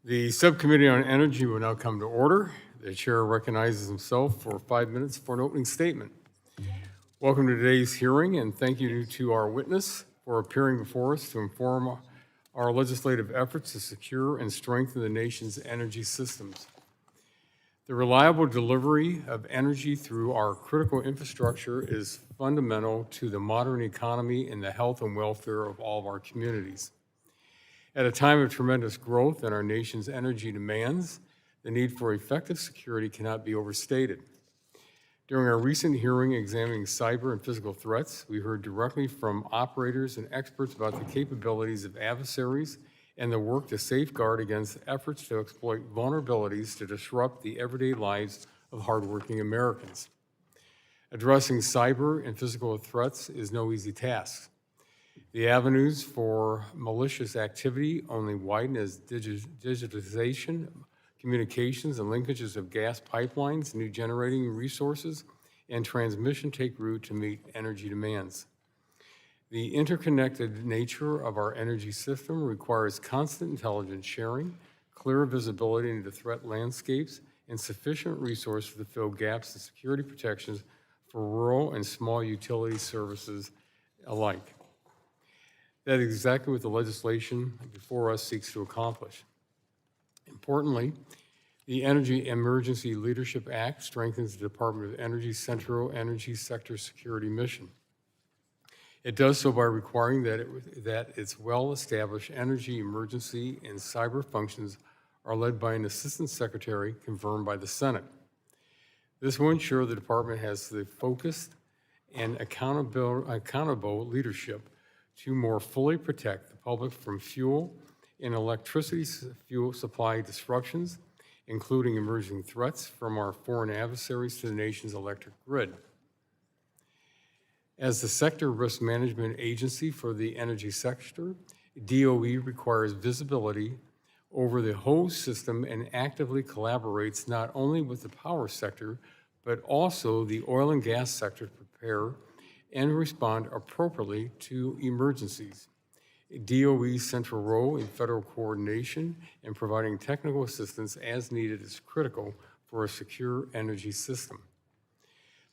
The Subcommittee on Energy will now come to order. The chair recognizes himself for 5 minutes for an opening statement. Welcome to today's hearing, and thank you to our witness for appearing before us to inform our legislative efforts to secure and strengthen the nation's energy systems. The reliable delivery of energy through our critical infrastructure is fundamental to the modern economy and the health and welfare of all of our communities. At a time of tremendous growth in our nation's energy demands, the need for effective security cannot be overstated. During our recent hearing examining cyber and physical threats, we heard directly from operators and experts about the capabilities of adversaries and the work to safeguard against efforts to exploit vulnerabilities to disrupt the everyday lives of hardworking Americans. Addressing cyber and physical threats is no easy task. The avenues for malicious activity only widen as digitization, communications, and linkages of gas pipelines, new generating resources, and transmission take root to meet energy demands. The interconnected nature of our energy system requires constant intelligence sharing, clear visibility into threat landscapes, and sufficient resources to fill gaps in security protections for rural and small utility services alike. That is exactly what the legislation before us seeks to accomplish. Importantly, the Energy Emergency Leadership Act strengthens the Department of Energy's Central Energy Sector Security mission. It does so by requiring that its well-established energy emergency and cyber functions are led by an Assistant Secretary confirmed by the Senate. This will ensure the department has the focused and accountable leadership to more fully protect the public from fuel and electricity fuel supply disruptions, including emerging threats from our foreign adversaries to the nation's electric grid. As the sector risk management agency for the energy sector, DOE requires visibility over the whole system and actively collaborates not only with the power sector, but also the oil and gas sector to prepare and respond appropriately to emergencies. DOE's central role in federal coordination and providing technical assistance as needed is critical for a secure energy system.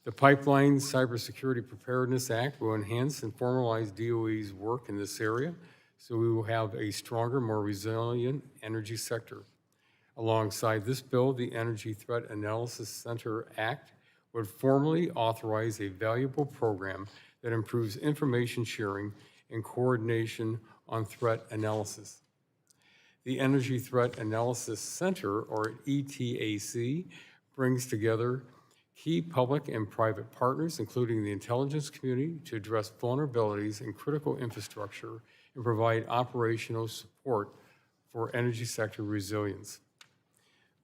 The Pipeline Cybersecurity Preparedness Act will enhance and formalize DOE's work in this area, so we will have a stronger, more resilient energy sector. Alongside this bill, the Energy Threat Analysis Center Act would formally authorize a valuable program that improves information sharing and coordination on threat analysis. The Energy Threat Analysis Center, or ETAC, brings together key public and private partners, including the intelligence community, to address vulnerabilities in critical infrastructure and provide operational support for energy sector resilience.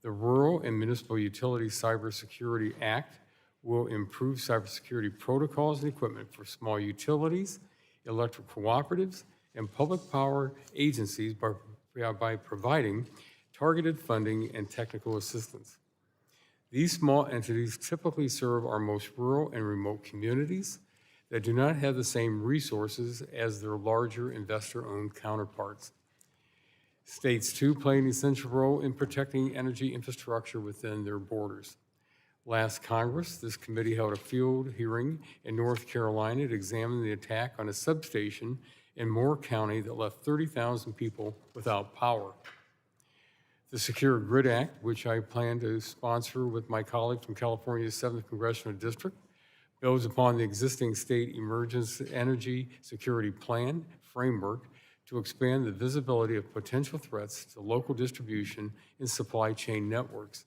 The Rural and Municipal Utility Cybersecurity Act will improve cybersecurity protocols and equipment for small utilities, electric cooperatives, and public power agencies by providing targeted funding and technical assistance. These small entities typically serve our most rural and remote communities that do not have the same resources as their larger investor-owned counterparts. States, too, play an essential role in protecting energy infrastructure within their borders. Last Congress, this committee held a field hearing in North Carolina to examine the attack on a substation in Moore County that left 30,000 people without power. The Secure Grid Act, which I plan to sponsor with my colleague from California's 7th Congressional District, builds upon the existing state emergency energy security plan framework to expand the visibility of potential threats to local distribution and supply chain networks.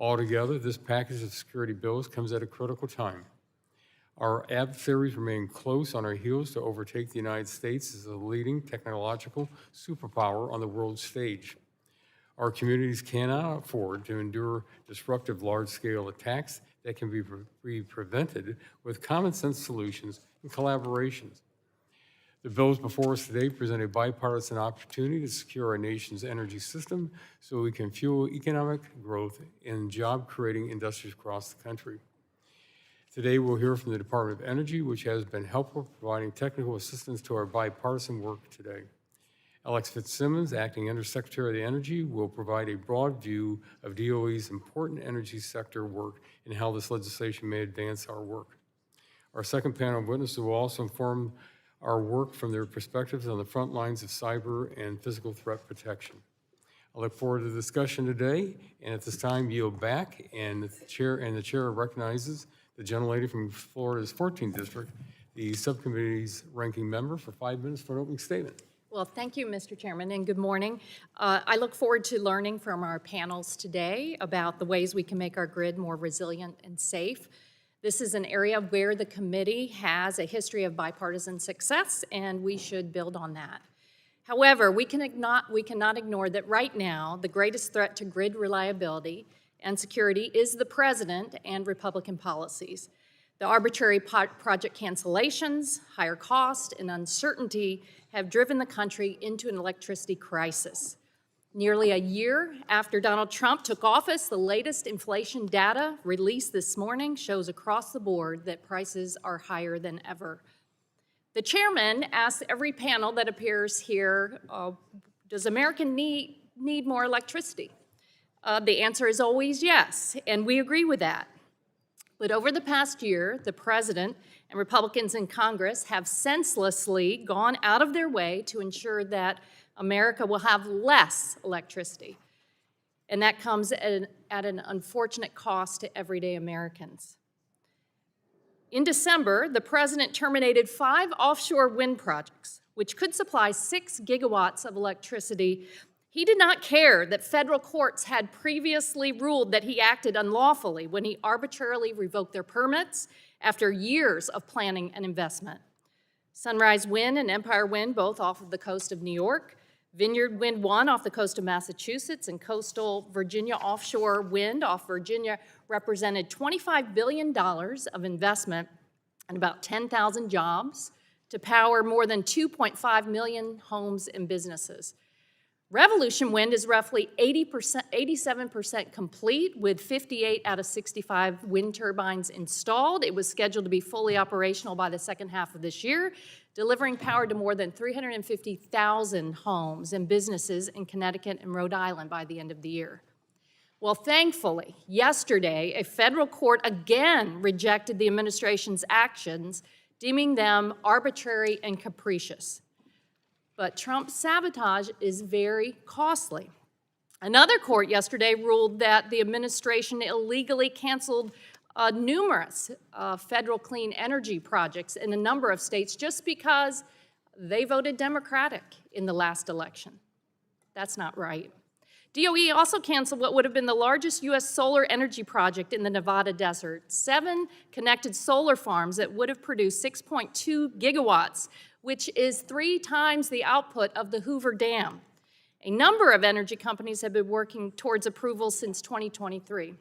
Altogether, this package of security bills comes at a critical time. Our adversaries remain close on our heels to overtake the United States as a leading technological superpower on the world stage. Our communities cannot afford to endure disruptive large-scale attacks that can be prevented with common-sense solutions and collaborations. The bills before us today present a bipartisan opportunity to secure our nation's energy system so we can fuel economic growth and job-creating industries across the country. Today, we'll hear from the Department of Energy, which has been helpful providing technical assistance to our bipartisan work today. Alex Fitzsimmons, Acting Undersecretary of the Energy, will provide a broad view of DOE's important energy sector work and how this legislation may advance our work. Our second panel of witnesses will also inform our work from their perspectives on the front lines of cyber and physical threat protection. I look forward to the discussion today, and at this time yield back, and the chair recognizes the gentlelady from Florida's 14th District, the subcommittee's ranking member, for 5 minutes for an opening statement. Well, thank you, Mr. Chairman, and good morning. I look forward to learning from our panels today about the ways we can make our grid more resilient and safe. This is an area where the committee has a history of bipartisan success, and we should build on that. However, we cannot ignore that right now, the greatest threat to grid reliability and security is the president and Republican policies. The arbitrary project cancellations, higher cost, and uncertainty have driven the country into an electricity crisis. Nearly a year after Donald Trump took office, the latest inflation data released this morning shows across the board that prices are higher than ever. The chairman asks every panel that appears here, does America need more electricity? The answer is always yes, and we agree with that. But over the past year, the president and Republicans in Congress have senselessly gone out of their way to ensure that America will have less electricity. And that comes at an unfortunate cost to everyday Americans. In December, the president terminated 5 offshore wind projects, which could supply 6 gigawatts of electricity. He did not care that federal courts had previously ruled that he acted unlawfully when he arbitrarily revoked their permits after years of planning and investment. Sunrise Wind and Empire Wind, both off of the coast of New York, Vineyard Wind 1 off the coast of Massachusetts, and Coastal Virginia Offshore Wind off Virginia represented $25 billion of investment and about 10,000 jobs to power more than 2.5 million homes and businesses. Revolution Wind is roughly 87% complete, with 58 out of 65 wind turbines installed. It was scheduled to be fully operational by the second half of this year, delivering power to more than 350,000 homes and businesses in Connecticut and Rhode Island by the end of the year. Well, thankfully, yesterday, a federal court again rejected the administration's actions, deeming them arbitrary and capricious. But Trump's sabotage is very costly. Another court yesterday ruled that the administration illegally canceled numerous federal clean energy projects in a number of states just because they voted Democratic in the last election. That's not right. DOE also canceled what would have been the largest U.S. solar energy project in the Nevada desert, 7 connected solar farms that would have produced 6.2 gigawatts, which is 3 times the output of the Hoover Dam. A number of energy companies have been working towards approval since 2023.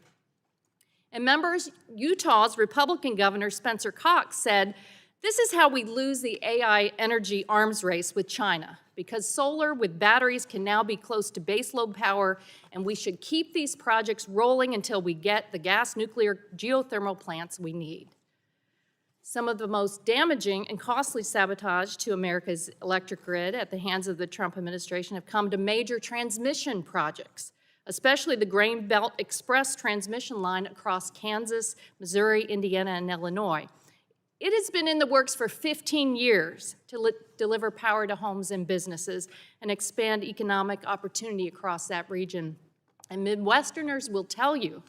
And members, Utah's Republican Governor Spencer Cox said, "This is how we lose the AI energy arms race with China, because solar with batteries can now be close to baseload power, and we should keep these projects rolling until we get the gas, nuclear, geothermal plants we need." Some of the most damaging and costly sabotage to America's electric grid at the hands of the Trump administration have come to major transmission projects, especially the Grain Belt Express transmission line across Kansas, Missouri, Indiana, and Illinois. It has been in the works for 15 years to deliver power to homes and businesses and expand economic opportunity across that region. And Midwesterners will tell you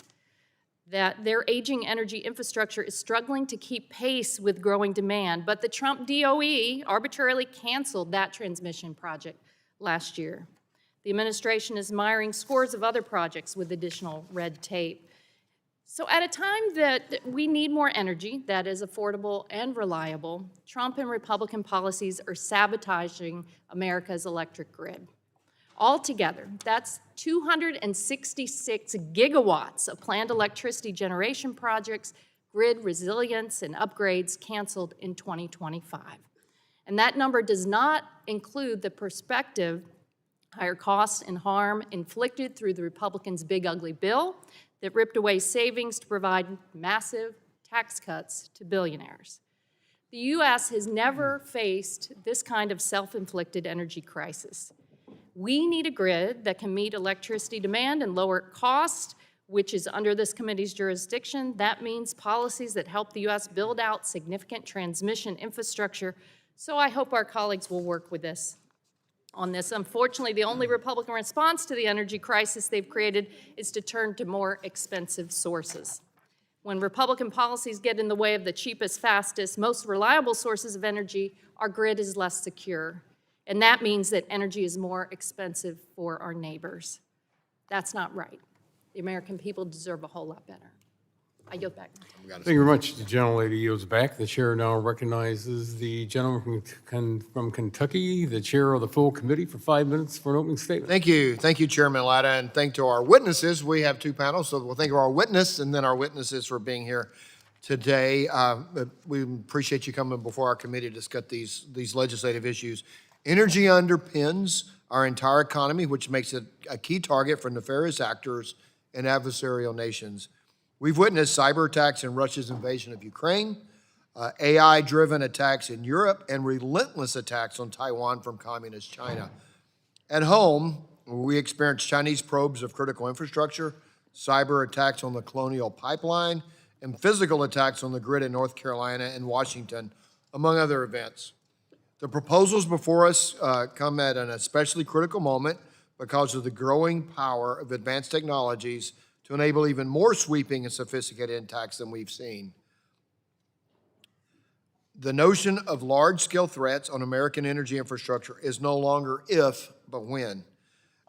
that their aging energy infrastructure is struggling to keep pace with growing demand, but the Trump DOE arbitrarily canceled that transmission project last year. The administration is miring scores of other projects with additional red tape. So at a time that we need more energy that is affordable and reliable, Trump and Republican policies are sabotaging America's electric grid. Altogether, that's 266 gigawatts of planned electricity generation projects, grid resilience, and upgrades canceled in 2025. And that number does not include the prospective higher costs and harm inflicted through the Republicans' big ugly bill that ripped away savings to provide massive tax cuts to billionaires. The U.S. has never faced this kind of self-inflicted energy crisis. We need a grid that can meet electricity demand and lower cost, which is under this committee's jurisdiction. That means policies that help the U.S. build out significant transmission infrastructure. So I hope our colleagues will work with us on this. Unfortunately, the only Republican response to the energy crisis they've created is to turn to more expensive sources. When Republican policies get in the way of the cheapest, fastest, most reliable sources of energy, our grid is less secure. And that means that energy is more expensive for our neighbors. That's not right. The American people deserve a whole lot better. I yield back. Thank you very much. The gentlelady yields back. The chair now recognizes the gentleman from Kentucky, the chair of the full committee, for 5 minutes for an opening statement. Thank you. Thank you, Chairman Latta, and thank to our witnesses. We have two panels, so we'll thank our witness and then our witnesses for being here today. We appreciate you coming before our committee to discuss these legislative issues. Energy underpins our entire economy, which makes it a key target for nefarious actors and adversarial nations. We've witnessed cyber attacks in Russia's invasion of Ukraine, AI-driven attacks in Europe, and relentless attacks on Taiwan from communist China. At home, we experienced Chinese probes of critical infrastructure, cyber attacks on the Colonial Pipeline, and physical attacks on the grid in North Carolina and Washington, among other events. The proposals before us come at an especially critical moment because of the growing power of advanced technologies to enable even more sweeping and sophisticated attacks than we've seen. The notion of large-scale threats on American energy infrastructure is no longer if, but when.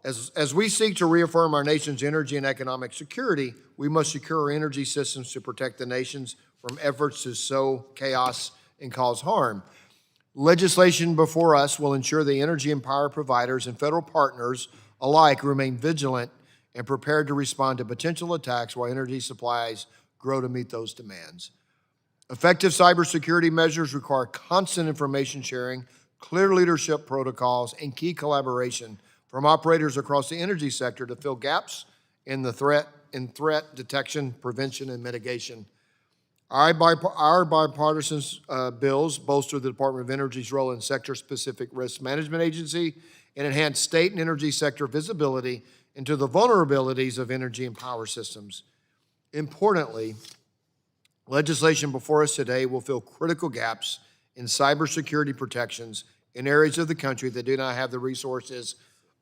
As we seek to reaffirm our nation's energy and economic security, we must secure our energy systems to protect the nations from efforts to sow chaos and cause harm. Legislation before us will ensure the energy and power providers and federal partners alike remain vigilant and prepared to respond to potential attacks while energy supplies grow to meet those demands. Effective cybersecurity measures require constant information sharing, clear leadership protocols, and key collaboration from operators across the energy sector to fill gaps in the threat detection, prevention, and mitigation. Our bipartisan bills bolster the Department of Energy's role in sector-specific risk management agency and enhance state and energy sector visibility into the vulnerabilities of energy and power systems. Importantly, legislation before us today will fill critical gaps in cybersecurity protections in areas of the country that do not have the resources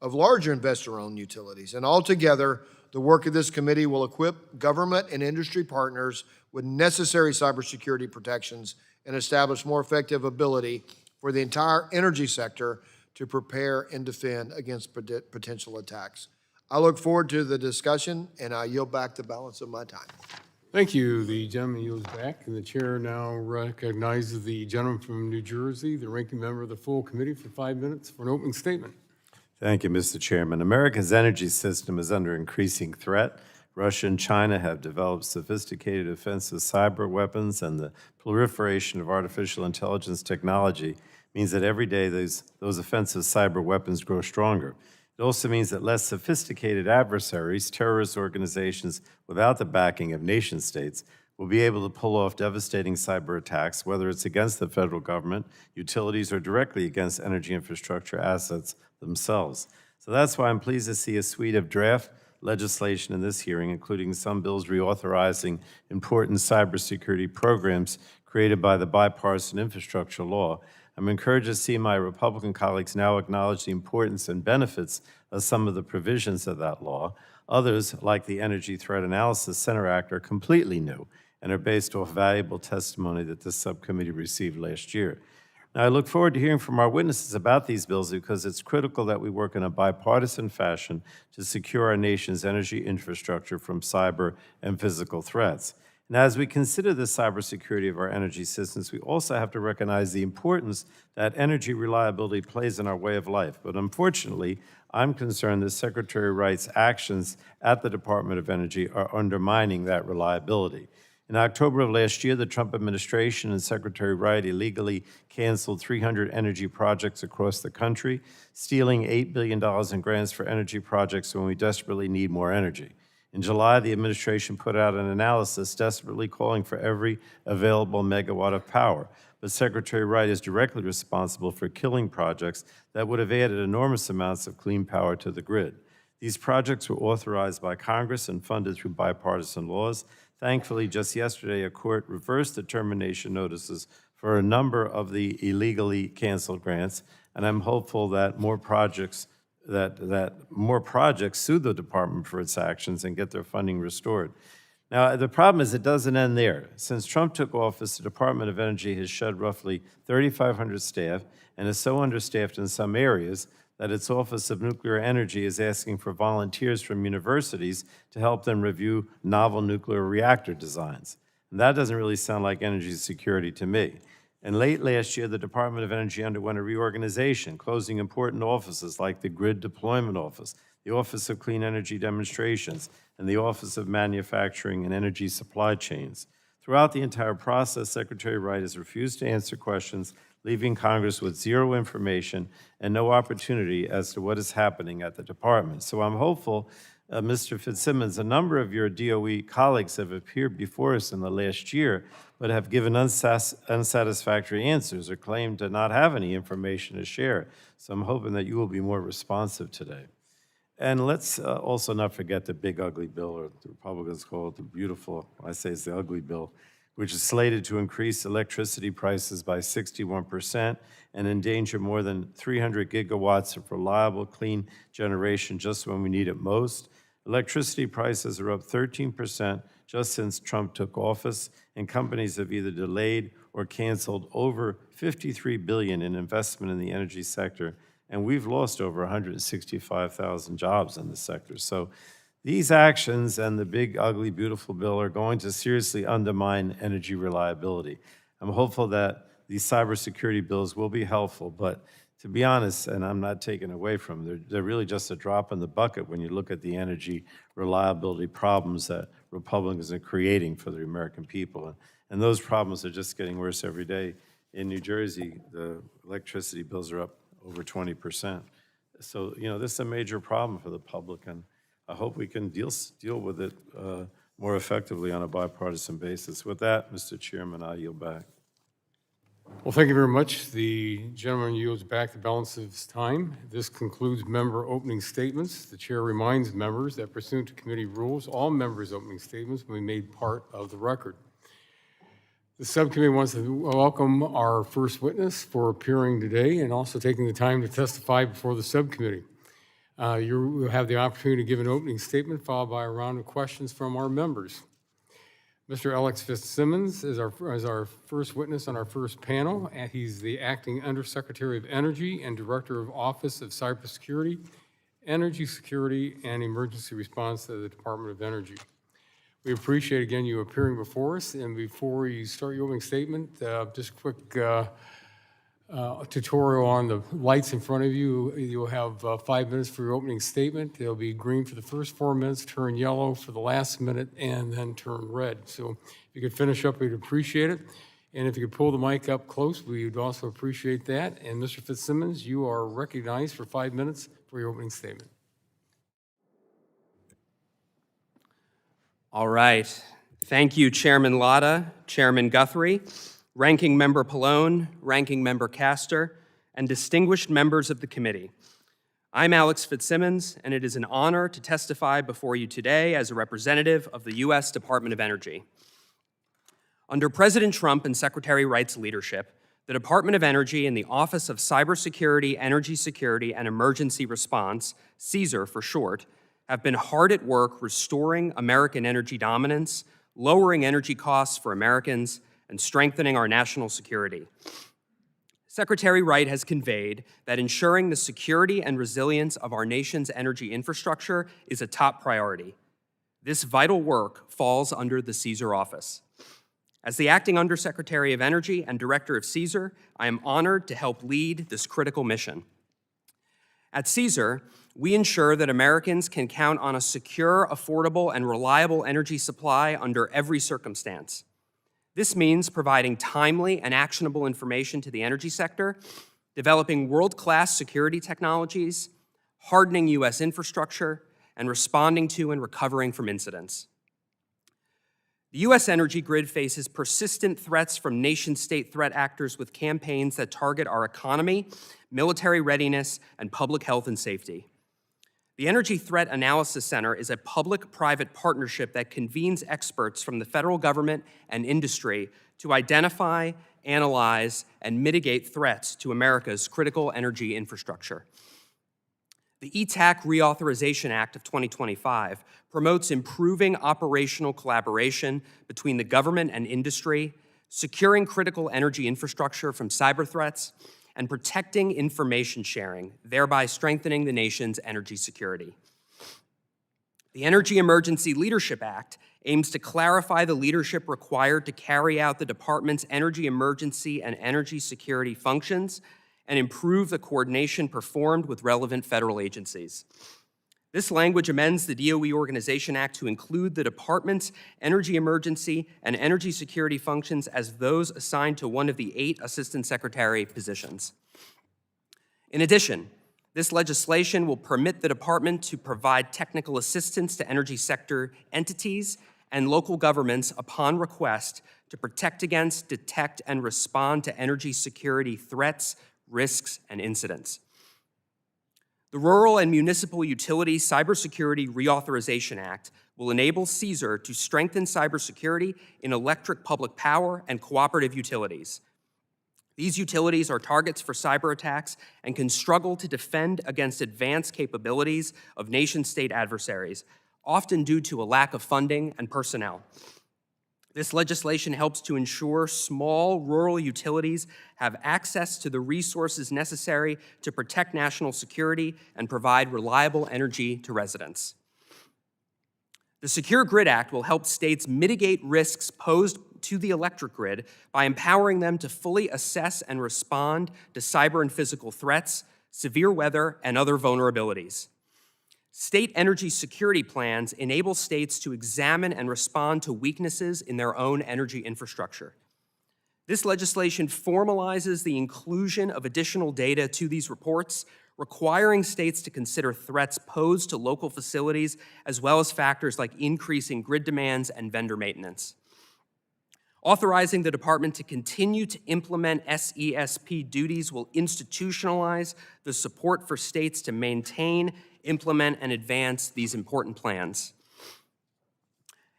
of larger investor-owned utilities. And altogether, the work of this committee will equip government and industry partners with necessary cybersecurity protections and establish more effective ability for the entire energy sector to prepare and defend against potential attacks. I look forward to the discussion, and I yield back the balance of my time. Thank you. The gentleman yields back, and the chair now recognizes the gentleman from New Jersey, the ranking member of the full committee, for 5 minutes for an opening statement. Thank you, Mr. Chairman. America's energy system is under increasing threat. Russia and China have developed sophisticated offensive cyber weapons, and the proliferation of artificial intelligence technology means that every day those offensive cyber weapons grow stronger. It also means that less sophisticated adversaries, terrorist organizations without the backing of nation states, will be able to pull off devastating cyber attacks, whether it's against the federal government, utilities, or directly against energy infrastructure assets themselves. So that's why I'm pleased to see a suite of draft legislation in this hearing, including some bills reauthorizing important cybersecurity programs created by the bipartisan infrastructure law. I'm encouraged to see my Republican colleagues now acknowledge the importance and benefits of some of the provisions of that law. Others, like the Energy Threat Analysis Center Act, are completely new and are based off valuable testimony that this subcommittee received last year. Now, I look forward to hearing from our witnesses about these bills because it's critical that we work in a bipartisan fashion to secure our nation's energy infrastructure from cyber and physical threats. And as we consider the cybersecurity of our energy systems, we also have to recognize the importance that energy reliability plays in our way of life. But unfortunately, I'm concerned that Secretary Wright's actions at the Department of Energy are undermining that reliability. In October of last year, the Trump administration and Secretary Wright illegally canceled 300 energy projects across the country, stealing $8 billion in grants for energy projects when we desperately need more energy. In July, the administration put out an analysis desperately calling for every available megawatt of power, but Secretary Wright is directly responsible for killing projects that would have added enormous amounts of clean power to the grid. These projects were authorized by Congress and funded through bipartisan laws. Thankfully, just yesterday, a court reversed the termination notices for a number of the illegally canceled grants, and I'm hopeful that more projects sue the department for its actions and get their funding restored. Now, the problem is it doesn't end there. Since Trump took office, the Department of Energy has shed roughly 3,500 staff and is so understaffed in some areas that its Office of Nuclear Energy is asking for volunteers from universities to help them review novel nuclear reactor designs. And that doesn't really sound like energy security to me. And late last year, the Department of Energy underwent a reorganization, closing important offices like the Grid Deployment Office, the Office of Clean Energy Demonstrations, and the Office of Manufacturing and Energy Supply Chains. Throughout the entire process, Secretary Wright has refused to answer questions, leaving Congress with zero information and no opportunity as to what is happening at the department. So I'm hopeful, Mr. Fitzsimmons, a number of your DOE colleagues have appeared before us in the last year, but have given unsatisfactory answers or claimed to not have any information to share. So I'm hoping that you will be more responsive today. And let's also not forget the big ugly bill, or the Republicans call it the beautiful, I say it's the ugly bill, which is slated to increase electricity prices by 61% and endanger more than 300 gigawatts of reliable, clean generation just when we need it most. Electricity prices are up 13% just since Trump took office, and companies have either delayed or canceled over $53 billion in investment in the energy sector, and we've lost over 165,000 jobs in the sector. So these actions and the big, ugly, beautiful bill are going to seriously undermine energy reliability. I'm hopeful that these cybersecurity bills will be helpful, but to be honest, and I'm not taking away from them, they're really just a drop in the bucket when you look at the energy reliability problems that Republicans are creating for the American people. And those problems are just getting worse every day. In New Jersey, the electricity bills are up over 20%. So, this is a major problem for the public, and I hope we can deal with it more effectively on a bipartisan basis. With that, Mr. Chairman, I yield back. Well, thank you very much. The gentleman yields back the balance of his time. This concludes member opening statements. The chair reminds members that pursuant to committee rules, all members' opening statements will be made part of the record. The subcommittee wants to welcome our first witness for appearing today and also taking the time to testify before the subcommittee. You will have the opportunity to give an opening statement followed by a round of questions from our members. Mr. Alex Fitzsimmons is our first witness on our first panel. He's the Acting Undersecretary of Energy and Director of Office of Cybersecurity, Energy Security, and Emergency Response to the Department of Energy. We appreciate, again, you appearing before us. And before you start your opening statement, just a quick tutorial on the lights in front of you. You'll have 5 minutes for your opening statement. It'll be green for the first 4 minutes, turn yellow for the last minute, and then turn red. So if you could finish up, we'd appreciate it. And if you could pull the mic up close, we'd also appreciate that. And Mr. Fitzsimmons, you are recognized for 5 minutes for your opening statement. All right. Thank you, Chairman Latta, Chairman Guthrie, Ranking Member Pallone, Ranking Member Castor, and distinguished members of the committee. I'm Alex Fitzsimmons, and it is an honor to testify before you today as a representative of the U.S. Department of Energy. Under President Trump and Secretary Wright's leadership, the Department of Energy and the Office of Cybersecurity, Energy Security, and Emergency Response, CESAR for short, have been hard at work restoring American energy dominance, lowering energy costs for Americans, and strengthening our national security. Secretary Wright has conveyed that ensuring the security and resilience of our nation's energy infrastructure is a top priority. This vital work falls under the CESAR office. As the Acting Undersecretary of Energy and Director of CESAR, I am honored to help lead this critical mission. At CESAR, we ensure that Americans can count on a secure, affordable, and reliable energy supply under every circumstance. This means providing timely and actionable information to the energy sector, developing world-class security technologies, hardening U.S. infrastructure, and responding to and recovering from incidents. The U.S. energy grid faces persistent threats from nation-state threat actors with campaigns that target our economy, military readiness, and public health and safety. The Energy Threat Analysis Center is a public-private partnership that convenes experts from the federal government and industry to identify, analyze, and mitigate threats to America's critical energy infrastructure. The ETAC Reauthorization Act of 2025 promotes improving operational collaboration between the government and industry, securing critical energy infrastructure from cyber threats, and protecting information sharing, thereby strengthening the nation's energy security. The Energy Emergency Leadership Act aims to clarify the leadership required to carry out the department's energy emergency and energy security functions and improve the coordination performed with relevant federal agencies. This language amends the DOE Organization Act to include the department's energy emergency and energy security functions as those assigned to one of the 8 assistant secretary positions. In addition, this legislation will permit the department to provide technical assistance to energy sector entities and local governments upon request to protect against, detect, and respond to energy security threats, risks, and incidents. The Rural and Municipal Utilities Cybersecurity Reauthorization Act will enable CSER to strengthen cybersecurity in electric public power and cooperative utilities. These utilities are targets for cyber attacks and can struggle to defend against advanced capabilities of nation-state adversaries, often due to a lack of funding and personnel. This legislation helps to ensure small rural utilities have access to the resources necessary to protect national security and provide reliable energy to residents. The Secure Grid Act will help states mitigate risks posed to the electric grid by empowering them to fully assess and respond to cyber and physical threats, severe weather, and other vulnerabilities. State energy security plans enable states to examine and respond to weaknesses in their own energy infrastructure. This legislation formalizes the inclusion of additional data to these reports, requiring states to consider threats posed to local facilities, as well as factors like increasing grid demands and vendor maintenance. Authorizing the department to continue to implement SESP duties will institutionalize the support for states to maintain, implement, and advance these important plans.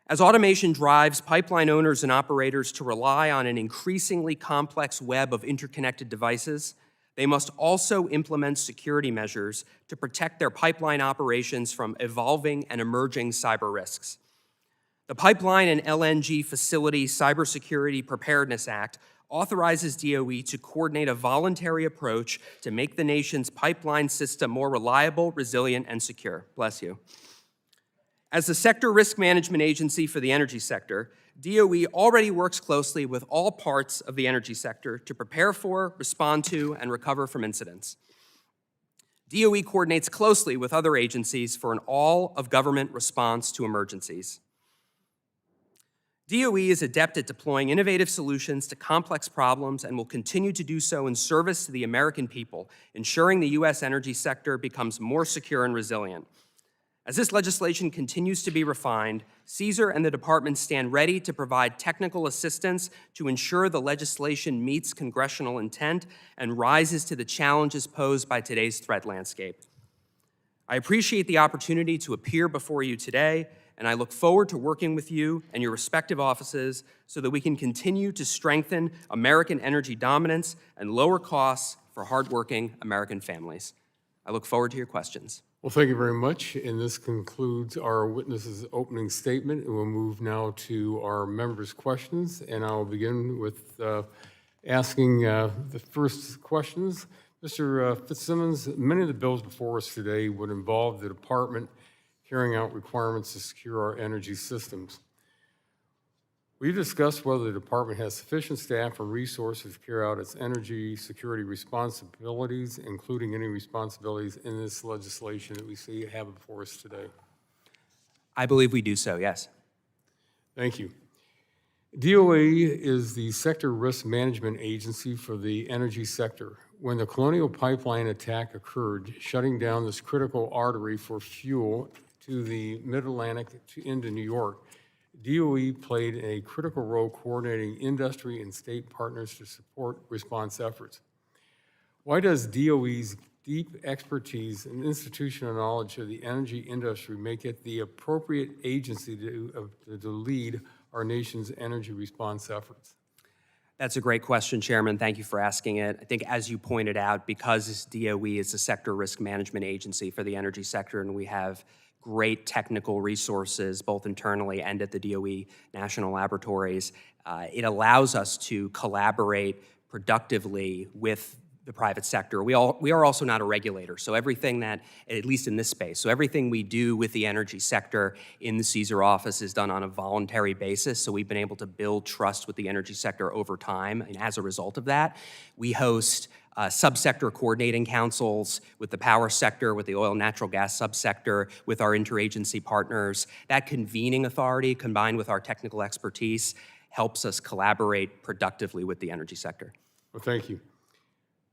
As automation drives pipeline owners and operators to rely on an increasingly complex web of interconnected devices, they must also implement security measures to protect their pipeline operations from evolving and emerging cyber risks. The Pipeline and LNG Facility Cybersecurity Preparedness Act authorizes DOE to coordinate a voluntary approach to make the nation's pipeline system more reliable, resilient, and secure. Bless you. As the sector risk management agency for the energy sector, DOE already works closely with all parts of the energy sector to prepare for, respond to, and recover from incidents. DOE coordinates closely with other agencies for an all-of-government response to emergencies. DOE is adept at deploying innovative solutions to complex problems and will continue to do so in service to the American people, ensuring the U.S. energy sector becomes more secure and resilient. As this legislation continues to be refined, CSER and the department stand ready to provide technical assistance to ensure the legislation meets congressional intent and rises to the challenges posed by today's threat landscape. I appreciate the opportunity to appear before you today, and I look forward to working with you and your respective offices so that we can continue to strengthen American energy dominance and lower costs for hardworking American families. I look forward to your questions. Well, thank you very much, and this concludes our witness's opening statement, and we'll move now to our members' questions, and I'll begin with asking the first questions. Mr. Fitzsimmons, many of the bills before us today would involve the department carrying out requirements to secure our energy systems. We've discussed whether the department has sufficient staff or resources to carry out its energy security responsibilities, including any responsibilities in this legislation that we see have before us today. I believe we do so, yes. Thank you. DOE is the sector risk management agency for the energy sector. When the Colonial Pipeline attack occurred, shutting down this critical artery for fuel to the Mid-Atlantic into New York, DOE played a critical role coordinating industry and state partners to support response efforts. Why does DOE's deep expertise and institutional knowledge of the energy industry make it the appropriate agency to lead our nation's energy response efforts? That's a great question, Chairman. Thank you for asking it. I think as you pointed out, because DOE is a sector risk management agency for the energy sector, and we have great technical resources both internally and at the DOE national laboratories, it allows us to collaborate productively with the private sector. We are also not a regulator, so everything that, at least in this space, so everything we do with the energy sector in the CSER office is done on a voluntary basis, so we've been able to build trust with the energy sector over time, and as a result of that, we host subsector coordinating councils with the power sector, with the oil and natural gas subsector, with our interagency partners. That convening authority, combined with our technical expertise, helps us collaborate productively with the energy sector. Well, thank you.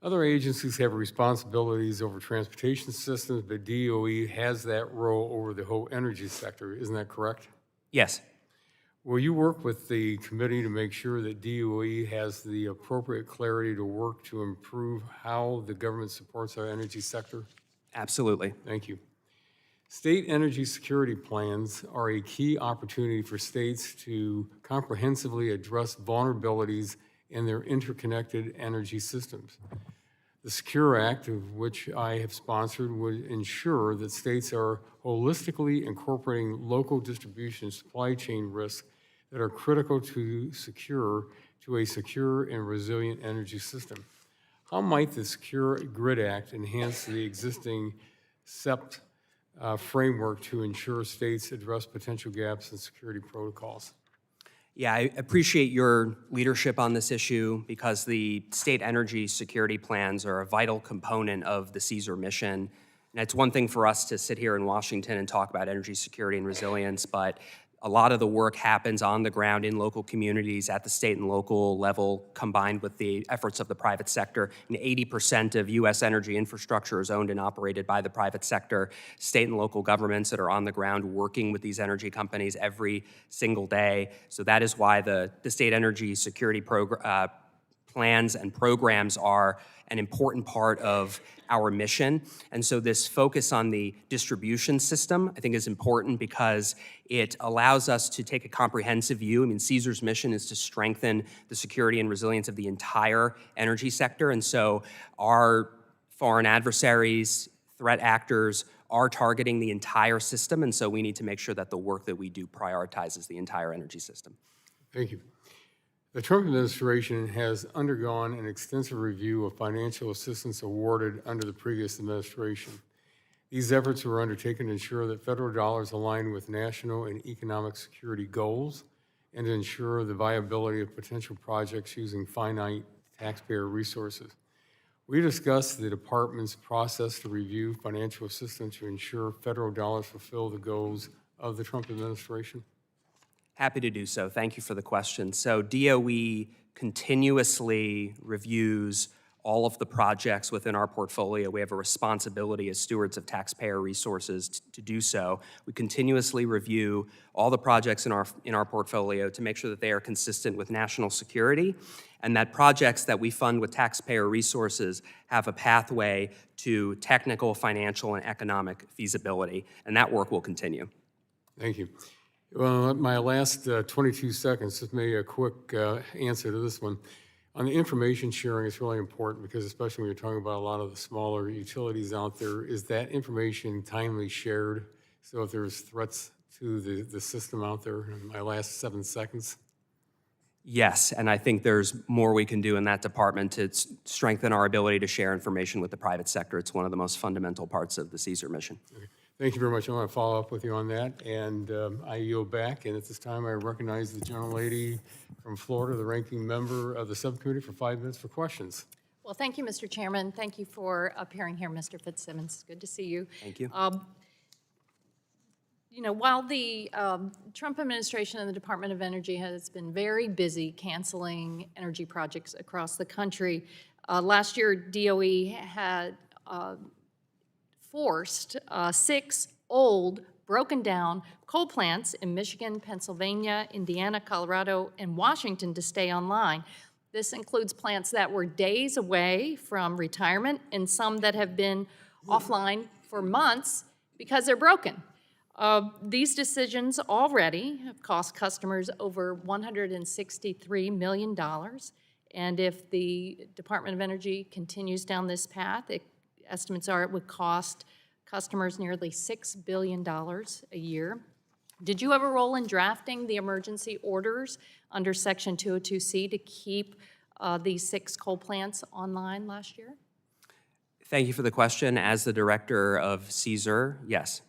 Other agencies have responsibilities over transportation systems, but DOE has that role over the whole energy sector. Isn't that correct? Yes. Will you work with the committee to make sure that DOE has the appropriate clarity to work to improve how the government supports our energy sector? Absolutely. Thank you. State energy security plans are a key opportunity for states to comprehensively address vulnerabilities in their interconnected energy systems. The SECURE Act, of which I have sponsored, would ensure that states are holistically incorporating local distribution supply chain risks that are critical to a secure and resilient energy system. How might the Secure Grid Act enhance the existing SEPT framework to ensure states address potential gaps in security protocols? Yeah, I appreciate your leadership on this issue because the state energy security plans are a vital component of the CSER mission. And it's one thing for us to sit here in Washington and talk about energy security and resilience, but a lot of the work happens on the ground in local communities at the state and local level, combined with the efforts of the private sector. And 80% of U.S. energy infrastructure is owned and operated by the private sector. State and local governments that are on the ground working with these energy companies every single day. So that is why the state energy security plans and programs are an important part of our mission. And so this focus on the distribution system, I think, is important because it allows us to take a comprehensive view. I mean, CSER's mission is to strengthen the security and resilience of the entire energy sector. And so our foreign adversaries, threat actors, are targeting the entire system. And so we need to make sure that the work that we do prioritizes the entire energy system. Thank you. The Trump administration has undergone an extensive review of financial assistance awarded under the previous administration. These efforts were undertaken to ensure that federal dollars align with national and economic security goals and to ensure the viability of potential projects using finite taxpayer resources. We discussed the department's process to review financial assistance to ensure federal dollars fulfill the goals of the Trump administration. Happy to do so. Thank you for the question. So DOE continuously reviews all of the projects within our portfolio. We have a responsibility as stewards of taxpayer resources to do so. We continuously review all the projects in our portfolio to make sure that they are consistent with national security and that projects that we fund with taxpayer resources have a pathway to technical, financial, and economic feasibility. And that work will continue. Thank you. Well, my last 22 seconds, just maybe a quick answer to this one. On the information sharing, it's really important because especially when you're talking about a lot of the smaller utilities out there, is that information timely shared? So if there's threats to the system out there, in my last 7 seconds. Yes, and I think there's more we can do in that department to strengthen our ability to share information with the private sector. It's one of the most fundamental parts of the CSER mission. Okay. Thank you very much. I want to follow up with you on that, and I yield back. And at this time, I recognize the gentlelady from Florida, the ranking member of the subcommittee, for 5 minutes for questions. Well, thank you, Mr. Chairman. Thank you for appearing here, Mr. Fitzsimmons. Good to see you. Thank you. You know, while the Trump administration and the Department of Energy has been very busy canceling energy projects across the country, last year DOE had forced 6 old broken down coal plants in Michigan, Pennsylvania, Indiana, Colorado, and Washington to stay online. This includes plants that were days away from retirement and some that have been offline for months because they're broken. These decisions already have cost customers over $163 million. And if the Department of Energy continues down this path, estimates are it would cost customers nearly $6 billion a year. Did you have a role in drafting the emergency orders under Section 202C to keep these 6 coal plants online last year? Thank you for the question. As the director of CSER, yes.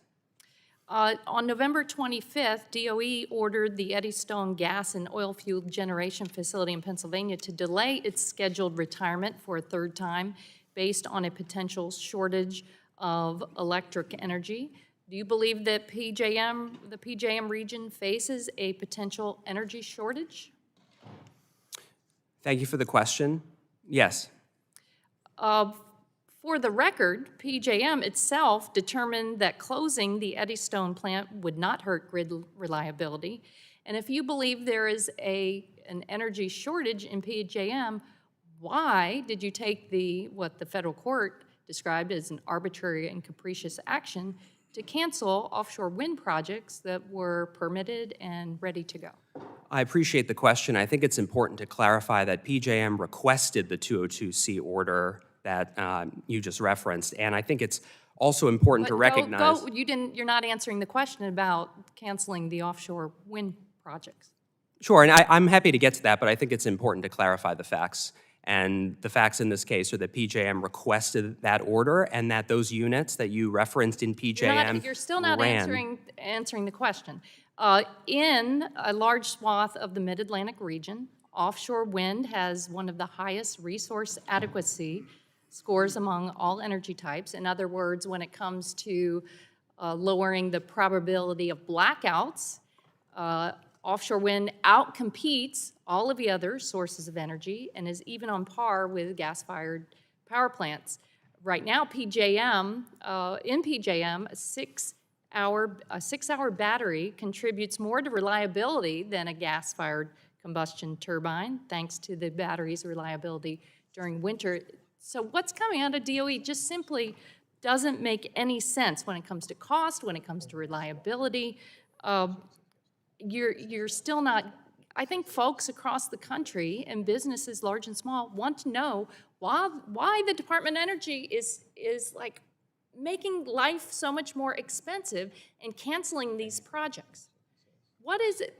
On November 25th, DOE ordered the Eddystone Gas and Oil Fuel Generation Facility in Pennsylvania to delay its scheduled retirement for a third time based on a potential shortage of electric energy. Do you believe that the PJM region faces a potential energy shortage? Thank you for the question. Yes. For the record, PJM itself determined that closing the Eddystone plant would not hurt grid reliability. And if you believe there is an energy shortage in PJM, why did you take what the federal court described as an arbitrary and capricious action to cancel offshore wind projects that were permitted and ready to go? I appreciate the question. I think it's important to clarify that PJM requested the 202C order that you just referenced, and I think it's also important to recognize. You're not answering the question about canceling the offshore wind projects. Sure, and I'm happy to get to that, but I think it's important to clarify the facts. And the facts in this case are that PJM requested that order, and that those units that you referenced in PJM You're still not answering the question. In a large swath of the Mid-Atlantic region, offshore wind has one of the highest resource adequacy scores among all energy types. In other words, when it comes to lowering the probability of blackouts, offshore wind outcompetes all of the other sources of energy and is even on par with gas-fired power plants. Right now, in PJM, a six-hour battery contributes more to reliability than a gas-fired combustion turbine, thanks to the battery's reliability during winter. So what's coming out of DOE just simply doesn't make any sense when it comes to cost, when it comes to reliability. You're still not. I think folks across the country and businesses, large and small, want to know why the Department of Energy is like making life so much more expensive and canceling these projects. What is it?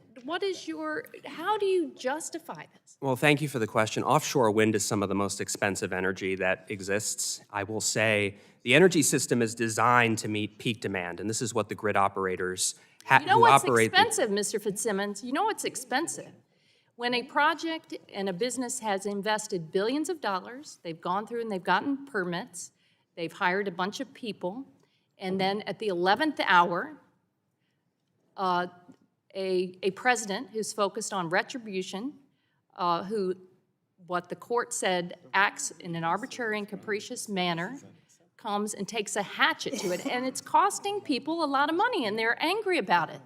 How do you justify this? Well, thank you for the question. Offshore wind is some of the most expensive energy that exists. I will say the energy system is designed to meet peak demand, and this is what the grid operators You know what's expensive, Mr. Fitzsimmons? You know what's expensive? When a project and a business has invested billions of dollars, they've gone through and they've gotten permits, they've hired a bunch of people, and then at the 11th hour, a president who's focused on retribution, who, what the court said, acts in an arbitrary and capricious manner, comes and takes a hatchet to it, and it's costing people a lot of money, and they're angry about it.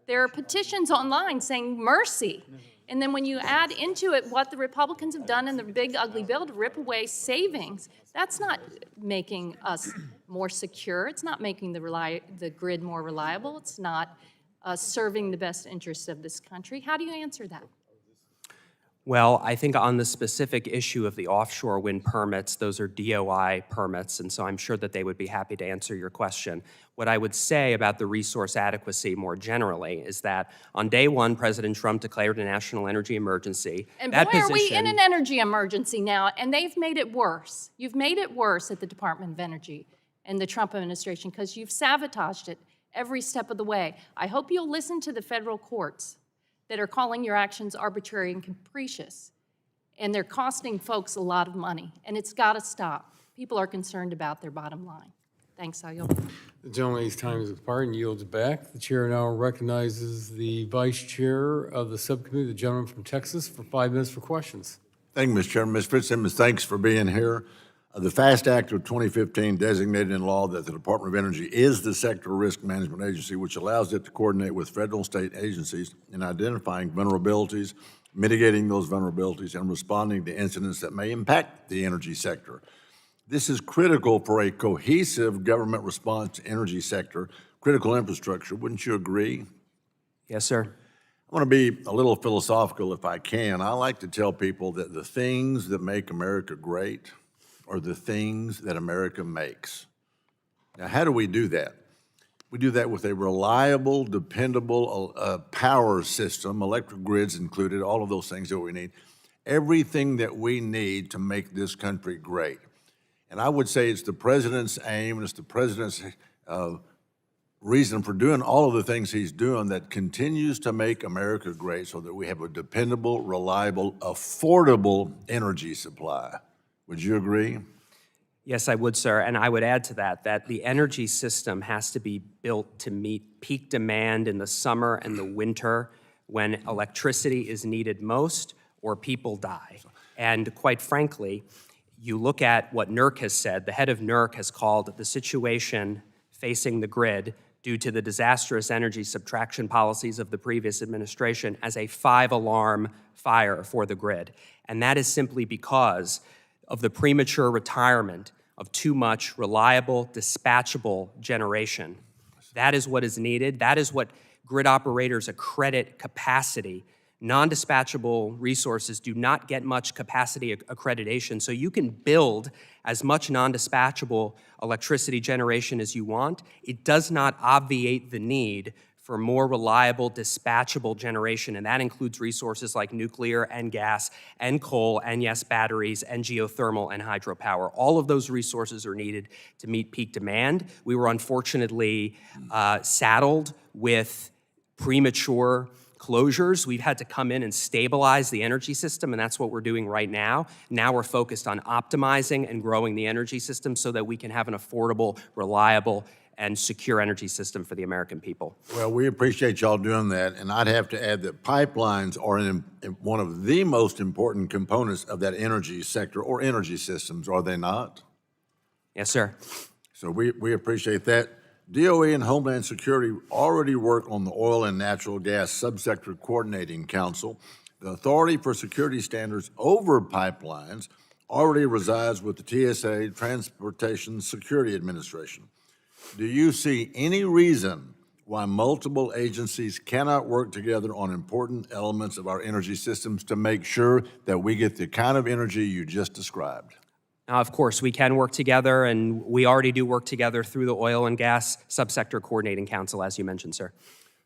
There are petitions online saying mercy, and then when you add into it what the Republicans have done in the big ugly bill to rip away savings, that's not making us more secure. It's not making the grid more reliable. It's not serving the best interests of this country. How do you answer that? Well, I think on the specific issue of the offshore wind permits, those are DOI permits, and so I'm sure that they would be happy to answer your question. What I would say about the resource adequacy more generally is that on day one, President Trump declared a national energy emergency. And boy, are we in an energy emergency now, and they've made it worse. You've made it worse at the Department of Energy and the Trump administration because you've sabotaged it every step of the way. I hope you'll listen to the federal courts that are calling your actions arbitrary and capricious. And they're costing folks a lot of money, and it's got to stop. People are concerned about their bottom line. Thanks, I yield. The gentleman's time is expired and yields back. The chair now recognizes the vice chair of the subcommittee, the gentleman from Texas, for 5 minutes for questions. Thank you, Mr. Chairman. Ms. Fitzsimmons, thanks for being here. The FAST Act of 2015 designated in law that the Department of Energy is the sector risk management agency, which allows it to coordinate with federal and state agencies in identifying vulnerabilities, mitigating those vulnerabilities, and responding to incidents that may impact the energy sector. This is critical for a cohesive government response to energy sector, critical infrastructure. Wouldn't you agree? Yes, sir. I want to be a little philosophical if I can. I like to tell people that the things that make America great are the things that America makes. Now, how do we do that? We do that with a reliable, dependable power system, electric grids included, all of those things that we need. Everything that we need to make this country great. And I would say it's the president's aim, and it's the president's reason for doing all of the things he's doing that continues to make America great so that we have a dependable, reliable, affordable energy supply. Would you agree? Yes, I would, sir. And I would add to that that the energy system has to be built to meet peak demand in the summer and the winter when electricity is needed most or people die. And quite frankly, you look at what NERC has said. The head of NERC has called the situation facing the grid due to the disastrous energy subtraction policies of the previous administration as a 5-alarm fire for the grid. And that is simply because of the premature retirement of too much reliable, dispatchable generation. That is what is needed. That is what grid operators accredit capacity. Non-dispatchable resources do not get much capacity accreditation, so you can build as much non-dispatchable electricity generation as you want. It does not obviate the need for more reliable, dispatchable generation, and that includes resources like nuclear and gas and coal and, yes, batteries and geothermal and hydropower. All of those resources are needed to meet peak demand. We were unfortunately saddled with premature closures. We've had to come in and stabilize the energy system, and that's what we're doing right now. Now we're focused on optimizing and growing the energy system so that we can have an affordable, reliable, and secure energy system for the American people. Well, we appreciate y'all doing that, and I'd have to add that pipelines are one of the most important components of that energy sector or energy systems, are they not? Yes, sir. So we appreciate that. DOE and Homeland Security already work on the Oil and Natural Gas Subsector Coordinating Council. The authority for security standards over pipelines already resides with the TSA, Transportation Security Administration. Do you see any reason why multiple agencies cannot work together on important elements of our energy systems to make sure that we get the kind of energy you just described? Now, of course, we can work together, and we already do work together through the Oil and Gas Subsector Coordinating Council, as you mentioned, sir.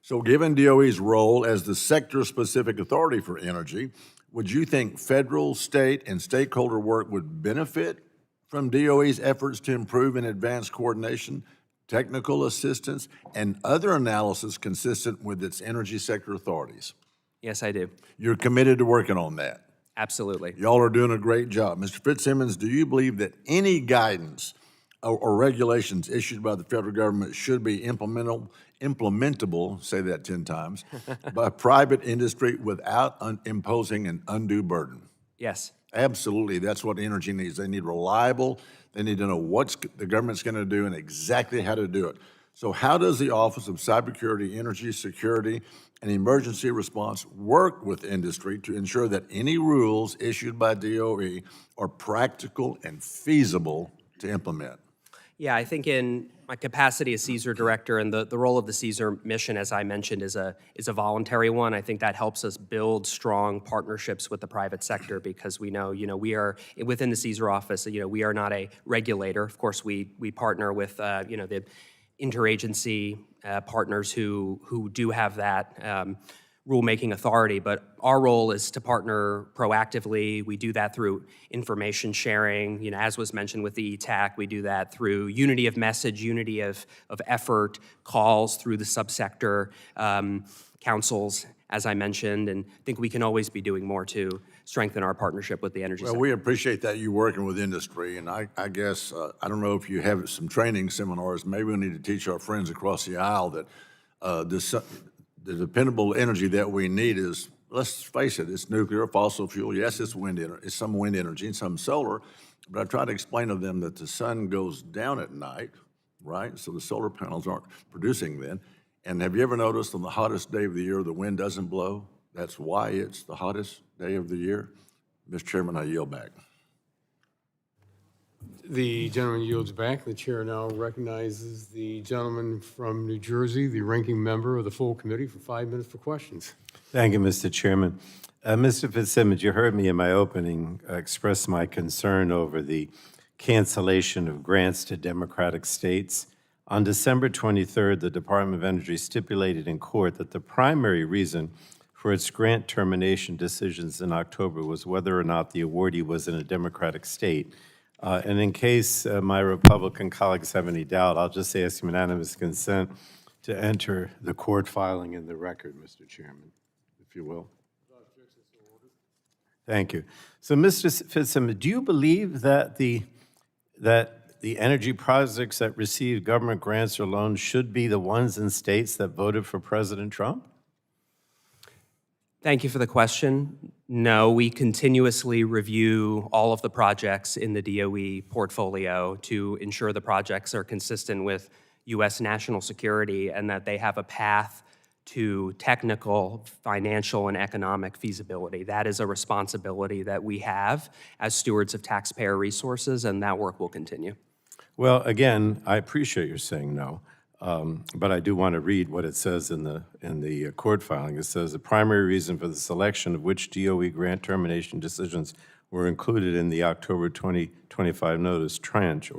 So given DOE's role as the sector-specific authority for energy, would you think federal, state, and stakeholder work would benefit from DOE's efforts to improve and advance coordination, technical assistance, and other analysis consistent with its energy sector authorities? Yes, I do. You're committed to working on that. Absolutely. Y'all are doing a great job. Mr. Fitzsimmons, do you believe that any guidance or regulations issued by the federal government should be implementable, say that 10 times, by private industry without imposing an undue burden? Yes. Absolutely. That's what energy needs. They need reliable. They need to know what the government's going to do and exactly how to do it. So how does the Office of Cybersecurity, Energy Security, and Emergency Response work with industry to ensure that any rules issued by DOE are practical and feasible to implement? Yeah, I think in my capacity as CSER director, and the role of the CSER mission, as I mentioned, is a voluntary one. I think that helps us build strong partnerships with the private sector because we know, we are within the CSER office. We are not a regulator. Of course, we partner with the interagency partners who do have that rulemaking authority, but our role is to partner proactively. We do that through information sharing, as was mentioned with the ETAC. We do that through unity of message, unity of effort, calls through the subsector councils, as I mentioned, and I think we can always be doing more to strengthen our partnership with the energy sector. Well, we appreciate that you working with industry, and I guess, I don't know if you have some training seminars, maybe we need to teach our friends across the aisle that the dependable energy that we need is, let's face it, it's nuclear, fossil fuel. Yes, it's wind energy, it's some wind energy and some solar, But I try to explain to them that the sun goes down at night, right? So the solar panels aren't producing then. And have you ever noticed on the hottest day of the year, the wind doesn't blow? That's why it's the hottest day of the year. Mr. Chairman, I yield back. The gentleman yields back. The chair now recognizes the gentleman from New Jersey, the ranking member of the full committee, for 5 minutes for questions. Thank you, Mr. Chairman. Mr. Fitzsimmons, you heard me in my opening express my concern over the cancellation of grants to Democratic states. On December 23rd, the Department of Energy stipulated in court that the primary reason for its grant termination decisions in October was whether or not the awardee was in a Democratic state. And in case my Republican colleagues have any doubt, I'll just ask unanimous consent to enter the court filing in the record, Mr. Chairman, if you will. Thank you. So, Mr. Fitzsimmons, do you believe that the energy projects that receive government grants or loans should be the ones in states that voted for President Trump? Thank you for the question. No, we continuously review all of the projects in the DOE portfolio to ensure the projects are consistent with U.S. national security and that they have a path to technical, financial, and economic feasibility. That is a responsibility that we have as stewards of taxpayer resources, and that work will continue. Well, again, I appreciate your saying no, but I do want to read what it says in the court filing. It says the primary reason for the selection of which DOE grant termination decisions were included in the October 2025 notice tranche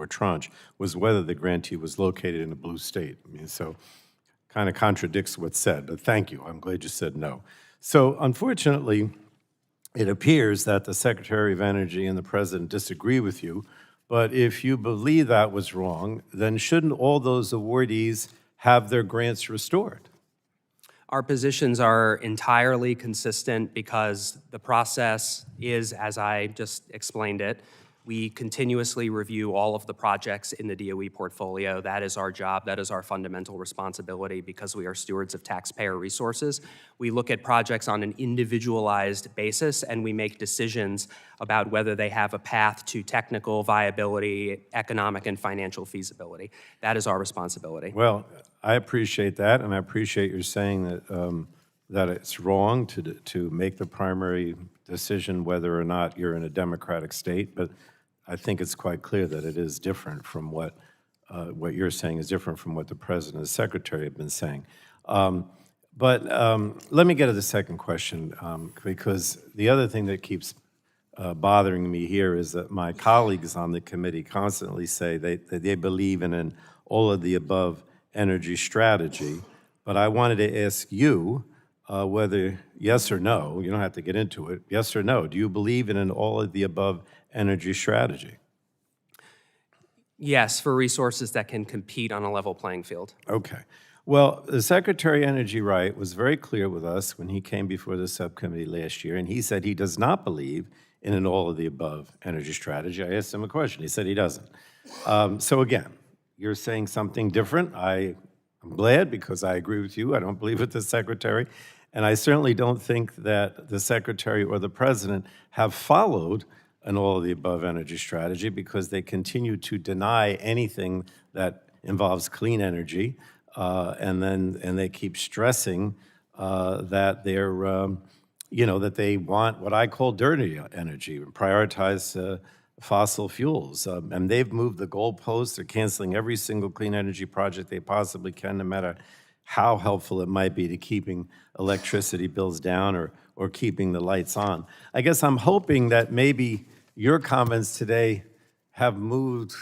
was whether the grantee was located in a blue state. I mean, so kind of contradicts what's said, but thank you. I'm glad you said no. So unfortunately, it appears that the Secretary of Energy and the President disagree with you, but if you believe that was wrong, then shouldn't all those awardees have their grants restored? Our positions are entirely consistent because the process is, as I just explained it, we continuously review all of the projects in the DOE portfolio. That is our job. That is our fundamental responsibility because we are stewards of taxpayer resources. We look at projects on an individualized basis and we make decisions about whether they have a path to technical viability, economic and financial feasibility. That is our responsibility. Well, I appreciate that, and I appreciate your saying that that it's wrong to make the primary decision whether or not you're in a Democratic state, but I think it's quite clear that it is different from what you're saying is different from what the President and the Secretary have been saying. But let me get to the second question, because the other thing that keeps bothering me here is that my colleagues on the committee constantly say that they believe in an all-of-the-above energy strategy, but I wanted to ask you whether yes or no, you don't have to get into it, yes or no, do you believe in an all-of-the-above energy strategy? Yes, for resources that can compete on a level playing field. Okay. Well, the Secretary of Energy Wright was very clear with us when he came before the subcommittee last year, and he said he does not believe in an all-of-the-above energy strategy. I asked him a question. He said he doesn't. So again, you're saying something different. I'm glad because I agree with you. I don't believe with the Secretary. And I certainly don't think that the Secretary or the President have followed an all-of-the-above energy strategy because they continue to deny anything that involves clean energy, and they keep stressing that they're, that they want what I call dirty energy and prioritize fossil fuels. And they've moved the goalposts. They're canceling every single clean energy project they possibly can, no matter how helpful it might be to keeping electricity bills down or keeping the lights on. I guess I'm hoping that maybe your comments today have moved,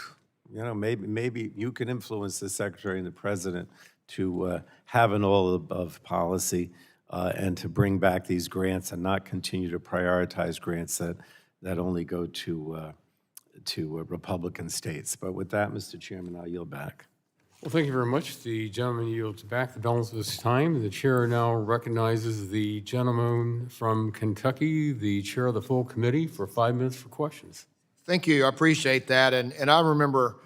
maybe you can influence the Secretary and the President to have an all-above policy and to bring back these grants and not continue to prioritize grants that only go to Republican states. But with that, Mr. Chairman, I'll yield back. Well, thank you very much. The gentleman yields back the balance of his time. The chair now recognizes the gentleman from Kentucky, the chair of the full committee, for 5 minutes for questions. Thank you. I appreciate that. And I remember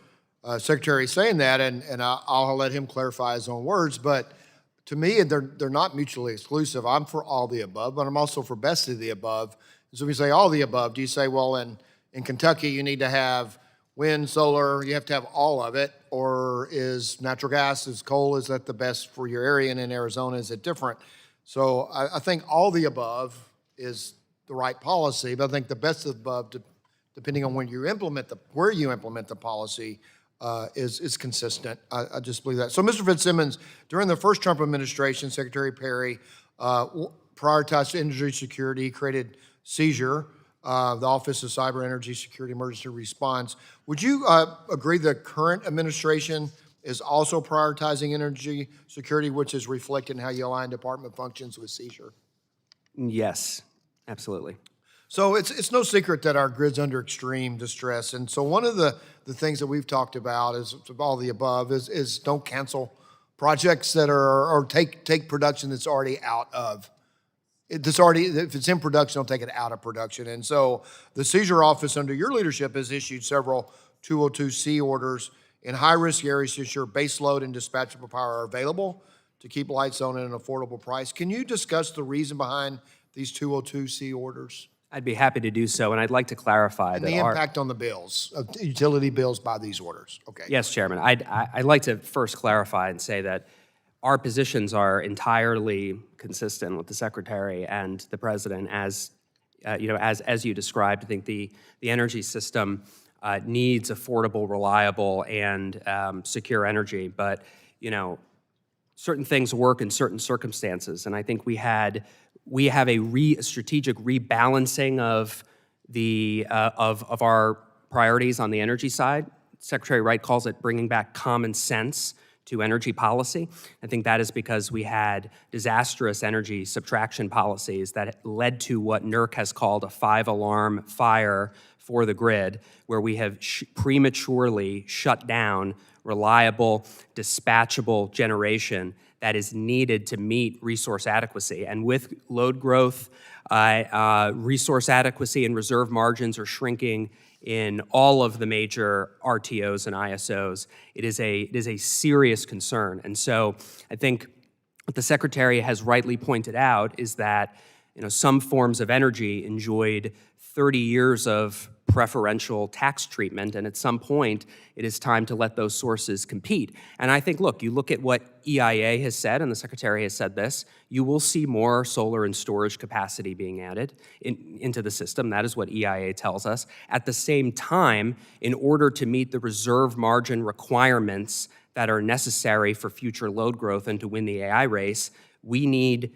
Secretary saying that, and I'll let him clarify his own words. But to me, they're not mutually exclusive. I'm for all the above, but I'm also for best of the above. So when you say all the above, do you say, well, in in Kentucky, you need to have wind, solar, you have to have all of it, or is natural gas, is coal, is that the best for your area, and in Arizona, is it different? So I think all the above is the right policy, but I think the best of the above, depending on where you implement the policy, is consistent. I just believe that. So, Mr. Fitzsimmons, during the first Trump administration, Secretary Perry prioritized energy security, created seizure, the Office of Cyber Energy Security Emergency Response. Would you agree the current administration is also prioritizing energy security, which is reflected in how you align department functions with seizure? Yes, absolutely. So it's no secret that our grid's under extreme distress. And so one of the things that we've talked about is all the above is don't cancel projects that are, or take production that's already out of. If it's in production, don't take it out of production. And so the seizure office under your leadership has issued several 202C orders in high-risk areas to ensure base load and dispatchable power are available to keep lights on at an affordable price. Can you discuss the reason behind these 202C orders? I'd be happy to do so, and I'd like to clarify And that the impact on the bills, utility bills by these orders. Okay. Yes, Chairman. I'd like to first clarify and say that our positions are entirely consistent with the Secretary and the President, as as you described. I think the energy system needs affordable, reliable, and secure energy. But certain things work in certain circumstances, and I think we have a strategic rebalancing of of our priorities on the energy side. Secretary Wright calls it bringing back common sense to energy policy. I think that is because we had disastrous energy subtraction policies that led to what NERC has called a 5-alarm fire for the grid, where we have prematurely shut down reliable, dispatchable generation that is needed to meet resource adequacy. And with load growth, resource adequacy and reserve margins are shrinking in all of the major RTOs and ISOs. It is a serious concern. And so I think what the Secretary has rightly pointed out is that some forms of energy enjoyed 30 years of preferential tax treatment, and at some point, it is time to let those sources compete. And I think, you look at what EIA has said, and the Secretary has said this, you will see more solar and storage capacity being added into the system. That is what EIA tells us. At the same time, in order to meet the reserve margin requirements that are necessary for future load growth and to win the AI race, we need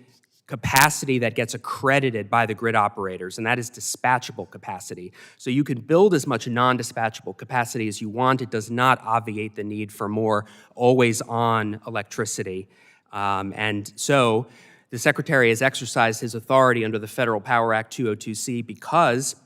capacity that gets accredited by the grid operators, and that is dispatchable capacity. So you can build as much non-dispatchable capacity as you want. It does not obviate the need for more always-on electricity. And so the Secretary has exercised his authority under the Federal Power Act 202C because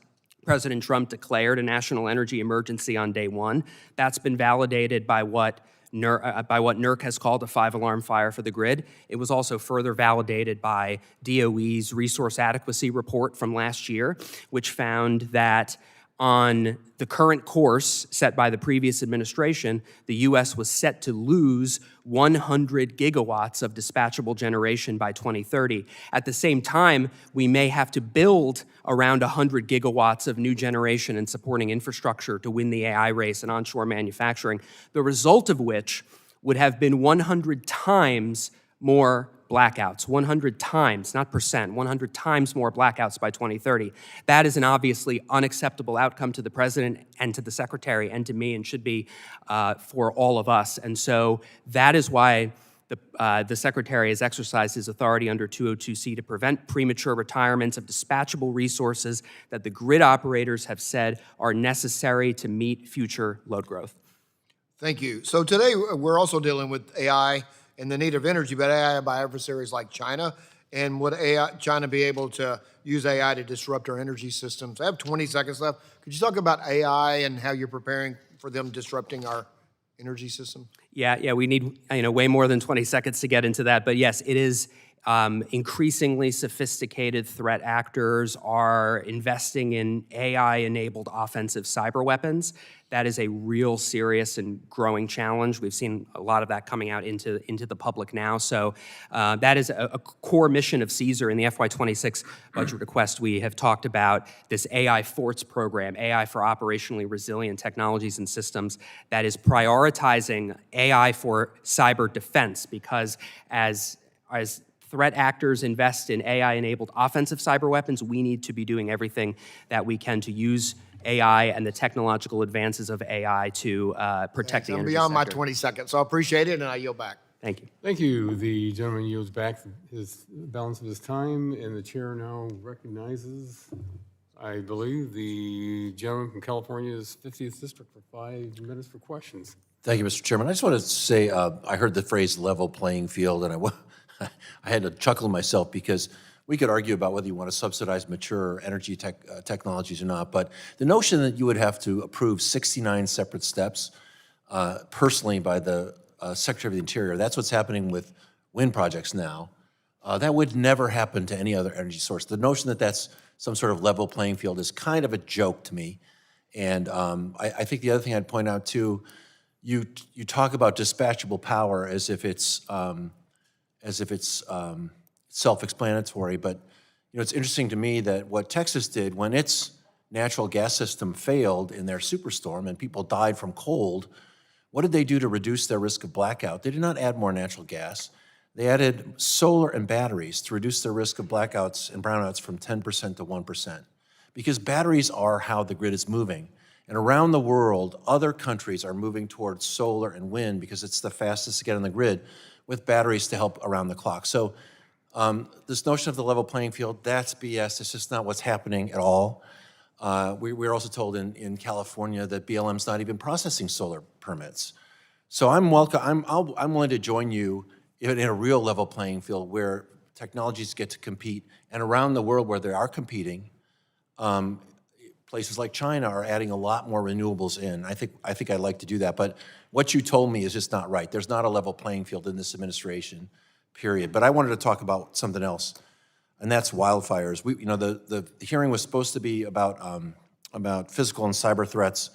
President Trump declared a national energy emergency on day one. That's been validated by what NERC has called a 5-alarm fire for the grid. It was also further validated by DOE's resource adequacy report from last year, which found that on the current course set by the previous administration, the U.S. was set to lose 100 gigawatts of dispatchable generation by 2030. At the same time, we may have to build around 100 gigawatts of new generation and supporting infrastructure to win the AI race and onshore manufacturing, the result of which would have been 100 times more blackouts, 100 times, not percent, 100 times more blackouts by 2030. That is an obviously unacceptable outcome to the President and to the Secretary and to me, and should be for all of us. And so that is why the Secretary has exercised his authority under 202C to prevent premature retirements of dispatchable resources that the grid operators have said are necessary to meet future load growth. Thank you. So today, we're also dealing with AI and the need of energy, but AI by adversaries like China. And would China be able to use AI to disrupt our energy systems? I have 20 seconds left. Could you talk about AI and how you're preparing for them disrupting our energy system? Yeah, we need way more than 20 seconds to get into that. But yes, it is Increasingly sophisticated threat actors are investing in AI-enabled offensive cyber weapons. That is a real serious and growing challenge. We've seen a lot of that coming out into the public now. So that is a core mission of CSER. In the FY26 budget request, we have talked about this AI Forts program, AI for Operationally Resilient Technologies and Systems, that is prioritizing AI for cyber defense, because as threat actors invest in AI-enabled offensive cyber weapons, we need to be doing everything that we can to use AI and the technological advances of AI to protect the I'm energy beyond my sector. 20 seconds, so I appreciate it, and I yield back. Thank you. Thank you. The gentleman yields back his balance of his time, and the chair now recognizes, I believe, the gentleman from California's 50th District for 5 minutes for questions. Thank you, Mr. Chairman. I just want to say I heard the phrase level playing field, and I had to chuckle myself because we could argue about whether you want to subsidize mature energy technologies or not, but the notion that you would have to approve 69 separate steps personally by the Secretary of the Interior, that's what's happening with wind projects now. That would never happen to any other energy source. The notion that that's some sort of level playing field is kind of a joke to me. And I think the other thing I'd point out too, you talk about dispatchable power as if it's self-explanatory, but it's interesting to me that what Texas did when its natural gas system failed in their superstorm and people died from cold, what did they do to reduce their risk of blackout? They did not add more natural gas. They added solar and batteries to reduce their risk of blackouts and brownouts from 10% to 1%. Because batteries are how the grid is moving. And around the world, other countries are moving towards solar and wind because it's the fastest to get on the grid, with batteries to help around the clock. So this notion of the level playing field, that's BS. It's just not what's happening at all. We're also told in California that BLM's not even processing solar permits. So I'm willing to join you in a real level playing field where technologies get to compete, and around the world where they are competing, places like China are adding a lot more renewables in. I think I'd like to do that, but what you told me is just not right. There's not a level playing field in this administration, period. But I wanted to talk about something else, and that's wildfires. The hearing was supposed to be about physical and cyber threats.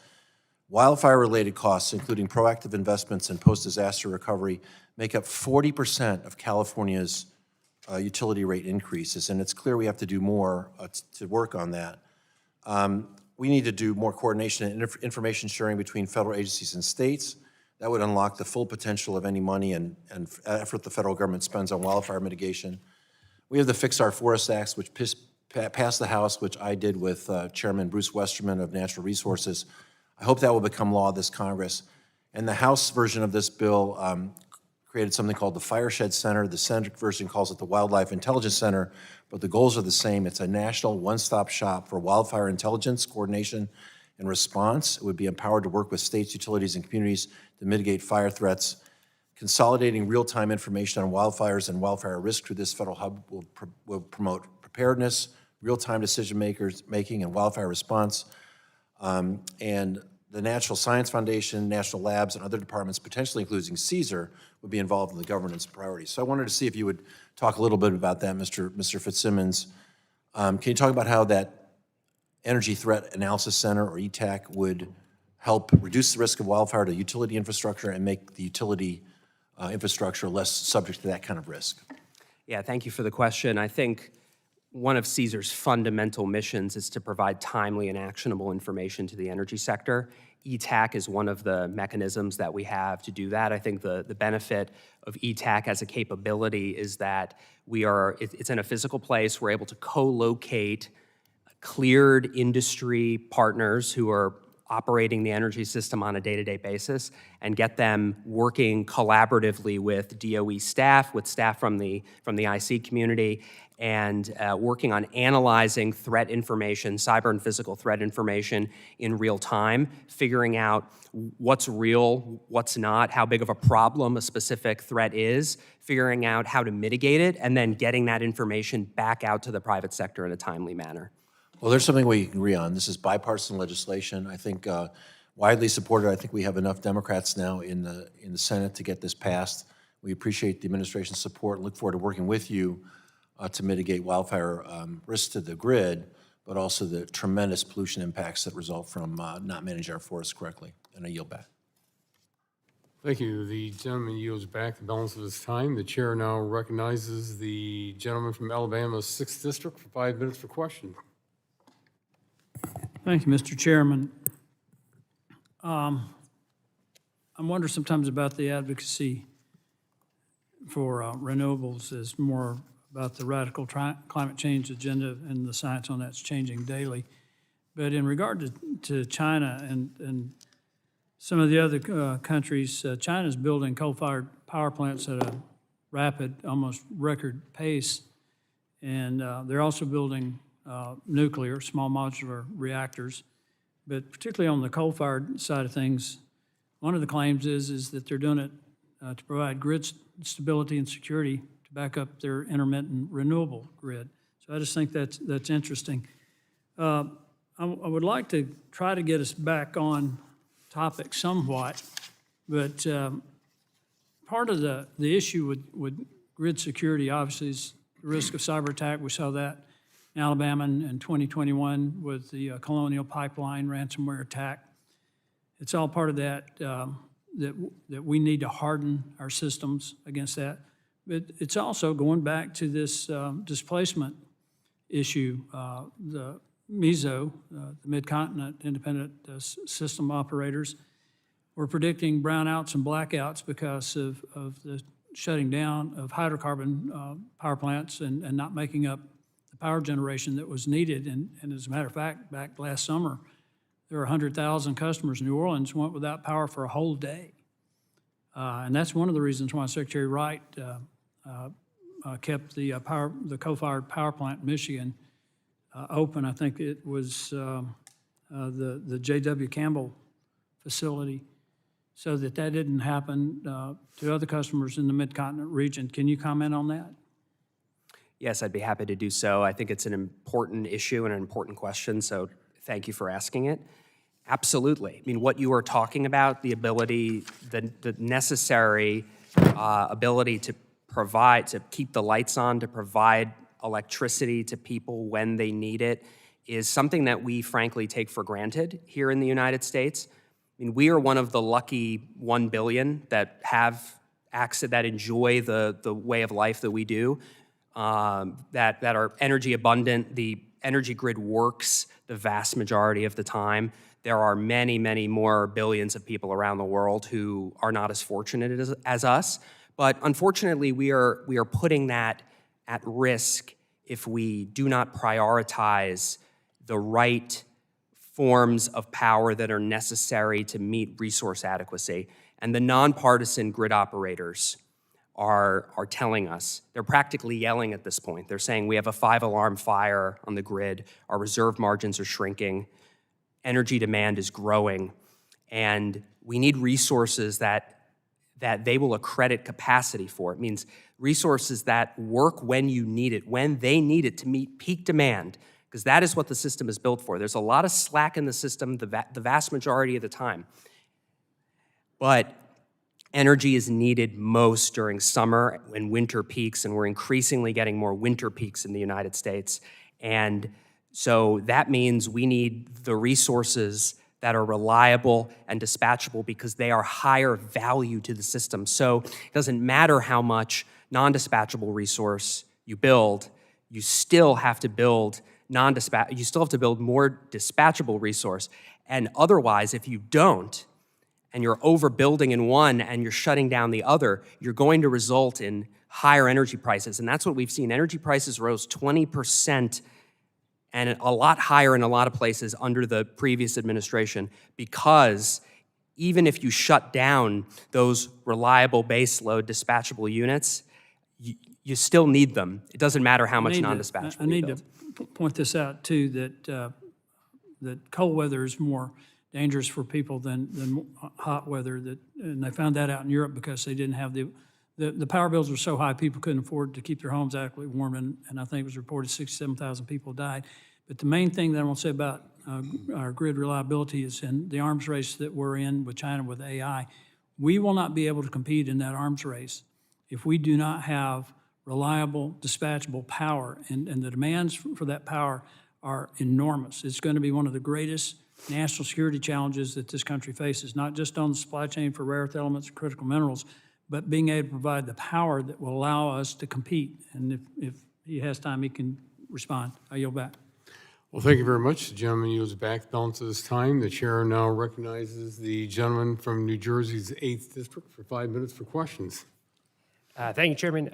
Wildfire-related costs, including proactive investments and post-disaster recovery, make up 40% of California's utility rate increases, and it's clear we have to do more to work on that. We need to do more coordination and information sharing between federal agencies and states. That would unlock the full potential of any money and effort the federal government spends on wildfire mitigation. We have the Fix Our Forests Act, which passed the House, which I did with Chairman Bruce Westerman of Natural Resources. I hope that will become law this Congress. And the House version of this bill created something called the Fireshed Center. The Senate version calls it the Wildlife Intelligence Center, but the goals are the same. It's a national one-stop shop for wildfire intelligence, coordination, and response. It would be empowered to work with states, utilities, and communities to mitigate fire threats. Consolidating real-time information on wildfires and wildfire risk through this federal hub will promote preparedness, real-time decision-making, and wildfire response. And the National Science Foundation, national labs, and other departments, potentially including CSER, would be involved in the governance priorities. So I wanted to see if you would talk a little bit about that, Mr. Fitzsimmons. Can you talk about how that Energy Threat Analysis Center, or ETAC, would help reduce the risk of wildfire to utility infrastructure and make the utility infrastructure less subject to that kind of risk? Yeah, thank you for the question. I think one of CSER's fundamental missions is to provide timely and actionable information to the energy sector. ETAC is one of the mechanisms that we have to do that. I think the benefit of ETAC as a capability is that it's in a physical place. We're able to co-locate cleared industry partners who are operating the energy system on a day-to-day basis and get them working collaboratively with DOE staff, with staff from the IC community, and working on analyzing threat information, cyber and physical threat information in real time, figuring out what's real, what's not, how big of a problem a specific threat is, figuring out how to mitigate it, and then getting that information back out to the private sector in a timely manner. Well, there's something we agree on. This is bipartisan legislation. I think widely supported. I think we have enough Democrats now in the Senate to get this passed. We appreciate the administration's support and look forward to working with you to mitigate wildfire risks to the grid, but also the tremendous pollution impacts that result from not managing our forests correctly. And I yield back. Thank you. The gentleman yields back the balance of his time. The chair now recognizes the gentleman from Alabama's 6th District for 5 minutes for question. Thank you, Mr. Chairman. I wonder sometimes about the advocacy for renewables is more about the radical climate change agenda, and the science on that's changing daily. But in regard to China and some of the other countries, China's building coal-fired power plants at a rapid, almost record pace, and they're also building nuclear, small modular reactors. But particularly on the coal-fired side of things, one of the claims is that they're doing it to provide grid stability and security to back up their intermittent renewable grid. So I just think that's interesting. I would like to try to get us back on topic somewhat, but part of the issue with grid security obviously is the risk of cyber attack. We saw that in Alabama in 2021 with the Colonial Pipeline ransomware attack. It's all part of that, that we need to harden our systems against that. But it's also going back to this displacement issue. The MISO, the Mid-Continent Independent System Operators, were predicting brownouts and blackouts because of the shutting down of hydrocarbon power plants and not making up the power generation that was needed. And as a matter of fact, back last summer, there were 100,000 customers in New Orleans went without power for a whole day. And that's one of the reasons why Secretary Wright kept the coal-fired power plant in Michigan open. I think it was the J.W. Campbell facility, so that didn't happen to other customers in the Mid-Continent region. Can you comment on that? Yes, I'd be happy to do so. I think it's an important issue and an important question, so thank you for asking it. Absolutely. I mean, what you are talking about, the ability, the necessary ability to provide, to keep the lights on, to provide electricity to people when they need it, is something that we frankly take for granted here in the United States. I mean, we are one of the lucky 1 billion that have access, that enjoy the way of life that we do, that are energy abundant. The energy grid works the vast majority of the time. There are many, many more billions of people around the world who are not as fortunate as us. But unfortunately, we are putting that at risk if we do not prioritize the right forms of power that are necessary to meet resource adequacy. And the nonpartisan grid operators are telling us, they're practically yelling at this point. They're saying we have a 5-alarm fire on the grid, our reserve margins are shrinking, energy demand is growing, and we need resources that they will accredit capacity for. It means resources that work when you need it, when they need it to meet peak demand, because that is what the system is built for. There's a lot of slack in the system the vast majority of the time. But energy is needed most during summer and winter peaks, and we're increasingly getting more winter peaks in the United States. And so that means we need the resources that are reliable and dispatchable because they are higher value to the system. So it doesn't matter how much non-dispatchable resource you build, you still have to build you still have to build more dispatchable resource. And otherwise, if you don't, and you're overbuilding in one and you're shutting down the other, you're going to result in higher energy prices. And that's what we've seen. Energy prices rose 20% and a lot higher in a lot of places under the previous administration, because even if you shut down those reliable baseload dispatchable units, you still need them. It doesn't matter how much non-dispatchable I need to point this out too, that cold weather is more dangerous for people than hot weather. And they found that out in Europe because they didn't have the power bills were so high people couldn't afford to keep their homes adequately warm, and I think it was reported 67,000 people died. But the main thing that I want to say about our grid reliability is in the arms race that we're in with China with AI. We will not be able to compete in that arms race if we do not have reliable, dispatchable power, and the demands for that power are enormous. It's going to be one of the greatest national security challenges that this country faces, not just on the supply chain for rare earth elements and critical minerals, but being able to provide the power that will allow us to compete. And if he has time, he can respond. I yield back. Well, thank you very much. The gentleman yields back the balance of this time. The chair now recognizes the gentleman from New Jersey's 8th District for 5 minutes for questions. Thank you, Chairman.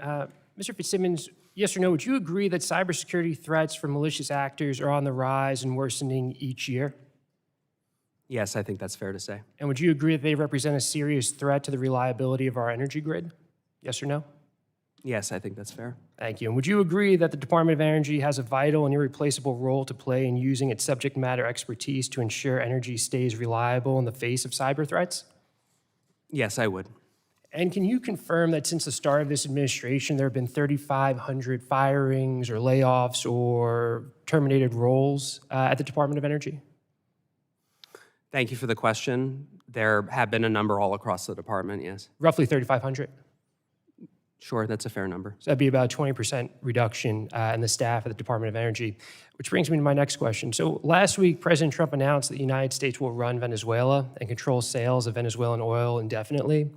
Mr. Fitzsimmons, yes or no, would you agree that cybersecurity threats from malicious actors are on the rise and worsening each year? Yes, I think that's fair to say. And would you agree that they represent a serious threat to the reliability of our energy grid? Yes or no? Yes, I think that's fair. Thank you. And would you agree that the Department of Energy has a vital and irreplaceable role to play in using its subject matter expertise to ensure energy stays reliable in the face of cyber threats? Yes, I would. And can you confirm that since the start of this administration, there have been 3,500 firings or layoffs or terminated roles at the Department of Energy? Thank you for the question. There have been a number all across the department, yes. Roughly 3,500. Sure, that's a fair number. So that'd be about a 20% reduction in the staff at the Department of Energy, which brings me to my next question. So last week, President Trump announced that the United States will run Venezuela and control sales of Venezuelan oil indefinitely.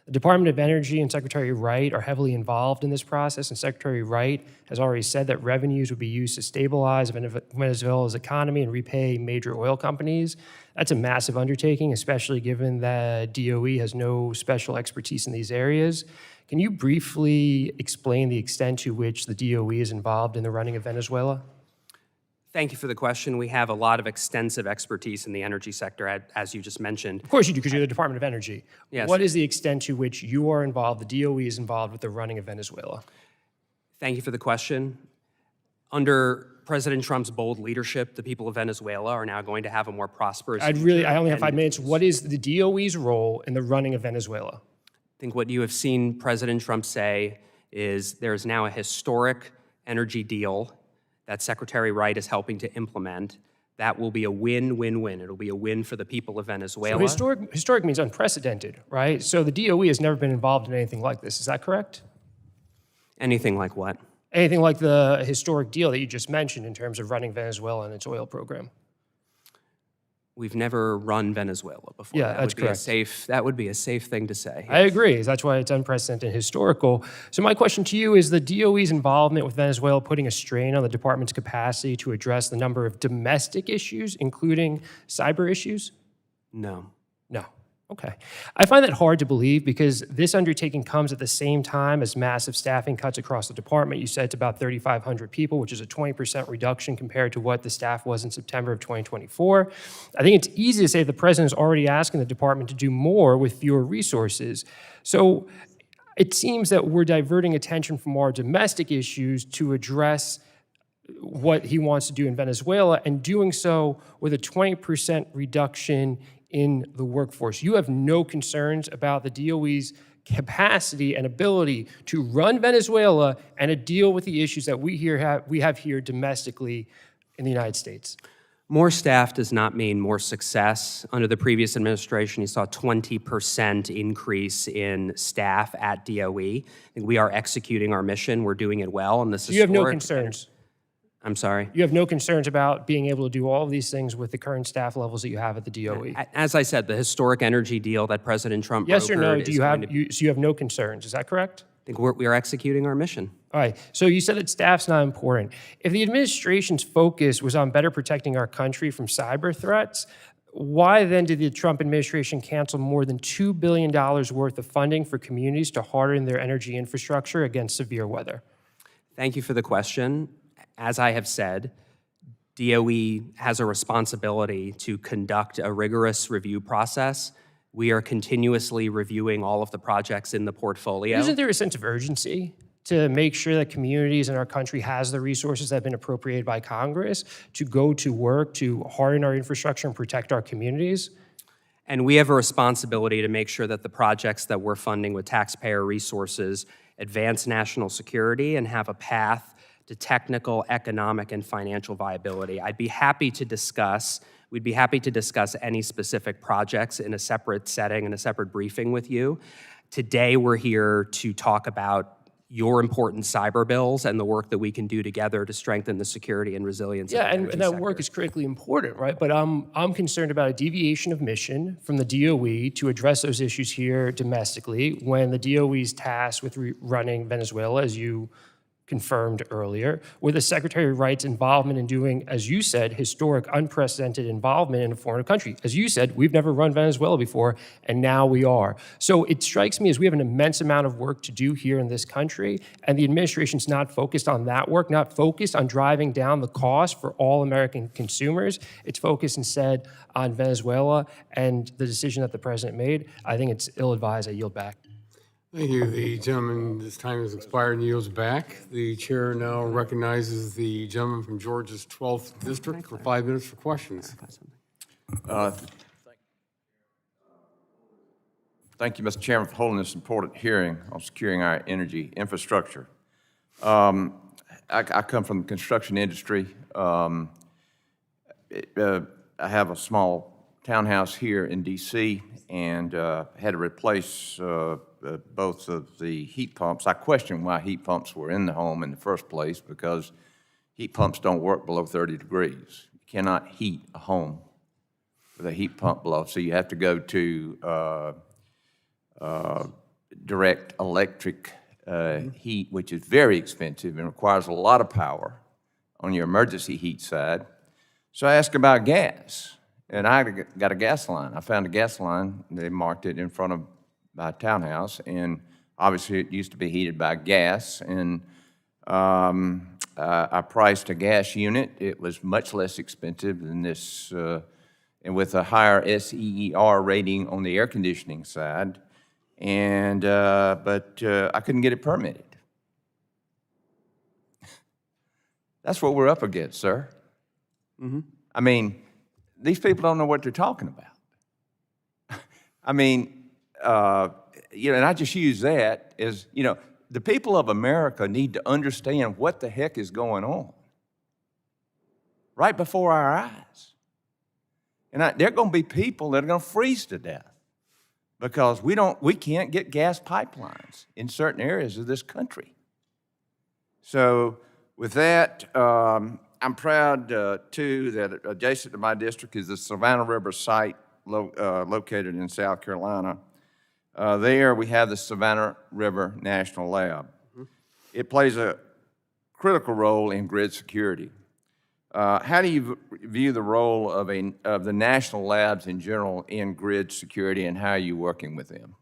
The Department of Energy and Secretary Wright are heavily involved in this process, and Secretary Wright has already said that revenues would be used to stabilize Venezuela's economy and repay major oil companies. That's a massive undertaking, especially given that DOE has no special expertise in these areas. Can you briefly explain the extent to which the DOE is involved in the running of Venezuela? Thank you for the question. We have a lot of extensive expertise in the energy sector, as you just mentioned. Of course you do, because you're the Department of Energy. Yes. What is the extent to which you are involved, the DOE is involved with the running of Venezuela? Thank you for the question. Under President Trump's bold leadership, the people of Venezuela are now going to have a more prosperous future. I only have 5 minutes. What is the DOE's role in the running of Venezuela? I think what you have seen President Trump say is there is now a historic energy deal that Secretary Wright is helping to implement. That will be a win-win-win. It'll be a win for the people of Venezuela. So historic means unprecedented, right? So the DOE has never been involved in anything like this. Is that correct? Anything like what? Anything like the historic deal that you just mentioned in terms of running Venezuela and its oil program? We've never run Venezuela before. Yeah, That that's would be a correct. That would be a safe thing to say. I agree. That's why it's unprecedented and historical. So my question to you is the DOE's involvement with Venezuela putting a strain on the department's capacity to address the number of domestic issues, including cyber issues? No. No. Okay. I find that hard to believe because this undertaking comes at the same time as massive staffing cuts across the department. You said it's about 3,500 people, which is a 20% reduction compared to what the staff was in September of 2024. I think it's easy to say the president is already asking the department to do more with fewer resources. So it seems that we're diverting attention from our domestic issues to address what he wants to do in Venezuela, and doing so with a 20% reduction in the workforce. You have no concerns about the DOE's capacity and ability to run Venezuela and to deal with the issues that we have here domestically in the United States. More staff does not mean more success. Under the previous administration, you saw a 20% increase in staff at DOE. I think we are executing our mission. We're doing it well. And this is You have no concerns. I'm sorry? You have no concerns about being able to do all of these things with the current staff levels that you have at the DOE. As I said, the historic energy deal that President Trump Yes or no? brokered Do is you going have to- so you have no concerns? Is that correct? I think we are executing our mission. All right. So you said that staff's not important. If the administration's focus was on better protecting our country from cyber threats, why then did the Trump administration cancel more than $2 billion worth of funding for communities to harden their energy infrastructure against severe weather? Thank you for the question. As I have said, DOE has a responsibility to conduct a rigorous review process. We are continuously reviewing all of the projects in the portfolio. Isn't there a sense of urgency to make sure that communities in our country has the resources that have been appropriated by Congress to go to work to harden our infrastructure and protect our communities? And we have a responsibility to make sure that the projects that we're funding with taxpayer resources advance national security and have a path to technical, economic, and financial viability. We'd be happy to discuss any specific projects in a separate setting and a separate briefing with you. Today, we're here to talk about your important cyber bills and the work that we can do together to strengthen the security and resilience of Yeah, the and energy that sector. work is critically important, right? But I'm concerned about a deviation of mission from the DOE to address those issues here domestically when the DOE is tasked with running Venezuela, as you confirmed earlier, where the Secretary writes involvement in doing, as you said, historic, unprecedented involvement in a foreign country. As you said, we've never run Venezuela before, and now we are. So it strikes me as we have an immense amount of work to do here in this country, and the administration's not focused on that work, not focused on driving down the cost for all American consumers. It's focused instead on Venezuela and the decision that the president made. I think it's ill-advised. I yield back. Thank you. The gentleman, his time has expired and yields back. The chair now recognizes the gentleman from Georgia's 12th District for 5 minutes for questions. Thank you, Mr. Chairman, for holding this important hearing on securing our energy infrastructure. I come from the construction industry. I have a small townhouse here in D.C. and had to replace both of the heat pumps. I question why heat pumps were in the home in the first place, because heat pumps don't work below 30 degrees. You cannot heat a home with a heat pump below, so you have to go to direct electric heat, which is very expensive and requires a lot of power on your emergency heat side. So I asked about gas, and I got a gas line. I found a gas line. They marked it in front of my townhouse, and obviously it used to be heated by gas, and I priced a gas unit. It was much less expensive than this, and with a higher SEER rating on the air conditioning side, and but I couldn't get it permitted. That's what we're up against, sir. I mean, these people don't know what they're talking about. I mean, and I just use that as, the people of America need to understand what the heck is going on right before our eyes. And there are going to be people that are going to freeze to death because we can't get gas pipelines in certain areas of this country. So with that, I'm proud, too, that adjacent to my district is the Savannah River site located in South Carolina. There we have the Savannah River National Lab. It plays a critical role in grid security. How do you view the role of the national labs in general in grid security, and how are you working with them?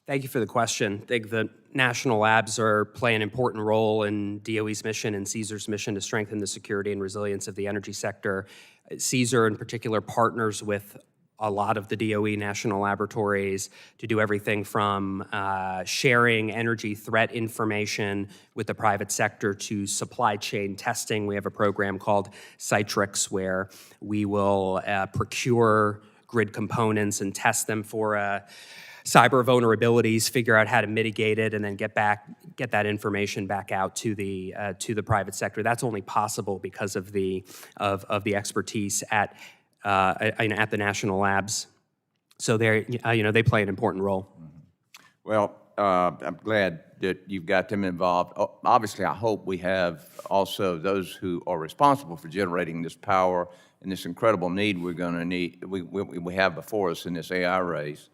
Thank you for the question. I think the national labs play an important role in DOE's mission and CSER's mission to strengthen the security and resilience of the energy sector. CSER in particular partners with a lot of the DOE national laboratories to do everything from sharing energy threat information with the private sector to supply chain testing. We have a program called Citrix where we will procure grid components and test them for cyber vulnerabilities, figure out how to mitigate it, and then get that information back out to the private sector. That's only possible because of the expertise at the national labs. So they play an important role. Well, I'm glad that you've got them involved. Obviously, I hope we have also those who are responsible for generating this power and this incredible need we have before us in this AI race,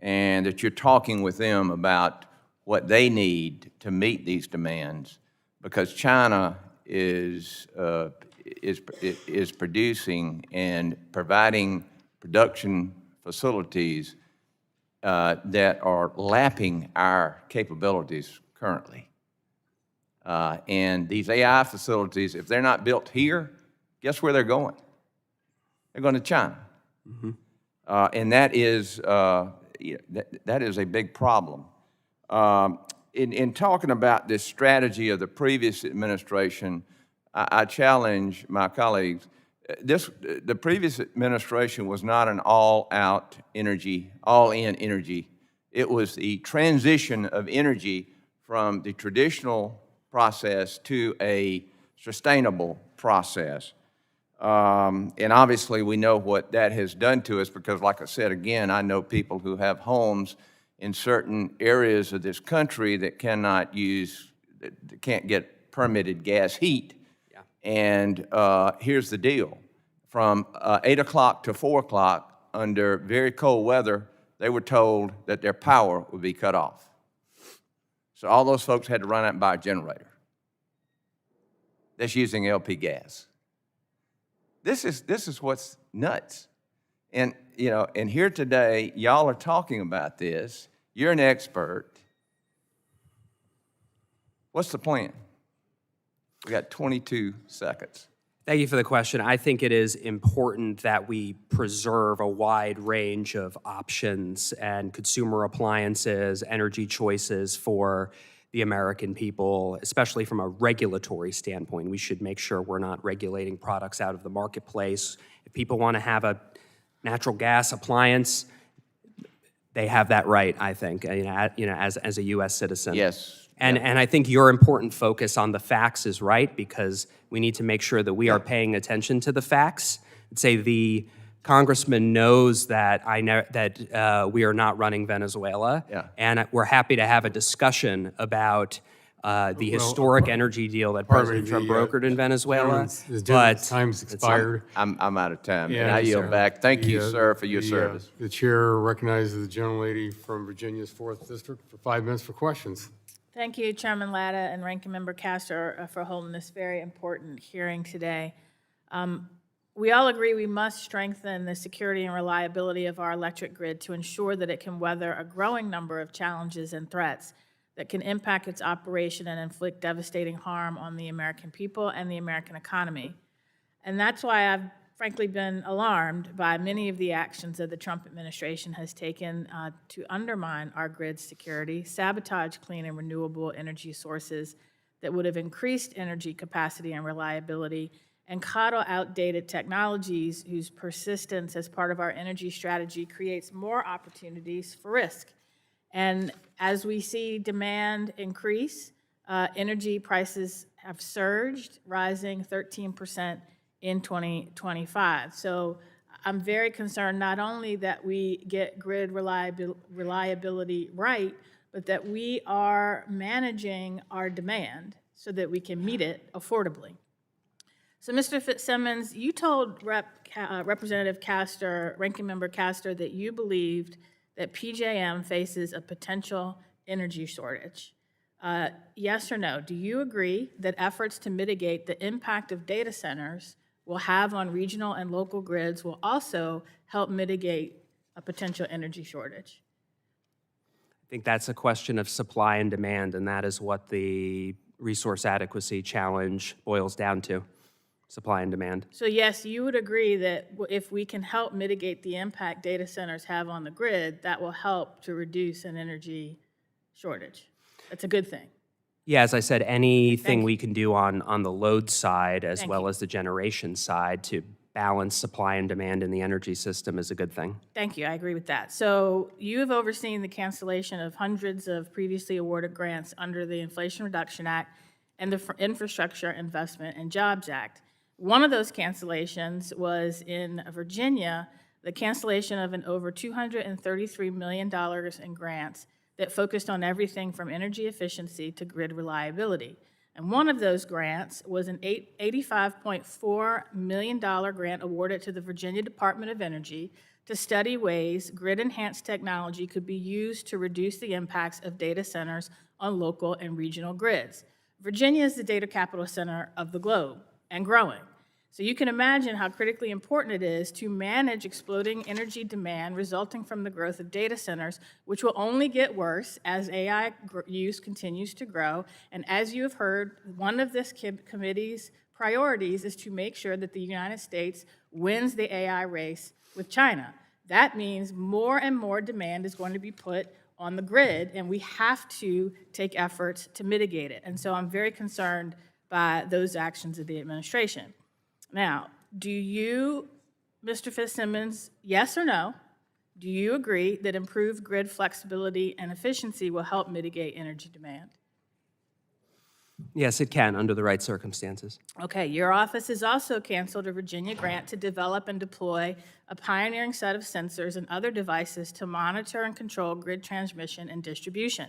and that you're talking with them about what they need to meet these demands, because China is producing and providing production facilities that are lapping our capabilities currently. And these AI facilities, if they're not built here, guess where they're going? They're going to China. And that is a big problem. In talking about this strategy of the previous administration, I challenge my colleagues. The previous administration was not an all-out energy, all-in energy. It was the transition of energy from the traditional process to a sustainable process. And obviously, we know what that has done to us because, like I said, again, I know people who have homes in certain areas of this country that cannot use, that can't get permitted gas heat. Yeah. And here's the deal. From 8 o'clock to 4 o'clock, under very cold weather, they were told that their power would be cut off. So all those folks had to run out and buy a generator that's using LP gas. This is what's nuts. And, you know, and here today, y'all are talking about this. You're an expert. What's the plan? We got 22 seconds. Thank you for the question. I think it is important that we preserve a wide range of options and consumer appliances, energy choices for the American people, especially from a regulatory standpoint. We should make sure we're not regulating products out of the marketplace. If people want to have a natural gas appliance, they have that right, I think, as a U.S. citizen. Yes. And I think your important focus on the facts is right, because we need to make sure that we are paying attention to the facts. I'd say the congressman knows that we are not running Venezuela, and we're happy to have a discussion about the historic energy deal that President Trump brokered in Venezuela. But time's expired. I'm out of time, Yeah, and I yield sir. back. Thank you, sir, for your The, service. The chair recognizes the gentlelady from Virginia's 4th District for 5 minutes for questions. Thank you, Chairman Latta and Ranking Member Castor, for holding this very important hearing today. We all agree we must strengthen the security and reliability of our electric grid to ensure that it can weather a growing number of challenges and threats that can impact its operation and inflict devastating harm on the American people and the American economy. And that's why I've frankly been alarmed by many of the actions that the Trump administration has taken to undermine our grid security, sabotage clean and renewable energy sources that would have increased energy capacity and reliability, and coddle outdated technologies whose persistence as part of our energy strategy creates more opportunities for risk. And as we see demand increase, energy prices have surged, rising 13% in 2025. So I'm very concerned not only that we get grid reliability right, but that we are managing our demand so that we can meet it affordably. So Mr. Fitzsimmons, you told Representative Castor, Ranking Member Castor, that you believed that PJM faces a potential energy shortage. Yes or no? Do you agree that efforts to mitigate the impact of data centers will have on regional and local grids will also help mitigate a potential energy shortage? I think that's a question of supply and demand, and that is what the resource adequacy challenge boils down to, supply and demand. So yes, you would agree that if we can help mitigate the impact data centers have on the grid, that will help to reduce an energy shortage. That's a good thing. Yeah, as I said, anything you. we can do on the load side as Thank well you. as the generation side to balance supply and demand in the energy system is a good thing. Thank you, I agree with that. So you have overseen the cancellation of hundreds of previously awarded grants under the Inflation Reduction Act and the Infrastructure Investment and Jobs Act. One of those cancellations was in Virginia, the cancellation of an over $233 million in grants that focused on everything from energy efficiency to grid reliability. And one of those grants was an $85.4 million grant awarded to the Virginia Department of Energy to study ways grid-enhanced technology could be used to reduce the impacts of data centers on local and regional grids. Virginia is the data capital center of the globe and growing. So you can imagine how critically important it is to manage exploding energy demand resulting from the growth of data centers, which will only get worse as AI use continues to grow. And as you have heard, one of this committee's priorities is to make sure that the United States wins the AI race with China. That means more and more demand is going to be put on the grid, and we have to take efforts to mitigate it. And so I'm very concerned by those actions of the administration. Now, do you, Mr. Fitzsimmons, yes or no, do you agree that improved grid flexibility and efficiency will help mitigate energy demand? Yes, it can, under the right circumstances. Okay, your office has also canceled a Virginia grant to develop and deploy a pioneering set of sensors and other devices to monitor and control grid transmission and distribution.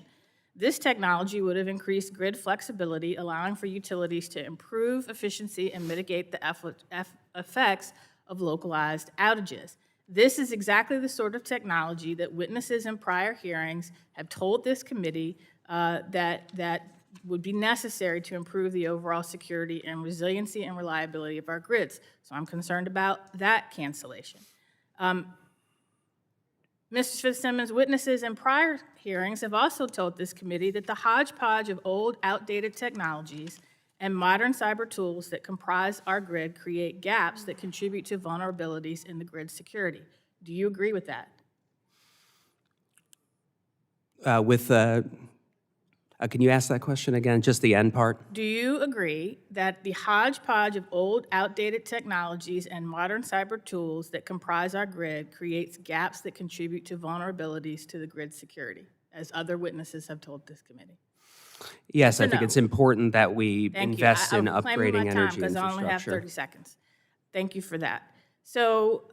This technology would have increased grid flexibility, allowing for utilities to improve efficiency and mitigate the effects of localized outages. This is exactly the sort of technology that witnesses in prior hearings have told this committee that would be necessary to improve the overall security and resiliency and reliability of our grids. So I'm concerned about that cancellation. Mr. Fitzsimmons, witnesses in prior hearings have also told this committee that the hodgepodge of old, outdated technologies and modern cyber tools that comprise our grid create gaps that contribute to vulnerabilities in the grid security. Do you agree with that? Can you ask that question again, just the end part? Do you agree that the hodgepodge of old, outdated technologies and modern cyber tools that comprise our grid creates gaps that contribute to vulnerabilities to the grid security, as other witnesses have told this committee? Yes, I or think no? it's important that we Thank invest you. in I'm claiming upgrading my time energy because I only have infrastructure. 30 seconds. Thank you for that. So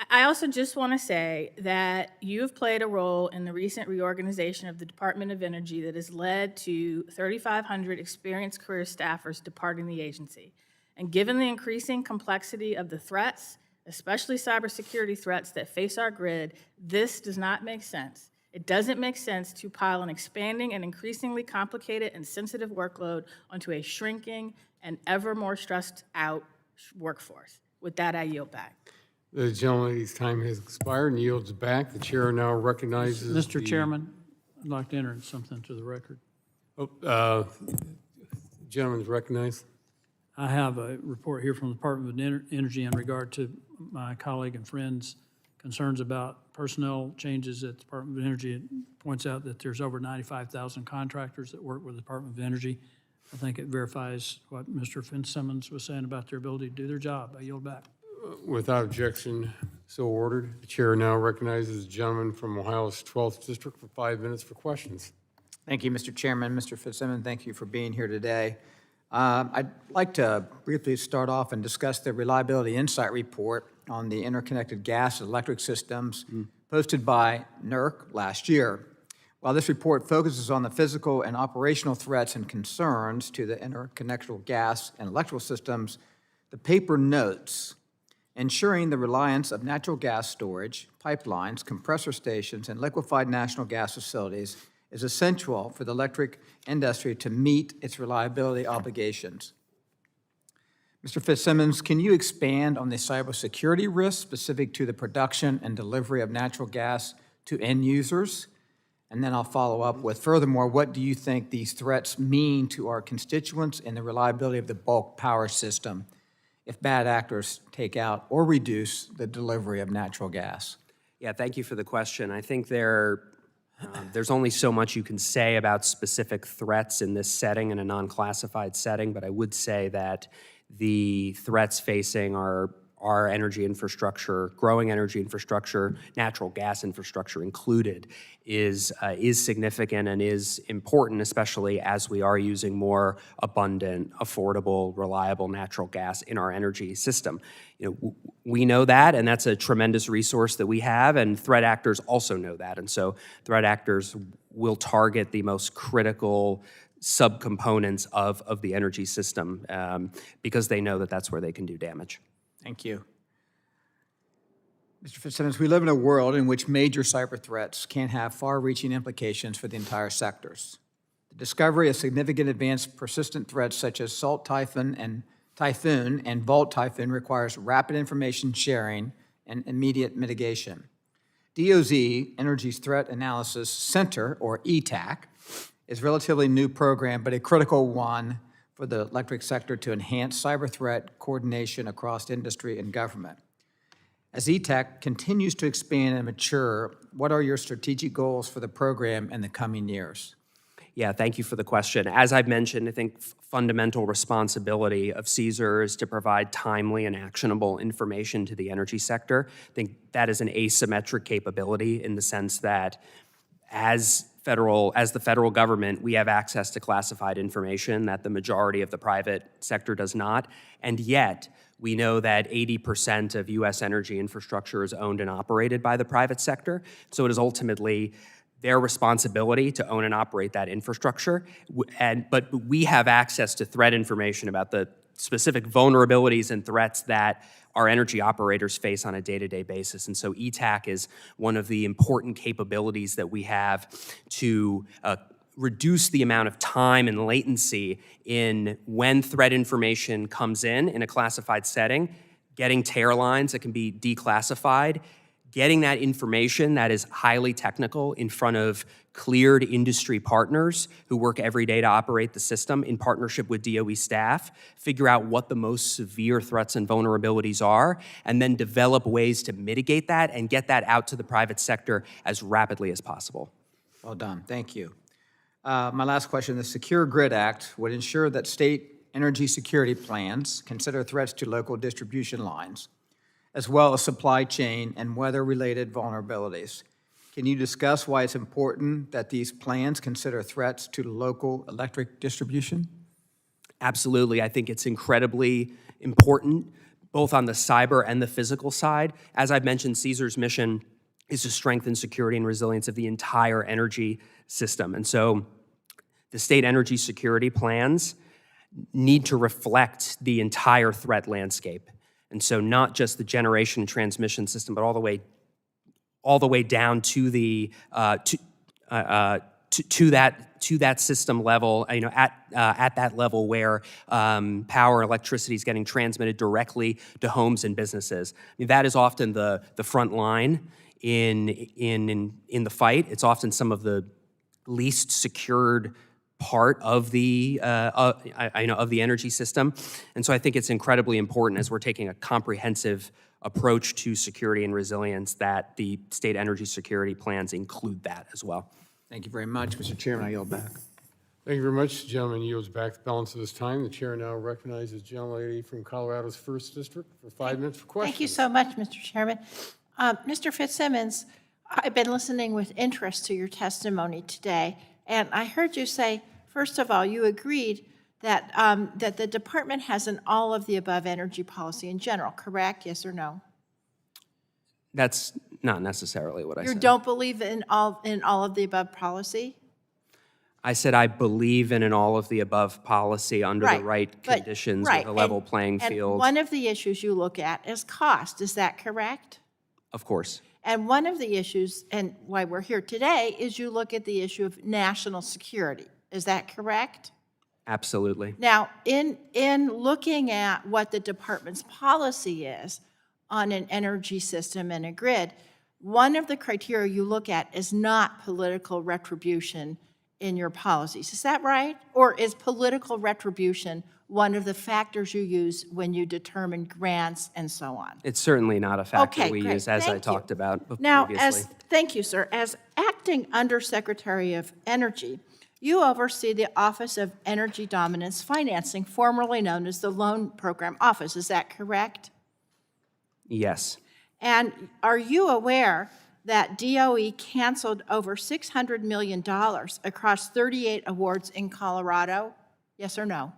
I also just want to say that you have played a role in the recent reorganization of the Department of Energy that has led to 3,500 experienced career staffers departing the agency. And given the increasing complexity of the threats, especially cybersecurity threats that face our grid, this does not make sense. It doesn't make sense to pile an expanding and increasingly complicated and sensitive workload onto a shrinking and ever more stressed out workforce. With that, I yield back. The gentleman's time has expired and yields back. The chair now recognizes Mr. Chairman, I'd like to enter something to the record. Gentleman's recognized. I have a report here from the Department of Energy in regard to my colleague and friend's concerns about personnel changes at the Department of Energy. It points out that there's over 95,000 contractors that work with the Department of Energy. I think it verifies what Mr. Fitzsimmons was saying about their ability to do their job. I yield back. Without objection, so ordered. The chair now recognizes the gentleman from Ohio's 12th District for 5 minutes for questions. Thank you, Mr. Chairman. Mr. Fitzsimmons, thank you for being here today. I'd like to briefly start off and discuss the Reliability Insight Report on the interconnected gas and electric systems posted by NERC last year. While this report focuses on the physical and operational threats and concerns to the interconnected gas and electrical systems, the paper notes ensuring the reliance of natural gas storage, pipelines, compressor stations, and liquefied natural gas facilities is essential for the electric industry to meet its reliability obligations. Mr. Fitzsimmons, can you expand on the cybersecurity risks specific to the production and delivery of natural gas to end users? And then I'll follow up with, furthermore, what do you think these threats mean to our constituents and the reliability of the bulk power system if bad actors take out or reduce the delivery of natural gas? Yeah, thank you for the question. I think there's only so much you can say about specific threats in this setting, in a non-classified setting, but I would say that the threats facing our energy infrastructure, growing energy infrastructure, natural gas infrastructure included, is significant and is important, especially as we are using more abundant, affordable, reliable natural gas in our energy system. You know, we know that, and that's a tremendous resource that we have, and threat actors also know that. And so threat actors will target the most critical subcomponents of the energy system because they know that that's where they can do damage. Thank you. Mr. Fitzsimmons, we live in a world in which major cyber threats can have far-reaching implications for the entire sectors. The discovery of significant advanced persistent threats such as Salt Typhoon and Volt Typhoon requires rapid information sharing and immediate mitigation. DOZ, Energy's Threat Analysis Center, or ETAC, is a relatively new program, but a critical one for the electric sector to enhance cyber threat coordination across industry and government. As ETAC continues to expand and mature, what are your strategic goals for the program in the coming years? Yeah, thank you for the question. As I've mentioned, I think fundamental responsibility of CSER is to provide timely and actionable information to the energy sector. I think that is an asymmetric capability in the sense that as the federal government, we have access to classified information that the majority of the private sector does not. And yet, we know that 80% of U.S. energy infrastructure is owned and operated by the private sector. So it is ultimately their responsibility to own and operate that infrastructure. But we have access to threat information about the specific vulnerabilities and threats that our energy operators face on a day-to-day basis. And so ETAC is one of the important capabilities that we have to reduce the amount of time and latency in when threat information comes in a classified setting, getting tear lines that can be declassified, getting that information that is highly technical in front of cleared industry partners who work every day to operate the system in partnership with DOE staff, figure out what the most severe threats and vulnerabilities are, and then develop ways to mitigate that and get that out to the private sector as rapidly as possible. Well done, thank you. My last question, the Secure Grid Act would ensure that state energy security plans consider threats to local distribution lines, as well as supply chain and weather-related vulnerabilities. Can you discuss why it's important that these plans consider threats to local electric distribution? Absolutely. I think it's incredibly important, both on the cyber and the physical side. As I've mentioned, CSER's mission is to strengthen security and resilience of the entire energy system. And so the state energy security plans need to reflect the entire threat landscape. And so not just the generation and transmission system, but all the way down to the to that system level, at that level where power and electricity is getting transmitted directly to homes and businesses. I mean, that is often the front line in the fight. It's often some of the least secured part of the of the energy system, and so I think it's incredibly important as we're taking a comprehensive approach to security and resilience that the state energy security plans include that as well. Thank you very much, Mr. Chairman. I yield back. Thank you very much. The gentleman yields back the balance of his time. The chair now recognizes the gentlelady from Colorado's 1st District for 5 minutes for questions. Thank you so much, Mr. Chairman. Mr. Fitzsimmons, I've been listening with interest to your testimony today, and I heard you say, first of all, you agreed that, that the department has an all-of-the-above energy policy in general, correct? Yes or no? That's not necessarily what I You said. don't believe in all-of-the-above policy? I said I believe in an all-of-the-above policy under the right but- conditions right, with a level and- playing and field. one of the issues you look at is cost, is that correct? Of course. And one of the issues, and why we're here today, is you look at the issue of national security. Is that correct? Absolutely. Now, in looking at what the department's policy is on an energy system and a grid, one of the criteria you look at is not political retribution in your policies. Is that right? Or is political retribution one of the factors you use when you determine grants and so on? It's certainly not a factor Okay, we great. use, as I Thank you. talked about Now, previously. thank you, sir. As acting Undersecretary of Energy, you oversee the Office of Energy Dominance Financing, formerly known as the Loan Program Office. Is that correct? Yes. And are you aware that DOE canceled over $600 million across 38 awards in Colorado? Yes or no?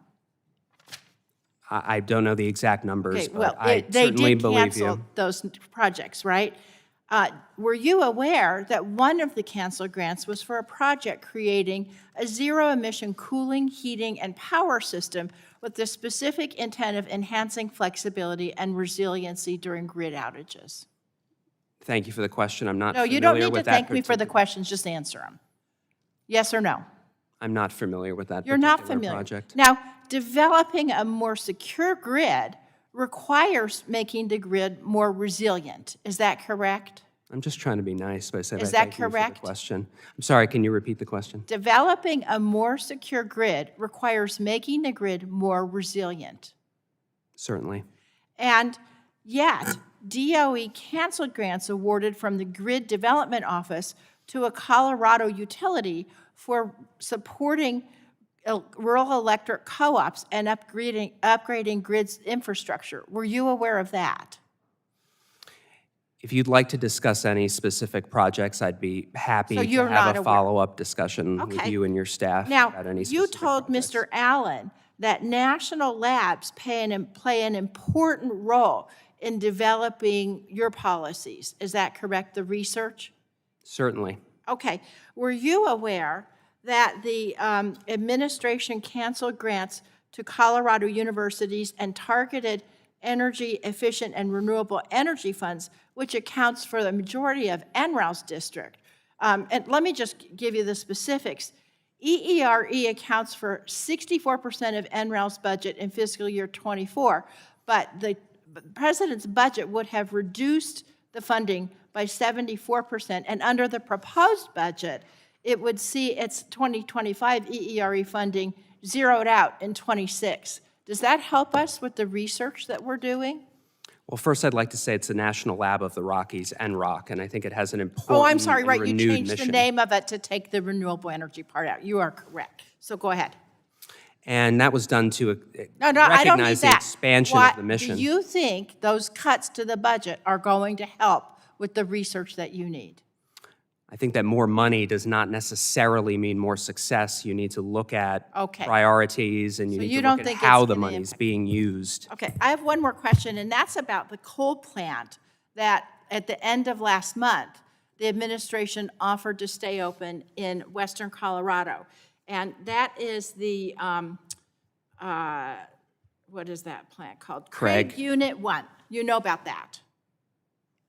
I don't know the exact numbers, Okay, but well, I they certainly did believe cancel you. those projects, right? Were you aware that one of the canceled grants was for a project creating a zero-emission cooling, heating, and power system with the specific intent of enhancing flexibility and resiliency during grid outages? Thank you for the question. I'm not No, familiar you don't with need to that thank me for the particular- questions, just answer them. Yes or no? I'm not familiar with that You're not particular familiar. project. Now, developing a more secure grid requires making the grid more resilient. Is that correct? I'm just trying to be nice by saying Is I that thank you for correct? the question. I'm sorry, can you repeat the question? Developing a more secure grid requires making the grid more resilient. Certainly. And yet, DOE canceled grants awarded from the Grid Development Office to a Colorado utility for supporting rural electric co-ops and upgrading grids infrastructure. Were you aware of that? If you'd like to discuss any specific projects, I'd be happy So to you're have not a aware. follow-up discussion with Okay. you and your staff Now, about any you specific told projects. Mr. Allen that national labs play an important role in developing your policies. Is that correct, the research? Certainly. Okay. Were you aware that the administration canceled grants to Colorado universities and targeted energy efficient and renewable energy funds, which accounts for the majority of NREL's district? And let me just give you the specifics. EERE accounts for 64% of NREL's budget in fiscal year '24, but the president's budget would have reduced the funding by 74%, and under the proposed budget, it would see its 2025 EERE funding zeroed out in '26. Does that help us with the research that we're doing? Well, first, I'd like to say it's the National Lab of the Rockies, NROC, and I think it has an important Oh, I'm sorry, and right, you renewed changed the mission. name of it to take the renewable energy part out. You are correct. So go ahead. And that was done to No, I don't need recognize the that. expansion What of the mission. do you think those cuts to the budget are going to help with the research that you need? I think that more money does not necessarily mean more success. You need to look at Okay. priorities, and you So need you to don't look at think how it's the gonna money's impact- being used. Okay, I have one more question, and that's about the coal plant that at the end of last month, the administration offered to stay open in western Colorado. And that is the, what is that plant called? Craig. Unit 1. You know about that.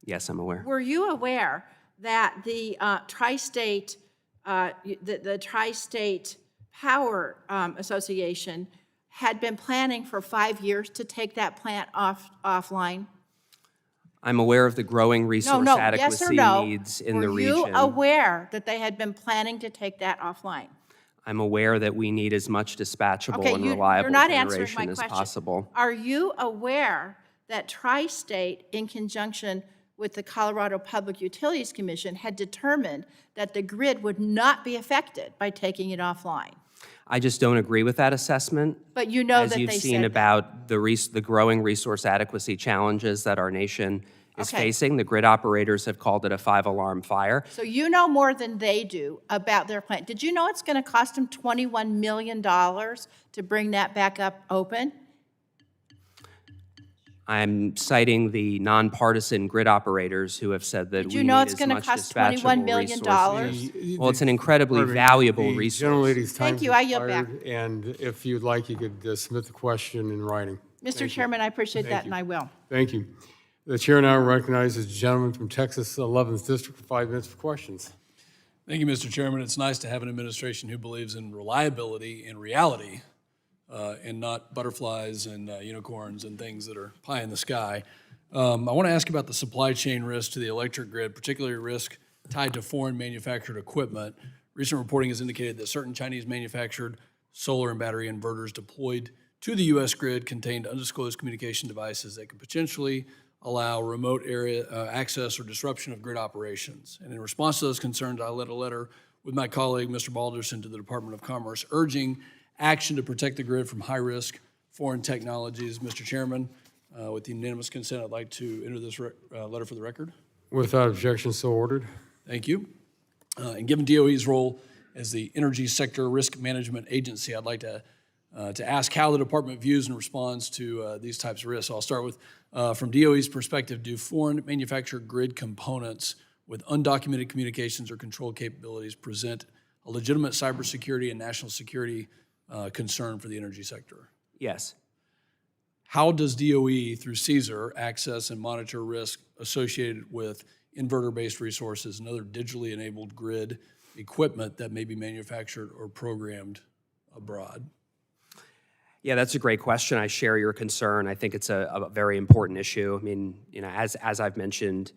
Yes, I'm aware. Were you aware that the Tri-State, the Tri-State Power Association had been planning for 5 years to take that plant offline? I'm aware of the growing resource Yes or adequacy no? needs in the Were you region. aware that they had been planning to take that offline? I'm aware that we need as much dispatchable Okay, and you're reliable not answering my generation as question. possible. Are you aware that Tri-State, in conjunction with the Colorado Public Utilities Commission, had determined that the grid would not be affected by taking it offline? I just don't agree with that assessment. But you know As that you've they seen said that. about the growing resource adequacy challenges that our nation is Okay. facing, the grid operators have called it a 5-alarm fire. So you know more than they do about their plant. Did you know it's going to cost them $21 million to bring that back up open? I'm citing the nonpartisan grid operators who have said that Did we you know need it's as gonna much cost dispatchable $21 million? resources. Well, it's an incredibly valuable The resource. gentlelady's time Thank you. I yield back. expired, and if you'd like, you could submit the question in writing. Mr. Chairman, I appreciate that, and I will. Thank you. The chair now recognizes the gentleman from Texas 11th District for 5 minutes for questions. Thank you, Mr. Chairman. It's nice to have an administration who believes in reliability and reality and not butterflies and unicorns and things that are pie in the sky. I want to ask about the supply chain risk to the electric grid, particularly risk tied to foreign manufactured equipment. Recent reporting has indicated that certain Chinese manufactured solar and battery inverters deployed to the U.S. grid contained undisclosed communication devices that could potentially allow remote area access or disruption of grid operations. And in response to those concerns, I led a letter with my colleague, Mr. Balderson, to the Department of Commerce, urging action to protect the grid from high-risk foreign technologies. Mr. Chairman, with the unanimous consent, I'd like to enter this letter for the record. Without objection, so ordered. Thank you. And given DOE's role as the energy sector risk management agency, I'd like to ask how the department views and responds to these types of risks. I'll start with, from DOE's perspective, do foreign manufactured grid components with undocumented communications or control capabilities present a legitimate cybersecurity and national security concern for the energy sector? Yes. How does DOE, through CSER, access and monitor risk associated with inverter-based resources and other digitally enabled grid equipment that may be manufactured or programmed abroad? Yeah, that's a great question. I share your concern. I think it's a very important issue. I mean, as I've mentioned,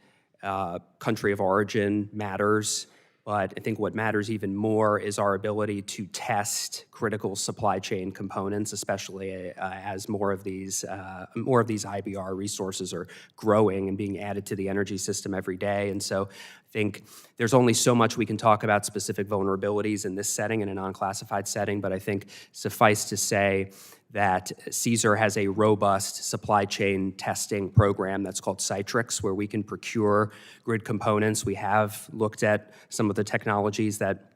country of origin matters, but I think what matters even more is our ability to test critical supply chain components, especially as more of these IBR resources are growing and being added to the energy system every day. And so I think there's only so much we can talk about specific vulnerabilities in this setting, in a non-classified setting, but I think suffice to say that CSER has a robust supply chain testing program that's called Citrix, where we can procure grid components. We have looked at some of the technologies that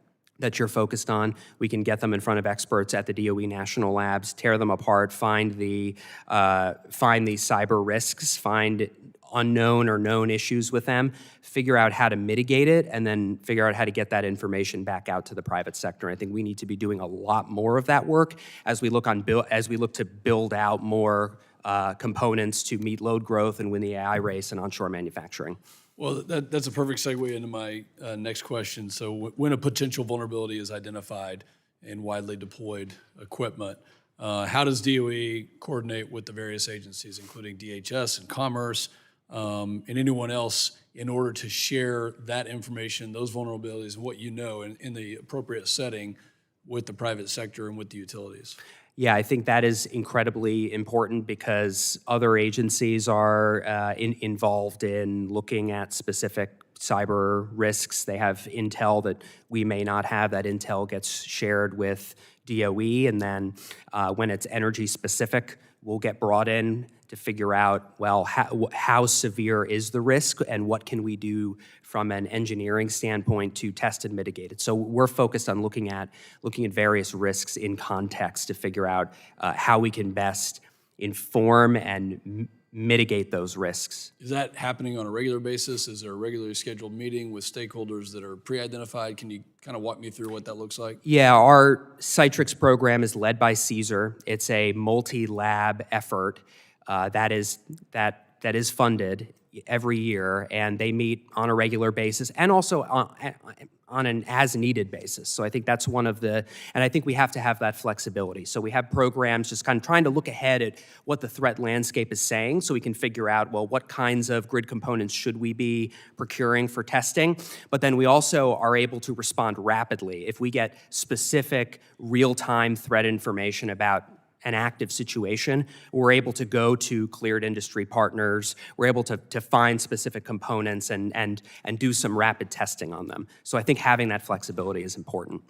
you're focused on. We can get them in front of experts at the DOE national labs, tear them apart, find the cyber risks, find unknown or known issues with them, figure out how to mitigate it, and then figure out how to get that information back out to the private sector. I think we need to be doing a lot more of that work as we look to build out more components to meet load growth and win the AI race in onshore manufacturing. Well, that's a perfect segue into my next question. So when a potential vulnerability is identified in widely deployed equipment, how does DOE coordinate with the various agencies, including DHS and Commerce, and anyone else, in order to share that information, those vulnerabilities, and what you know in the appropriate setting with the private sector and with the utilities? Yeah, I think that is incredibly important because other agencies are involved in looking at specific cyber risks. They have intel that we may not have. That intel gets shared with DOE, and then when it's energy specific, we'll get brought in to figure out, well, how severe is the risk and what can we do from an engineering standpoint to test and mitigate it. So we're focused on looking at various risks in context to figure out how we can best inform and mitigate those risks. Is that happening on a regular basis? Is there a regularly scheduled meeting with stakeholders that are pre-identified? Can you kind of walk me through what that looks like? Yeah, our Citrix program is led by CSER. It's a multi-lab effort that is funded every year, and they meet on a regular basis and also on an as-needed basis. So I think that's one of the, and I think we have to have that flexibility. So we have programs just kind of trying to look ahead at what the threat landscape is saying so we can figure out, well, what kinds of grid components should we be procuring for testing? But then we also are able to respond rapidly. If we get specific real-time threat information about an active situation, we're able to go to cleared industry partners. We're able to find specific components and do some rapid testing on them. So I think having that flexibility is important.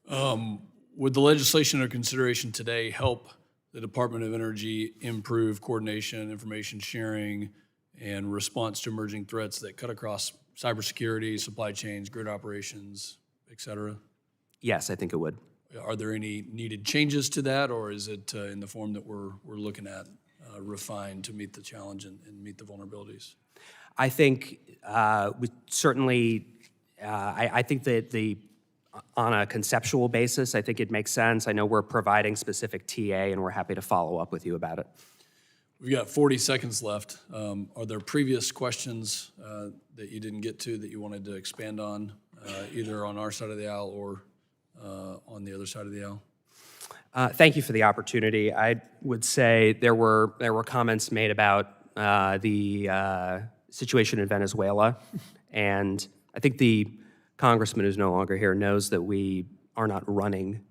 Would the legislation or consideration today help the Department of Energy improve coordination, information sharing, and response to emerging threats that cut across cybersecurity, supply chains, grid operations, et cetera? Yes, I think it would. Are there any needed changes to that, or is it in the form that we're looking at, refined to meet the challenge and meet the vulnerabilities? I think we certainly, I think that on a conceptual basis, I think it makes sense. I know we're providing specific TA, and we're happy to follow up with you about it. We've got 40 seconds left. Are there previous questions that you didn't get to that you wanted to expand on, either on our side of the aisle or on the other side of the aisle? Thank you for the opportunity. I would say there were comments made about the situation in Venezuela, and I think the congressman who's no longer here knows that we are not running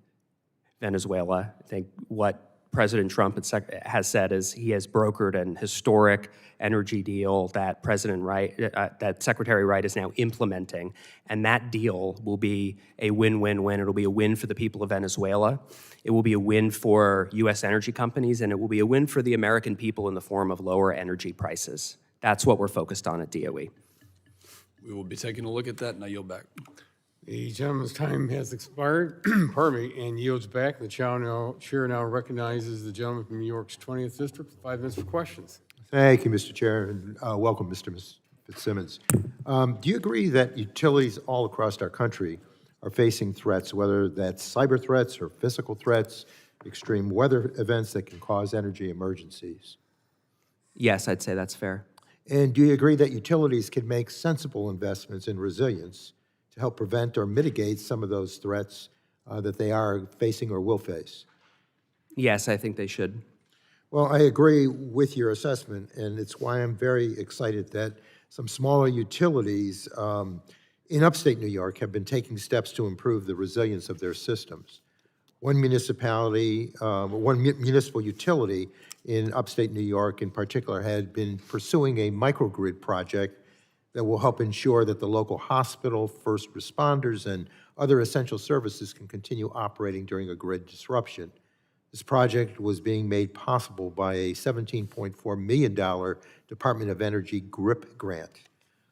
Venezuela. I think what President Trump has said is he has brokered an historic energy deal that that Secretary Wright is now implementing, and that deal will be a win-win-win. It'll be a win for the people of Venezuela. It will be a win for U.S. energy companies, and it will be a win for the American people in the form of lower energy prices. That's what we're focused on at DOE. We will be taking a look at that, and I yield back. The gentleman's time has expired, pardon me, and yields back. The chair now recognizes the gentleman from New York's 20th District for 5 minutes for questions. Thank you, Mr. Chair, and welcome, Mr. Fitzsimmons. Do you agree that utilities all across our country are facing threats, whether that's cyber threats or physical threats, extreme weather events that can cause energy emergencies? Yes, I'd say that's fair. And do you agree that utilities can make sensible investments in resilience to help prevent or mitigate some of those threats that they are facing or will face? Yes, I think they should. Well, I agree with your assessment, and it's why I'm very excited that some smaller utilities in upstate New York have been taking steps to improve the resilience of their systems. One municipal utility in upstate New York in particular had been pursuing a microgrid project that will help ensure that the local hospital, first responders, and other essential services can continue operating during a grid disruption. This project was being made possible by a $17.4 million Department of Energy GRIP grant.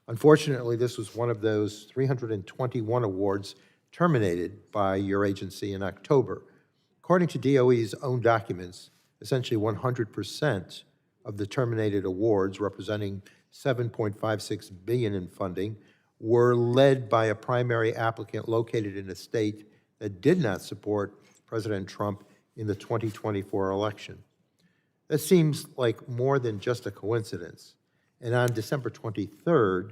Unfortunately, this was one of those 321 awards terminated by your agency in October. According to DOE's own documents, essentially 100% of the terminated awards, representing $7.56 billion in funding, were led by a primary applicant located in a state that did not support President Trump in the 2024 election. That seems like more than just a coincidence. And on December 23rd,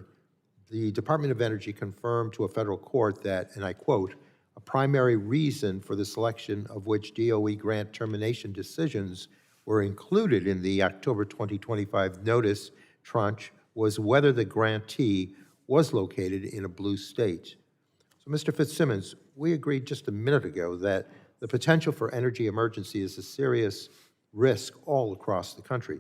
the Department of Energy confirmed to a federal court that, and I quote, "A primary reason for the selection of which DOE grant termination decisions were included in the October 2025 notice tranche was whether the grantee was located in a blue state." So, Mr. Fitzsimmons, we agreed just a minute ago that the potential for energy emergency is a serious risk all across the country.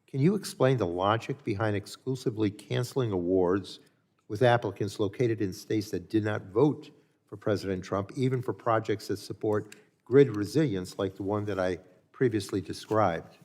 Can you explain the logic behind exclusively canceling awards with applicants located in states that did not vote for President Trump, even for projects that support grid resilience like the one that I previously described?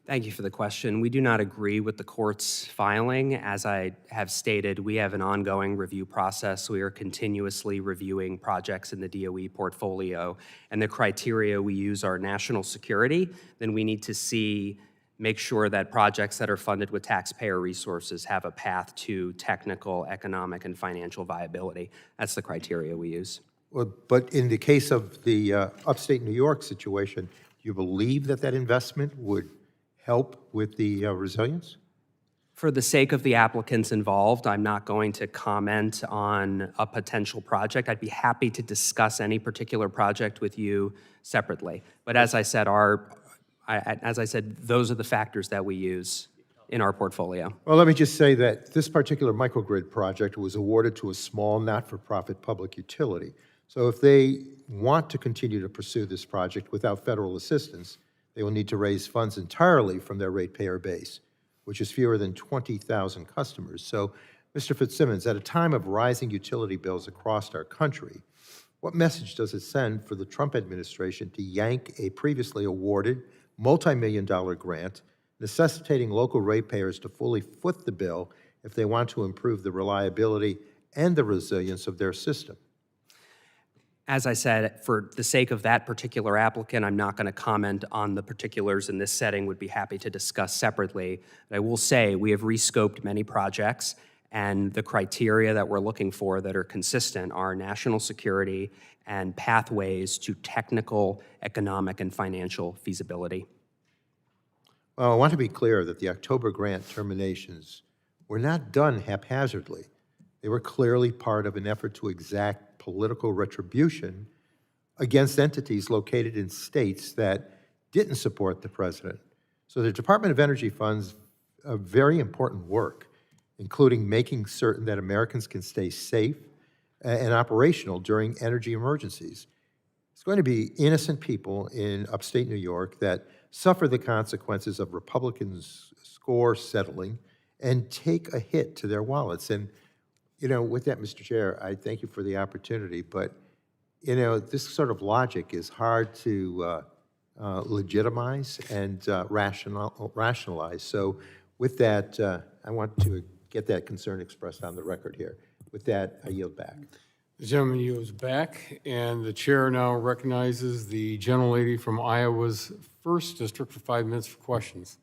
Thank you for the question. We do not agree with the court's filing. As I have stated, we have an ongoing review process. We are continuously reviewing projects in the DOE portfolio, and the criteria we use are national security. Then we need to make sure that projects that are funded with taxpayer resources have a path to technical, economic, and financial viability. That's the criteria we use. Well, but in the case of the upstate New York situation, do you believe that that investment would help with the resilience? For the sake of the applicants involved, I'm not going to comment on a potential project. I'd be happy to discuss any particular project with you separately. But as I said, those are the factors that we use in our portfolio. Well, let me just say that this particular microgrid project was awarded to a small, not-for-profit public utility. So if they want to continue to pursue this project without federal assistance, they will need to raise funds entirely from their ratepayer base, which is fewer than 20,000 customers. So, Mr. Fitzsimmons, at a time of rising utility bills across our country, what message does it send for the Trump administration to yank a previously awarded multi-million-dollar grant, necessitating local ratepayers to fully foot the bill if they want to improve the reliability and the resilience of their system? As I said, for the sake of that particular applicant, I'm not going to comment on the particulars in this setting, would be happy to discuss separately. But I will say we have rescoped many projects, and the criteria that we're looking for that are consistent are national security and pathways to technical, economic, and financial feasibility. Well, I want to be clear that the October grant terminations were not done haphazardly. They were clearly part of an effort to exact political retribution against entities located in states that didn't support the president. So the Department of Energy funds a very important work, including making certain that Americans can stay safe and operational during energy emergencies. It's going to be innocent people in upstate New York that suffer the consequences of Republicans' score settling and take a hit to their wallets. And you know, with that, Mr. Chair, I thank you for the opportunity, but, you know, this sort of logic is hard to legitimize and rationalize. So with that, I want to get that concern expressed on the record here. With that, I yield back. The gentleman yields back, and the chair now recognizes the gentlelady from Iowa's 1st District for 5 minutes for questions.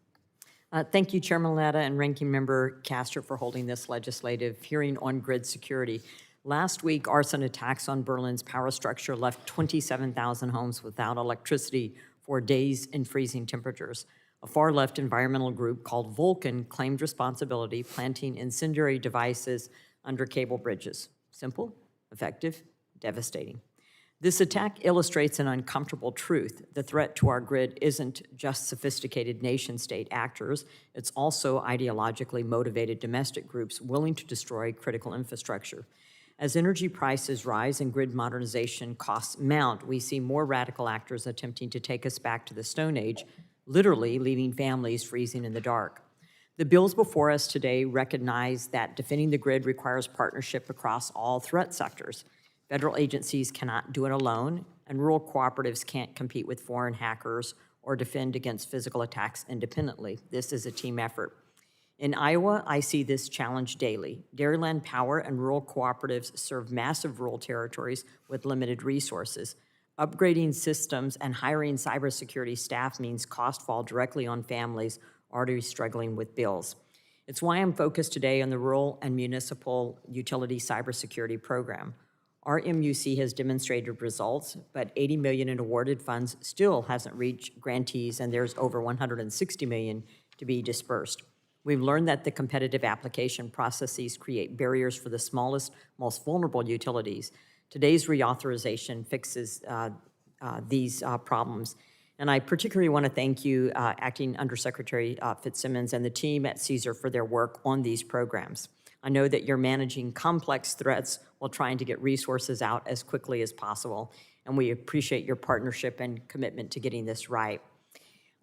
Thank you, Chairman Latta and Ranking Member Castor, for holding this legislative hearing on grid security. Last week, arson attacks on Berlin's power structure left 27,000 homes without electricity for days in freezing temperatures. A far-left environmental group called Vulcan claimed responsibility, planting incendiary devices under cable bridges. Simple, effective, devastating. This attack illustrates an uncomfortable truth. The threat to our grid isn't just sophisticated nation-state actors, it's also ideologically motivated domestic groups willing to destroy critical infrastructure. As energy prices rise and grid modernization costs mount, we see more radical actors attempting to take us back to the Stone Age, literally leaving families freezing in the dark. The bills before us today recognize that defending the grid requires partnership across all threat sectors. Federal agencies cannot do it alone, and rural cooperatives can't compete with foreign hackers or defend against physical attacks independently. This is a team effort. In Iowa, I see this challenge daily. Dairyland Power and rural cooperatives serve massive rural territories with limited resources. Upgrading systems and hiring cybersecurity staff means costs fall directly on families already struggling with bills. It's why I'm focused today on the Rural and Municipal Utility Cybersecurity Program. Our MUC has demonstrated results, but $80 million in awarded funds still hasn't reached grantees, and there's over $160 million to be dispersed. We've learned that the competitive application processes create barriers for the smallest, most vulnerable utilities. Today's reauthorization fixes these problems. And I particularly want to thank you, Acting Undersecretary Fitzsimmons, and the team at CSER for their work on these programs. I know that you're managing complex threats while trying to get resources out as quickly as possible, and we appreciate your partnership and commitment to getting this right.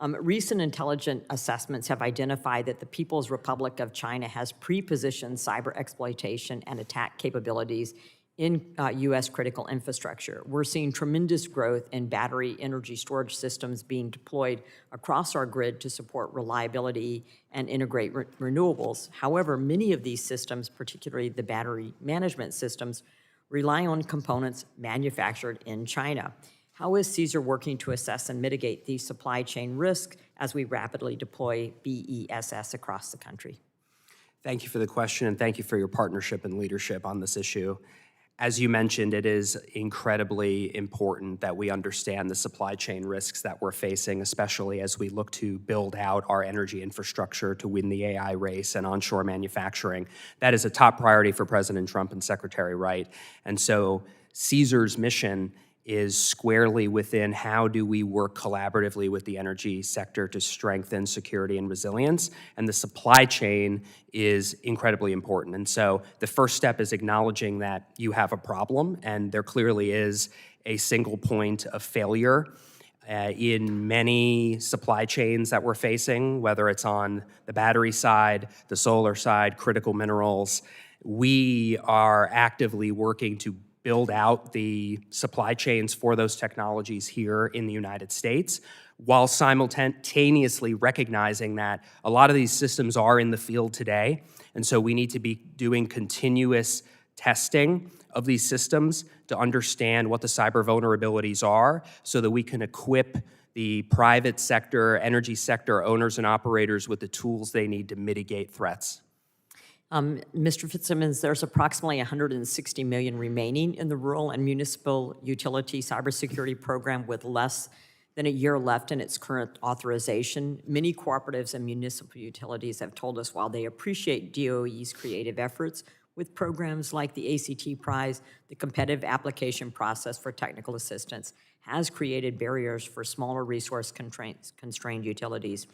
Recent intelligence assessments have identified that the People's Republic of China has pre-positioned cyber exploitation and attack capabilities in U.S. critical infrastructure. We're seeing tremendous growth in battery energy storage systems being deployed across our grid to support reliability and integrate renewables. However, many of these systems, particularly the battery management systems, rely on components manufactured in China. How is CSER working to assess and mitigate these supply chain risks as we rapidly deploy BESS across the country? Thank you for the question, and thank you for your partnership and leadership on this issue. As you mentioned, it is incredibly important that we understand the supply chain risks that we're facing, especially as we look to build out our energy infrastructure to win the AI race and onshore manufacturing. That is a top priority for President Trump and Secretary Wright. And so CSER's mission is squarely within how do we work collaboratively with the energy sector to strengthen security and resilience, and the supply chain is incredibly important. And so the first step is acknowledging that you have a problem, and there clearly is a single point of failure in many supply chains that we're facing, whether it's on the battery side, the solar side, critical minerals. We are actively working to build out the supply chains for those technologies here in the United States, while simultaneously recognizing that a lot of these systems are in the field today, and so we need to be doing continuous testing of these systems to understand what the cyber vulnerabilities are so that we can equip the private sector, energy sector owners and operators with the tools they need to mitigate threats. Mr. Fitzsimmons, there's approximately $160 million remaining in the Rural and Municipal Utility Cybersecurity Program with less than a year left in its current authorization. Many cooperatives and municipal utilities have told us while they appreciate DOE's creative efforts with programs like the ACT Prize, the competitive application process for technical assistance has created barriers for smaller resource-constrained utilities.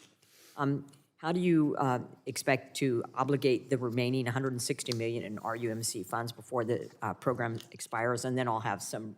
How do you expect to obligate the remaining $160 million in RUMC funds before the program expires? And then I'll have some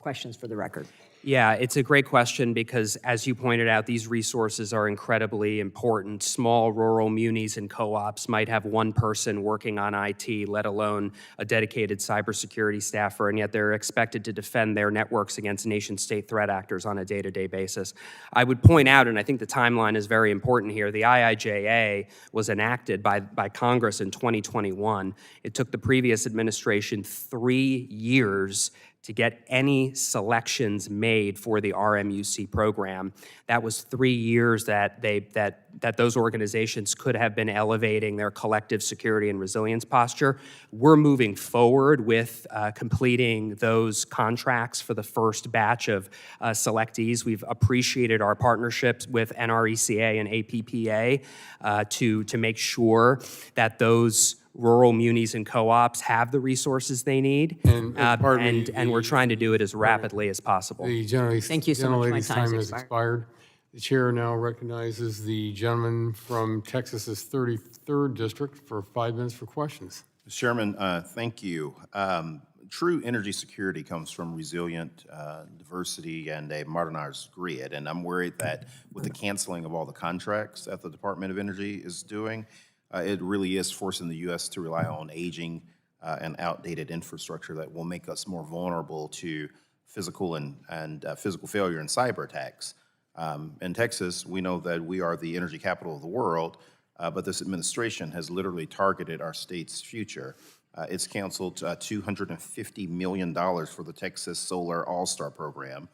questions for the record. Yeah, it's a great question because, as you pointed out, these resources are incredibly important. Small rural munis and co-ops might have one person working on IT, let alone a dedicated cybersecurity staffer, and yet they're expected to defend their networks against nation-state threat actors on a day-to-day basis. I would point out, and I think the timeline is very important here, the IIJA was enacted by Congress in 2021. It took the previous administration 3 years to get any selections made for the RMUC program. That was 3 years that those organizations could have been elevating their collective security and resilience posture. We're moving forward with completing those contracts for the first batch of selectees. We've appreciated our partnerships with NRECA and APPA to make sure that those rural munis and co-ops have the resources they need, and we're trying to do it as rapidly as possible. The Thank you so much. My gentlelady's time's time has expired. The chair now recognizes the gentleman from Texas's 33rd District for 5 minutes for questions. Mr. Chairman, thank you. true energy security comes from resilient diversity and a modernized grid. And I'm worried that with the canceling of all the contracts that the Department of Energy is doing, it really is forcing the U.S. to rely on aging and outdated infrastructure that will make us more vulnerable to physical and physical failure and cyber attacks. In Texas, we know that we are the energy capital of the world, but this administration has literally targeted our state's future. It's canceled $250 million for the Texas Solar All-Star Program.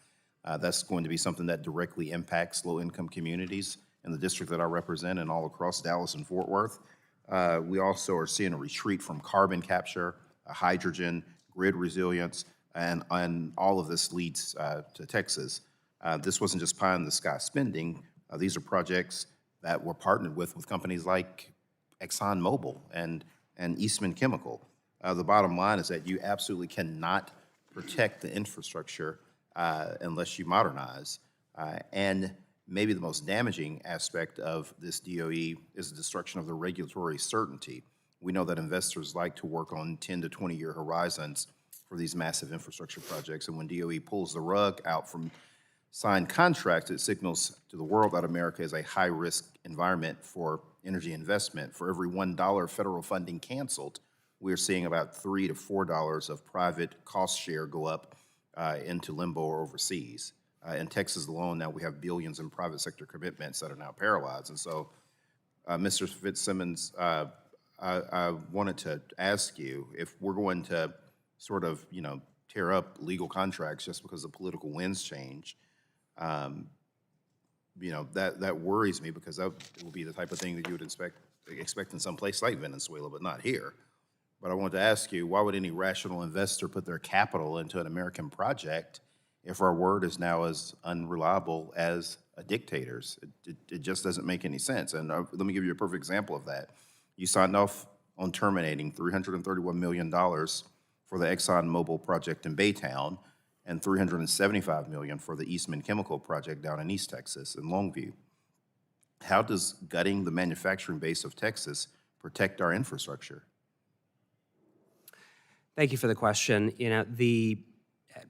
That's going to be something that directly impacts low-income communities in the district that I represent and all across Dallas and Fort Worth. We also are seeing a retreat from carbon capture, hydrogen, grid resilience, and all of this leads to Texas. This wasn't just pie-in-the-sky spending. These are projects that were partnered with companies like ExxonMobil and Eastman Chemical. The bottom line is that you absolutely cannot protect the infrastructure unless you modernize. And maybe the most damaging aspect of this DOE is the destruction of the regulatory certainty. We know that investors like to work on 10 to 20-year horizons for these massive infrastructure projects. And when DOE pulls the rug out from signed contracts, it signals to the world that America is a high-risk environment for energy investment. For every $1 federal funding canceled, we're seeing about $3 to $4 of private cost share go up into limbo or overseas. In Texas alone, now we have billions in private sector commitments that are now paralyzed. And so, Mr. Fitzsimmons, I wanted to ask you if we're going to sort of, tear up legal contracts just because the political winds change. That worries me because that will be the type of thing that you would expect in some place like Venezuela, but not here. But I wanted to ask you, why would any rational investor put their capital into an American project if our word is now as unreliable as a dictator's? It just doesn't make any sense. And let me give you a perfect example of that. You signed off on terminating $331 million for the ExxonMobil project in Baytown and $375 million for the Eastman Chemical project down in East Texas in Longview. How does gutting the manufacturing base of Texas protect our infrastructure? Thank you for the question.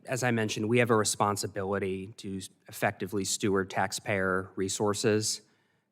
As I mentioned, we have a responsibility to effectively steward taxpayer resources.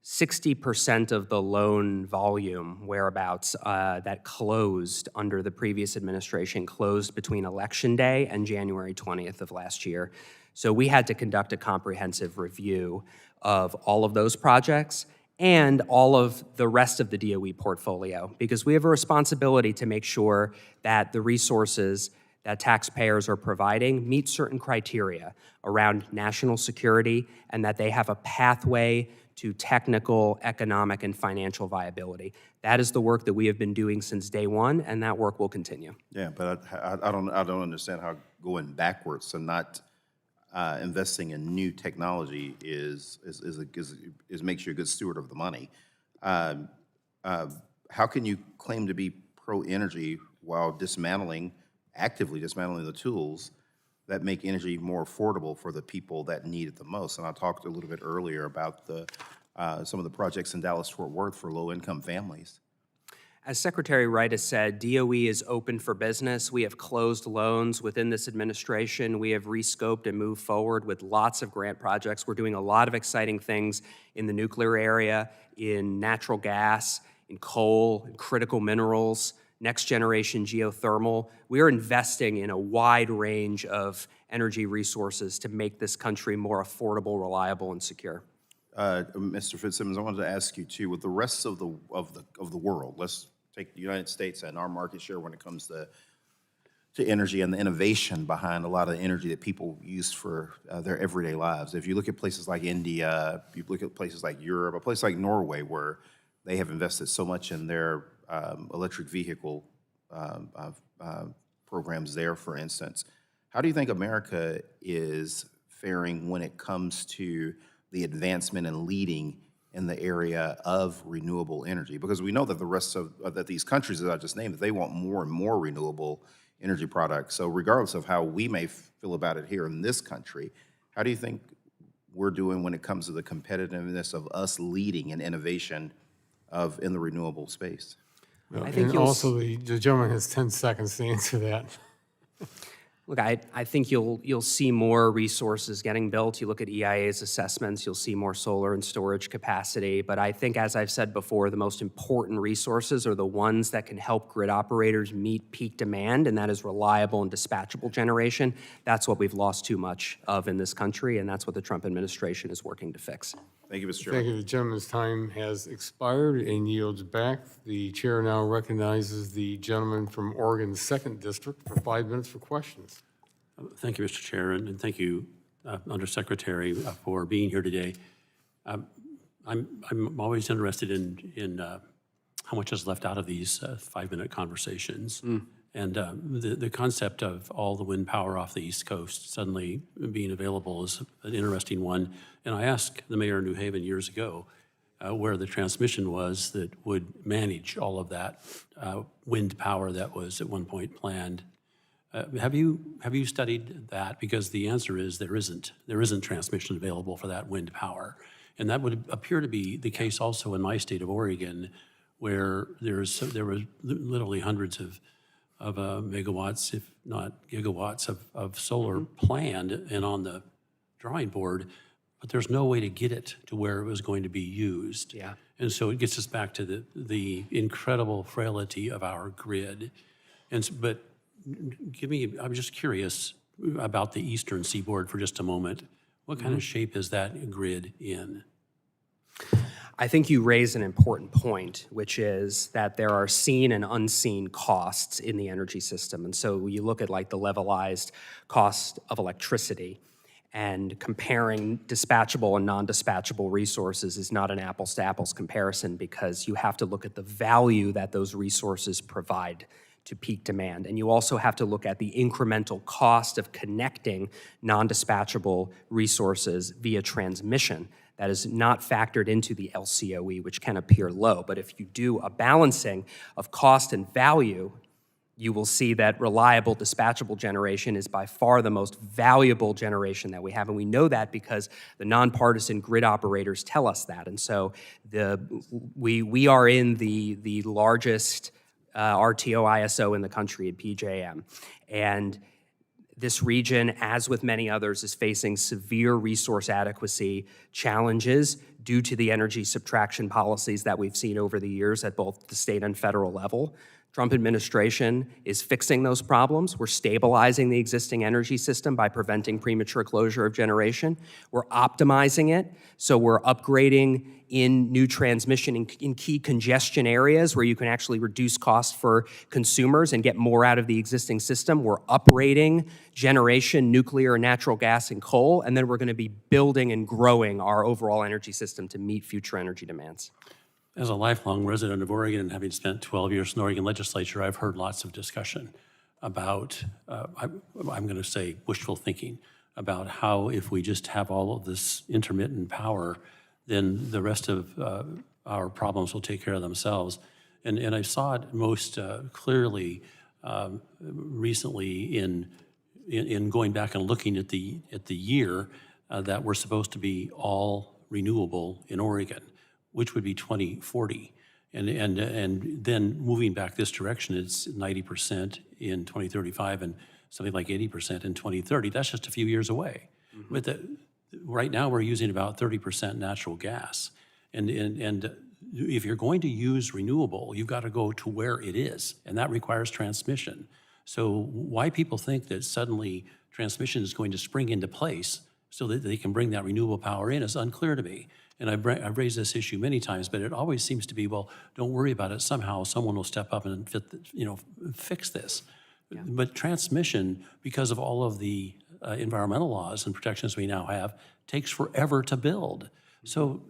60% of the loan volume whereabouts that closed under the previous administration closed between Election Day and January 20th of last year. So we had to conduct a comprehensive review of all of those projects and all of the rest of the DOE portfolio, because we have a responsibility to make sure that the resources that taxpayers are providing meet certain criteria around national security and that they have a pathway to technical, economic, and financial viability. That is the work that we have been doing since day one, and that work will continue. Yeah, but I don't understand how going backwards and not investing in new technology is makes you a good steward of the money. How can you claim to be pro-energy while actively dismantling the tools that make energy more affordable for the people that need it the most? And I talked a little bit earlier about some of the projects in Dallas-Fort Worth for low-income families. As Secretary Wright has said, DOE is open for business. We have closed loans within this administration. We have rescoped and moved forward with lots of grant projects. We're doing a lot of exciting things in the nuclear area, in natural gas, in coal, in critical minerals, next generation geothermal. We are investing in a wide range of energy resources to make this country more affordable, reliable, and secure. Mr. Fitzsimmons, I wanted to ask you too, with the rest of the world, let's take the United States and our market share when it comes to energy and the innovation behind a lot of the energy that people use for their everyday lives. If you look at places like India, you look at places like Europe, a place like Norway where they have invested so much in their electric vehicle programs there, for instance. How do you think America is faring when it comes to the advancement and leading in the area of renewable energy? Because we know that the rest of that these countries that I just named, they want more and more renewable energy products. So regardless of how we may feel about it here in this country, how do you think we're doing when it comes to the competitiveness of us leading in innovation in the renewable space? I think and also, the gentleman has 10 seconds to answer that. Look, I think you'll see more resources getting built. You look at EIA's assessments, you'll see more solar and storage capacity. But I think, as I've said before, the most important resources are the ones that can help grid operators meet peak demand, and that is reliable and dispatchable generation. That's what we've lost too much of in this country, and that's what the Trump administration is working to fix. Thank you, Mr. Thank Chairman. you. The gentleman's time has expired and yields back. The chair now recognizes the gentleman from Oregon's 2nd District for 5 minutes for questions. Thank you, Mr. Chair, and thank you, Undersecretary, for being here today. I'm always interested in how much is left out of these 5-minute conversations. And the concept of all the wind power off the East Coast suddenly being available is an interesting one. And I asked the mayor of New Haven years ago where the transmission was that would manage all of that wind power that was at one point planned. Have you studied that? Because the answer is there isn't transmission available for that wind power. And that would appear to be the case also in my state of Oregon, where there were literally hundreds of megawatts, if not gigawatts, of solar planned and on the drawing board, but there's no way to get it to where it was going to be used. Yeah. And so it gets us back to the incredible frailty of our grid. But I'm just curious about the eastern seaboard for just a moment. What kind of shape is that grid in? I think you raise an important point, which is that there are seen and unseen costs in the energy system. And so you look at like the levelized cost of electricity, and comparing dispatchable and non-dispatchable resources is not an apples to apples comparison, because you have to look at the value that those resources provide to peak demand. And you also have to look at the incremental cost of connecting non-dispatchable resources via transmission. That is not factored into the LCOE, which can appear low. But if you do a balancing of cost and value, you will see that reliable dispatchable generation is by far the most valuable generation that we have. And we know that because the nonpartisan grid operators tell us that. And so we are in the largest RTO ISO in the country at PJM. And this region, as with many others, is facing severe resource adequacy challenges due to the energy subtraction policies that we've seen over the years at both the state and federal level. Trump administration is fixing those problems. We're stabilizing the existing energy system by preventing premature closure of generation. We're optimizing it, so we're upgrading in new transmission in key congestion areas where you can actually reduce costs for consumers and get more out of the existing system. We're uprating generation, nuclear, natural gas, and coal, and then we're going to be building and growing our overall energy system to meet future energy demands. As a lifelong resident of Oregon and having spent 12 years in the Oregon legislature, I've heard lots of discussion about, I'm going to say wishful thinking, about how if we just have all of this intermittent power, then the rest of our problems will take care of themselves. And I saw it most clearly recently in going back and looking at the year that we're supposed to be all renewable in Oregon, which would be 2040. And then moving back this direction, it's 90% in 2035 and something like 80% in 2030. That's just a few years away. But right now, we're using about 30% natural gas. And if you're going to use renewable, you've got to go to where it is, and that requires transmission. So why people think that suddenly transmission is going to spring into place so that they can bring that renewable power in is unclear to me. And I've raised this issue many times, but it always seems to be, well, don't worry about it. Somehow someone will step up and fix this. Yeah. But transmission, because of all of the environmental laws and protections we now have, takes forever to build. So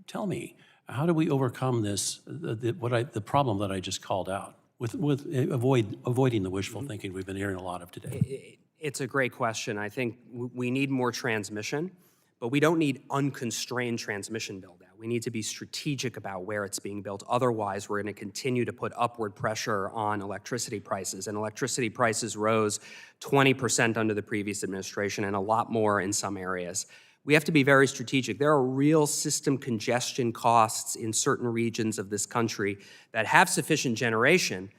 tell me, how do we overcome this, the problem that I just called out, with avoiding the wishful thinking we've been hearing a lot of today? It's a great question. I think we need more transmission, but we don't need unconstrained transmission build-out. We need to be strategic about where it's being built. Otherwise, we're going to continue to put upward pressure on electricity prices. And electricity prices rose 20% under the previous administration and a lot more in some areas. We have to be very strategic. There are real system congestion costs in certain regions of this country that have sufficient generation,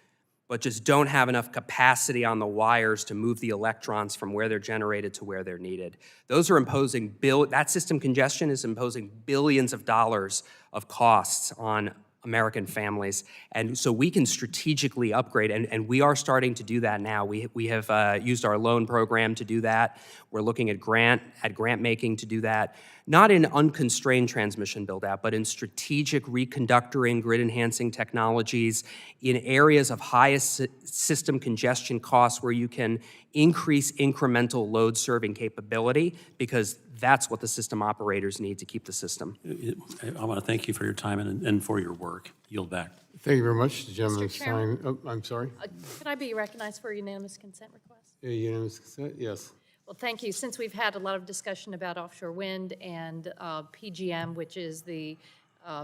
but just don't have enough capacity on the wires to move the electrons from where they're generated to where they're needed. Those are imposing, that system congestion is imposing billions of dollars of costs on American families. And so we can strategically upgrade, and we are starting to do that now. We have used our loan program to do that. We're looking at grant making to do that, not in unconstrained transmission build-out, but in strategic reconductoring, grid-enhancing technologies in areas of highest system congestion costs where you can increase incremental load-serving capability, because that's what the system operators need to keep the system. I want to thank you for your time and for your work. Yield back. Thank you very much. The gentleman Chairman. signed. Oh, I'm sorry. Could I be recognized for a unanimous consent request? Unanimous consent? Yes. Well, thank you. Since we've had a lot of discussion about offshore wind and PGM, which is the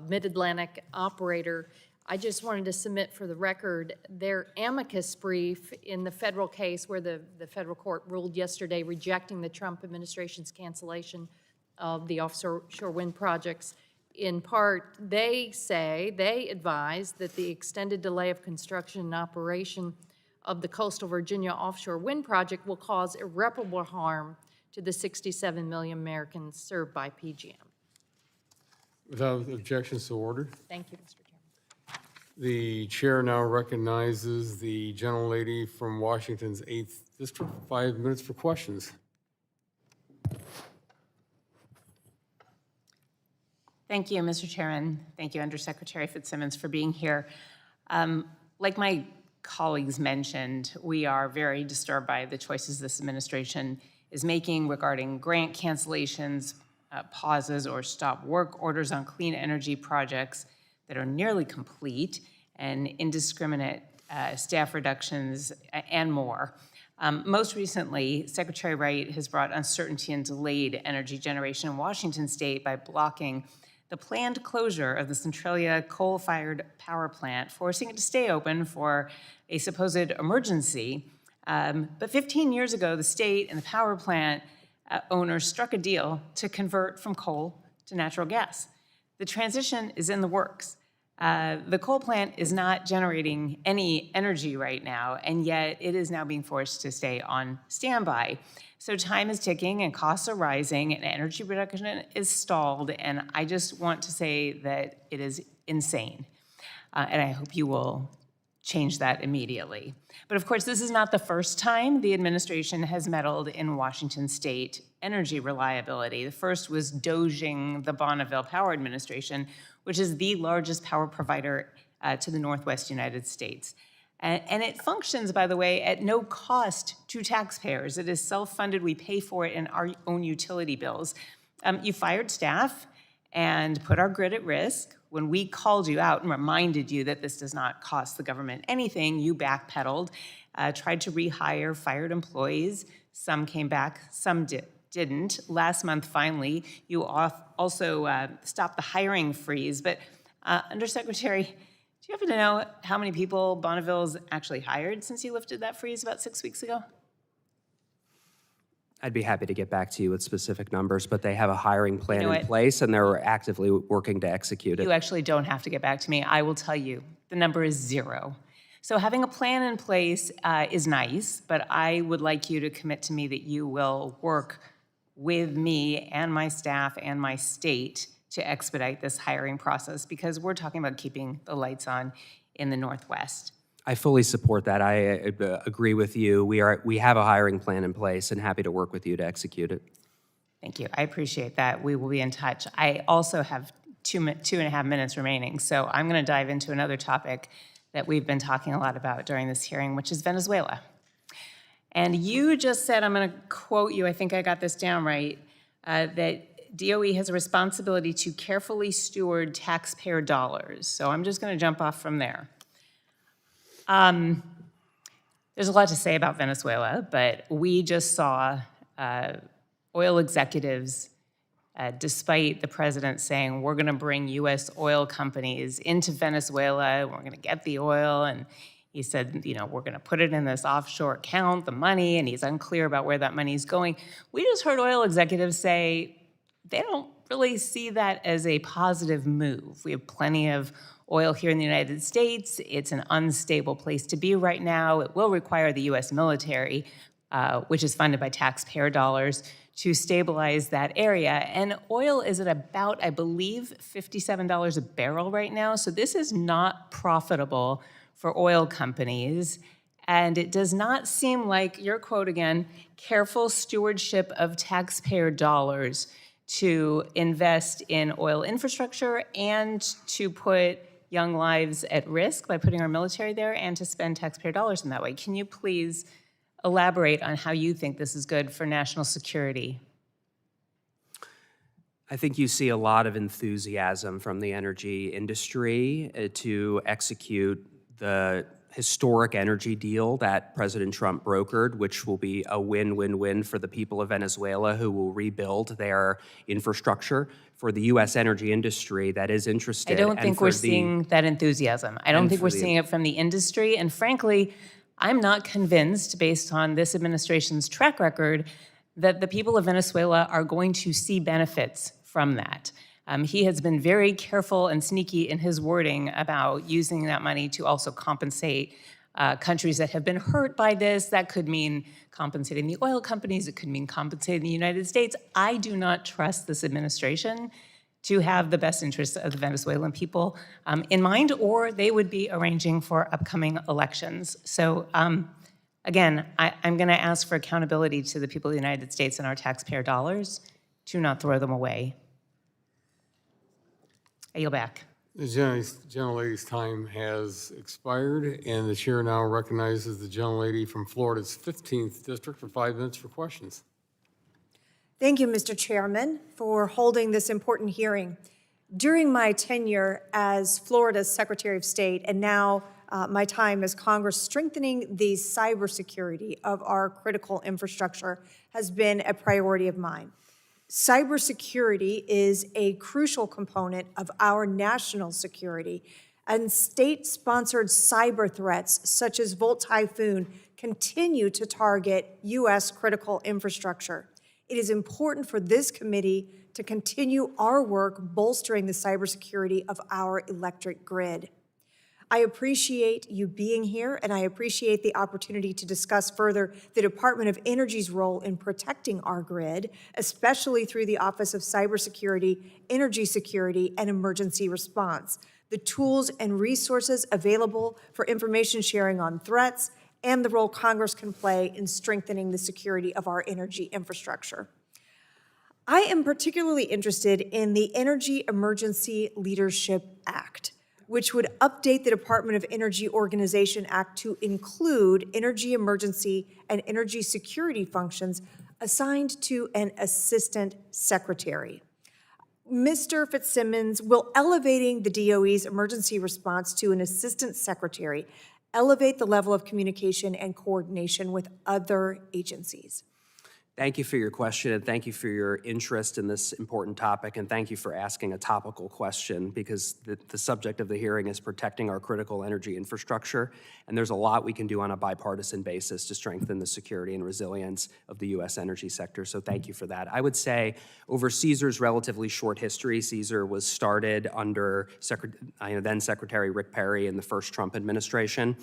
Mid-Atlantic operator, I just wanted to submit for the record their amicus brief in the federal case where the federal court ruled yesterday rejecting the Trump administration's cancellation of the offshore wind projects. In part, they advise that the extended delay of construction and operation of the coastal Virginia offshore wind project will cause irreparable harm to the 67 million Americans served by PGM. Without objections, so ordered. Thank you, Mr. Chairman. The chair now recognizes the gentlelady from Washington's 8th District. 5 minutes for questions. Thank you, Mr. Chairman. Thank you, Undersecretary Fitzsimmons, for being here. Like my colleagues mentioned, we are very disturbed by the choices this administration is making regarding grant cancellations, pauses, or stop work orders on clean energy projects that are nearly complete, and indiscriminate staff reductions, and more. Most recently, Secretary Wright has brought uncertainty and delayed energy generation in Washington state by blocking the planned closure of the Centralia coal-fired power plant, forcing it to stay open for a supposed emergency. But 15 years ago, the state and the power plant owners struck a deal to convert from coal to natural gas. The transition is in the works. The coal plant is not generating any energy right now, and yet it is now being forced to stay on standby. So time is ticking and costs are rising and energy production is stalled, and I just want to say that it is insane. And I hope you will change that immediately. But of course, this is not the first time the administration has meddled in Washington state energy reliability. The first was doging the Bonneville Power Administration, which is the largest power provider to the Northwest United States. And it functions, by the way, at no cost to taxpayers. It is self-funded. We pay for it in our own utility bills. You fired staff and put our grid at risk. When we called you out and reminded you that this does not cost the government anything, you backpedaled, tried to rehire fired employees. Some came back, some didn't. Last month, finally, you also stopped the hiring freeze. But Undersecretary, do you happen to know how many people Bonneville's actually hired since you lifted that freeze about 6 weeks ago? I'd be happy to get back to you with specific numbers, but they have a hiring plan You know in what? place, and they're actively working to execute it. You actually don't have to get back to me. I will tell you, the number is 0. So having a plan in place is nice, but I would like you to commit to me that you will work with me and my staff and my state to expedite this hiring process, because we're talking about keeping the lights on in the Northwest. I fully support that. I agree with you. We have a hiring plan in place and happy to work with you to execute it. Thank you. I appreciate that. We will be in touch. I also have 2.5 minutes remaining, so I'm going to dive into another topic that we've been talking a lot about during this hearing, which is Venezuela. And you just said, I'm going to quote you, I think I got this down right, that DOE has a responsibility to carefully steward taxpayer dollars. So I'm just going to jump off from there. There's a lot to say about Venezuela, but we just saw oil executives, despite the president saying, we're going to bring U.S. oil companies into Venezuela, we're going to get the oil, and he said, you know, we're going to put it in this offshore account, the money, and he's unclear about where that money's going. We just heard oil executives say they don't really see that as a positive move. We have plenty of oil here in the United States. It's an unstable place to be right now. It will require the U.S. military, which is funded by taxpayer dollars, to stabilize that area. And oil is at about, I believe, $57 a barrel right now. So this is not profitable for oil companies. And it does not seem like, your quote again, careful stewardship of taxpayer dollars to invest in oil infrastructure and to put young lives at risk by putting our military there and to spend taxpayer dollars in that way. Can you please elaborate on how you think this is good for national security? I think you see a lot of enthusiasm from the energy industry to execute the historic energy deal that President Trump brokered, which will be a win-win-win for the people of Venezuela who will rebuild their infrastructure, for the U.S. energy industry that is interested. I don't think we're seeing that enthusiasm. I don't think we're seeing it from the industry. And frankly, I'm not convinced, based on this administration's track record, that the people of Venezuela are going to see benefits from that. He has been very careful and sneaky in his wording about using that money to also compensate countries that have been hurt by this. That could mean compensating the oil companies. It could mean compensating the United States. I do not trust this administration to have the best interests of the Venezuelan people in mind, or they would be arranging for upcoming elections. So again, I'm going to ask for accountability to the people of the United States and our taxpayer dollars to not throw them away. I yield back. The gentlelady's time has expired, and the chair now recognizes the gentlelady from Florida's 15th District for 5 minutes for questions. Thank you, Mr. Chairman, for holding this important hearing. During my tenure as Florida's Secretary of State, and now my time as Congress, strengthening the cybersecurity of our critical infrastructure has been a priority of mine. Cybersecurity is a crucial component of our national security, and state-sponsored cyber threats such as Volt Typhoon continue to target U.S. critical infrastructure. It is important for this committee to continue our work bolstering the cybersecurity of our electric grid. I appreciate you being here, and I appreciate the opportunity to discuss further the Department of Energy's role in protecting our grid, especially through the Office of Cybersecurity, Energy Security, and Emergency Response, the tools and resources available for information sharing on threats, and the role Congress can play in strengthening the security of our energy infrastructure. I am particularly interested in the Energy Emergency Leadership Act, which would update the Department of Energy Organization Act to include energy emergency and energy security functions assigned to an assistant secretary. Mr. Fitzsimmons, will elevating the DOE's emergency response to an assistant secretary elevate the level of communication and coordination with other agencies? Thank you for your question, and thank you for your interest in this important topic, and thank you for asking a topical question, because the subject of the hearing is protecting our critical energy infrastructure, and there's a lot we can do on a bipartisan basis to strengthen the security and resilience of the U.S. energy sector, so thank you for that. I would say, over CSER's relatively short history, CSER was started under then Secretary Rick Perry in the first Trump administration,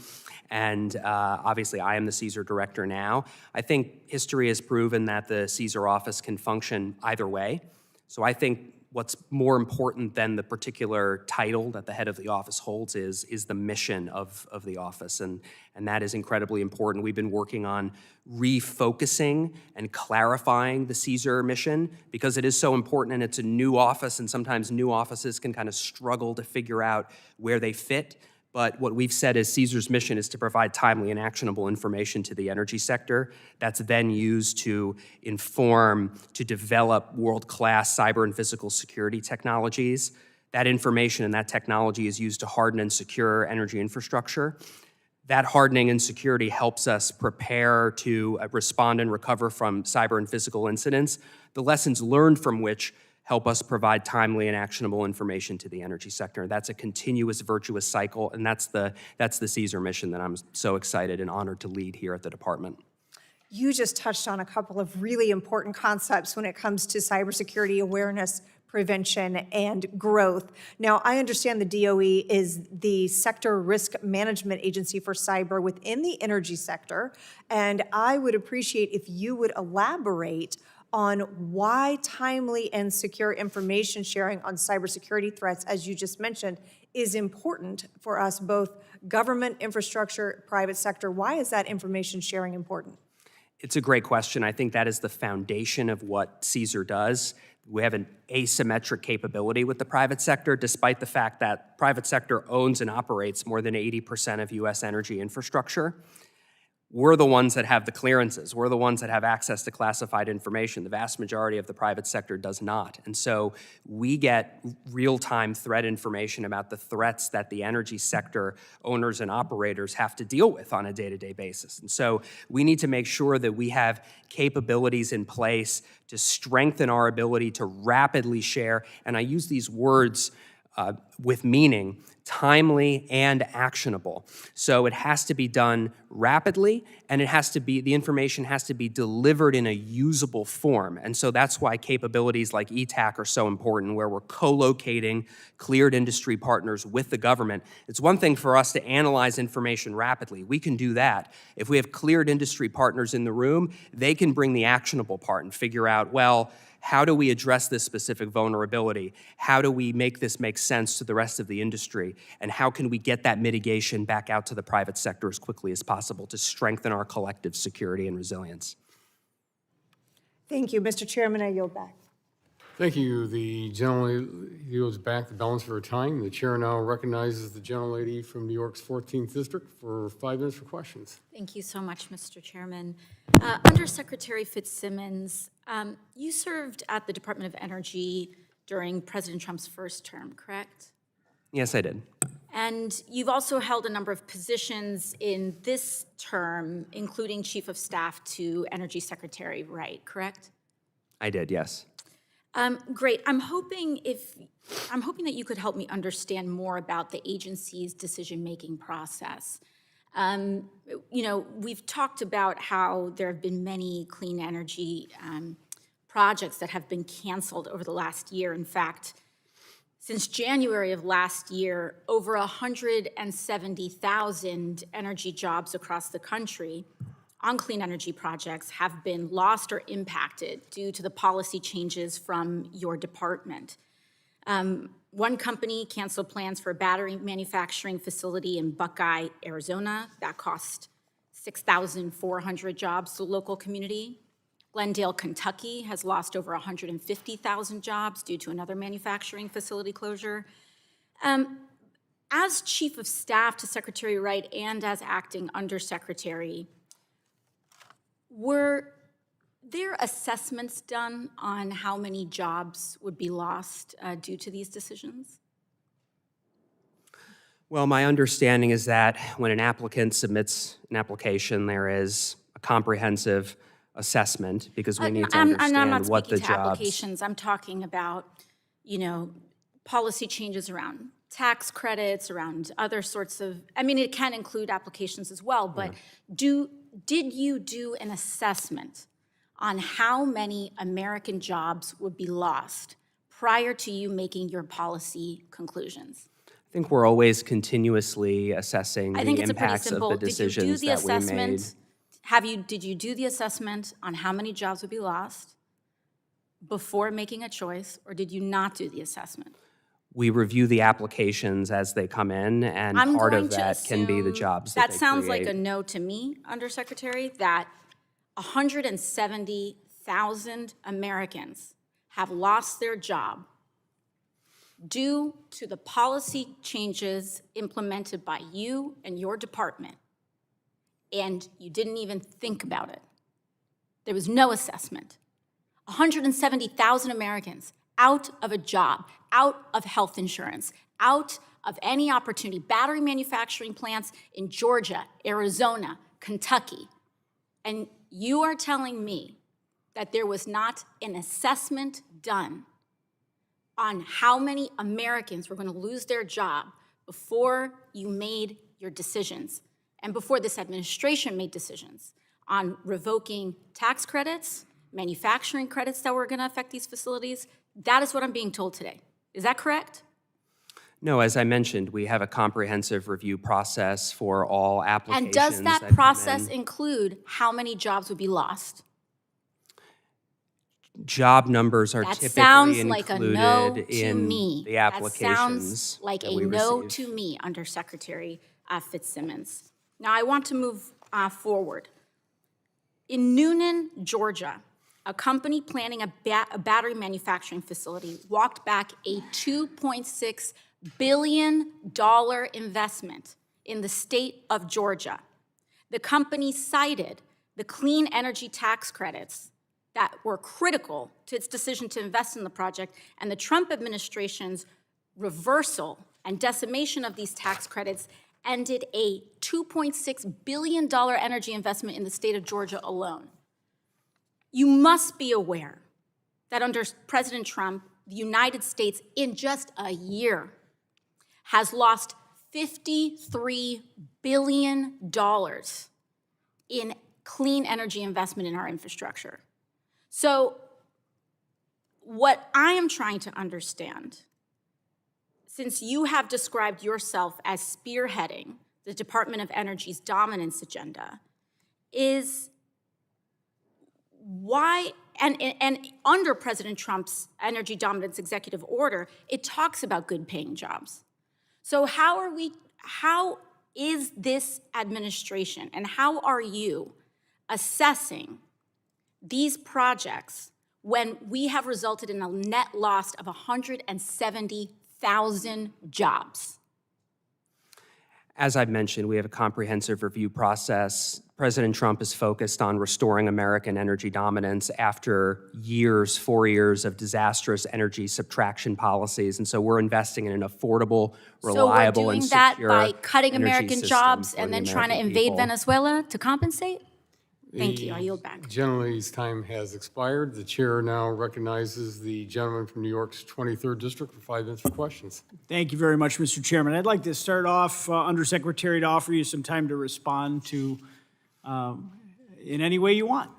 and obviously I am the CSER director now. I think history has proven that the CSER office can function either way. So I think what's more important than the particular title that the head of the office holds is the mission of the office, and that is incredibly important. We've been working on refocusing and clarifying the CSER mission because it is so important, and it's a new office, and sometimes new offices can kind of struggle to figure out where they fit. But what we've said is CSER's mission is to provide timely and actionable information to the energy sector that's then used to inform, to develop world-class cyber and physical security technologies. That information and that technology is used to harden and secure energy infrastructure. That hardening and security helps us prepare to respond and recover from cyber and physical incidents, the lessons learned from which help us provide timely and actionable information to the energy sector. That's a continuous, virtuous cycle, and that's the CSER mission that I'm so excited and honored to lead here at the department. You just touched on a couple of really important concepts when it comes to cybersecurity awareness, prevention and growth. Now, I understand the DOE is the sector risk management agency for cyber within the energy sector, and I would appreciate if you would elaborate on why timely and secure information sharing on cybersecurity threats, as you just mentioned, is important for us, both government, infrastructure, private sector. Why is that information sharing important? It's a great question. I think that is the foundation of what CSER does. We have an asymmetric capability with the private sector, despite the fact that private sector owns and operates more than 80% of U.S. energy infrastructure. We're the ones that have the clearances. We're the ones that have access to classified information. The vast majority of the private sector does not. And so we get real-time threat information about the threats that the energy sector owners and operators have to deal with on a day-to-day basis. And so we need to make sure that we have capabilities in place to strengthen our ability to rapidly share, and I use these words with meaning, timely and actionable. So it has to be done rapidly, and the information has to be delivered in a usable form. And so that's why capabilities like ETAC are so important, where we're co-locating cleared industry partners with the government. It's one thing for us to analyze information rapidly. We can do that. If we have cleared industry partners in the room, they can bring the actionable part and figure out, well, how do we address this specific vulnerability? How do we make this make sense to the rest of the industry? And how can we get that mitigation back out to the private sector as quickly as possible to strengthen our collective security and resilience? Thank you. Mr. Chairman, I yield back. Thank you. The gentlelady yields back the balance of her time. The chair now recognizes the gentlelady from New York's 14th District for 5 minutes for questions. Thank you so much, Mr. Chairman. Undersecretary Fitzsimmons, you served at the Department of Energy during President Trump's first term, correct? Yes, I did. And you've also held a number of positions in this term, including Chief of Staff to Energy Secretary Wright, correct? I did, yes. Great. I'm hoping that you could help me understand more about the agency's decision-making process. We've talked about how there have been many clean energy projects that have been canceled over the last year. In fact, since January of last year, over 170,000 energy jobs across the country on clean energy projects have been lost or impacted due to the policy changes from your department. One company canceled plans for a battery manufacturing facility in Buckeye, Arizona. That cost 6,400 jobs to the local community. Glendale, Kentucky has lost over 150,000 jobs due to another manufacturing facility closure. As Chief of Staff to Secretary Wright and as acting Undersecretary, were there assessments done on how many jobs would be lost due to these decisions? Well, my understanding is that when an applicant submits an application, there is a comprehensive assessment because we need to understand what the jobs. Applications. I'm talking about, policy changes around tax credits, around other sorts of. It can include applications as well. But did you do an assessment on how many American jobs would be lost prior to you making your policy conclusions? I think we're always continuously assessing the impacts of the decisions that we made. Did you do the assessment on how many jobs would be lost before making a choice, or did you not do the assessment? We review the applications as they come in, and part of that can be the jobs that they create. That sounds like a no to me, Undersecretary, that 170,000 Americans have lost their job due to the policy changes implemented by you and your department, and you didn't even think about it. There was no assessment. 170,000 Americans out of a job, out of health insurance, out of any opportunity, battery manufacturing plants in Georgia, Arizona, Kentucky. And you are telling me that there was not an assessment done on how many Americans were going to lose their job before you made your decisions and before this administration made decisions on revoking tax credits manufacturing credits that were going to affect these facilities. That is what I'm being told today. Is that correct? No, as I mentioned, we have a comprehensive review process for all applications. And does that come process in. include how many jobs would be lost? Job numbers are That typically sounds like a no included to in me. the That applications sounds like that a we no receive. to me, Undersecretary Fitzsimmons. Now, I want to move forward. In Noonan, Georgia, a company planning a battery manufacturing facility walked back a $2.6 billion investment in the state of Georgia. The company cited the clean energy tax credits that were critical to its decision to invest in the project, and the Trump administration's reversal and decimation of these tax credits ended a $2.6 billion energy investment in the state of Georgia alone. You must be aware that under President Trump, the United States, in just a year, has lost $53 billion in clean energy investment in our infrastructure. So what I am trying to understand, since you have described yourself as spearheading the Department of Energy's dominance agenda, is why, and under President Trump's energy dominance executive order, it talks about good paying jobs. So how is this administration and how are you assessing these projects when we have resulted in a net loss of 170,000 jobs? As I've mentioned, we have a comprehensive review process. President Trump is focused on restoring American energy dominance after 4 years of disastrous energy subtraction policies. And so we're investing in an affordable, reliable, and secure So we're doing that by cutting energy American system jobs for and the then trying to American invade people. Venezuela to compensate? Thank you, I yield back. Gentleman's time has expired. The chair now recognizes the gentleman from New York's 23rd District for 5 minutes for questions. Thank you very much, Mr. Chairman. I'd like to start off, Undersecretary, to offer you some time to respond to in any way you want.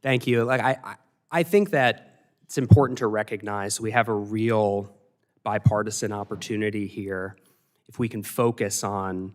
Thank you. I think that it's important to recognize we have a real bipartisan opportunity here if we can focus on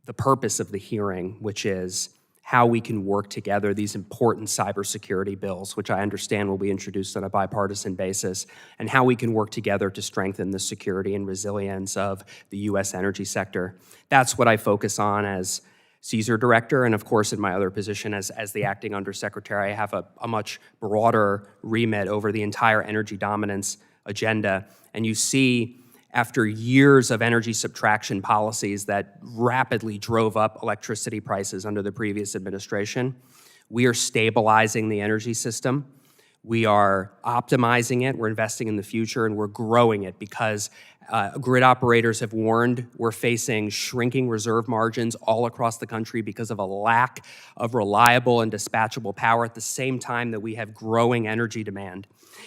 the purpose of the hearing, which is how we can work together these important cybersecurity bills, which I understand will be introduced on a bipartisan basis, and how we can work together to strengthen the security and resilience of the U.S. energy sector. That's what I focus on as CSER director, and of course in my other position as the acting undersecretary, I have a much broader remit over the entire energy dominance agenda. And you see, after years of energy subtraction policies that rapidly drove up electricity prices under the previous administration, we are stabilizing the energy system. We are optimizing it, we're investing in the future, and we're growing it because grid operators have warned we're facing shrinking reserve margins all across the country because of a lack of reliable and dispatchable power at the same time that we have growing energy demand.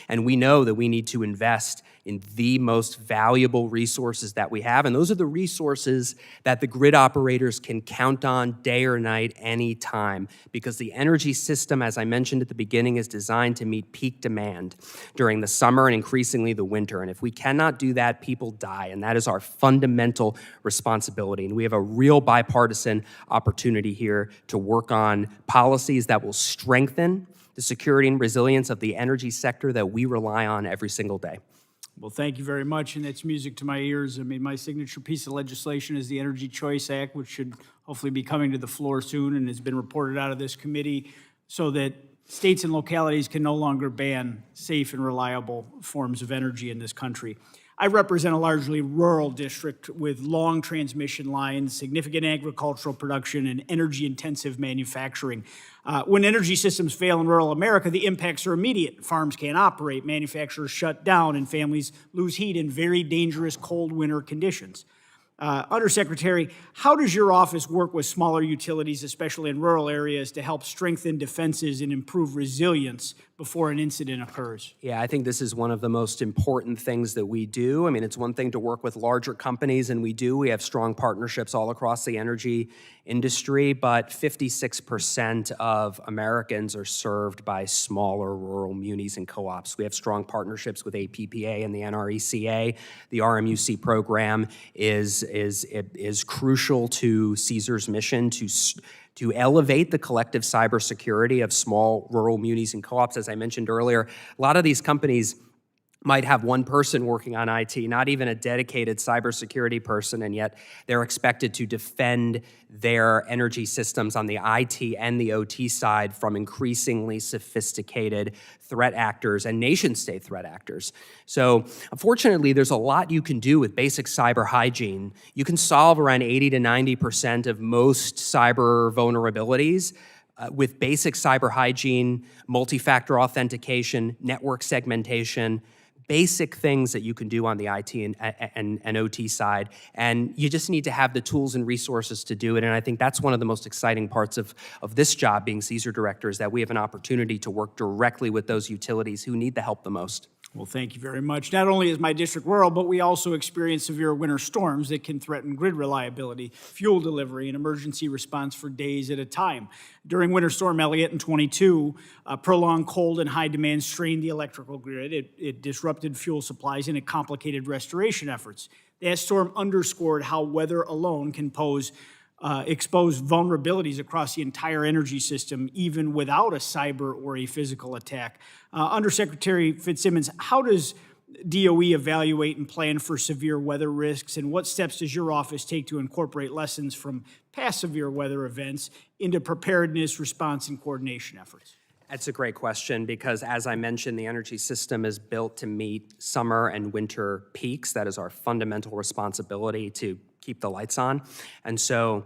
And we know that we need to invest in the most valuable resources that we have, and those are the resources that the grid operators can count on day or night, any time, because the energy system, as I mentioned at the beginning, is designed to meet peak demand during the summer and increasingly the winter. And if we cannot do that, people die, and that is our fundamental responsibility. And we have a real bipartisan opportunity here to work on policies that will strengthen the security and resilience of the energy sector that we rely on every single day. Well, thank you very much, and it's music to my ears. I mean, my signature piece of legislation is the Energy Choice Act, which should hopefully be coming to the floor soon and has been reported out of this committee so that states and localities can no longer ban safe and reliable forms of energy in this country. I represent a largely rural district with long transmission lines, significant agricultural production, and energy-intensive manufacturing. When energy systems fail in rural America, the impacts are immediate. Farms can't operate, manufacturers shut down, and families lose heat in very dangerous cold winter conditions. Undersecretary, how does your office work with smaller utilities, especially in rural areas, to help strengthen defenses and improve resilience before an incident occurs? Yeah, I think this is one of the most important things that we do. I mean, it's one thing to work with larger companies, and we do. We have strong partnerships all across the energy industry, but 56% of Americans are served by smaller rural munis and co-ops. We have strong partnerships with APPA and the NRECA. The RMUC program is crucial to CSER's mission to elevate the collective cybersecurity of small rural munis and co-ops. As I mentioned earlier, a lot of these companies might have one person working on IT, not even a dedicated cybersecurity person, and yet they're expected to defend their energy systems on the IT and the OT side from increasingly sophisticated threat actors and nation-state threat actors. So unfortunately, there's a lot you can do with basic cyber hygiene. You can solve around 80 to 90% of most cyber vulnerabilities with basic cyber hygiene, multi-factor authentication, network segmentation, basic things that you can do on the IT and OT side, and you just need to have the tools and resources to do it. And I think that's one of the most exciting parts of this job, being CSER director, is that we have an opportunity to work directly with those utilities who need the help the most. Well, thank you very much. Not only is my district rural, but we also experience severe winter storms that can threaten grid reliability, fuel delivery, and emergency response for days at a time. During Winter Storm Elliott in 22, prolonged cold and high demand strained the electrical grid. It disrupted fuel supplies and it complicated restoration efforts. That storm underscored how weather alone can expose vulnerabilities across the entire energy system, even without a cyber or a physical attack. Undersecretary Fitzsimmons, how does DOE evaluate and plan for severe weather risks, and what steps does your office take to incorporate lessons from past severe weather events into preparedness, response, and coordination efforts? That's a great question, because as I mentioned, the energy system is built to meet summer and winter peaks. That is our fundamental responsibility, to keep the lights on. And so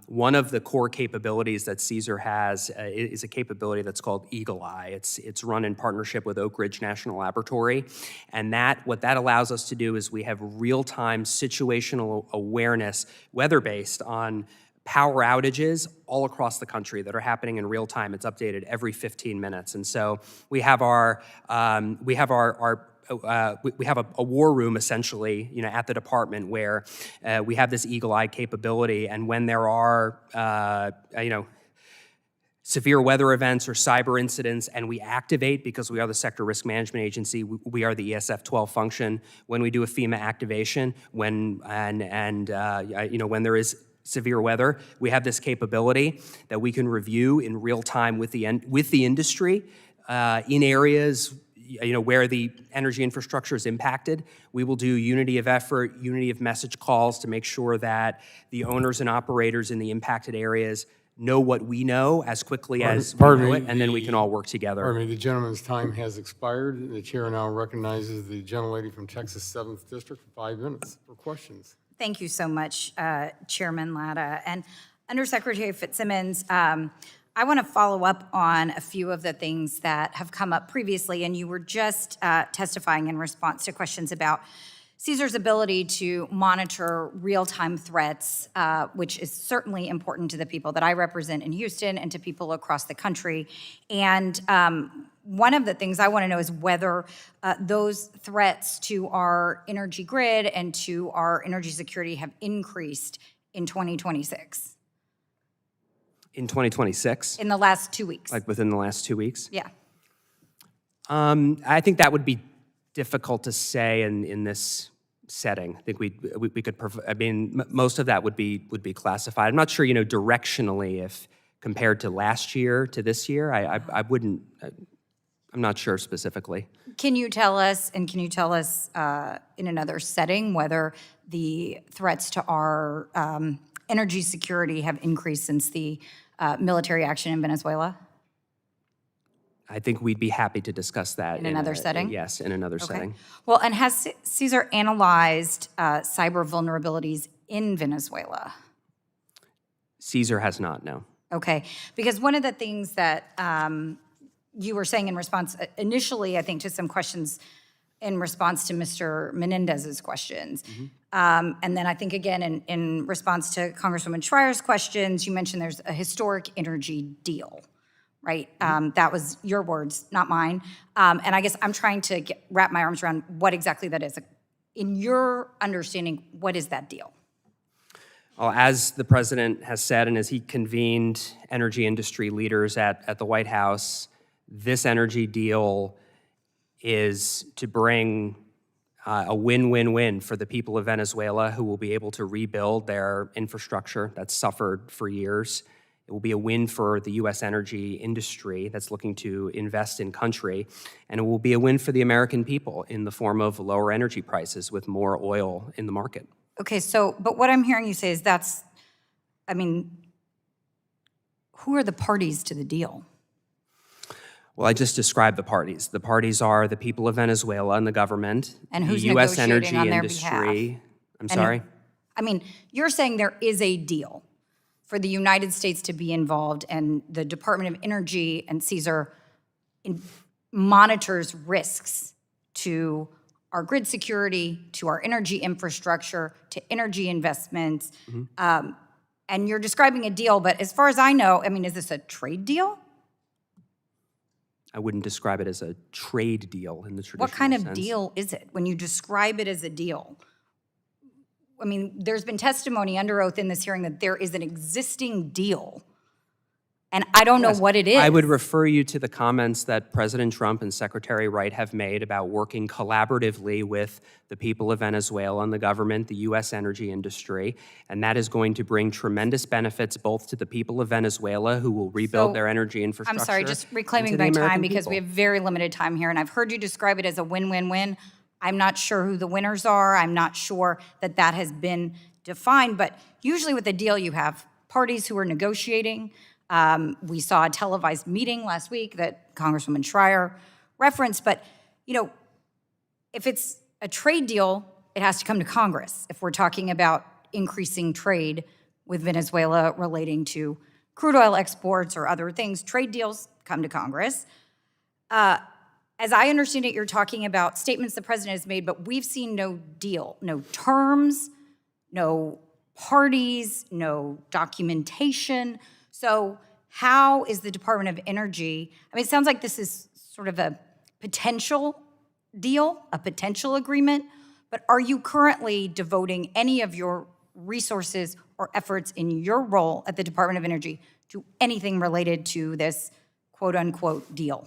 one of the core capabilities that CSER has is a capability that's called Eagle Eye. It's run in partnership with Oak Ridge National Laboratory. And what that allows us to do is we have real-time situational awareness, weather-based, on power outages all across the country that are happening in real time. It's updated every 15 minutes. And so we have a war room, essentially, at the department, where we have this Eagle Eye capability. And when there are, severe weather events or cyber incidents, and we activate, because we are the Sector Risk Management Agency, we are the ESF 12 function. When we do a FEMA activation, when there is severe weather, we have this capability that we can review in real time with the industry in areas where the energy infrastructure is impacted. We will do unity of effort, unity of message calls to make sure that the owners and operators in the impacted areas know what we know as quickly as we know it, and then we can all work together. Pardon me, the gentleman's time has expired. The chair now recognizes the gentlelady from Texas 7th District for 5 minutes for questions. Thank you so much, Chairman Latta. And Undersecretary Fitzsimmons, I want to follow up on a few of the things that have come up previously, and you were just testifying in response to questions about CSER's ability to monitor real-time threats, which is certainly important to the people that I represent in Houston and to people across the country. And one of the things I want to know is whether those threats to our energy grid and to our energy security have increased in 2026. In 2026? In the last 2 weeks. Like within the last 2 weeks? Yeah. I think that would be difficult to say in this setting. I think we could, most of that would be classified. I'm not sure, directionally, if compared to last year to this year, I wouldn't, I'm not sure specifically. Can you tell us in another setting whether the threats to our energy security have increased since the military action in Venezuela? I think we'd be happy to discuss that. In another setting? Yes, in another setting. Well, and has CSER analyzed cyber vulnerabilities in Venezuela? CSER has not, no. Okay, because one of the things that you were saying in response initially, I think, to some questions in response to Mr. Menendez's questions, and then I think again in response to Congresswoman Schreier's questions, you mentioned there's a historic energy deal, right? That was your words, not mine. And I guess I'm trying to wrap my arms around what exactly that is. In your understanding, what is that deal? Well, as the president has said, and as he convened energy industry leaders at the White House, this energy deal is to bring a win-win-win for the people of Venezuela, who will be able to rebuild their infrastructure that's suffered for years. It will be a win for the U.S. energy industry that's looking to invest in country, and it will be a win for the American people in the form of lower energy prices with more oil in the market. Okay, so, but what I'm hearing you say is who are the parties to the deal? Well, I just described the parties. The parties are the people of Venezuela and the government, And who's the U.S. negotiating energy on their industry. behalf? I'm sorry? You're saying there is a deal for the United States to be involved, and the Department of Energy and CSER monitors risks to our grid security, to our energy infrastructure, to energy investments. And you're describing a deal, but as far as I know, is this a trade deal? I wouldn't describe it as a trade deal in the traditional What kind of sense. deal is it when you describe it as a deal? There's been testimony under oath in this hearing that there is an existing deal, and I don't know what it is. I would refer you to the comments that President Trump and Secretary Wright have made about working collaboratively with the people of Venezuela and the government, the U.S. energy industry, and that is going to bring tremendous benefits both to the people of Venezuela, who will rebuild their energy infrastructure. I'm sorry, just reclaiming and to my the time American because we people. have very limited time here, and I've heard you describe it as a win-win-win. I'm not sure who the winners are. I'm not sure that that has been defined, but usually with a deal you have parties who are negotiating. We saw a televised meeting last week that Congresswoman Schreier referenced, but if it's a trade deal, it has to come to Congress. If we're talking about increasing trade with Venezuela relating to crude oil exports or other things, trade deals come to Congress. As I understand it, you're talking about statements the president has made, but we've seen no deal, no terms, no parties, no documentation. So how is the Department of Energy, it sounds like this is sort of a potential deal, a potential agreement, but are you currently devoting any of your resources or efforts in your role at the Department of Energy to anything related to this quote-unquote deal?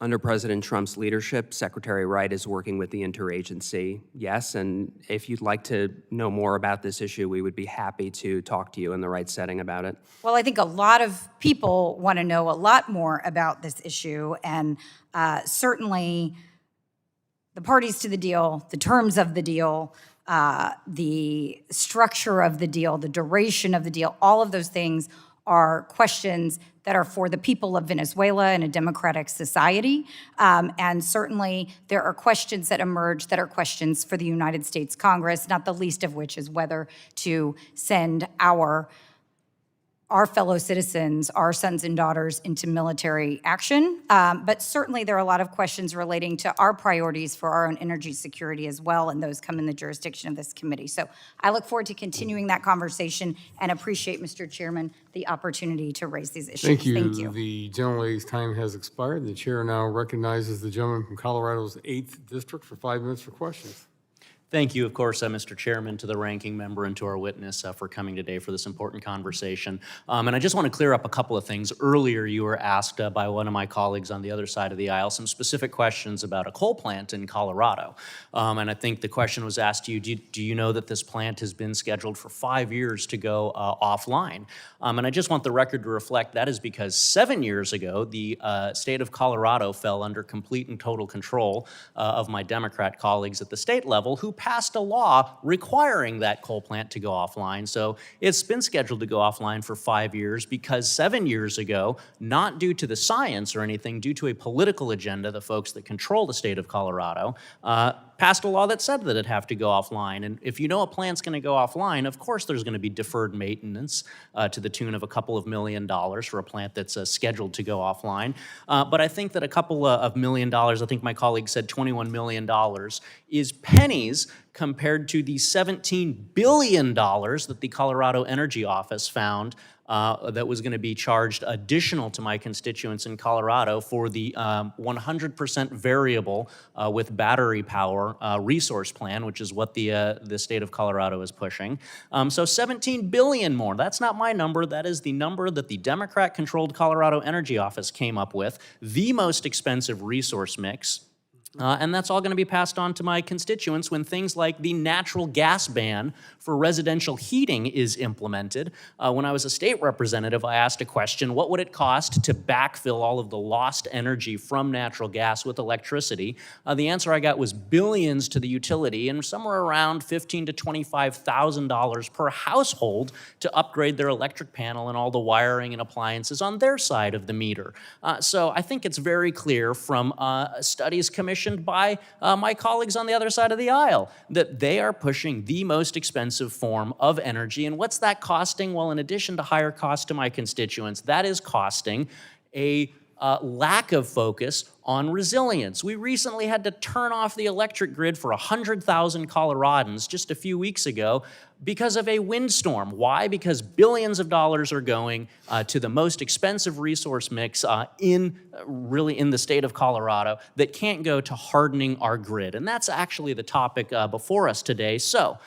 Under President Trump's leadership, Secretary Wright is working with the interagency, yes, and if you'd like to know more about this issue, we would be happy to talk to you in the right setting about it. Well, I think a lot of people want to know a lot more about this issue, and certainly the parties to the deal, the terms of the deal, the structure of the deal, the duration of the deal, all of those things are questions that are for the people of Venezuela in a democratic society. And certainly there are questions that emerge that are questions for the United States Congress, not the least of which is whether to send our fellow citizens, our sons and daughters, into military action. But certainly there are a lot of questions relating to our priorities for our own energy security as well, and those come in the jurisdiction of this committee. So I look forward to continuing that conversation and appreciate, Mr. Chairman, the opportunity to raise these issues. Thank you. Thank you. The gentlelady's time has expired. The chair now recognizes the gentleman from Colorado's 8th District for 5 minutes for questions. Thank you, of course, Mr. Chairman, to the ranking member and to our witness for coming today for this important conversation. And I just want to clear up a couple of things. Earlier, you were asked by one of my colleagues on the other side of the aisle some specific questions about a coal plant in Colorado. And I think the question was asked to you, do you know that this plant has been scheduled for 5 years to go offline? And I just want the record to reflect that is because 7 years ago, the state of Colorado fell under complete and total control of my Democrat colleagues at the state level who passed a law requiring that coal plant to go offline. So it's been scheduled to go offline for 5 years because 7 years ago, not due to the science or anything, due to a political agenda, the folks that control the state of Colorado passed a law that said that it'd have to go offline. And if you know a plant's going to go offline, of course there's going to be deferred maintenance to the tune of a couple of $1 million for a plant that's scheduled to go offline. But I think that a couple of $1 million, I think my colleague said $21 million, is pennies compared to the $17 billion that the Colorado Energy Office found that was going to be charged additional to my constituents in Colorado for the 100% variable with battery power resource plan, which is what the state of Colorado is pushing. So 17 billion more. That's not my number. That is the number that the Democrat-controlled Colorado Energy Office came up with, the most expensive resource mix. And that's all going to be passed on to my constituents when things like the natural gas ban for residential heating is implemented. When I was a state representative, I asked a question, what would it cost to backfill all of the lost energy from natural gas with electricity? The answer I got was billions to the utility and somewhere around $15,000 to $25,000 per household to upgrade their electric panel and all the wiring and appliances on their side of the meter. So I think it's very clear from studies commissioned by my colleagues on the other side of the aisle that they are pushing the most expensive form of energy. And what's that costing? Well, in addition to higher costs to my constituents, that is costing a lack of focus on resilience. We recently had to turn off the electric grid for 100,000 Coloradans just a few weeks ago because of a windstorm. Why? Because billions of dollars are going to the most expensive resource mix in the state of Colorado that can't go to hardening our grid. And that's actually the topic before us today. So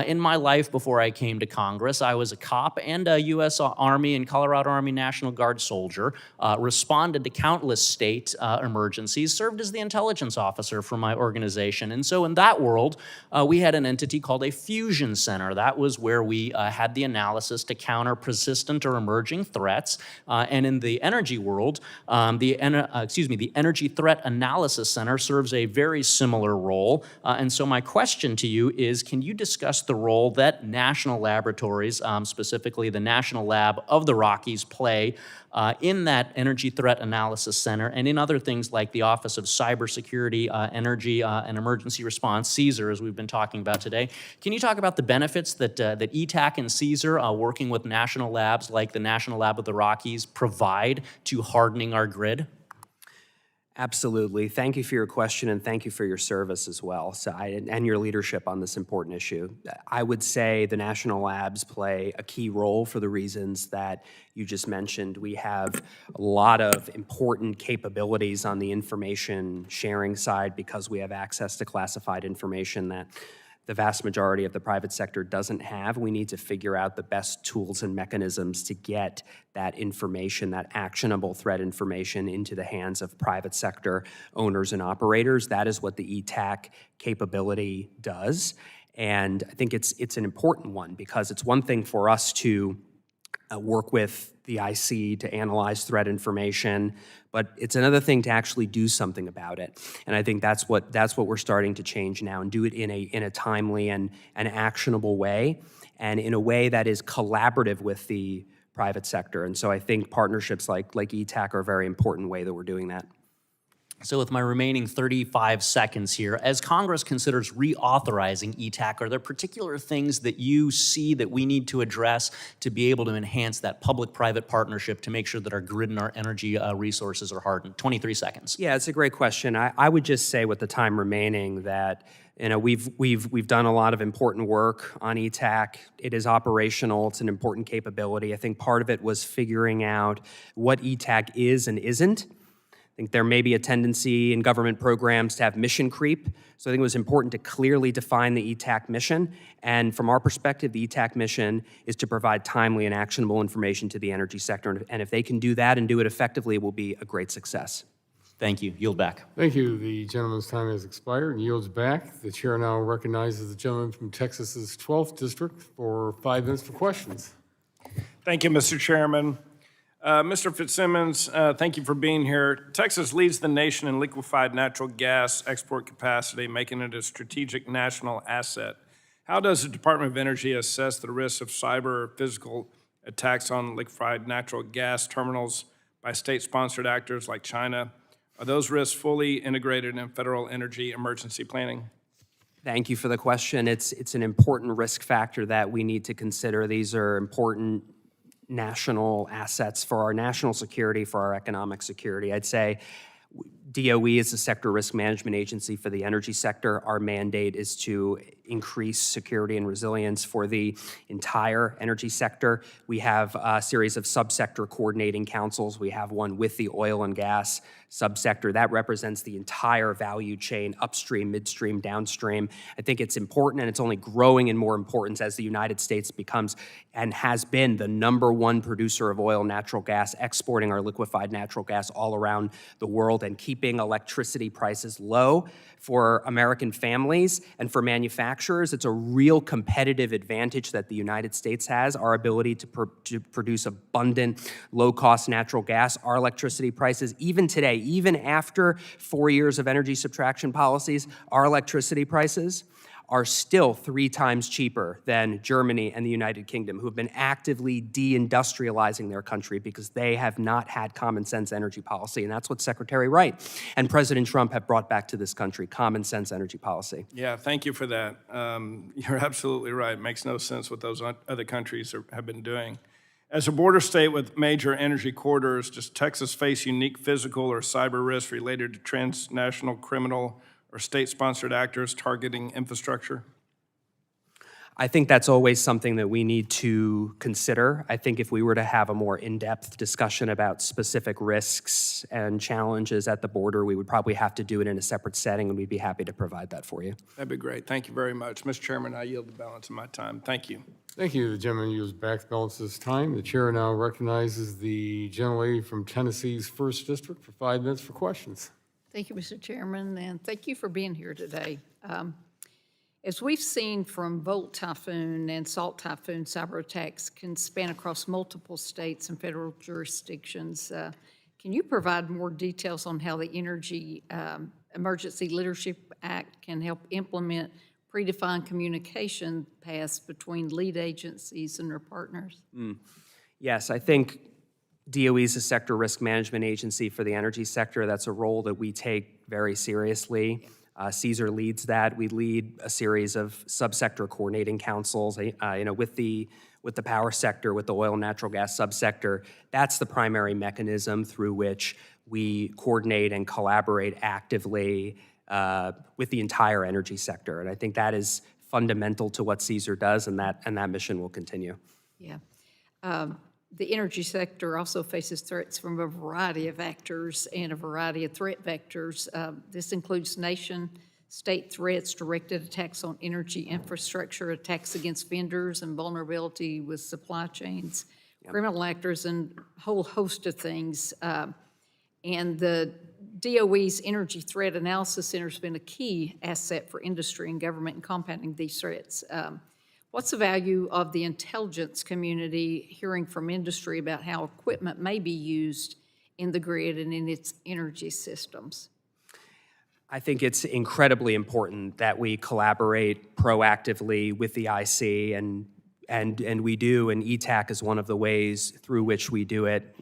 in my life before I came to Congress, I was a cop and a U.S. Army and Colorado Army National Guard soldier, responded to countless state emergencies, served as the intelligence officer for my organization. And so in that world, we had an entity called a fusion center. That was where we had the analysis to counter persistent or emerging threats. And in the energy world, the Energy Threat Analysis Center serves a very similar role. And so my question to you is, can you discuss the role that national laboratories, specifically the National Lab of the Rockies, play in that Energy Threat Analysis Center and in other things like the Office of Cybersecurity, Energy, and Emergency Response, CSER, as we've been talking about today. Can you talk about the benefits that ETAC and CSER, working with national labs like the National Lab of the Rockies, provide to hardening our grid? Absolutely. Thank you for your question, and thank you for your service as well, and your leadership on this important issue. I would say the national labs play a key role for the reasons that you just mentioned. We have a lot of important capabilities on the information sharing side because we have access to classified information that the vast majority of the private sector doesn't have. We need to figure out the best tools and mechanisms to get that information, that actionable threat information, into the hands of private sector owners and operators. That is what the ETAC capability does. And I think it's an important one because it's one thing for us to work with the IC to analyze threat information, but it's another thing to actually do something about it. And I think that's what we're starting to change now and do it in a timely and actionable way, and in a way that is collaborative with the private sector. And so I think partnerships like ETAC are a very important way that we're doing that. So with my remaining 35 seconds here, as Congress considers reauthorizing ETAC, are there particular things that you see that we need to address to be able to enhance that public-private partnership to make sure that our grid and our energy resources are hardened? 23 seconds. Yeah, it's a great question. I would just say with the time remaining that we've done a lot of important work on ETAC. It is operational. It's an important capability. I think part of it was figuring out what ETAC is and isn't. I think there may be a tendency in government programs to have mission creep. So I think it was important to clearly define the ETAC mission. And from our perspective, the ETAC mission is to provide timely and actionable information to the energy sector. And if they can do that and do it effectively, it will be a great success. Thank you. Yield back. Thank you. The gentleman's time has expired and yields back. The chair now recognizes the gentleman from Texas's 12th district for 5 minutes for questions. Thank you, Mr. Chairman. Mr. Fitzsimmons, thank you for being here. Texas leads the nation in liquefied natural gas export capacity, making it a strategic national asset. How does the Department of Energy assess the risks of cyber or physical attacks on liquefied natural gas terminals by state-sponsored actors like China? Are those risks fully integrated in federal energy emergency planning? Thank you for the question. It's an important risk factor that we need to consider. These are important national assets for our national security, for our economic security. I'd say DOE is the sector risk management agency for the energy sector. Our mandate is to increase security and resilience for the entire energy sector. We have a series of subsector coordinating councils. We have one with the oil and gas subsector. That represents the entire value chain, upstream, midstream, downstream. I think it's important, and it's only growing in more importance as the United States becomes and has been the #1 producer of oil, natural gas, exporting our liquefied natural gas all around the world and keeping electricity prices low for American families and for manufacturers. It's a real competitive advantage that the United States has, our ability to produce abundant, low-cost natural gas. Our electricity prices, even today, even after 4 years of energy subtraction policies, our electricity prices are still 3 times cheaper than Germany and the United Kingdom, who have been actively deindustrializing their country because they have not had common sense energy policy. And that's what Secretary Wright and President Trump have brought back to this country, common sense energy policy. Yeah, thank you for that. You're absolutely right. It makes no sense what those other countries have been doing. As a border state with major energy corridors, does Texas face unique physical or cyber risks related to transnational criminal or state-sponsored actors targeting infrastructure? I think that's always something that we need to consider. I think if we were to have a more in-depth discussion about specific risks and challenges at the border, we would probably have to do it in a separate setting, and we'd be happy to provide that for you. That'd be great. Thank you very much. Mr. Chairman, I yield the balance of my time. Thank you. Thank you. The gentleman yields back the balance of his time. The chair now recognizes the gentlelady from Tennessee's 1st District for 5 minutes for questions. Thank you, Mr. Chairman, and thank you for being here today. As we've seen from Volt Typhoon and Salt Typhoon, cyber attacks can span across multiple states and federal jurisdictions. Can you provide more details on how the Energy Emergency Leadership Act can help implement predefined communication paths between lead agencies and their partners? Yes, I think DOE is a sector risk management agency for the energy sector. That's a role that we take very seriously. CSER leads that. We lead a series of subsector coordinating councils, with the power sector, with the oil and natural gas subsector. That's the primary mechanism through which we coordinate and collaborate actively with the entire energy sector. And I think that is fundamental to what CSER does, and that mission will continue. Yeah. The energy sector also faces threats from a variety of actors and a variety of threat vectors. This includes nation-state threats, directed attacks on energy infrastructure, attacks against vendors, and vulnerability with supply chains, criminal actors, and a whole host of things. And the DOE's Energy Threat Analysis Center has been a key asset for industry and government in combating these threats. What's the value of the intelligence community hearing from industry about how equipment may be used in the grid and in its energy systems? I think it's incredibly important that we collaborate proactively with the IC, and we do, and ETAC is one of the ways through which we do it.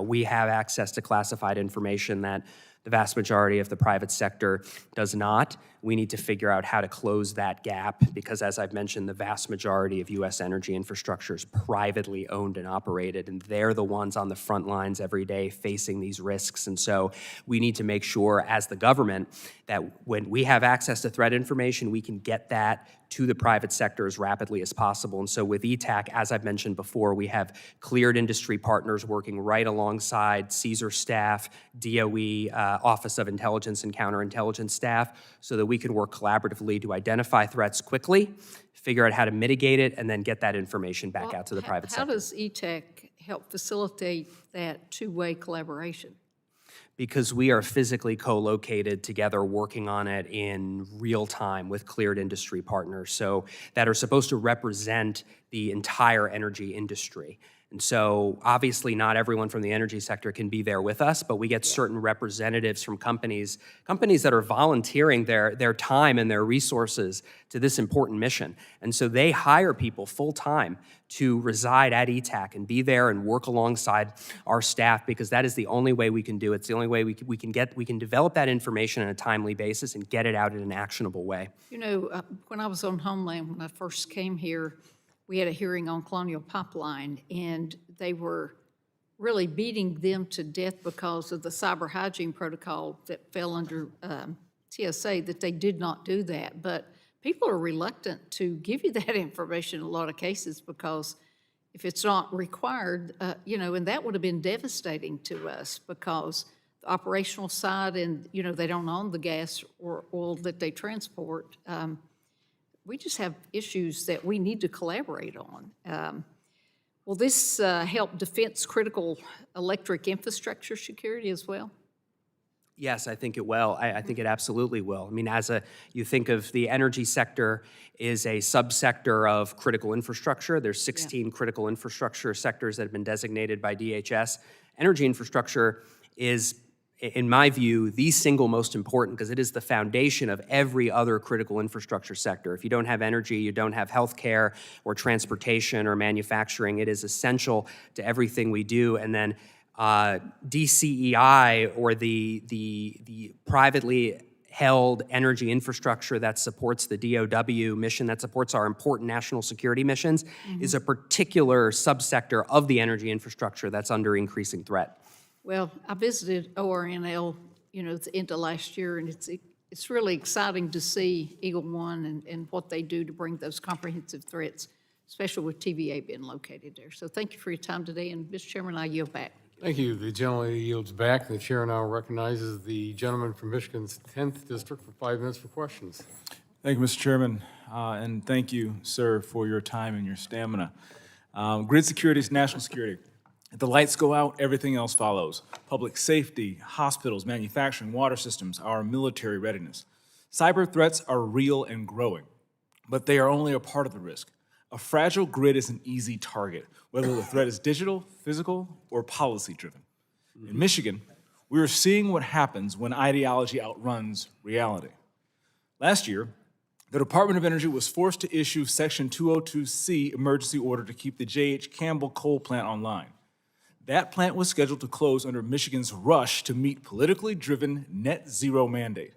We have access to classified information that the vast majority of the private sector does not. We need to figure out how to close that gap because, as I've mentioned, the vast majority of U.S. energy infrastructure is privately owned and operated, and they're the ones on the front lines every day facing these risks. And so we need to make sure, as the government, that when we have access to threat information, we can get that to the private sector as rapidly as possible. And so with ETAC, as I've mentioned before, we have cleared industry partners working right alongside CSER staff, DOE, Office of Intelligence and Counterintelligence staff, so that we can work collaboratively to identify threats quickly, figure out how to mitigate it, and then get that information back out to the private sector. How does ETAC help facilitate that two-way collaboration? Because we are physically co-located together working on it in real time with cleared industry partners, so that are supposed to represent the entire energy industry. And so obviously not everyone from the energy sector can be there with us, but we get certain representatives from companies that are volunteering their time and their resources to this important mission. And so they hire people full-time to reside at ETAC and be there and work alongside our staff, because that is the only way we can do it. It's the only way we can develop that information on a timely basis and get it out in an actionable way. When I was on Homeland, when I first came here, we had a hearing on Colonial Pipeline, and they were really beating them to death because of the cyber hygiene protocol that fell under TSA, that they did not do that. But people are reluctant to give you that information in a lot of cases because if it's not required, and that would have been devastating to us because the operational side and, they don't own the gas or oil that they transport. We just have issues that we need to collaborate on. Will this help defense critical electric infrastructure security as well? Yes, I think it will. I think it absolutely will. I mean, you think of the energy sector is a subsector of critical infrastructure. There's 16 critical infrastructure sectors that have been designated by DHS. Energy infrastructure is, in my view, the single most important because it is the foundation of every other critical infrastructure sector. If you don't have energy, you don't have healthcare or transportation or manufacturing. It is essential to everything we do. And then DCEI, or the privately held energy infrastructure that supports the DOW mission, that supports our important national security missions, is a particular subsector of the energy infrastructure that's under increasing threat. Well, I visited ORNL, at the end of last year, and it's really exciting to see Eagle One and what they do to bring those comprehensive threats, especially with TVA being located there. So thank you for your time today, and Mr. Chairman, I yield back. Thank you. The gentleman yields back. The chair now recognizes the gentleman from Michigan's 10th District for 5 minutes for questions. Thank you, Mr. Chairman, and thank you, sir, for your time and your stamina. Grid security is national security. If the lights go out, everything else follows. Public safety, hospitals, manufacturing, water systems, our military readiness. Cyber threats are real and growing, but they are only a part of the risk. A fragile grid is an easy target, whether the threat is digital, physical, or policy-driven. In Michigan, we are seeing what happens when ideology outruns reality. Last year, the Department of Energy was forced to issue Section 202C emergency order to keep the J.H. Campbell coal plant online. That plant was scheduled to close under Michigan's rush to meet politically driven net zero mandate.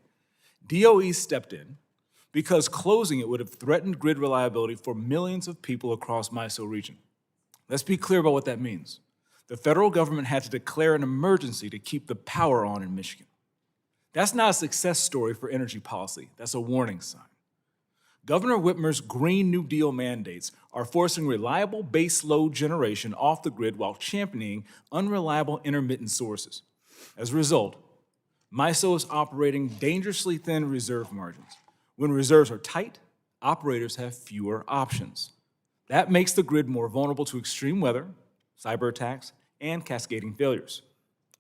DOE stepped in because closing it would have threatened grid reliability for millions of people across MISO region. Let's be clear about what that means. The federal government had to declare an emergency to keep the power on in Michigan. That's not a success story for energy policy. That's a warning sign. Governor Whitmer's Green New Deal mandates are forcing reliable base load generation off the grid while championing unreliable intermittent sources. As a result, MISO is operating dangerously thin reserve margins. When reserves are tight, operators have fewer options. That makes the grid more vulnerable to extreme weather, cyber attacks, and cascading failures.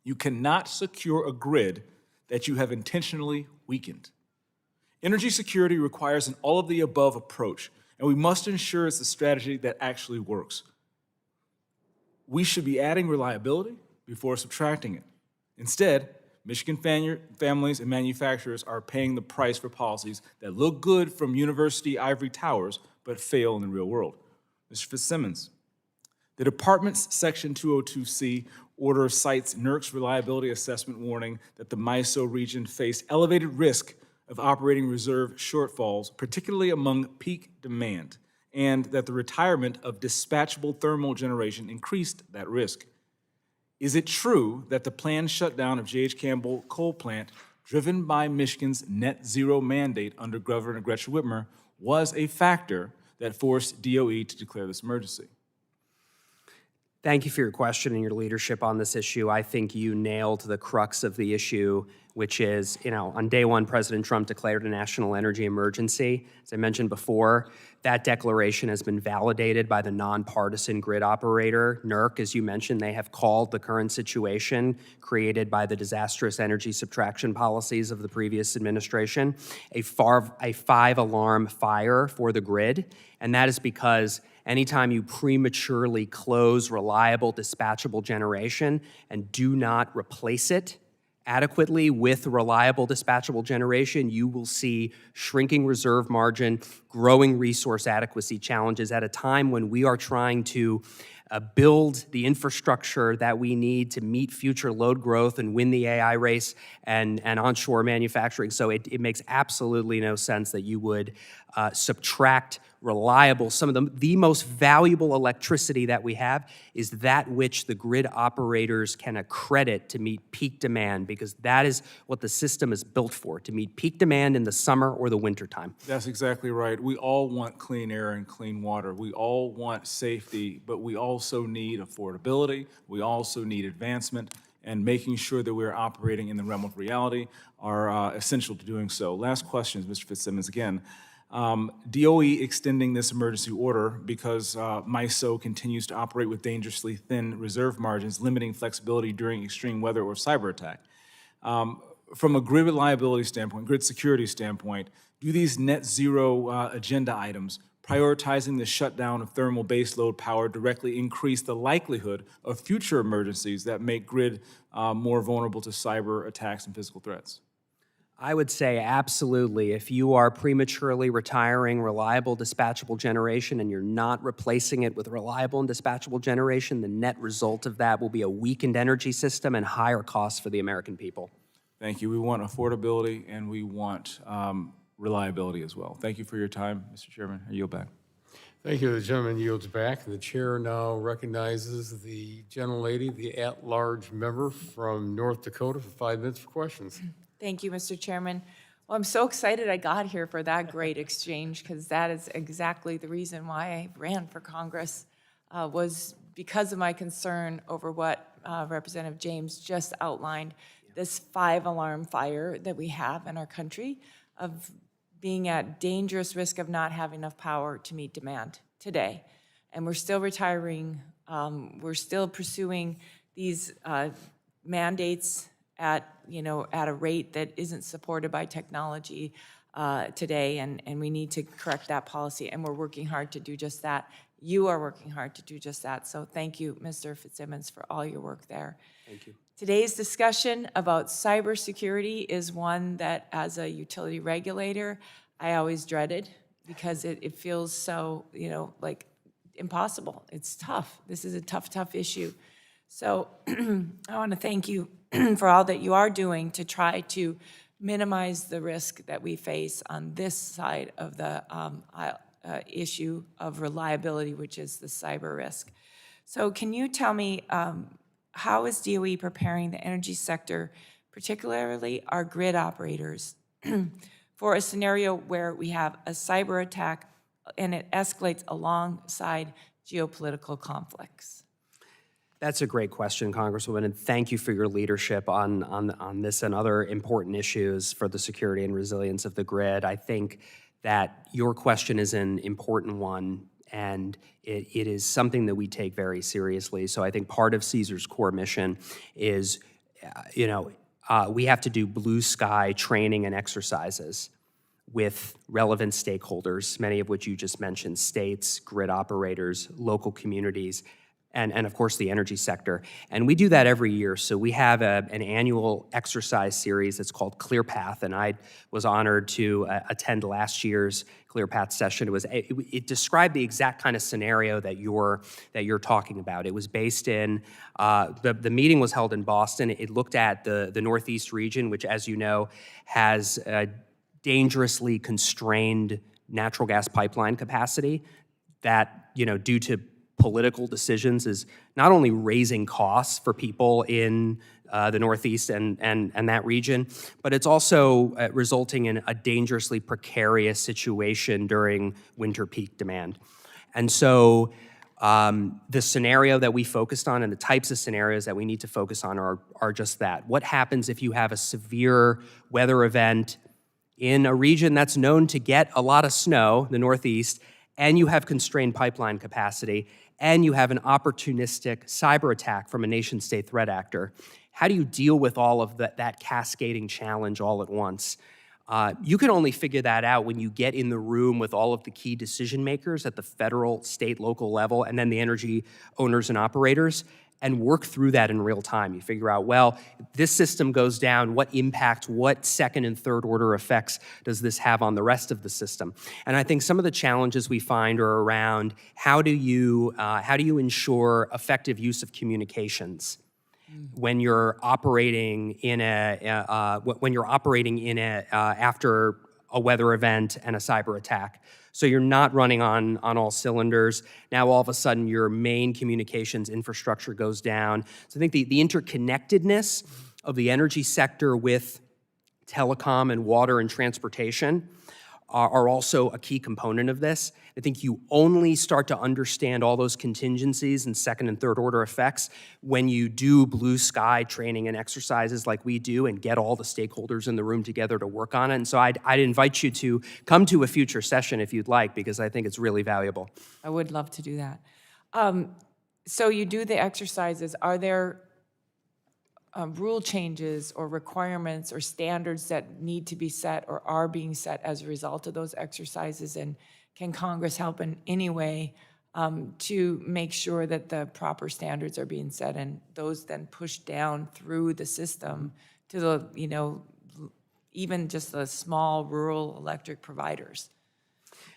You cannot secure a grid that you have intentionally weakened. Energy security requires an all-of-the-above approach, and we must ensure it's a strategy that actually works. We should be adding reliability before subtracting it. Instead, Michigan families and manufacturers are paying the price for policies that look good from university ivory towers but fail in the real world. Mr. Fitzsimmons, the department's Section 202C order cites NERC's reliability assessment warning that the MISO region faced elevated risk of operating reserve shortfalls, particularly among peak demand, and that the retirement of dispatchable thermal generation increased that risk. Is it true that the planned shutdown of J.H. Campbell coal plant, driven by Michigan's net zero mandate under Governor Gretchen Whitmer, was a factor that forced DOE to declare this emergency? Thank you for your question and your leadership on this issue. I think you nailed the crux of the issue, which is, on day one, President Trump declared a national energy emergency. As I mentioned before, that declaration has been validated by the nonpartisan grid operator, NERC. As you mentioned, they have called the current situation created by the disastrous energy subtraction policies of the previous administration a five-alarm fire for the grid, and that is because anytime you prematurely close reliable dispatchable generation and do not replace it adequately with reliable dispatchable generation, you will see shrinking reserve margin, growing resource adequacy challenges at a time when we are trying to build the infrastructure that we need to meet future load growth and win the AI race and onshore manufacturing. So it makes absolutely no sense that you would subtract reliable, some of the most valuable electricity that we have is that which the grid operators can accredit to meet peak demand, because that is what the system is built for, to meet peak demand in the summer or the winter time. That's exactly right. We all want clean air and clean water. We all want safety, but we also need affordability. We also need advancement, and making sure that we're operating in the realm of reality are essential to doing so. Last questions, Mr. Fitzsimmons, again. DOE extending this emergency order because MISO continues to operate with dangerously thin reserve margins, limiting flexibility during extreme weather or cyber attack. From a grid reliability standpoint, grid security standpoint, do these net zero agenda items, prioritizing the shutdown of thermal baseload power, directly increase the likelihood of future emergencies that make grid more vulnerable to cyber attacks and physical threats? I would say absolutely. If you are prematurely retiring reliable dispatchable generation and you're not replacing it with reliable and dispatchable generation, the net result of that will be a weakened energy system and higher costs for the American people. Thank you. We want affordability and we want reliability as well. Thank you for your time, Mr. Chairman. I yield back. Thank you. The gentleman yields back. The chair now recognizes the gentlelady, the at-large member from North Dakota, for 5 minutes for questions. Thank you, Mr. Chairman. Well, I'm so excited I got here for that great exchange, because that is exactly the reason why I ran for Congress, was because of my concern over what Representative James just outlined, this 5-alarm fire that we have in our country of being at dangerous risk of not having enough power to meet demand today. And we're still retiring, we're still pursuing these mandates at a rate that isn't supported by technology today, and we need to correct that policy, and we're working hard to do just that. You are working hard to do just that, so thank you, Mr. Fitzsimmons, for all your work there. Thank you. Today's discussion about cybersecurity is one that, as a utility regulator, I always dreaded, because it feels so, like impossible. It's tough. This is a tough issue. So I want to thank you for all that you are doing to try to minimize the risk that we face on this side of the issue of reliability, which is the cyber risk. So can you tell me, how is DOE preparing the energy sector, particularly our grid operators, for a scenario where we have a cyber attack and it escalates alongside geopolitical conflicts? That's a great question, Congresswoman, and thank you for your leadership on this and other important issues for the security and resilience of the grid. I think that your question is an important one, and it is something that we take very seriously. So I think part of Caesar's core mission is, we have to do blue sky training and exercises with relevant stakeholders, many of which you just mentioned, states, grid operators, local communities, and of course the energy sector. And we do that every year. So we have an annual exercise series that's called ClearPath, and I was honored to attend last year's ClearPath session. It described the exact kind of scenario that you're talking about. It was based in, the meeting was held in Boston. It looked at the Northeast region, which, as you know, has dangerously constrained natural gas pipeline capacity that, due to political decisions, is not only raising costs for people in the Northeast and that region, but it's also resulting in a dangerously precarious situation during winter peak demand. And so the scenario that we focused on and the types of scenarios that we need to focus on are just that. What happens if you have a severe weather event in a region that's known to get a lot of snow, the Northeast, and you have constrained pipeline capacity, and you have an opportunistic cyber attack from a nation-state threat actor? How do you deal with all of that cascading challenge all at once? You can only figure that out when you get in the room with all of the key decision makers at the federal, state, local level, and then the energy owners and operators, and work through that in real time. You figure out, well, this system goes down, what impact, what second and third order effects does this have on the rest of the system? And I think some of the challenges we find are around how do you ensure effective use of communications when you're operating in after a weather event, and a cyber attack. So you're not running on all cylinders. Now all of a sudden your main communications infrastructure goes down. So I think the interconnectedness of the energy sector with telecom and water and transportation are also a key component of this. I think you only start to understand all those contingencies and second and third order effects when you do blue sky training and exercises like we do and get all the stakeholders in the room together to work on it. And so I'd invite you to come to a future session if you'd like, because I think it's really valuable. I would love to do that. So you do the exercises. Are there rule changes or requirements or standards that need to be set or are being set as a result of those exercises? And can Congress help in any way to make sure that the proper standards are being set and those then pushed down through the system to the, even just the small rural electric providers?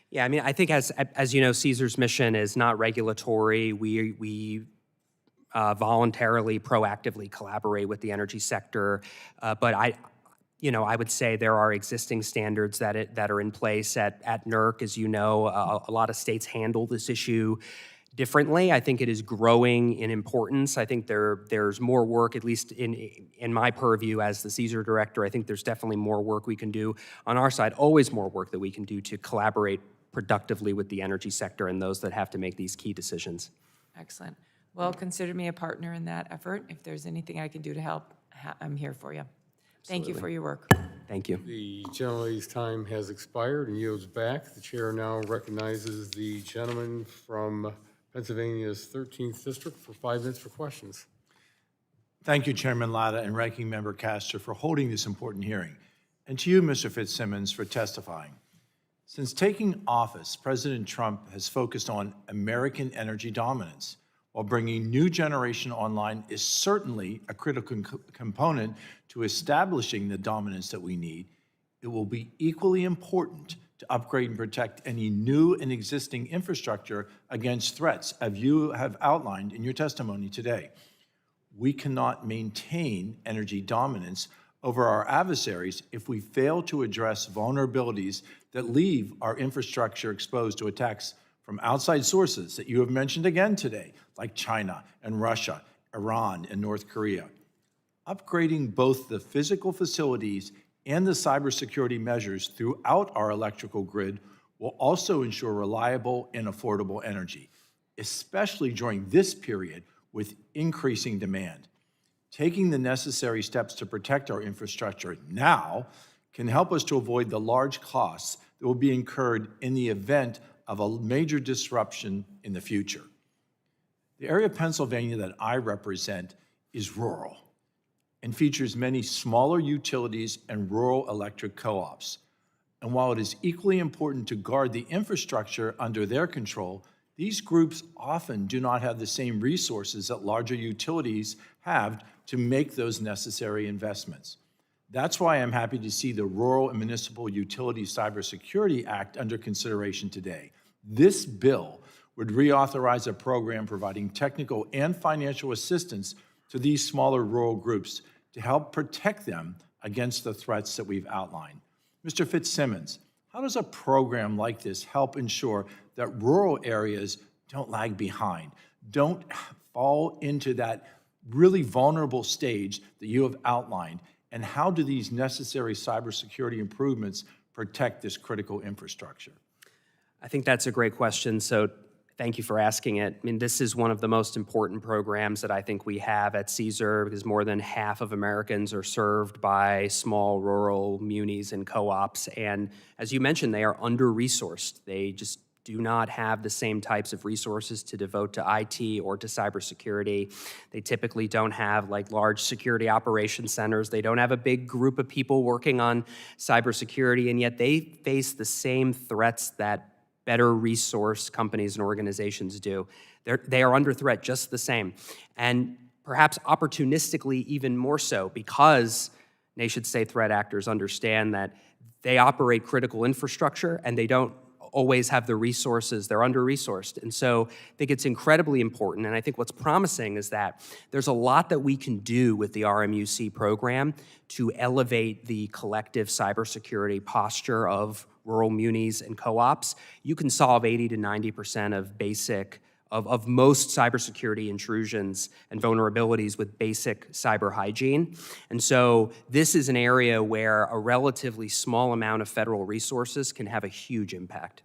Yeah, I mean, I think as you know, Caesar's mission is not regulatory. We voluntarily, proactively collaborate with the energy sector, but I would say there are existing standards that are in place at NERC. As you know, a lot of states handle this issue differently. I think it is growing in importance. I think there's more work, at least in my purview as the Caesar director. I think there's definitely more work we can do on our side, always more work that we can do to collaborate productively with the energy sector and those that have to make these key decisions. Excellent. Well, consider me a partner in that effort. If there's anything I can do to help, I'm here for you. Thank you for your work. Thank you. The gentlelady's time has expired and yields back. The chair now recognizes the gentleman from Pennsylvania's 13th District for 5 minutes for questions. Thank you, Chairman Latta and Ranking Member Castor, for holding this important hearing, and to you, Mr. Fitzsimmons, for testifying. Since taking office, President Trump has focused on American energy dominance. While bringing new generation online is certainly a critical component to establishing the dominance that we need, it will be equally important to upgrade and protect any new and existing infrastructure against threats, as you have outlined in your testimony today. We cannot maintain energy dominance over our adversaries if we fail to address vulnerabilities that leave our infrastructure exposed to attacks from outside sources that you have mentioned again today, like China and Russia, Iran and North Korea. Upgrading both the physical facilities and the cybersecurity measures throughout our electrical grid will also ensure reliable and affordable energy, especially during this period with increasing demand. Taking the necessary steps to protect our infrastructure now can help us to avoid the large costs that will be incurred in the event of a major disruption in the future. The area of Pennsylvania that I represent is rural and features many smaller utilities and rural electric co-ops. And while it is equally important to guard the infrastructure under their control, these groups often do not have the same resources that larger utilities have to make those necessary investments. That's why I'm happy to see the Rural and Municipal Utilities Cybersecurity Act under consideration today. This bill would reauthorize a program providing technical and financial assistance to these smaller rural groups to help protect them against the threats that we've outlined. Mr. Fitzsimmons, how does a program like this help ensure that rural areas don't lag behind, don't fall into that really vulnerable stage that you have outlined, and how do these necessary cybersecurity improvements protect this critical infrastructure? I think that's a great question, so thank you for asking it. I mean, this is one of the most important programs that I think we have at Caesar, because more than half of Americans are served by small rural munis and co-ops, and as you mentioned, they are under-resourced. They just do not have the same types of resources to devote to IT or to cybersecurity. They typically don't have like large security operations centers. They don't have a big group of people working on cybersecurity, and yet they face the same threats that better resourced companies and organizations do. They are under threat just the same, and perhaps opportunistically even more so, because nation-state threat actors understand that they operate critical infrastructure and they don't always have the resources. They're under-resourced. And so I think it's incredibly important, and I think what's promising is that there's a lot that we can do with the RMUC program to elevate the collective cybersecurity posture of rural munis and co-ops. You can solve 80 to 90% of most cybersecurity intrusions and vulnerabilities with basic cyber hygiene. And so this is an area where a relatively small amount of federal resources can have a huge impact.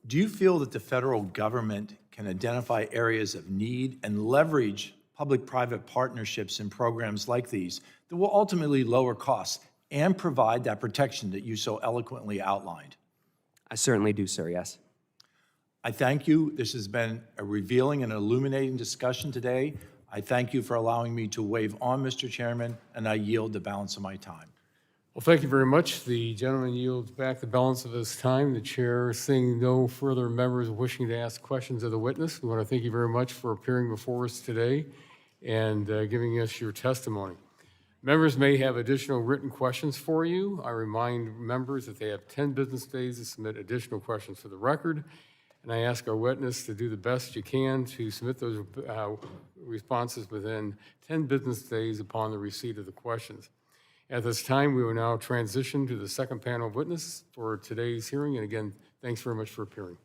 Do you feel that the federal government can identify areas of need and leverage public-private partnerships and programs like these that will ultimately lower costs and provide that protection that you so eloquently outlined? I certainly do, sir, yes. I thank you. This has been a revealing and illuminating discussion today. I thank you for allowing me to wave on, Mr. Chairman, and I yield the balance of my time. Well, thank you very much. The gentleman yields back the balance of his time. The chair, seeing no further members wishing to ask questions of the witness, we want to thank you very much for appearing before us today and giving us your testimony. Members may have additional written questions for you. I remind members that they have 10 business days to submit additional questions for the record. And I ask our witness to do the best you can to submit those responses within 10 business days upon the receipt of the questions. At this time, we will now transition to the second panel of witnesses for today's hearing. And again, thanks very much for appearing.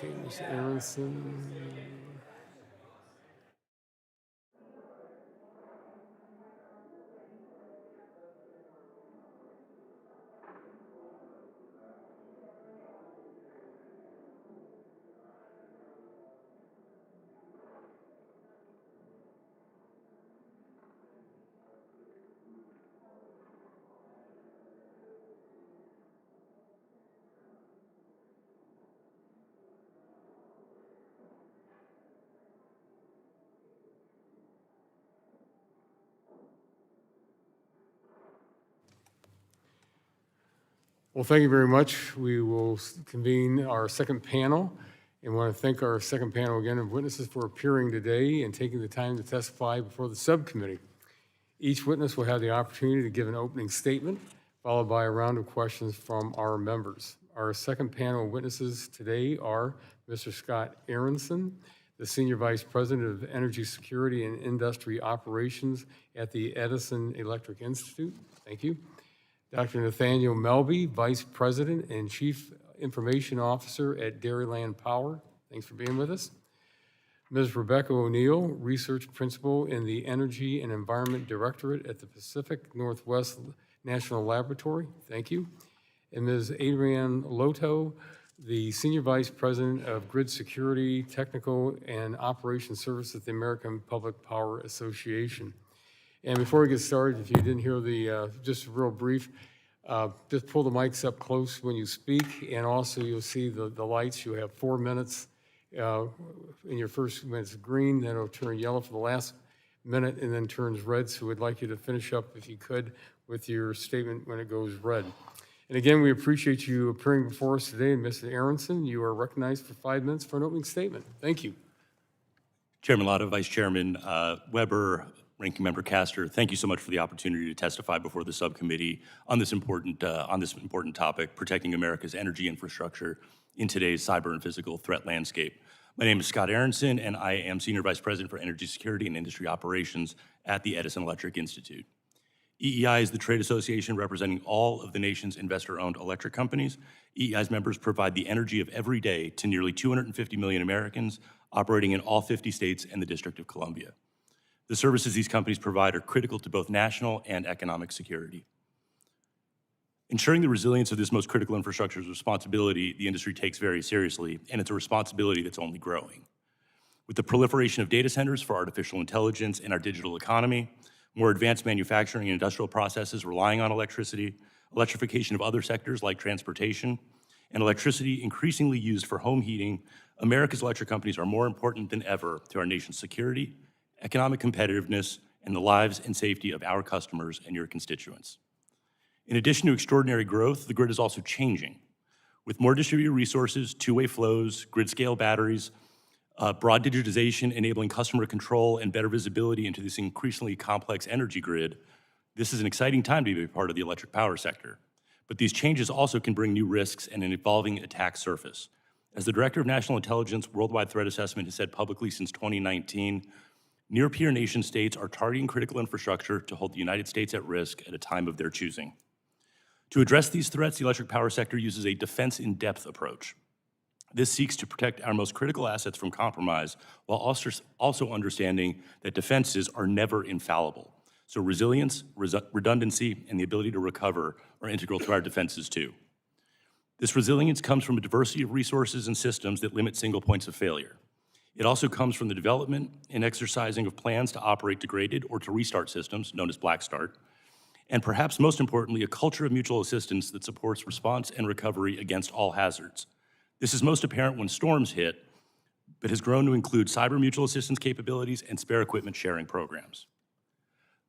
Okay, Ms. Aronson. Well, thank you very much. We will convene our second panel, and want to thank our second panel again of witnesses for appearing today and taking the time to testify before the subcommittee. Each witness will have the opportunity to give an opening statement, followed by a round of questions from our members. Our second panel of witnesses today are Mr. Scott Aronson, the Senior Vice President of Energy Security and Industry Operations at the Edison Electric Institute. Thank you. Dr. Nathaniel Melby, Vice President and Chief Information Officer at Dairyland Power. Thanks for being with us. Ms. Rebecca O'Neill, Research Principal in the Energy and Environment Directorate at the Pacific Northwest National Laboratory. Thank you. And Ms. Adrienne Loto, the Senior Vice President of Grid Security, Technical, and Operations Service at the American Public Power Association. And before we get started, if you didn't hear the, just real brief, just pull the mics up close when you speak, and also you'll see the lights. You have 4 minutes. In your first minute's green, then it'll turn yellow for the last minute, and then turns red. So we'd like you to finish up, if you could, with your statement when it goes red. And again, we appreciate you appearing before us today. And Mr. Aronson, you are recognized for 5 minutes for an opening statement. Thank you. Chairman Latta, Vice Chairman Weber, Ranking Member Castor, thank you so much for the opportunity to testify before the subcommittee on this important topic, protecting America's energy infrastructure in today's cyber and physical threat landscape. My name is Scott Aronson, and I am Senior Vice President for Energy Security and Industry Operations at the Edison Electric Institute. EEI is the trade association representing all of the nation's investor-owned electric companies. EEI's members provide the energy of every day to nearly 250 million Americans operating in all 50 states and the District of Columbia. The services these companies provide are critical to both national and economic security. Ensuring the resilience of this most critical infrastructure is a responsibility the industry takes very seriously, and it's a responsibility that's only growing. With the proliferation of data centers for artificial intelligence in our digital economy, more advanced manufacturing and industrial processes relying on electricity, electrification of other sectors like transportation, and electricity increasingly used for home heating, America's electric companies are more important than ever to our nation's security, economic competitiveness, and the lives and safety of our customers and your constituents. In addition to extraordinary growth, the grid is also changing. With more distributed resources, two-way flows, grid-scale batteries, broad digitization enabling customer control and better visibility into this increasingly complex energy grid, this is an exciting time to be a part of the electric power sector. But these changes also can bring new risks and an evolving attack surface. As the Director of National Intelligence Worldwide Threat Assessment has said publicly since 2019, near-peer nation states are targeting critical infrastructure to hold the United States at risk at a time of their choosing. To address these threats, the electric power sector uses a defense-in-depth approach. This seeks to protect our most critical assets from compromise, while also understanding that defenses are never infallible. So resilience, redundancy, and the ability to recover are integral to our defenses too. This resilience comes from a diversity of resources and systems that limit single points of failure. It also comes from the development and exercising of plans to operate degraded or to restart systems, known as black start, and perhaps most importantly, a culture of mutual assistance that supports response and recovery against all hazards. This is most apparent when storms hit, but has grown to include cyber mutual assistance capabilities and spare equipment sharing programs.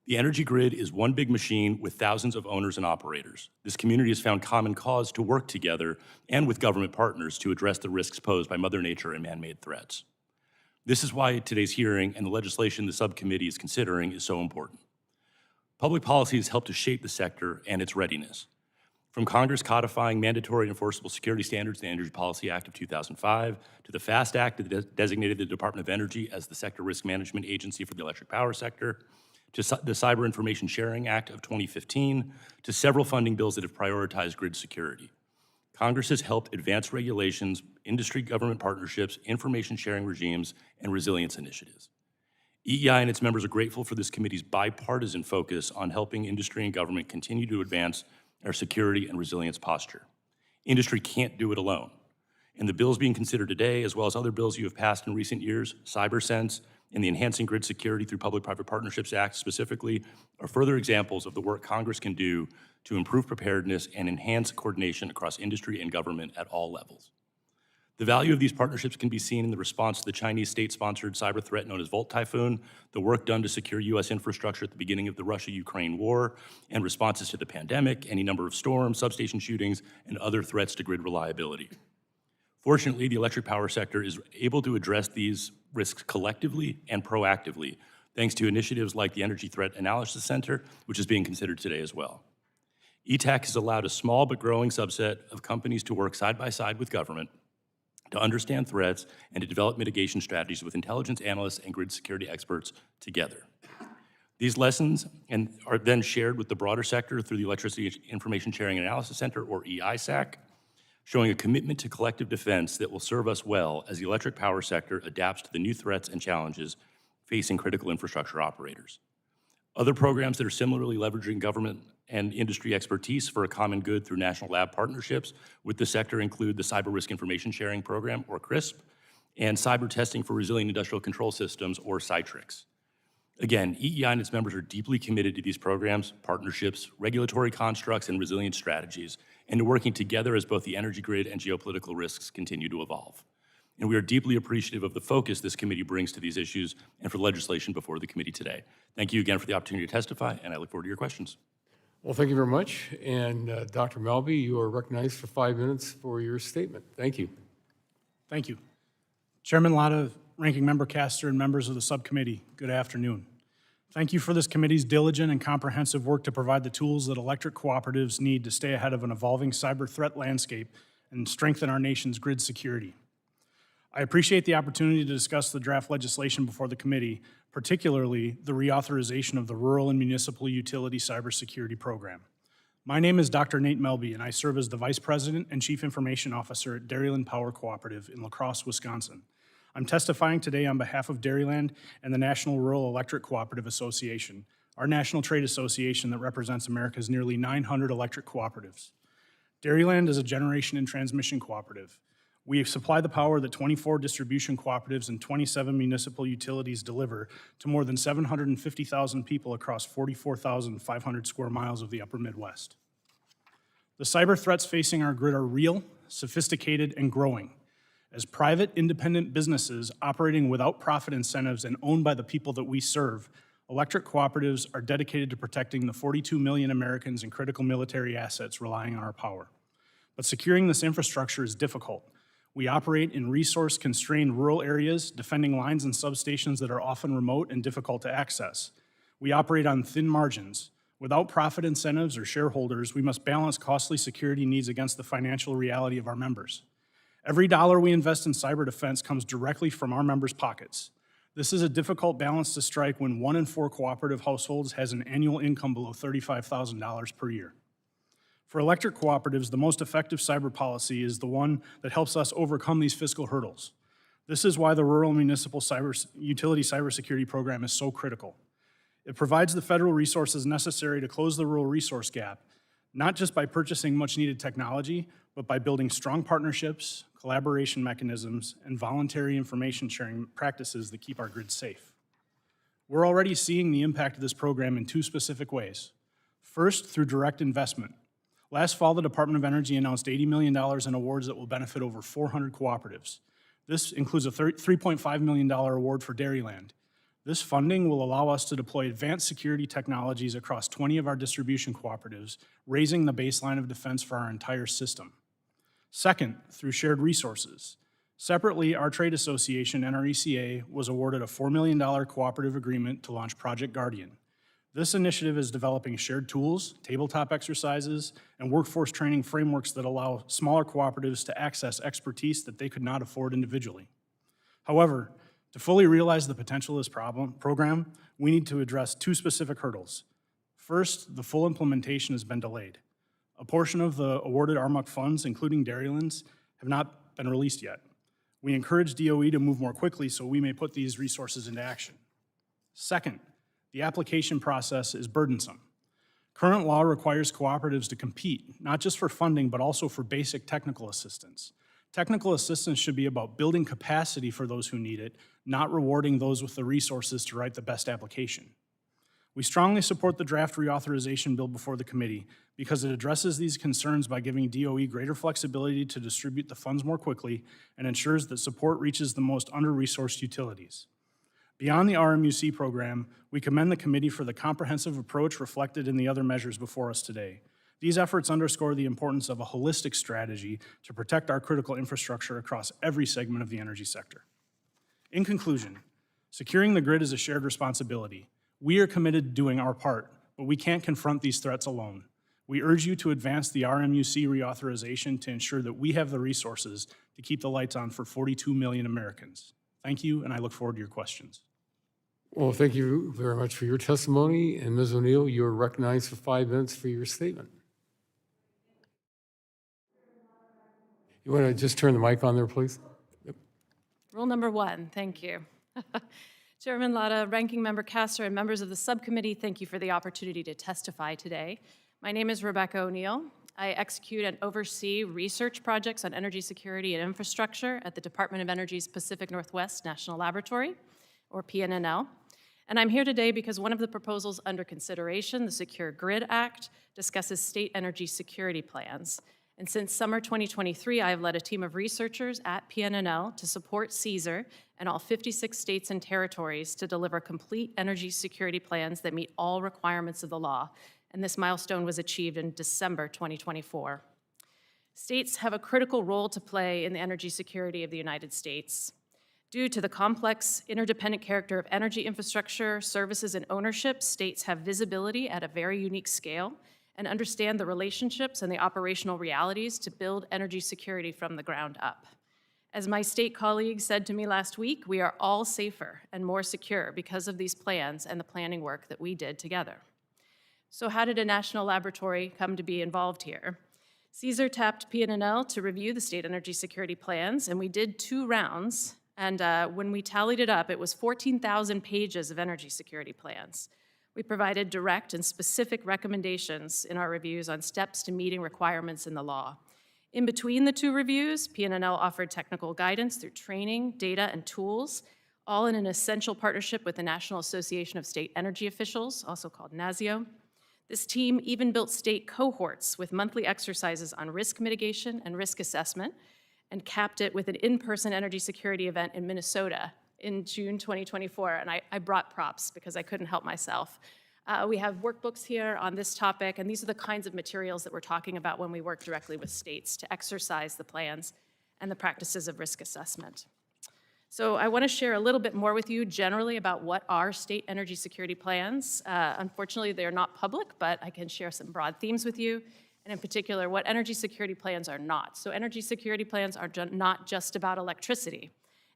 The energy grid is one big machine with thousands of owners and operators. This community has found common cause to work together and with government partners to address the risks posed by Mother Nature and man-made threats. This is why today's hearing and the legislation the subcommittee is considering is so important. Public policy has helped to shape the sector and its readiness. From Congress codifying mandatory enforceable security standards in the Energy Policy Act of 2005, to the FAST Act that designated the Department of Energy as the sector risk management agency for the electric power sector, to the Cyber Information Sharing Act of 2015, to several funding bills that have prioritized grid security. Congress has helped advance regulations, industry government partnerships, information sharing regimes, and resilience initiatives. EEI and its members are grateful for this committee's bipartisan focus on helping industry and government continue to advance our security and resilience posture. Industry can't do it alone. And the bills being considered today, as well as other bills you have passed in recent years, CyberSense and the Enhancing Grid Security through Public-Private Partnerships Act specifically, are further examples of the work Congress can do to improve preparedness and enhance coordination across industry and government at all levels. The value of these partnerships can be seen in the response to the Chinese state-sponsored cyber threat known as Volt Typhoon, the work done to secure U.S. infrastructure at the beginning of the Russia-Ukraine war, and responses to the pandemic, any number of storms, substation shootings, and other threats to grid reliability. Fortunately, the electric power sector is able to address these risks collectively and proactively, thanks to initiatives like the Energy Threat Analysis Center, which is being considered today as well. ETAC has allowed a small but growing subset of companies to work side by side with government to understand threats and to develop mitigation strategies with intelligence analysts and grid security experts together. These lessons are then shared with the broader sector through the Electricity Information Sharing and Analysis Center, or EISAC, showing a commitment to collective defense that will serve us well as the electric power sector adapts to the new threats and challenges facing critical infrastructure operators. Other programs that are similarly leveraging government and industry expertise for a common good through national lab partnerships with the sector include the Cyber Risk Information Sharing Program, or CRISP, and Cyber Testing for Resilient Industrial Control Systems, or CITRIX. Again, EEI and its members are deeply committed to these programs, partnerships, regulatory constructs, and resilience strategies, and to working together as both the energy grid and geopolitical risks continue to evolve. And we are deeply appreciative of the focus this committee brings to these issues and for the legislation before the committee today. Thank you again for the opportunity to testify, and I look forward to your questions. Well, thank you very much. And Dr. Melby, you are recognized for 5 minutes for your statement. Thank you. Thank you. Chairman Latta, Ranking Member Castor, and members of the subcommittee, good afternoon. Thank you for this committee's diligent and comprehensive work to provide the tools that electric cooperatives need to stay ahead of an evolving cyber threat landscape and strengthen our nation's grid security. I appreciate the opportunity to discuss the draft legislation before the committee, particularly the reauthorization of the Rural and Municipal Utility Cybersecurity Program. My name is Dr. Nate Melby, and I serve as the Vice President and Chief Information Officer at Dairyland Power Cooperative in La Crosse, Wisconsin. I'm testifying today on behalf of Dairyland and the National Rural Electric Cooperative Association, our national trade association that represents America's nearly 900 electric cooperatives. Dairyland is a generation and transmission cooperative. We supply the power that 24 distribution cooperatives and 27 municipal utilities deliver to more than 750,000 people across 44,500 square miles of the upper Midwest. The cyber threats facing our grid are real, sophisticated, and growing. As private, independent businesses operating without profit incentives and owned by the people that we serve, electric cooperatives are dedicated to protecting the 42 million Americans and critical military assets relying on our power. But securing this infrastructure is difficult. We operate in resource-constrained rural areas, defending lines and substations that are often remote and difficult to access. We operate on thin margins. Without profit incentives or shareholders, we must balance costly security needs against the financial reality of our members. Every dollar we invest in cyber defense comes directly from our members' pockets. This is a difficult balance to strike when 1 in 4 cooperative households has an annual income below $35,000 per year. For electric cooperatives, the most effective cyber policy is the one that helps us overcome these fiscal hurdles. This is why the Rural Municipal Utility Cybersecurity Program is so critical. It provides the federal resources necessary to close the rural resource gap, not just by purchasing much-needed technology, but by building strong partnerships, collaboration mechanisms, and voluntary information sharing practices that keep our grid safe. We're already seeing the impact of this program in 2 specific ways. First, through direct investment. Last fall, the Department of Energy announced $80 million in awards that will benefit over 400 cooperatives. This includes a $3.5 million award for Dairyland. This funding will allow us to deploy advanced security technologies across 20 of our distribution cooperatives, raising the baseline of defense for our entire system. Second, through shared resources. Separately, our trade association, NRECA, was awarded a $4 million cooperative agreement to launch Project Guardian. This initiative is developing shared tools, tabletop exercises, and workforce training frameworks that allow smaller cooperatives to access expertise that they could not afford individually. However, to fully realize the potential of this program, we need to address 2 specific hurdles. First, the full implementation has been delayed. A portion of the awarded RMUC funds, including Dairyland's, have not been released yet. We encourage DOE to move more quickly so we may put these resources into action. Second, the application process is burdensome. Current law requires cooperatives to compete, not just for funding, but also for basic technical assistance. Technical assistance should be about building capacity for those who need it, not rewarding those with the resources to write the best application. We strongly support the draft reauthorization bill before the committee, because it addresses these concerns by giving DOE greater flexibility to distribute the funds more quickly and ensures that support reaches the most under-resourced utilities. Beyond the RMUC program, we commend the committee for the comprehensive approach reflected in the other measures before us today. These efforts underscore the importance of a holistic strategy to protect our critical infrastructure across every segment of the energy sector. In conclusion, securing the grid is a shared responsibility. We are committed to doing our part, but we can't confront these threats alone. We urge you to advance the RMUC reauthorization to ensure that we have the resources to keep the lights on for 42 million Americans. Thank you, and I look forward to your questions. Well, thank you very much for your testimony. And Ms. O'Neill, you are recognized for 5 minutes for your statement. You want to just turn the mic on there, please? Yep. Rule number 1, thank you. Chairman Latta, Ranking Member Castor, and members of the subcommittee, thank you for the opportunity to testify today. My name is Rebecca O'Neill. I execute and oversee research projects on energy security and infrastructure at the Department of Energy's Pacific Northwest National Laboratory, or PNNL. And I'm here today because one of the proposals under consideration, the Secure Grid Act, discusses state energy security plans. And since summer 2023, I have led a team of researchers at PNNL to support CSER and all 56 states and territories to deliver complete energy security plans that meet all requirements of the law. And this milestone was achieved in December 2024. States have a critical role to play in the energy security of the United States. Due to the complex, interdependent character of energy infrastructure, services, and ownership, states have visibility at a very unique scale and understand the relationships and the operational realities to build energy security from the ground up. As my state colleague said to me last week, we are all safer and more secure because of these plans and the planning work that we did together. So how did a national laboratory come to be involved here? CSER tapped PNNL to review the state energy security plans, and we did 2 rounds, and when we tallied it up, it was 14,000 pages of energy security plans. We provided direct and specific recommendations in our reviews on steps to meeting requirements in the law. In between the 2 reviews, PNNL offered technical guidance through training, data, and tools, all in an essential partnership with the National Association of State Energy Officials, also called NASIO. This team even built state cohorts with monthly exercises on risk mitigation and risk assessment, and capped it with an in-person energy security event in Minnesota in June 2024, and I brought props because I couldn't help myself. We have workbooks here on this topic, and these are the kinds of materials that we're talking about when we work directly with states to exercise the plans and the practices of risk assessment. So I want to share a little bit more with you generally about what are state energy security plans. Unfortunately, they're not public, but I can share some broad themes with you, and in particular, what energy security plans are not. So energy security plans are not just about electricity.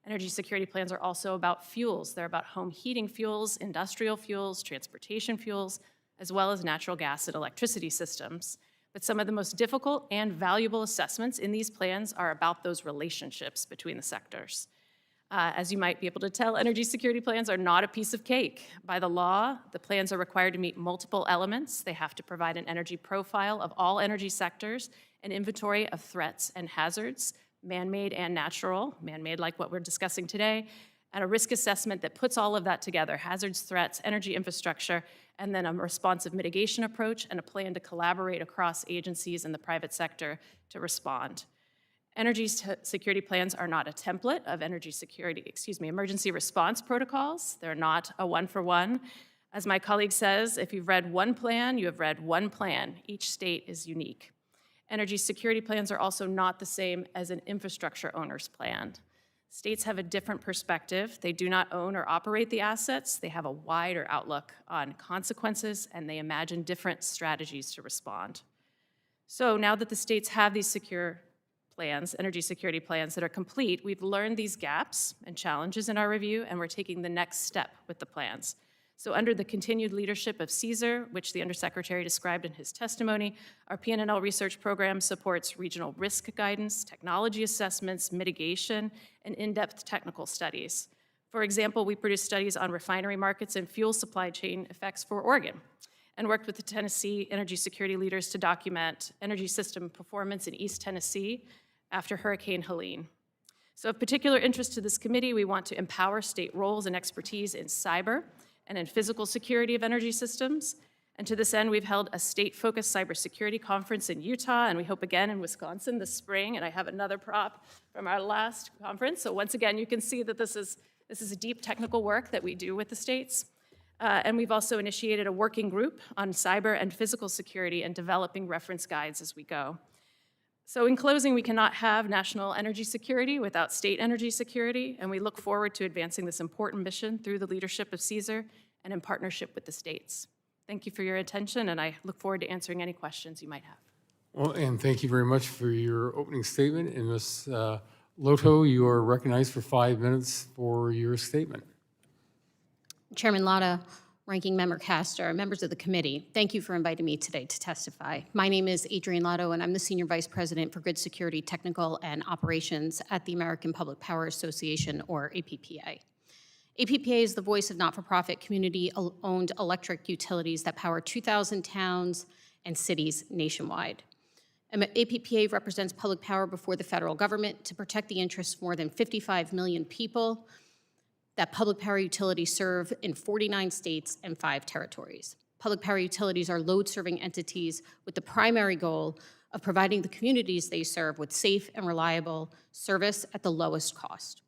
Energy security plans are also about fuels. They're about home heating fuels, industrial fuels, transportation fuels, as well as natural gas and electricity systems. But some of the most difficult and valuable assessments in these plans are about those relationships between the sectors. As you might be able to tell, energy security plans are not a piece of cake. By the law, the plans are required to meet multiple elements. They have to provide an energy profile of all energy sectors, an inventory of threats and hazards, man-made and natural, man-made like what we're discussing today, and a risk assessment that puts all of that together, hazards, threats, energy infrastructure, and then a responsive mitigation approach and a plan to collaborate across agencies in the private sector to respond. Energy security plans are not a template of emergency response protocols. They're not a one-for-one. As my colleague says, if you've read one plan, you have read one plan. Each state is unique. Energy security plans are also not the same as an infrastructure owner's plan. States have a different perspective. They do not own or operate the assets. They have a wider outlook on consequences, and they imagine different strategies to respond. So now that the states have these secure plans, energy security plans that are complete, we've learned these gaps and challenges in our review, and we're taking the next step with the plans. So under the continued leadership of CSER, which the Undersecretary described in his testimony, our PNNL research program supports regional risk guidance, technology assessments, mitigation, and in-depth technical studies. For example, we produced studies on refinery markets and fuel supply chain effects for Oregon, and worked with the Tennessee energy security leaders to document energy system performance in East Tennessee after Hurricane Helene. So of particular interest to this committee, we want to empower state roles and expertise in cyber and in physical security of energy systems. And to this end, we've held a state-focused cybersecurity conference in Utah, and we hope again in Wisconsin this spring. And I have another prop from our last conference. So once again, you can see that this is a deep technical work that we do with the states. And we've also initiated a working group on cyber and physical security and developing reference guides as we go. So in closing, we cannot have national energy security without state energy security, and we look forward to advancing this important mission through the leadership of CESAR and in partnership with the states. Thank you for your attention, and I look forward to answering any questions you might have. Well, and thank you very much for your opening statement. And Ms. Loto, you are recognized for 5 minutes for your statement. Chairman Latta, Ranking Member Castor, members of the committee, thank you for inviting me today to testify. My name is Adrienne Lotto, and I'm the Senior Vice President for Grid Security, Technical, and Operations at the American Public Power Association, or APPA. APPA is the voice of not-for-profit community-owned electric utilities that power 2,000 towns and cities nationwide. APPA represents public power before the federal government to protect the interests of more than 55 million people that public power utilities serve in 49 states and 5 territories. Public power utilities are load-serving entities with the primary goal of providing the communities they serve with safe and reliable service at the lowest cost.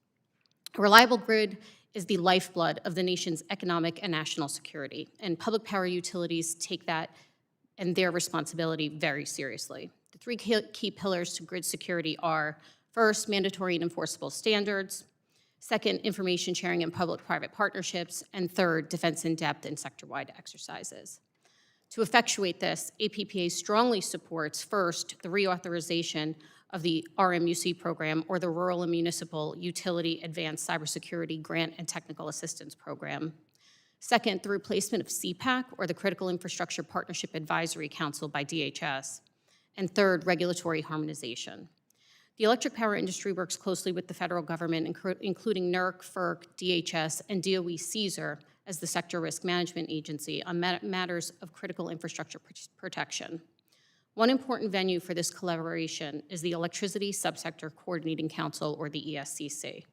A reliable grid is the lifeblood of the nation's economic and national security, and public power utilities take that and their responsibility very seriously. The 3 key pillars to grid security are, first, mandatory and enforceable standards, second, information sharing and public-private partnerships, and third, defense in depth and sector-wide exercises. To effectuate this, APPA strongly supports, first, the reauthorization of the RMUC program, or the Rural and Municipal Utility Advanced Cybersecurity Grant and Technical Assistance Program. Second, the replacement of CPAC, or the Critical Infrastructure Partnership Advisory Council, by DHS. And third, regulatory harmonization. The electric power industry works closely with the federal government, including NERC, FERC, DHS, and DOE CESAR as the sector risk management agency on matters of critical infrastructure protection. One important venue for this collaboration is the Electricity Subsector Coordinating Council, or the ESCC.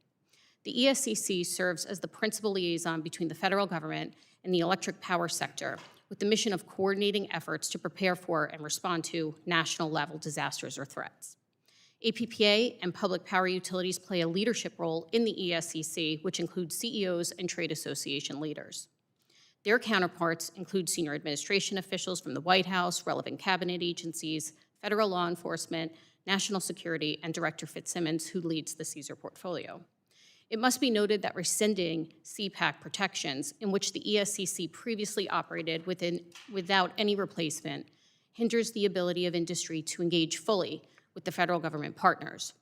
The ESCC serves as the principal liaison between the federal government and the electric power sector, with the mission of coordinating efforts to prepare for and respond to national-level disasters or threats. APPA and public power utilities play a leadership role in the ESCC, which includes CEOs and trade association leaders. Their counterparts include senior administration officials from the White House, relevant cabinet agencies, federal law enforcement, national security, and Director Fitzsimmons, who leads the CESAR portfolio. It must be noted that rescinding CPAC protections, in which the ESCC previously operated without any replacement, hinders the ability of industry to engage fully with the federal government partners.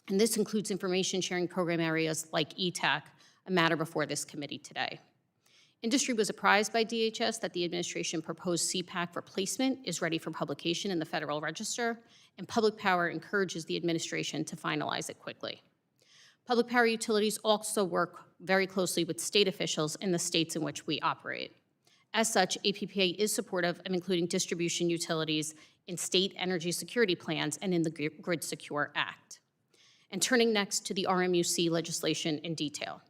And this includes information sharing program areas like ETAC, a matter before this committee today. Industry was apprised by DHS that the administration proposed CPAC replacement is ready for publication in the Federal Register, and Public Power encourages the administration to finalize it quickly. Public power utilities also work very closely with state officials in the states in which we operate. As such, APPA is supportive of including distribution utilities in state energy security plans and in the Grid Secure Act. And turning next to the RMUC legislation in detail.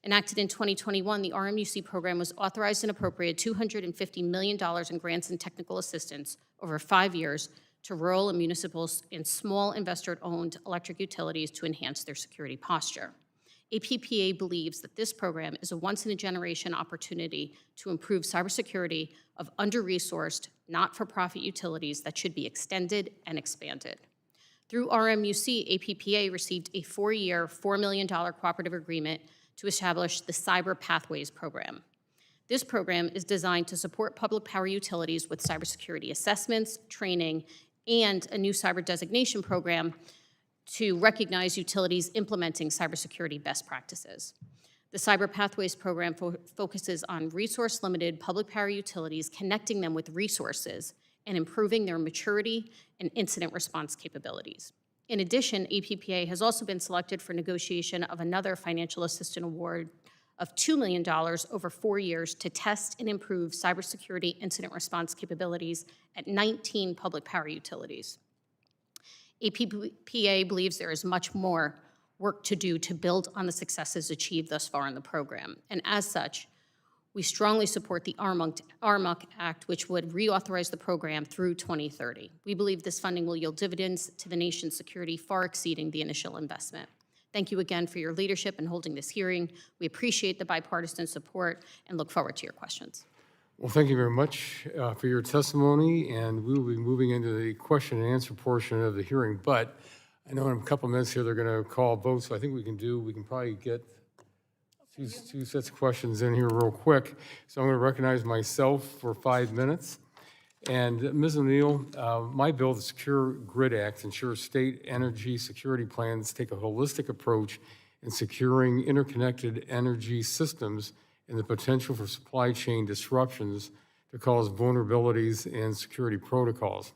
Enacted in 2021, the RMUC program was authorized and appropriated $250 million in grants and technical assistance over 5 years to rural and municipal and small investor-owned electric utilities to enhance their security posture. APPA believes that this program is a once-in-a-generation opportunity to improve cybersecurity of under-resourced, not-for-profit utilities that should be extended and expanded. Through RMUC, APPA received a 4-year, $4 million cooperative agreement to establish the Cyber Pathways Program. This program is designed to support public power utilities with cybersecurity assessments, training, and a new cyber designation program to recognize utilities implementing cybersecurity best practices. The Cyber Pathways Program focuses on resource-limited public power utilities, connecting them with resources and improving their maturity and incident response capabilities. In addition, APPA has also been selected for negotiation of another financial assistance award of $2 million over 4 years to test and improve cybersecurity incident response capabilities at 19 public power utilities. APPA believes there is much more work to do to build on the successes achieved thus far in the program. And as such, We strongly support the RMUC Act, which would reauthorize the program through 2030. We believe this funding will yield dividends to the nation's security far exceeding the initial investment. Thank you again for your leadership in holding this hearing. We appreciate the bipartisan support and look forward to your questions. Well, thank you very much for your testimony, and we will be moving into the question and answer portion of the hearing. But I know in a couple of minutes here they're going to call votes, so I think we can probably get two sets of questions in here real quick. So I'm going to recognize myself for 5 minutes. And Ms. O'Neill, my bill, the Secure Grid Act, ensures state energy security plans take a holistic approach in securing interconnected energy systems and the potential for supply chain disruptions to cause vulnerabilities in security protocols.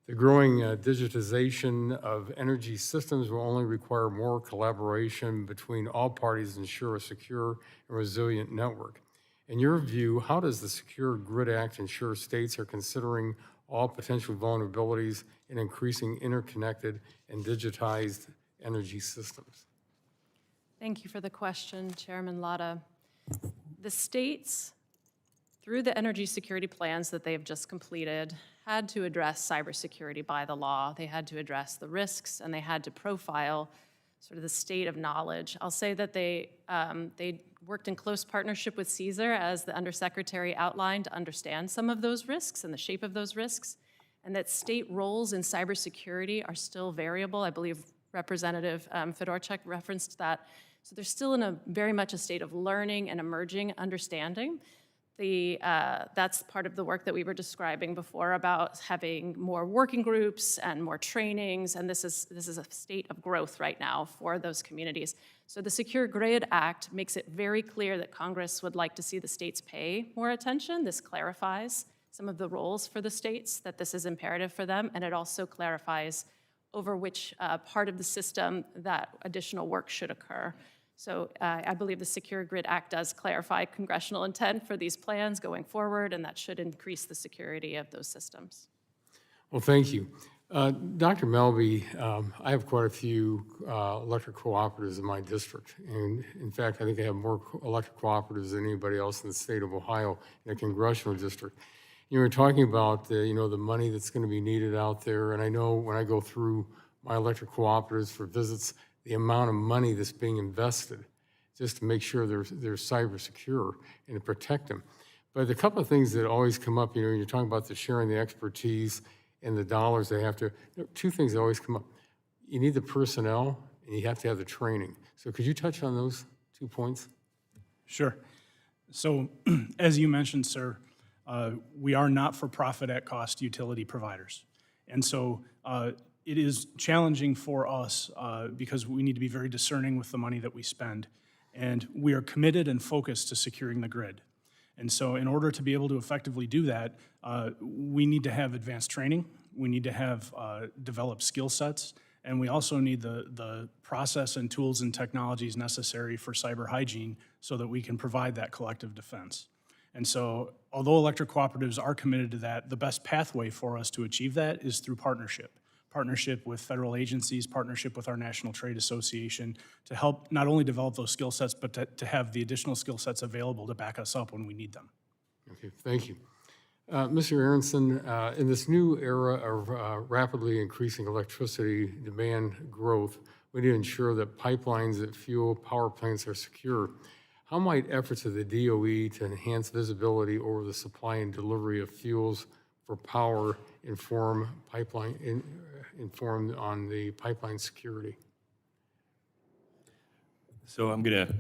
The growing digitization of energy systems will only require more collaboration between all parties to ensure a secure and resilient network. In your view, how does the Secure Grid Act ensure states are considering all potential vulnerabilities in increasing interconnected and digitized energy systems? Thank you for the question, Chairman Latta. The states, through the energy security plans that they have just completed, had to address cybersecurity by the law. They had to address the risks, and they had to profile sort of the state of knowledge. I'll say that they worked in close partnership with CSER, as the Undersecretary outlined, to understand some of those risks and the shape of those risks, and that state roles in cybersecurity are still variable. I believe Representative Fedorchuk referenced that. So they're still in very much a state of learning and emerging understanding. That's part of the work that we were describing before about having more working groups and more trainings, and this is a state of growth right now for those communities. So the Secure Grid Act makes it very clear that Congress would like to see the states pay more attention. This clarifies some of the roles for the states, that this is imperative for them, and it also clarifies over which part of the system that additional work should occur. So I believe the Secure Grid Act does clarify congressional intent for these plans going forward, and that should increase the security of those systems. Well, thank you. Dr. Melby, I have quite a few electric cooperatives in my district. And in fact, I think I have more electric cooperatives than anybody else in the state of Ohio in a congressional district. You were talking about the money that's going to be needed out there. And I know when I go through my electric cooperatives for visits, the amount of money that's being invested just to make sure they're cyber secure and to protect them. But a couple of things that always come up, you're talking about the sharing the expertise and the dollars they have to, two things that always come up. You need the personnel and you have to have the training. So could you touch on those 2 points? Sure. So as you mentioned, sir, we are not-for-profit at-cost utility providers. And so it is challenging for us because we need to be very discerning with the money that we spend. And we are committed and focused to securing the grid. And so in order to be able to effectively do that, we need to have advanced training, we need to have developed skill sets, and we also need the process and tools and technologies necessary for cyber hygiene so that we can provide that collective defense. And so although electric cooperatives are committed to that, the best pathway for us to achieve that is through partnership. Partnership with federal agencies, partnership with our National Trade Association to help not only develop those skill sets, but to have the additional skill sets available to back us up when we need them. Okay, thank you. Mr. Aronson, in this new era of rapidly increasing electricity demand growth, we need to ensure that pipelines that fuel power plants are secure. How might efforts of the DOE to enhance visibility over the supply and delivery of fuels for power informed on the pipeline security? So I'm going to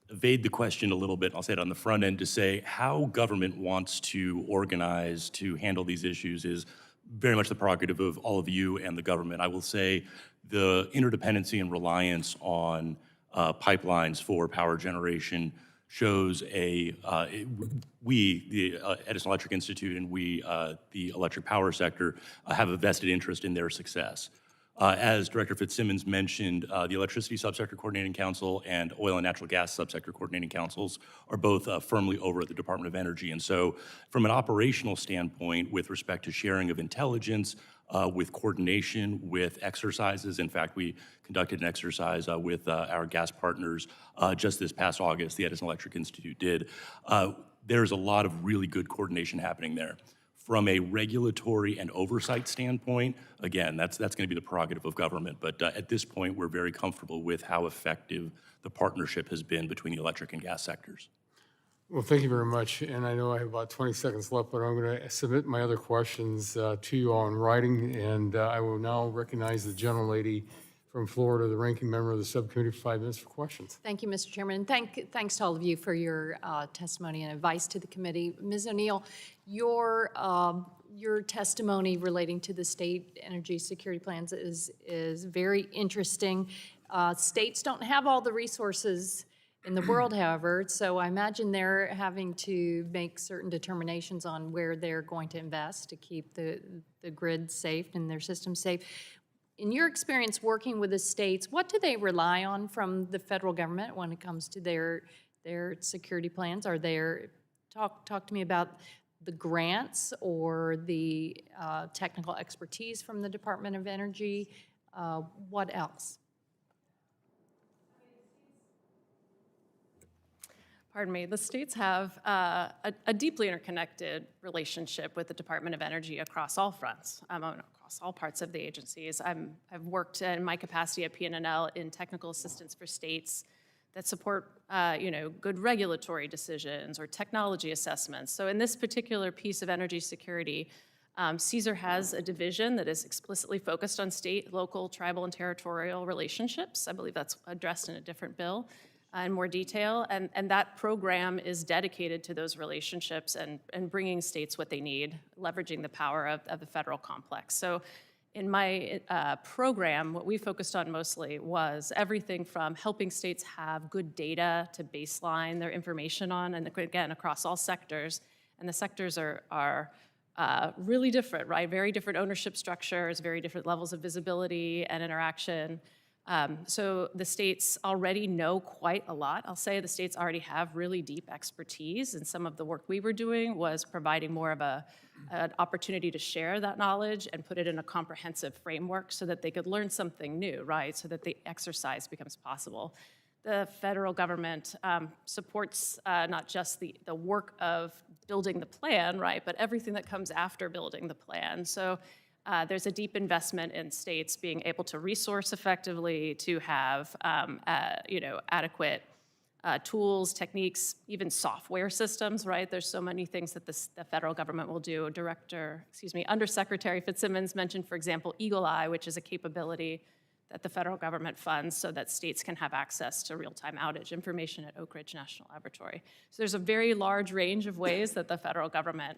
evade the question a little bit. I'll say it on the front end to say how government wants to organize to handle these issues is very much the prerogative of all of you and the government. I will say the interdependency and reliance on pipelines for power generation shows the Edison Electric Institute, and we, the electric power sector, have a vested interest in their success. As Director Fitzsimmons mentioned, the Electricity Subsector Coordinating Council and Oil and Natural Gas Subsector Coordinating Councils are both firmly over at the Department of Energy. And so from an operational standpoint, with respect to sharing of intelligence, with coordination, with exercises. In fact, we conducted an exercise with our gas partners just this past August, the Edison Electric Institute did. There's a lot of really good coordination happening there. From a regulatory and oversight standpoint, again, that's going to be the prerogative of government, but at this point, we're very comfortable with how effective the partnership has been between the electric and gas sectors. Well, thank you very much. And I know I have about 20 seconds left, but I'm going to submit my other questions to you all in writing. And I will now recognize the gentlelady from Florida, the ranking member of the subcommittee, for 5 minutes for questions. Thank you, Mr. Chairman, and thanks to all of you for your testimony and advice to the committee. Ms. O'Neill, your testimony relating to the state energy security plans is very interesting. States don't have all the resources in the world, however, so I imagine they're having to make certain determinations on where they're going to invest to keep the grid safe and their system safe. In your experience working with the states, what do they rely on from the federal government when it comes to their security plans? Are there, talk to me about the grants or the technical expertise from the Department of Energy. What else? Pardon me, the states have a deeply interconnected relationship with the Department of Energy across all fronts, across all parts of the agencies. I've worked in my capacity at PNNL in technical assistance for states that support good regulatory decisions or technology assessments. So in this particular piece of energy security, CSER has a division that is explicitly focused on state, local, tribal, and territorial relationships. I believe that's addressed in a different bill in more detail, and that program is dedicated to those relationships and bringing states what they need, leveraging the power of the federal complex. So in my program, what we focused on mostly was everything from helping states have good data to baseline their information on, and again, across all sectors, and the sectors are really different, right? Very different ownership structures, very different levels of visibility and interaction. So the states already know quite a lot. I'll say the states already have really deep expertise, and some of the work we were doing was providing more of an opportunity to share that knowledge and put it in a comprehensive framework so that they could learn something new, right? So that the exercise becomes possible. The federal government supports not just the work of building the plan, right, but everything that comes after building the plan. So there's a deep investment in states being able to resource effectively, to have adequate tools, techniques, even software systems, right? There's so many things that the federal government will do. Undersecretary Fitzsimmons mentioned, for example, Eagle Eye, which is a capability that the federal government funds so that states can have access to real-time outage information at Oak Ridge National Laboratory. So there's a very large range of ways that the federal government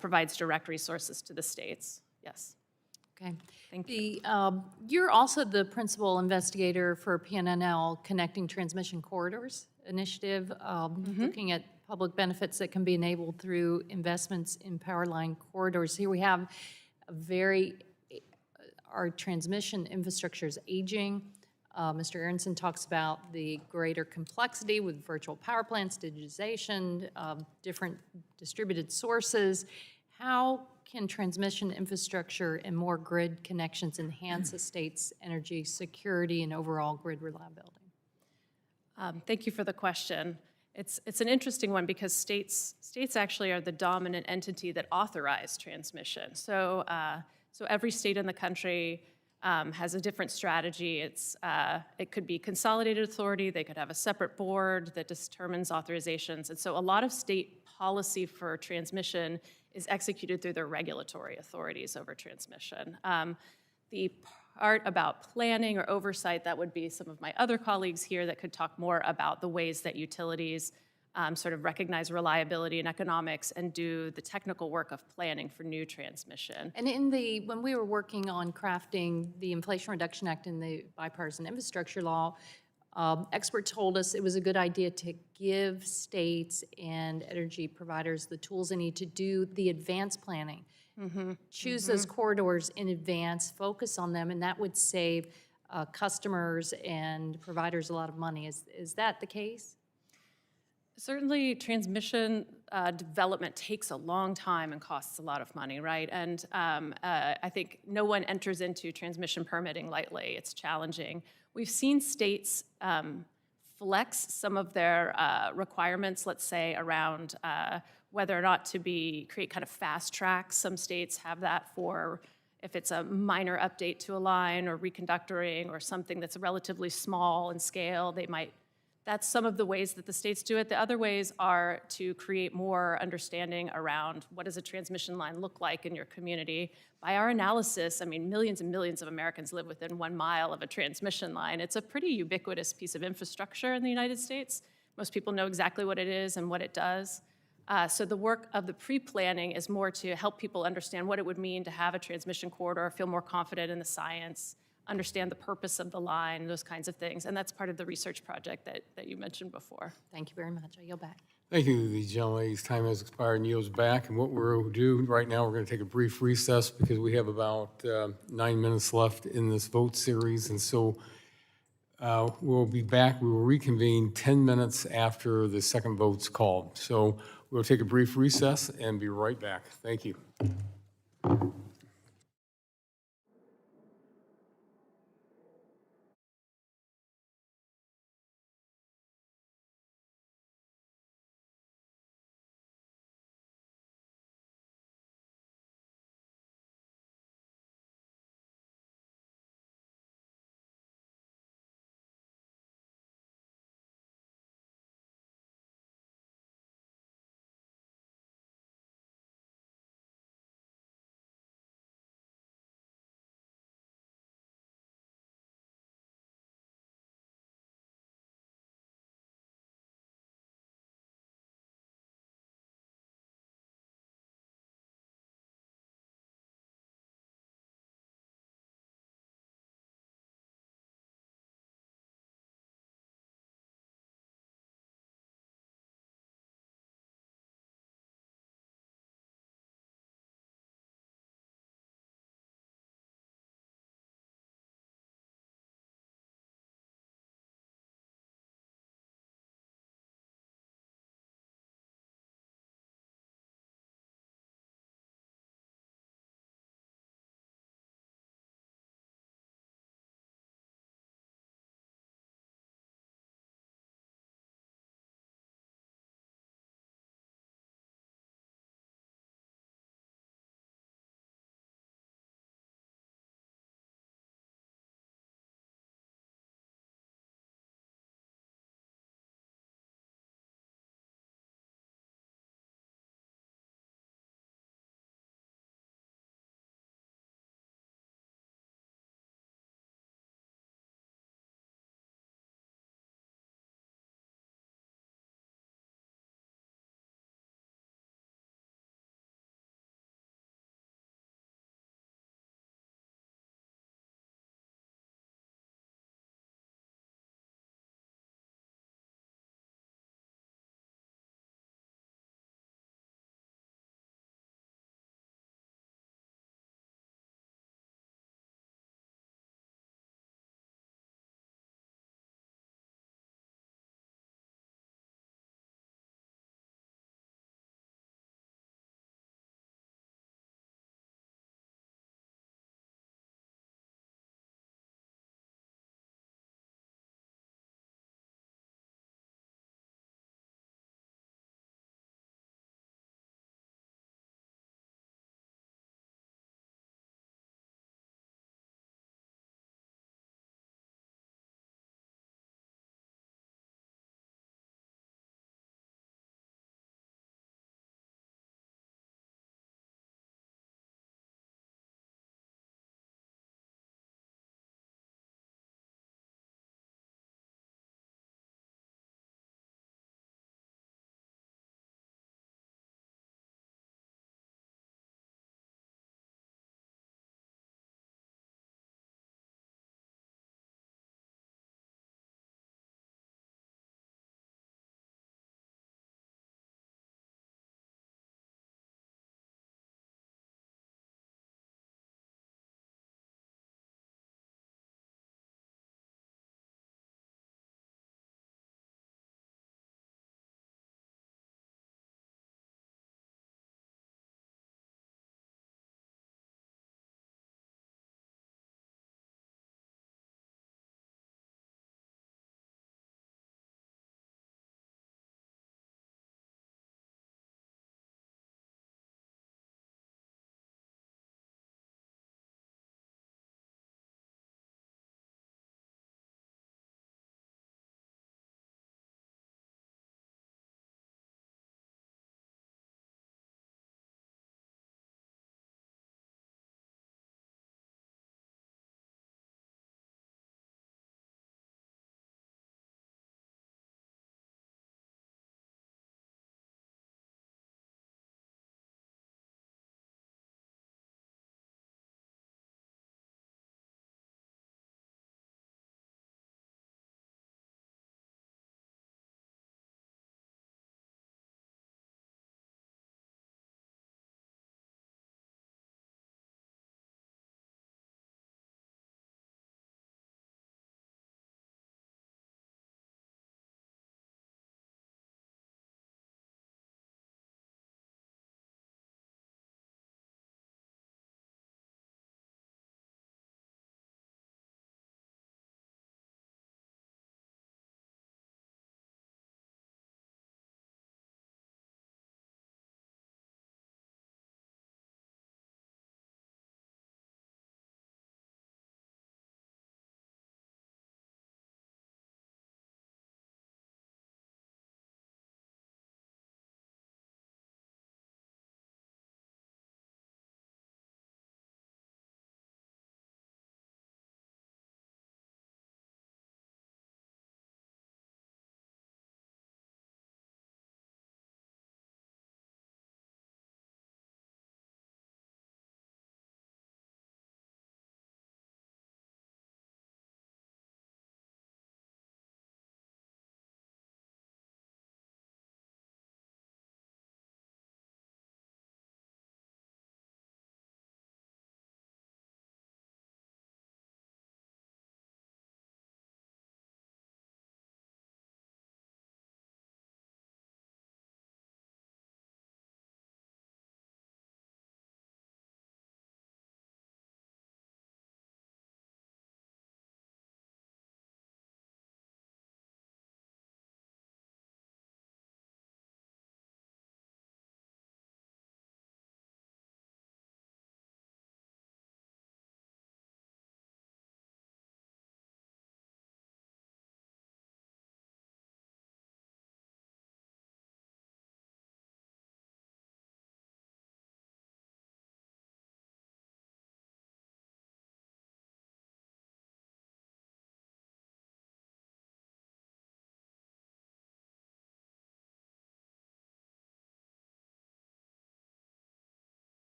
provides direct resources to the states. Yes. Okay. Thank you. You're also the principal investigator for PNNL Connecting Transmission Corridors initiative, looking at public benefits that can be enabled through investments in power line corridors. Here we have our transmission infrastructure is aging. Mr. Aronson talks about the greater complexity with virtual power plants, digitization, different distributed sources. How can transmission infrastructure and more grid connections enhance a state's energy security and overall grid reliability? Thank you for the question. It's an interesting one because states actually are the dominant entity that authorize transmission. So every state in the country has a different strategy. It could be consolidated authority. They could have a separate board that determines authorizations. And so a lot of state policy for transmission is executed through their regulatory authorities over transmission. The part about planning or oversight, that would be some of my other colleagues here that could talk more about the ways that utilities sort of recognize reliability and economics and do the technical work of planning for new transmission. And when we were working on crafting the Inflation Reduction Act and the bipartisan infrastructure law, experts told us it was a good idea to give states and energy providers the tools they need to do the advanced planning. Choose those corridors in advance, focus on them, and that would save customers and providers a lot of money. Is that the case? Certainly, transmission development takes a long time and costs a lot of money, right? And I think no one enters into transmission permitting lightly. It's challenging. We've seen states flex some of their requirements, let's say, around whether or not to create kind of fast tracks. Some states have that for if it's a minor update to a line or reconductoring or something that's relatively small in scale, that's some of the ways that the states do it. The other ways are to create more understanding around what does a transmission line look like in your community. By our analysis, I mean, millions and millions of Americans live within 1 mile of a transmission line. It's a pretty ubiquitous piece of infrastructure in the United States. Most people know exactly what it is and what it does. So the work of the pre-planning is more to help people understand what it would mean to have a transmission corridor, feel more confident in the science, understand the purpose of the line, those kinds of things. And that's part of the research project that you mentioned before. Thank you very much. I yield back. Thank you. The gentlelady's time has expired and yields back. And what we'll do right now, we're going to take a brief recess because we have about 9 minutes left in this vote series. And so we'll be back. We will reconvene 10 minutes after the second vote's called. So we'll take a brief recess and be right back. Thank you.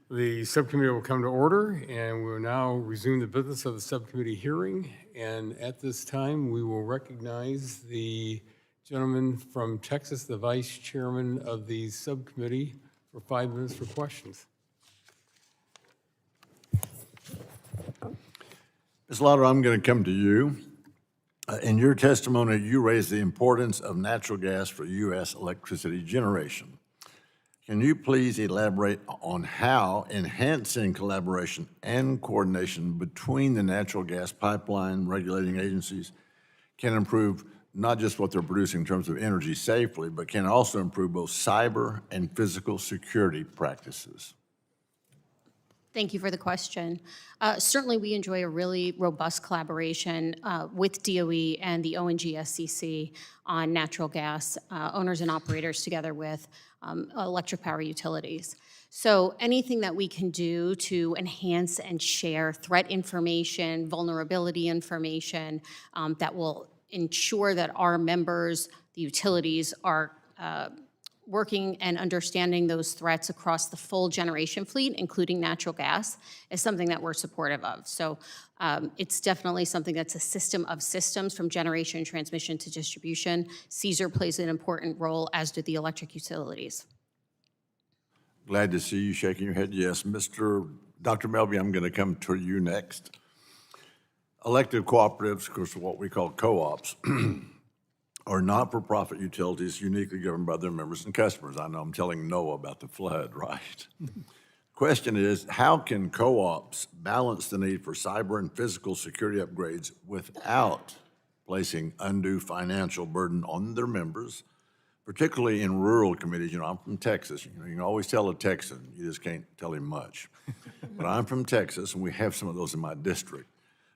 The subcommittee will come to order, and we will now resume the business of the subcommittee hearing. And at this time, we will recognize the gentleman from Texas, the vice chairman of the subcommittee, for 5 minutes for questions. Ms. Latta, I'm going to come to you. In your testimony, you raised the importance of natural gas for U.S. electricity generation. Can you please elaborate on how enhancing collaboration and coordination between the natural gas pipeline regulating agencies can improve not just what they're producing in terms of energy safely, but can also improve both cyber and physical security practices? Thank you for the question. Certainly, we enjoy a really robust collaboration with DOE and the ONGSCC on natural gas owners and operators together with electric power utilities. So anything that we can do to enhance and share threat information, vulnerability information that will ensure that our members, the utilities, are working and understanding those threats across the full generation fleet, including natural gas, is something that we're supportive of. So it's definitely something that's a system of systems from generation, transmission to distribution. CSER plays an important role, as do the electric utilities. Glad to see you shaking your head yes. Dr. Melby, I'm going to come to you next. Elected cooperatives, of course, what we call co-ops, are not-for-profit utilities uniquely governed by their members and customers. I know I'm telling Noah about the flood, right? Question is, how can co-ops balance the need for cyber and physical security upgrades without placing undue financial burden on their members, particularly in rural communities? You know, I'm from Texas. You can always tell a Texan, you just can't tell him much. But I'm from Texas, and we have some of those in my district.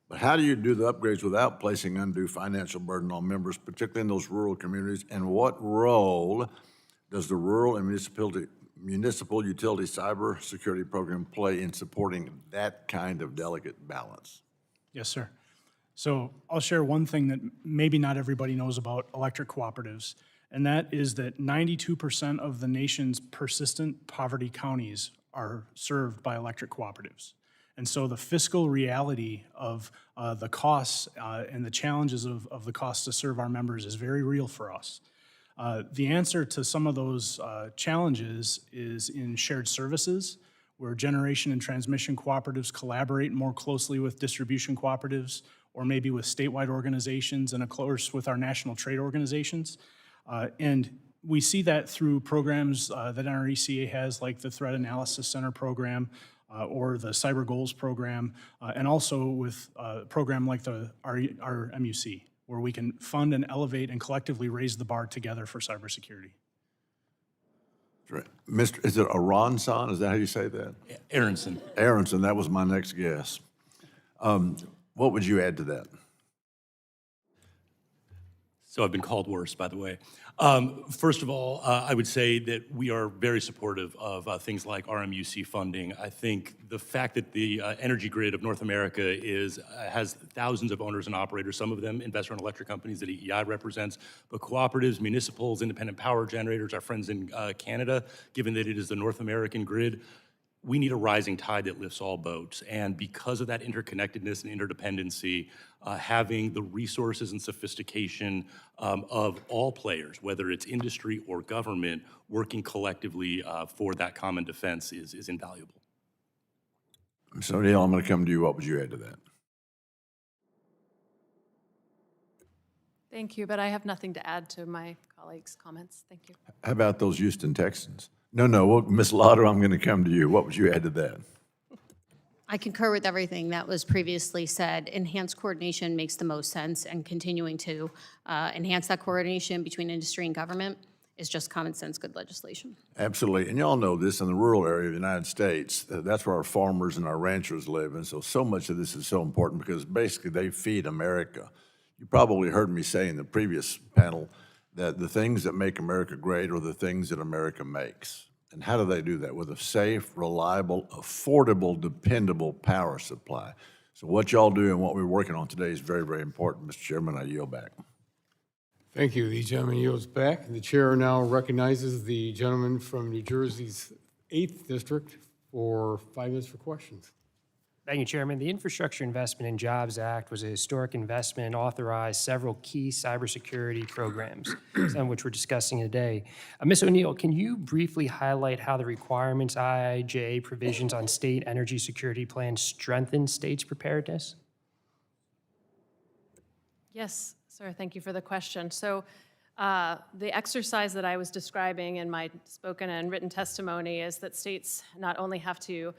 But how do you do the upgrades without placing undue financial burden on members, particularly in those rural communities? And what role does the rural and municipal utility cyber security program play in supporting that kind of delicate balance? Yes, sir. So I'll share one thing that maybe not everybody knows about electric cooperatives, and that is that 92% of the nation's persistent poverty counties are served by electric cooperatives. And so the fiscal reality of the costs and the challenges of the costs to serve our members is very real for us. The answer to some of those challenges is in shared services, where generation and transmission cooperatives collaborate more closely with distribution cooperatives, or maybe with statewide organizations, and of course with our national trade organizations. And we see that through programs that NRECA has, like the Threat Analysis Center program, or the Cyber Goals program, and also with a program like our MUC, where we can fund and elevate and collectively raise the bar together for cybersecurity. Is it Aronson? Is that how you say that? Aronson. Aronson, that was my next guess. What would you add to that? So I've been called worse, by the way. First of all, I would say that we are very supportive of things like RMUC funding. I think the fact that the energy grid of North America has thousands of owners and operators, some of them investor-owned electric companies that EEI represents, but cooperatives, municipals, independent power generators, our friends in Canada, given that it is the North American grid, we need a rising tide that lifts all boats. And because of that interconnectedness and interdependency, having the resources and sophistication of all players, whether it's industry or government, working collectively for that common defense is invaluable. So Neil, I'm going to come to you. What would you add to that? Thank you, but I have nothing to add to my colleagues' comments. Thank you. How about those Houston Texans? No, well, Ms. Latta, I'm going to come to you. What would you add to that? I concur with everything that was previously said. Enhanced coordination makes the most sense, and continuing to enhance that coordination between industry and government is just common sense, good legislation. Absolutely. And y'all know this, in the rural area of the United States, that's where our farmers and our ranchers live. And so much of this is so important because basically they feed America. You probably heard me say in the previous panel that the things that make America great are the things that America makes. And how do they do that? With a safe, reliable, affordable, dependable power supply. So what y'all do and what we're working on today is very, very important. Mr. Chairman, I yield back. Thank you. The gentleman yields back. The chair now recognizes the gentleman from New Jersey's 8th District for 5 minutes for questions. Thank you, Chairman. The Infrastructure Investment and Jobs Act was a historic investment and authorized several key cybersecurity programs, some of which we're discussing today. Ms. O'Neill, can you briefly highlight how the requirements, IIJA provisions on state energy security plans strengthen states' preparedness? Yes, sir. Thank you for the question. So the exercise that I was describing in my spoken and written testimony is that states not only have to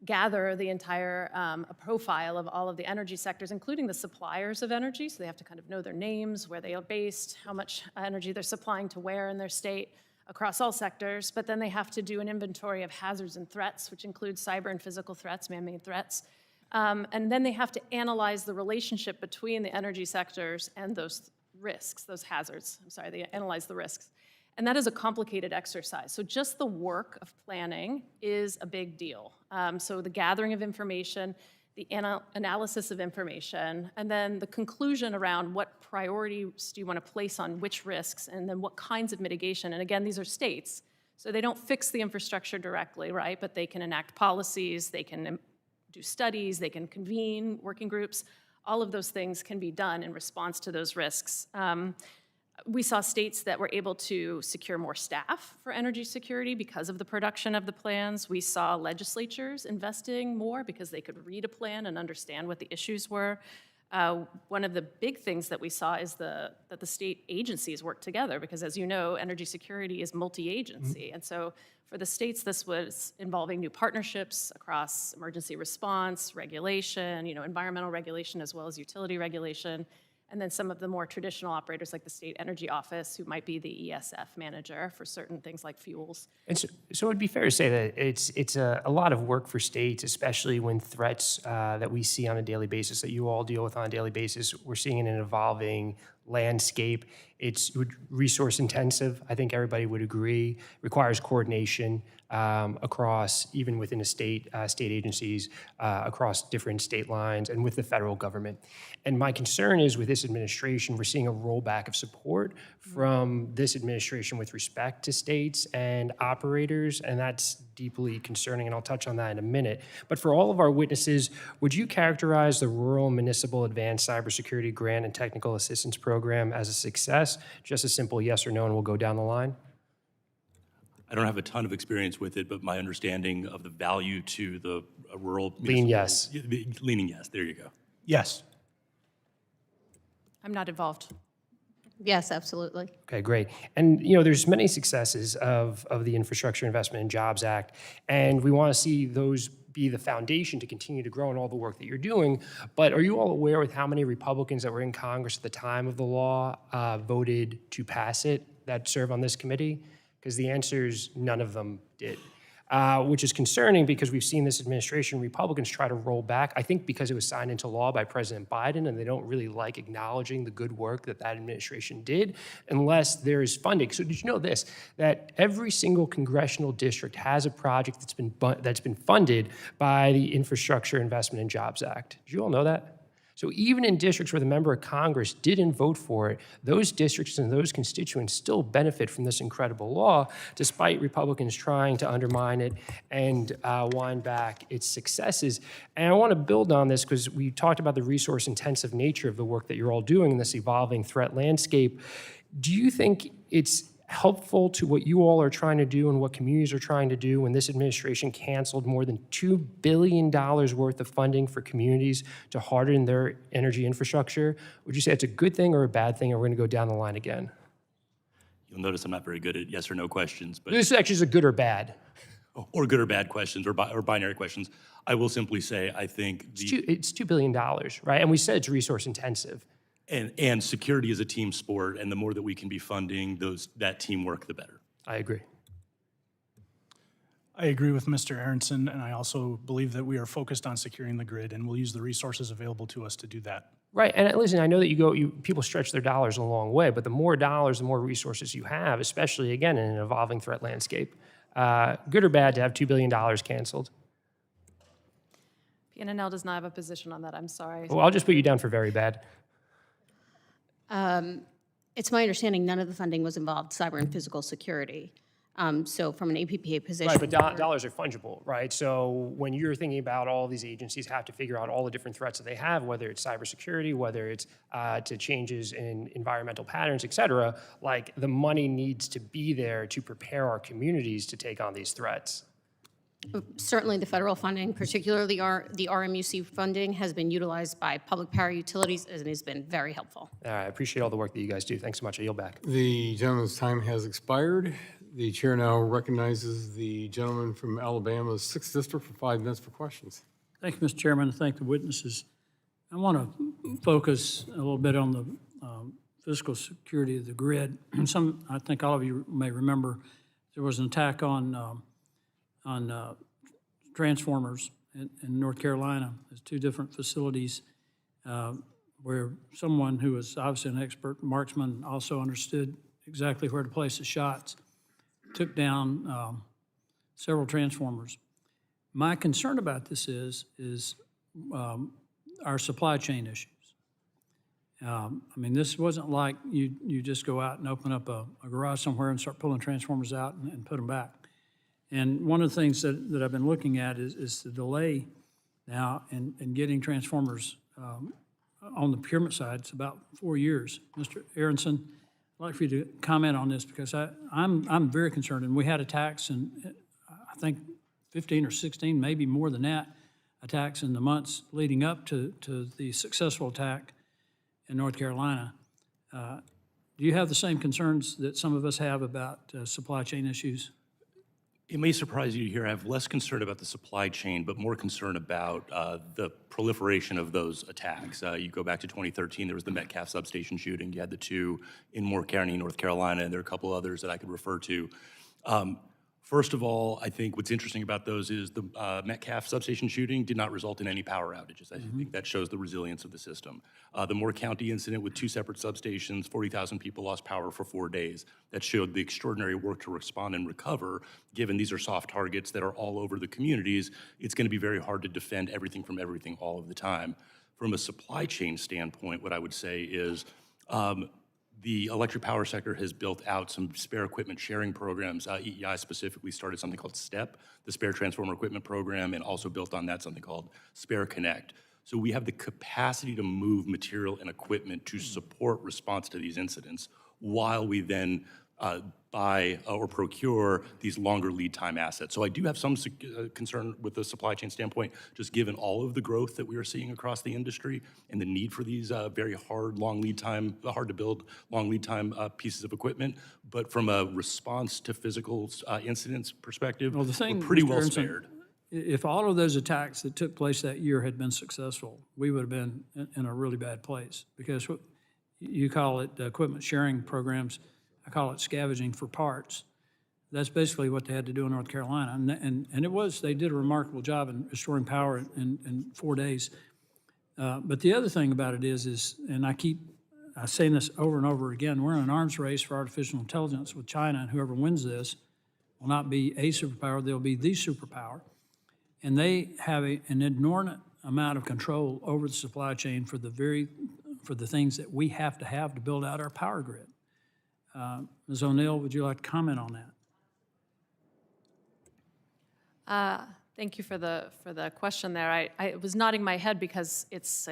gather the entire profile of all of the energy sectors, including the suppliers of energy, so they have to kind of know their names, where they are based, how much energy they're supplying to where in their state across all sectors, but then they have to do an inventory of hazards and threats, which includes cyber and physical threats, man-made threats. And then they have to analyze the relationship between the energy sectors and those risks, those hazards. I'm sorry, they analyze the risks. And that is a complicated exercise. So just the work of planning is a big deal. So the gathering of information, the analysis of information, and then the conclusion around what priorities do you want to place on which risks, and then what kinds of mitigation. And again, these are states, so they don't fix the infrastructure directly, right? But they can enact policies, they can do studies, they can convene working groups. All of those things can be done in response to those risks. We saw states that were able to secure more staff for energy security because of the production of the plans. We saw legislatures investing more because they could read a plan and understand what the issues were. One of the big things that we saw is that the state agencies work together because, as you know, energy security is multi-agency. And so for the states, this was involving new partnerships across emergency response, regulation, environmental regulation, as well as utility regulation. And then some of the more traditional operators like the State Energy Office, who might be the ESF manager for certain things like fuels. And so it'd be fair to say that it's a lot of work for states, especially when threats that we see on a daily basis, that you all deal with on a daily basis, we're seeing in an evolving landscape. It's resource intensive, I think everybody would agree, requires coordination across, even within state agencies, across different state lines and with the federal government. And my concern is with this administration, we're seeing a rollback of support from this administration with respect to states and operators, and that's deeply concerning, and I'll touch on that in a minute. But for all of our witnesses, would you characterize the Rural Municipal Advanced Cybersecurity Grant and Technical Assistance Program as a success? Just a simple yes or no, and we'll go down the line. I don't have a ton of experience with it, but my understanding of the value to the rural... Lean yes. Leaning yes, there you go. Yes. I'm not involved. Yes, absolutely. Okay, great. And there's many successes of the Infrastructure Investment and Jobs Act, and we want to see those be the foundation to continue to grow in all the work that you're doing. But are you all aware with how many Republicans that were in Congress at the time of the law voted to pass it that serve on this committee? Because the answer is none of them did. Which is concerning because we've seen this administration, Republicans try to roll back, I think because it was signed into law by President Biden, and they don't really like acknowledging the good work that administration did unless there is funding. So did you know this, that every single congressional district has a project that's been funded by the Infrastructure Investment and Jobs Act? Did you all know that? So even in districts where the member of Congress didn't vote for it, those districts and those constituents still benefit from this incredible law, despite Republicans trying to undermine it and wind back its successes. And I want to build on this because we talked about the resource-intensive nature of the work that you're all doing in this evolving threat landscape. Do you think it's helpful to what you all are trying to do and what communities are trying to do when this administration canceled more than $2 billion worth of funding for communities to harden their energy infrastructure? Would you say it's a good thing or a bad thing, or we're going to go down the line again? You'll notice I'm not very good at yes or no questions, but... This actually is a good or bad. Or good or bad questions, or binary questions. I will simply say I think it's $2 billion, right? And we said it's resource intensive. And security is a team sport, and the more that we can be funding that teamwork, the better. I agree. I agree with Mr. Aronson, and I also believe that we are focused on securing the grid, and we'll use the resources available to us to do that. Right, and listen, I know that people stretch their dollars a long way, but the more dollars, the more resources you have, especially, again, in an evolving threat landscape. Good or bad to have $2 billion canceled? PNNL does not have a position on that, I'm sorry. Well, I'll just put you down for very bad. It's my understanding none of the funding was involved cyber and physical security. So from an APPA position. Right, but dollars are fungible, right? So when you're thinking about all these agencies have to figure out all the different threats that they have, whether it's cybersecurity, whether it's to changes in environmental patterns, et cetera, like the money needs to be there to prepare our communities to take on these threats. Certainly the federal funding, particularly the RMUC funding, has been utilized by public power utilities and has been very helpful. I appreciate all the work that you guys do. Thanks so much. I yield back. The gentleman's time has expired. The chair now recognizes the gentleman from Alabama's 6th District for 5 minutes for questions. Thank you, Mr. Chairman, and thank the witnesses. I want to focus a little bit on the physical security of the grid. I think all of you may remember there was an attack on transformers in North Carolina. There's 2 different facilities where someone who was obviously an expert marksman also understood exactly where to place the shots, took down several transformers. My concern about this is our supply chain issues. I mean, this wasn't like you just go out and open up a garage somewhere and start pulling transformers out and put them back. And one of the things that I've been looking at is the delay now in getting transformers on the procurement side. It's about 4 years. Mr. Aronson, I'd like for you to comment on this because I'm very concerned. And we had attacks, and I think 15 or 16, maybe more than that, attacks in the months leading up to the successful attack in North Carolina. Do you have the same concerns that some of us have about supply chain issues? It may surprise you to hear I have less concern about the supply chain, but more concern about the proliferation of those attacks. You go back to 2013, there was the Metcalf substation shooting. You had the 2 in Moore County, North Carolina, and there are a couple others that I could refer to. First of all, I think what's interesting about those is the Metcalf substation shooting did not result in any power outages. I think that shows the resilience of the system. The Moore County incident with 2 separate substations, 40,000 people lost power for 4 days. That showed the extraordinary work to respond and recover. Given these are soft targets that are all over the communities, it's going to be very hard to defend everything from everything all of the time. From a supply chain standpoint, what I would say is the electric power sector has built out some spare equipment sharing programs. EEI specifically started something called STEP, the Spare Transformer Equipment Program, and also built on that something called Spare Connect. So we have the capacity to move material and equipment to support response to these incidents while we then buy or procure these longer lead time assets. So I do have some concern with the supply chain standpoint, just given all of the growth that we are seeing across the industry and the need for these very hard, long lead time, hard to build, long lead time pieces of equipment. But from a response to physical incidents perspective, Well, the thing, we're pretty Mr. well Aronson, spared. If all of those attacks that took place that year had been successful, we would have been in a really bad place because you call it equipment sharing programs. I call it scavenging for parts. That's basically what they had to do in North Carolina. And they did a remarkable job in restoring power in 4 days. But the other thing about it is, and I say this over and over again, we're in an arms race for artificial intelligence with China, and whoever wins this will not be a superpower, they'll be the superpower. And they have an inordinate amount of control over the supply chain for the things that we have to build out our power grid. Ms. O'Neill, would you like to comment on that? Thank you for the question there. I was nodding my head because it's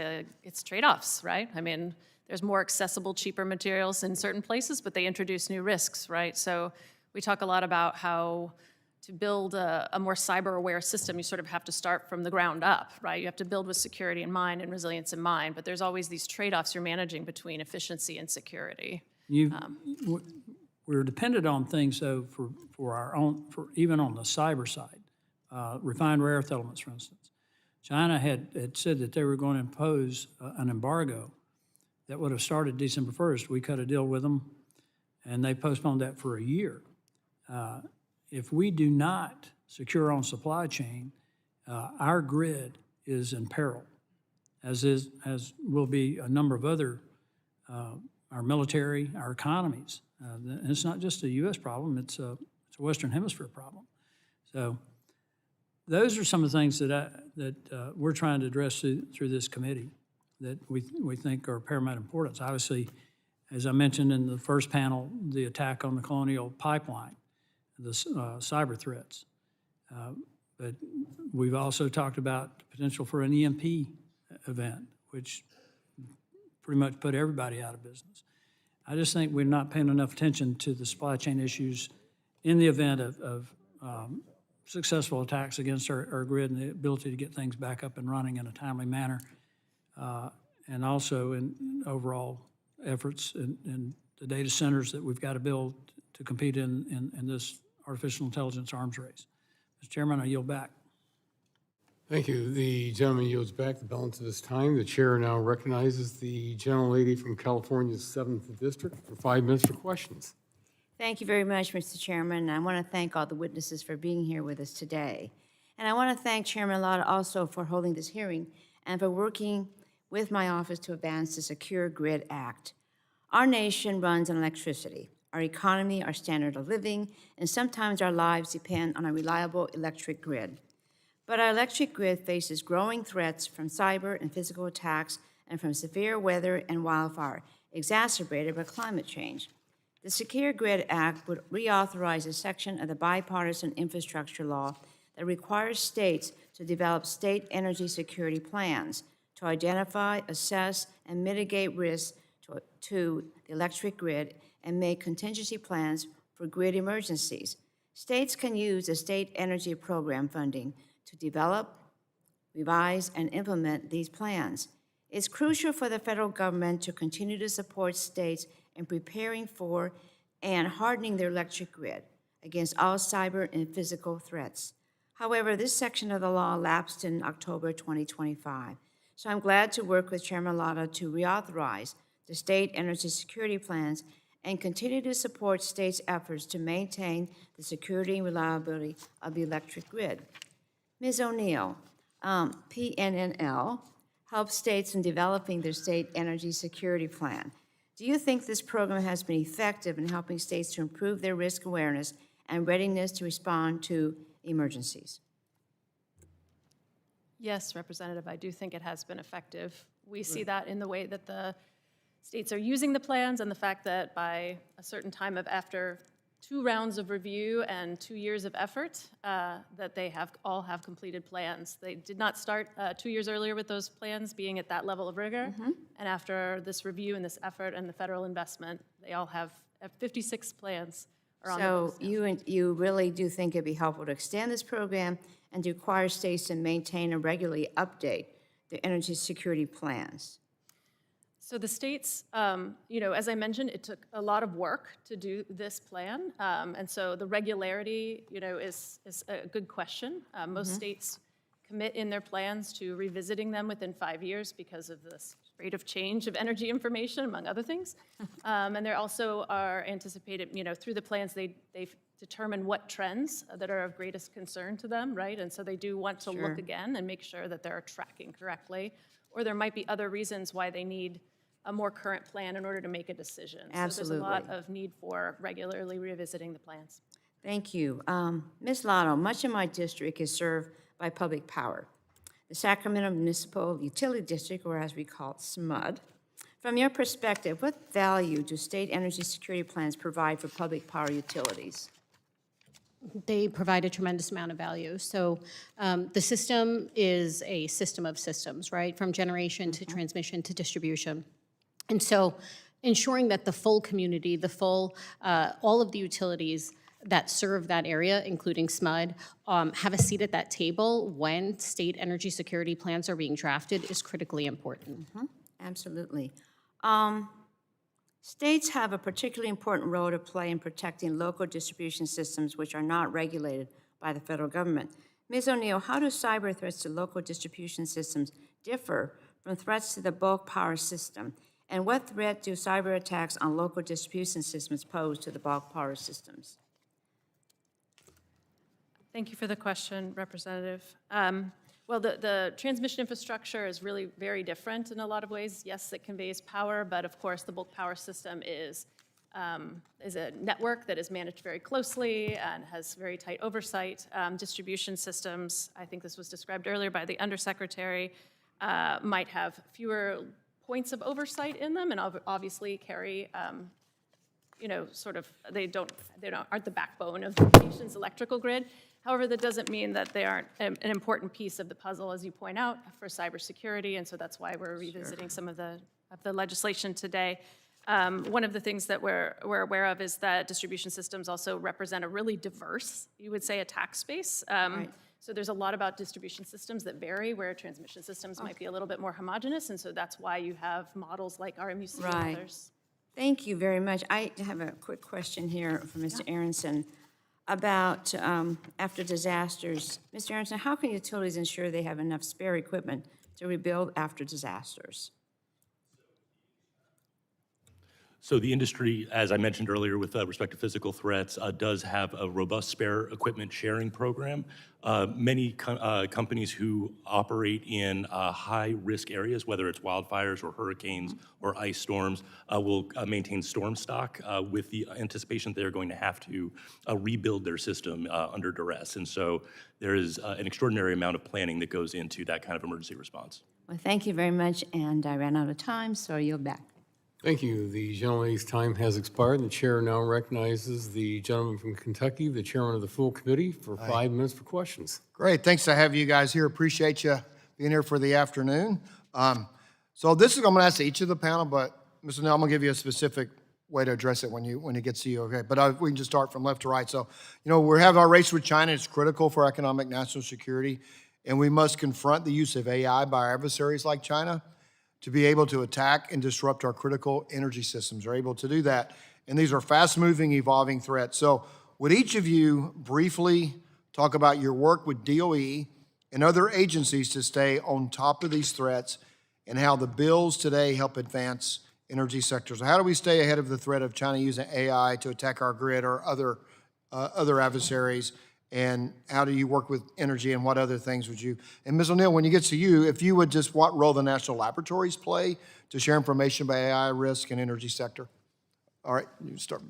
trade-offs, right? I mean, there's more accessible, cheaper materials in certain places, but they introduce new risks, right? So we talk a lot about how to build a more cyber-aware system, you sort of have to start from the ground up, right? You have to build with security in mind and resilience in mind, but there's always these trade-offs you're managing between efficiency and security. We're dependent on things, though, for our own, for even on the cyber side, refined rare earth elements, for instance. China had said that they were going to impose an embargo that would have started December 1st. We cut a deal with them, and they postponed that for a year. If we do not secure on supply chain, our grid is in peril, as will be a number of other, our military, our economies. And it's not just a U.S. problem, it's a Western Hemisphere problem. So those are some of the things that we're trying to address through this committee that we think are of paramount importance. Obviously, as I mentioned in the first panel, the attack on the Colonial Pipeline. the cyber threats. But we've also talked about the potential for an EMP event, which pretty much put everybody out of business. I just think we're not paying enough attention to the supply chain issues in the event of successful attacks against our grid and the ability to get things back up and running in a timely manner, and also in overall efforts in the data centers that we've got to build to compete in this artificial intelligence arms race. Mr. Chairman, I yield back. Thank you. The gentleman yields back the balance of his time. The chair now recognizes the gentlelady from California's 7th District for 5 minutes for questions. Thank you very much, Mr. Chairman. I want to thank all the witnesses for being here with us today. And I want to thank Chairman Latta also for holding this hearing and for working with my office to advance the Secure Grid Act. Our nation runs on electricity. Our economy, our standard of living, and sometimes our lives depend on a reliable electric grid. But our electric grid faces growing threats from cyber and physical attacks and from severe weather and wildfire, exacerbated by climate change. The Secure Grid Act would reauthorize a section of the bipartisan infrastructure law that requires states to develop state energy security plans to identify, assess, and mitigate risks to the electric grid and make contingency plans for grid emergencies. States can use the state energy program funding to develop, revise, and implement these plans. It's crucial for the federal government to continue to support states in preparing for and hardening their electric grid against all cyber and physical threats. However, this section of the law lapsed in October 2025, so I'm glad to work with Chairman Latta to reauthorize the state energy security plans and continue to support states' efforts to maintain the security and reliability of the electric grid. Ms. O'Neill, PNNL helps states in developing their state energy security plan. Do you think this program has been effective in helping states to improve their risk awareness and readiness to respond to emergencies? Yes, Representative, I do think it has been effective. We see that in the way that the states are using the plans and the fact that by a certain time of after 2 rounds of review and 2 years of effort, that they all have completed plans. They did not start 2 years earlier with those plans being at that level of rigor. And after this review and this effort and the federal investment, they all have 56 plans are on the So books now. you really do think it'd be helpful to extend this program and to require states to maintain and regularly update their energy security plans? So the states, as I mentioned, it took a lot of work to do this plan. And so the regularity, is a good question. Most states commit in their plans to revisiting them within 5 years because of this rate of change of energy information, among other things. And there also are anticipated, through the plans, they've determined what trends that are of greatest concern to them, right? And so they do want to look again and make sure that they're tracking correctly. Or there might be other reasons why they need a more current plan in order to make a decision. Absolutely. So there's a lot of need for regularly revisiting the plans. Thank you. Ms. Latta, much of my district is served by public power. The Sacramento Municipal Utility District, or as we call it, SMUD. From your perspective, what value do state energy security plans provide for public power utilities? They provide a tremendous amount of value. So the system is a system of systems, right? From generation to transmission to distribution. And so ensuring that the full community, all of the utilities that serve that area, including SMUD, have a seat at that table when state energy security plans are being drafted is critically important. Absolutely. States have a particularly important role to play in protecting local distribution systems which are not regulated by the federal government. Ms. O'Neill, how do cyber threats to local distribution systems differ from threats to the bulk power system? And what threat do cyber attacks on local distribution systems pose to the bulk power systems? Thank you for the question, Representative. Well, the transmission infrastructure is really very different in a lot of ways. Yes, it conveys power, but of course, the bulk power system is a network that is managed very closely and has very tight oversight. Distribution systems, I think this was described earlier by the Undersecretary, might have fewer points of oversight in them and obviously carry sort of, aren't the backbone of the nation's electrical grid. However, that doesn't mean that they aren't an important piece of the puzzle, as you point out, for cybersecurity, and so that's why we're revisiting some of the legislation today. One of the things that we're aware of is that distribution systems also represent a really diverse, you would say, attack space. So there's a lot about distribution systems that vary, where transmission systems might be a little bit more homogeneous, and so that's why you have models like RMUC and others. Thank you very much. I have a quick question here for Mr. Aronson about after disasters. Mr. Aronson, how can utilities ensure they have enough spare equipment to rebuild after disasters? So the industry, as I mentioned earlier with respect to physical threats, does have a robust spare equipment sharing program. Many companies who operate in high-risk areas, whether it's wildfires or hurricanes or ice storms, will maintain storm stock with the anticipation that they're going to have to rebuild their system under duress. And so there is an extraordinary amount of planning that goes into that kind of emergency response. Well, thank you very much, and I ran out of time, so you're back. Thank you. The gentlelady's time has expired. The chair now recognizes the gentleman from Kentucky, the chairman of the full committee, for 5 minutes for questions. Great, thanks to have you guys here. Appreciate you being here for the afternoon. So this is, I'm gonna ask each of the panel, but Mr. Neal, I'm gonna give you a specific way to address it when it gets to you, okay? But we can just start from left to right. So, we have our race with China. It's critical for economic national security, and we must confront the use of AI by our adversaries like China to be able to attack and disrupt our critical energy systems. They're able to do that. And these are fast-moving, evolving threats. So would each of you briefly talk about your work with DOE and other agencies to stay on top of these threats and how the bills today help advance energy sectors? How do we stay ahead of the threat of China using AI to attack our grid or other adversaries? And how do you work with energy, and what other things would you? And Ms. O'Neill, when you get to you, if you would just, what role the national laboratories play to share information about AI risk and energy sector? All right, you start.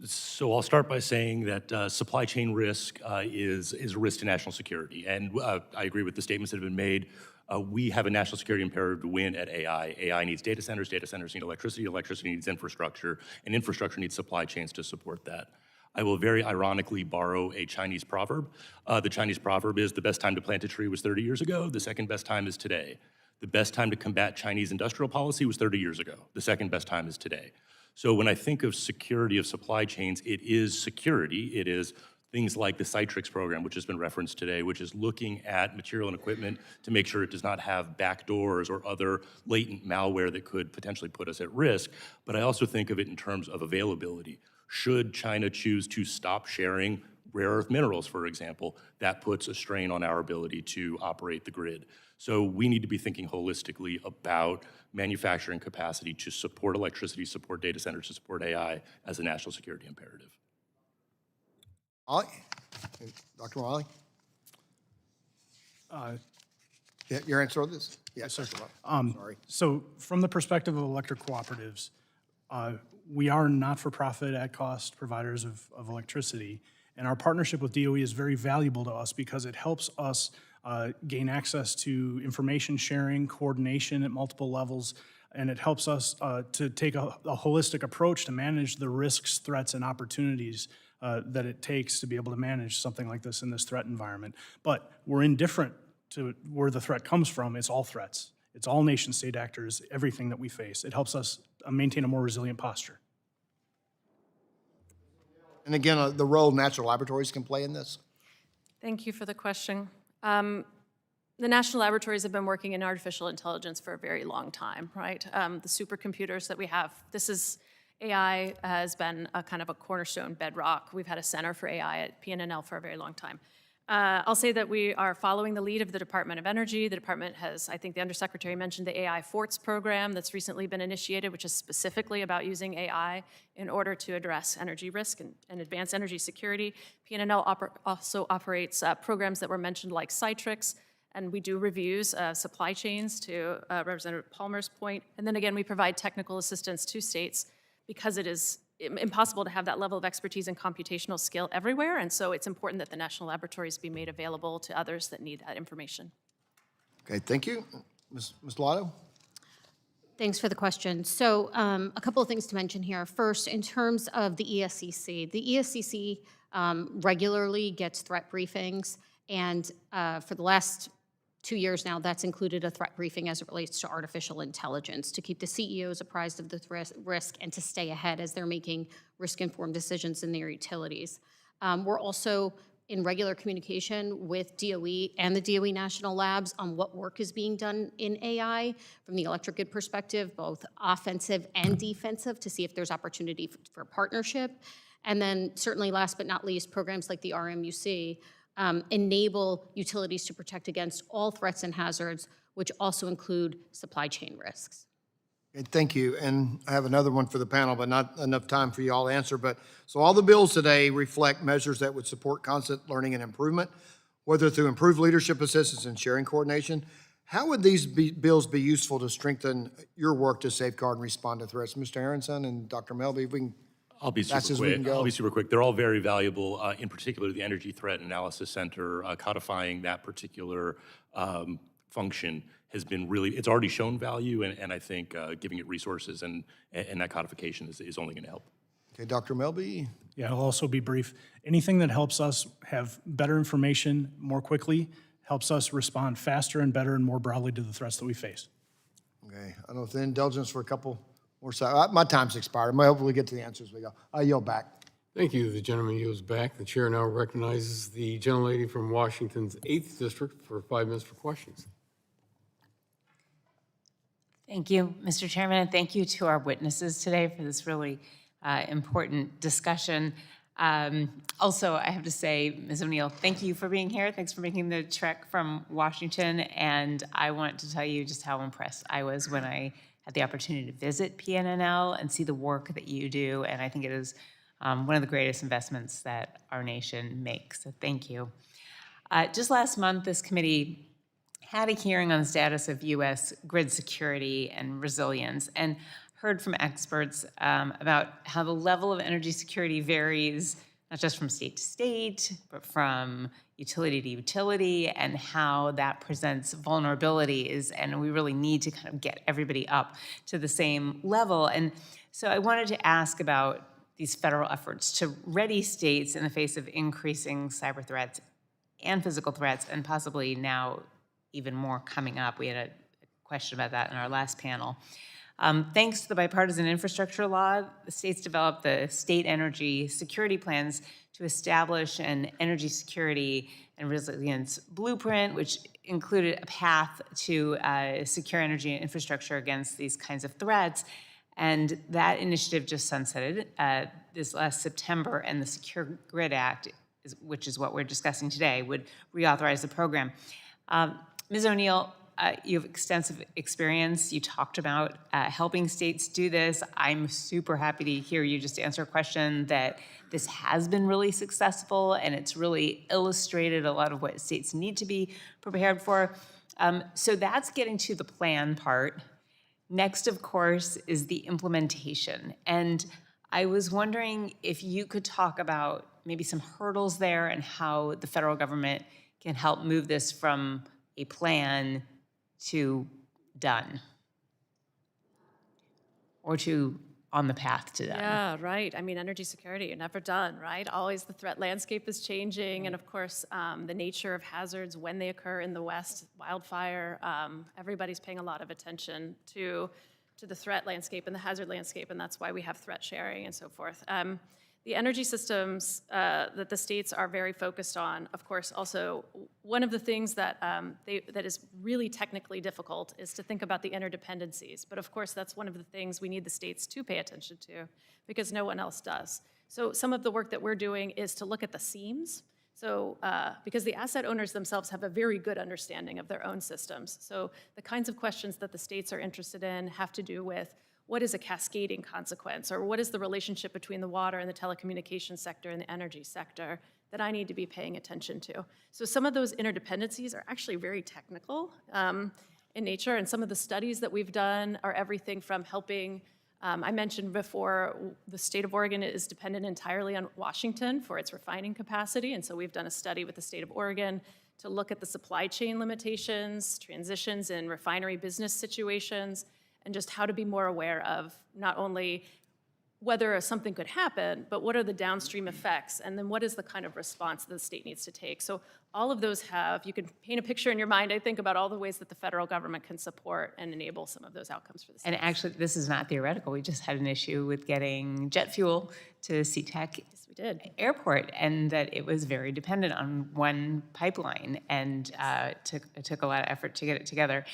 So I'll start by saying that supply chain risk is a risk to national security. And I agree with the statements that have been made. We have a national security imperative to win at AI. AI needs data centers need electricity needs infrastructure, and infrastructure needs supply chains to support that. I will very ironically borrow a Chinese proverb. The Chinese proverb is, the best time to plant a tree was 30 years ago, the second best time is today. The best time to combat Chinese industrial policy was 30 years ago. The second best time is today. So when I think of security of supply chains, it is security. It is things like the Citrix program, which has been referenced today, which is looking at material and equipment to make sure it does not have backdoors or other latent malware that could potentially put us at risk. But I also think of it in terms of availability. Should China choose to stop sharing rare earth minerals, for example, that puts a strain on our ability to operate the grid. So we need to be thinking holistically about manufacturing capacity to support electricity, support data centers, to support AI as a national security imperative. Ollie? Dr. Wiley? Your answer on this? Yes, sir. Sorry. So from the perspective of electric cooperatives, we are not-for-profit at-cost providers of electricity, and our partnership with DOE is very valuable to us because it helps us gain access to information sharing, coordination at multiple levels, and it helps us to take a holistic approach to manage the risks, threats, and opportunities that it takes to be able to manage something like this in this threat environment. But we're indifferent to where the threat comes from. It's all threats. It's all nation-state actors, everything that we face. It helps us maintain a more resilient posture. And again, the role natural laboratories can play in this? Thank you for the question. The national laboratories have been working in artificial intelligence for a very long time, right? The supercomputers that we have, AI has been a kind of a cornerstone bedrock. We've had a center for AI at PNNL for a very long time. I'll say that we are following the lead of the Department of Energy. The department has, I think the Undersecretary mentioned the AI Forts program that's recently been initiated, which is specifically about using AI in order to address energy risk and advance energy security. PNNL also operates programs that were mentioned like Citrix, and we do reviews of supply chains to Representative Palmer's point. And then again, we provide technical assistance to states because it is impossible to have that level of expertise and computational skill everywhere, and so it's important that the national laboratories be made available to others that need that information. Okay, thank you. Ms. Latta? Thanks for the question. So a couple of things to mention here. First, in terms of the ESCC, regularly gets threat briefings, and for the last 2 years now, that's included a threat briefing as it relates to artificial intelligence to keep the CEOs apprised of the risk and to stay ahead as they're making risk-informed decisions in their utilities. We're also in regular communication with DOE and the DOE National Labs on what work is being done in AI from the electric grid perspective, both offensive and defensive, to see if there's opportunity for partnership. And then certainly last but not least, programs like the RMUC enable utilities to protect against all threats and hazards, which also include supply chain risks. Okay, thank you. And I have another one for the panel, but not enough time for you all to answer. But so all the bills today reflect measures that would support constant learning and improvement, whether through improved leadership assistance and sharing coordination. How would these bills be useful to strengthen your work to safeguard and respond to threats? Mr. Aronson and Dr. Melby, if we can. I'll be super quick. They're all very valuable, in particular the Energy Threat Analysis Center, codifying that particular function has been it's already shown value, and I think giving it resources and that codification is only going to help. Okay, Dr. Melby. Yeah, I'll also be brief. Anything that helps us have better information more quickly helps us respond faster and better and more broadly to the threats that we face. Okay, I don't know if the indulgence for a couple more seconds. My time's expired. I'm hopefully we get to the answers we go. I yield back. Thank you. The gentleman yields back. The chair now recognizes the gentlelady from Washington's 8th District for 5 minutes for questions. Thank you, Mr. Chairman, and thank you to our witnesses today for this really important discussion. Also, I have to say, Ms. O'Neill, thank you for being here. Thanks for making the trek from Washington, and I want to tell you just how impressed I was when I had the opportunity to visit PNNL and see the work that you do, and I think it is one of the greatest investments that our nation makes, so thank you. Just last month, this committee had a hearing on the status of U.S. grid security and resilience and heard from experts about how the level of energy security varies, not just from state to state, but from utility to utility, and how that presents vulnerabilities, and we really need to kind of get everybody up to the same level. And so I wanted to ask about these federal efforts to ready states in the face of increasing cyber threats and physical threats, and possibly now even more coming up. We had a question about that in our last panel. Thanks to the bipartisan infrastructure law, the states developed the state energy security plans to establish an energy security and resilience blueprint, which included a path to secure energy and infrastructure against these kinds of threats. And that initiative just sunsetted this last September, and the Secure Grid Act, which is what we're discussing today, would reauthorize the program. Ms. O'Neill, you have extensive experience. You talked about helping states do this. I'm super happy to hear you just answer a question that this has been really successful, and it's really illustrated a lot of what states need to be prepared for. So that's getting to the plan part. Next, of course, is the implementation. And I was wondering if you could talk about maybe some hurdles there and how the federal government can help move this from a plan to done, or to on the path to done. Yeah, right. I mean, energy security, you're never done, right? Always the threat landscape is changing, and of course, the nature of hazards when they occur in the West, wildfire, everybody's paying a lot of attention to the threat landscape and the hazard landscape, and that's why we have threat sharing and so forth. The energy systems that the states are very focused on, of course, also one of the things that that is really technically difficult is to think about the interdependencies. But of course, that's one of the things we need the states to pay attention to, because no one else does. So some of the work that we're doing is to look at the seams. So because the asset owners themselves have a very good understanding of their own systems. So the kinds of questions that the states are interested in have to do with what is a cascading consequence, or what is the relationship between the water and the telecommunications sector and the energy sector that I need to be paying attention to. So some of those interdependencies are actually very technical in nature, and some of the studies that we've done are everything from helping, I mentioned before, the state of Oregon is dependent entirely on Washington for its refining capacity, and so we've done a study with the state of Oregon to look at the supply chain limitations, transitions in refinery business situations, and just how to be more aware of not only whether something could happen, but what are the downstream effects, and then what is the kind of response that the state needs to take. So all of those you can paint a picture in your mind, I think, about all the ways that the federal government can support and enable some of those outcomes for the state. And actually, this is not theoretical. We just had an issue with getting jet fuel to SeaTac we did. Airport, and that it was very dependent on one pipeline, and it took a lot of effort to get it together.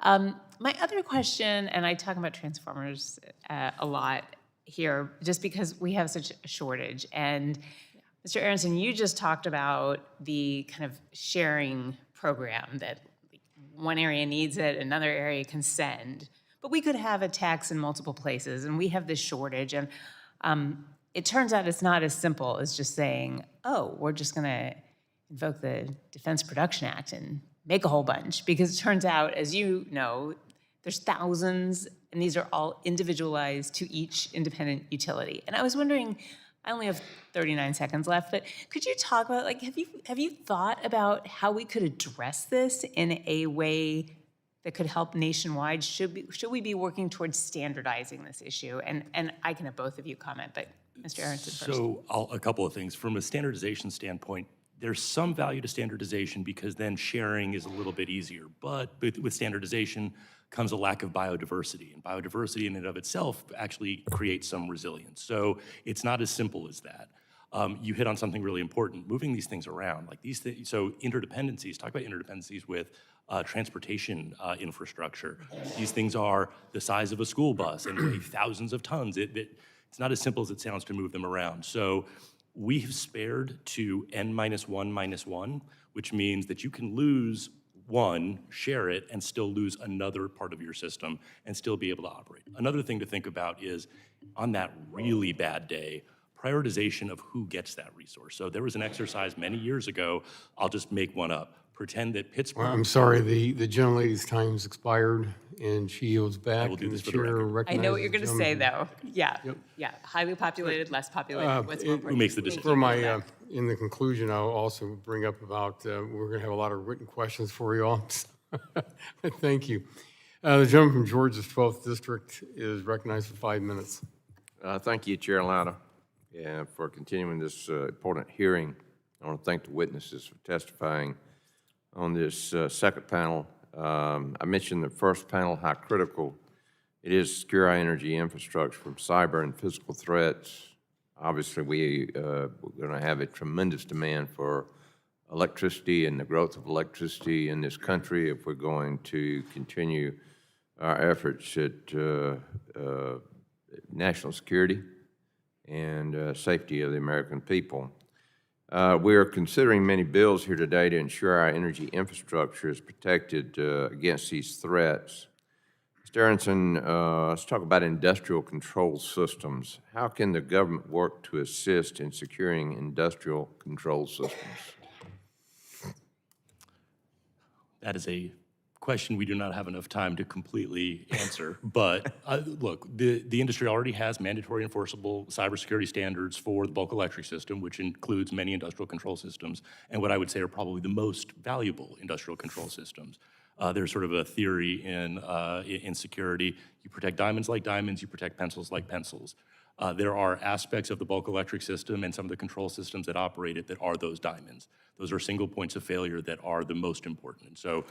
My other question, and I talk about transformers a lot here, just because we have such a shortage. And Mr. Aronson, you just talked about the kind of sharing program that one area needs it, another area can send. But we could have a tax in multiple places, and we have this shortage. And it turns out it's not as simple as just saying, oh, we're just going to invoke the Defense Production Act and make a whole bunch. Because it turns out, as you know, there's thousands, and these are all individualized to each independent utility. And I was wondering, I only have 39 seconds left, but could you talk about, like, have you thought about how we could address this in a way that could help nationwide? Should we be working towards standardizing this issue? And I can have both of you comment, but Mr. Aronson first. So a couple of things. From a standardization standpoint, there's some value to standardization because then sharing is a little bit easier. But with standardization comes a lack of biodiversity. And biodiversity in and of itself actually creates some resilience. So it's not as simple as that. You hit on something really important, moving these things around. Like these things, so interdependencies, talk about interdependencies with transportation infrastructure. These things are the size of a school bus and weigh thousands of tons. It's not as simple as it sounds to move them around. So we have spared to N-1-1, which means that you can lose one, share it, and still lose another part of your system and still be able to operate. Another thing to think about is on that really bad day, prioritization of who gets that resource. So there was an exercise many years ago, I'll just make one up. Pretend that Pittsburgh... I'm sorry, the gentlelady's time's expired, and she yields back. I will do this for the record. I know what you're going to say, though. Yeah, yeah. Highly populated, less populated. What's more important? Who makes the decision? For my, in the conclusion, I'll also bring up about, we're going to have a lot of written questions for you all. Thank you. The gentleman from Georgia's 12th District is recognized for 5 minutes. Thank you, Chair Latta, for continuing this important hearing. I want to thank the witnesses for testifying on this second panel. I mentioned the first panel, how critical it is to secure our energy infrastructure from cyber and physical threats. Obviously, we're going to have a tremendous demand for electricity and the growth of electricity in this country if we're going to continue our efforts at national security and safety of the American people. We are considering many bills here today to ensure our energy infrastructure is protected against these threats. Mr. Aronson, let's talk about industrial control systems. How can the government work to assist in securing industrial control systems? That is a question we do not have enough time to completely answer. But look, the industry already has mandatory enforceable cybersecurity standards for the bulk electric system, which includes many industrial control systems, and what I would say are probably the most valuable industrial control systems. There's sort of a theory in security. You protect diamonds like diamonds, you protect pencils like pencils. There are aspects of the bulk electric system and some of the control systems that operate it that are those diamonds. Those are single points of failure that are the most important. And so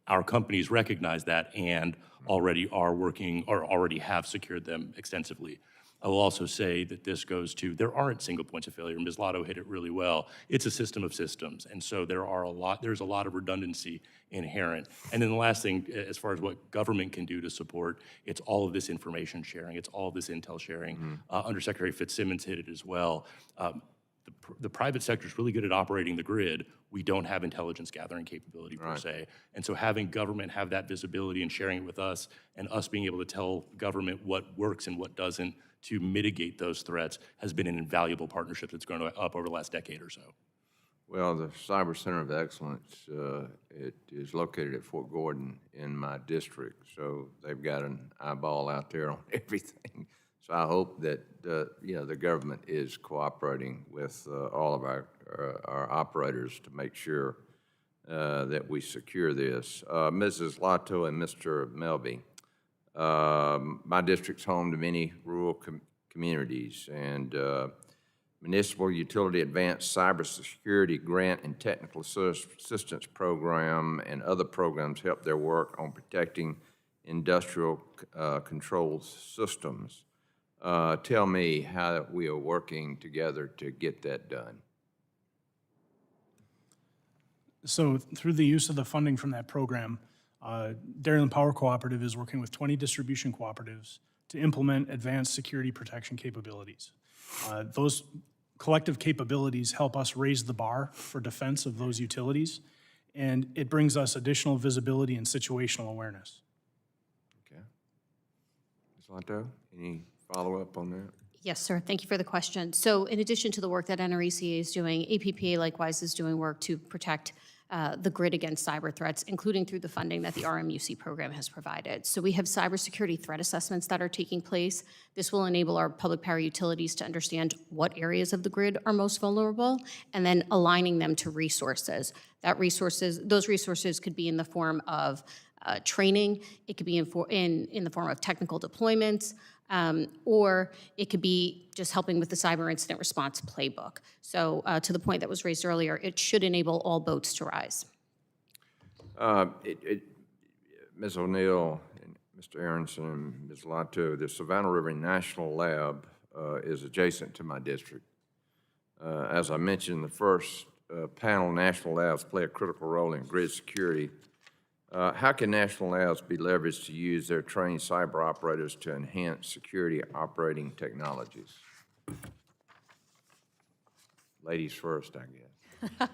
our companies recognize that and already are working or already have secured them extensively. I will also say that this goes to, there aren't single points of failure. Ms. Lotto hit it really well. It's a system of systems. And so there's a lot of redundancy inherent. And then the last thing, as far as what government can do to support, it's all of this information sharing. It's all of this intel sharing. Undersecretary Fitzsimmons hit it as well. The private sector is really good at operating the grid. We don't have intelligence gathering capability per se. And so having government have that visibility and sharing it with us and us being able to tell government what works and what doesn't to mitigate those threats has been an invaluable partnership that's grown up over the last decade or so. Well, the Cyber Center of Excellence, it is located at Fort Gordon in my district, so they've got an eyeball out there on everything. So I hope that the government is cooperating with all of our operators to make sure that we secure this. Mrs. Lotto and Mr. Melby, My district's home to many rural communities, and Municipal Utility Advanced Cybersecurity Grant and Technical Assistance Program and other programs help their work on protecting industrial control systems. Tell me how we are working together to get that done. So through the use of the funding from that program, Dairyland Power Cooperative is working with 20 distribution cooperatives to implement advanced security protection capabilities. Those collective capabilities help us raise the bar for defense of those utilities, and it brings us additional visibility and situational awareness. Okay. Ms. Latta, any follow-up on that? Yes, sir. Thank you for the question. So in addition to the work that NRECA is doing, APPA likewise is doing work to protect the grid against cyber threats, including through the funding that the RMUC program has provided. So we have cybersecurity threat assessments that are taking place. This will enable our public power utilities to understand what areas of the grid are most vulnerable, and then aligning them to resources. Those resources could be in the form of training, it could be in the form of technical deployments, or it could be just helping with the cyber incident response playbook. So to the point that was raised earlier, it should enable all boats to rise. Ms. O'Neill and Mr. Aronson and Ms. Lato, the Savannah River National Lab is adjacent to my district. As I mentioned in the first panel, national labs play a critical role in grid security. How can national labs be leveraged to use their trained cyber operators to enhance security operating technologies? Ladies first, I guess.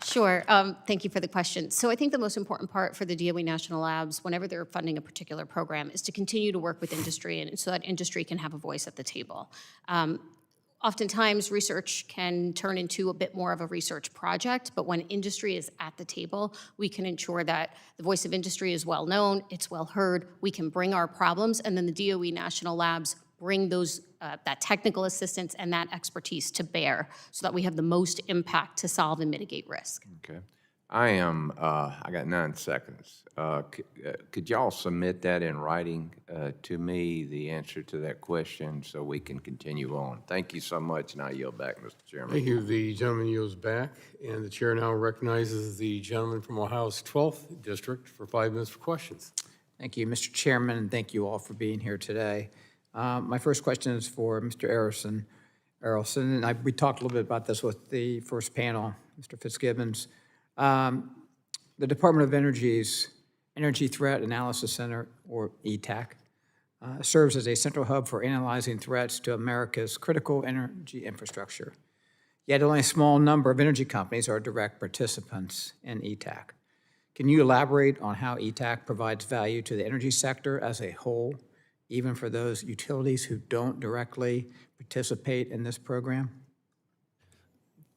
Sure. Thank you for the question. So I think the most important part for the DOE National Labs, whenever they're funding a particular program, is to continue to work with industry, and so that industry can have a voice at the table. Oftentimes, research can turn into a bit more of a research project, but when industry is at the table, we can ensure that the voice of industry is well known, it's well heard, we can bring our problems, and then the DOE National Labs bring those that technical assistance and that expertise to bear so that we have the most impact to solve and mitigate risk. Okay. I got 9 seconds. Could y'all submit that in writing to me, the answer to that question, so we can continue on? Thank you so much, and I yield back, Mr. Chairman. Thank you. The gentleman yields back, and the chair now recognizes the gentleman from Ohio's 12th District for 5 minutes for questions. Thank you, Mr. Chairman, and thank you all for being here today. My first question is for Mr. Aronson, and we talked a little bit about this with the first panel, Mr. Fitzgibbons. The Department of Energy's Energy Threat Analysis Center, or ETAC, serves as a central hub for analyzing threats to America's critical energy infrastructure. Yet only a small number of energy companies are direct participants in ETAC. Can you elaborate on how ETAC provides value to the energy sector as a whole, even for those utilities who don't directly participate in this program?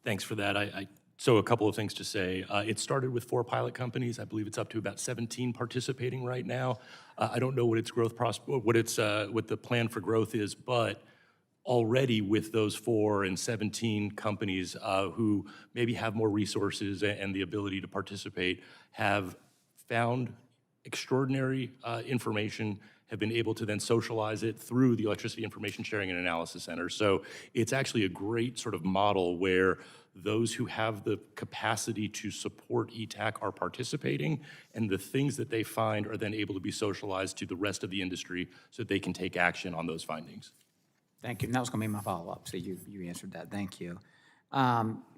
Thanks for that. So a couple of things to say. It started with 4 pilot companies. I believe it's up to about 17 participating right now. I don't know what its growth what the plan for growth is, but already with those 4 and 17 companies who maybe have more resources and the ability to participate have found extraordinary information, have been able to then socialize it through the Electricity Information Sharing and Analysis Center. So it's actually a great sort of model where those who have the capacity to support ETAC are participating, and the things that they find are then able to be socialized to the rest of the industry so that they can take action on those findings. Thank you. And that was going to be my follow-up, so you answered that. Thank you.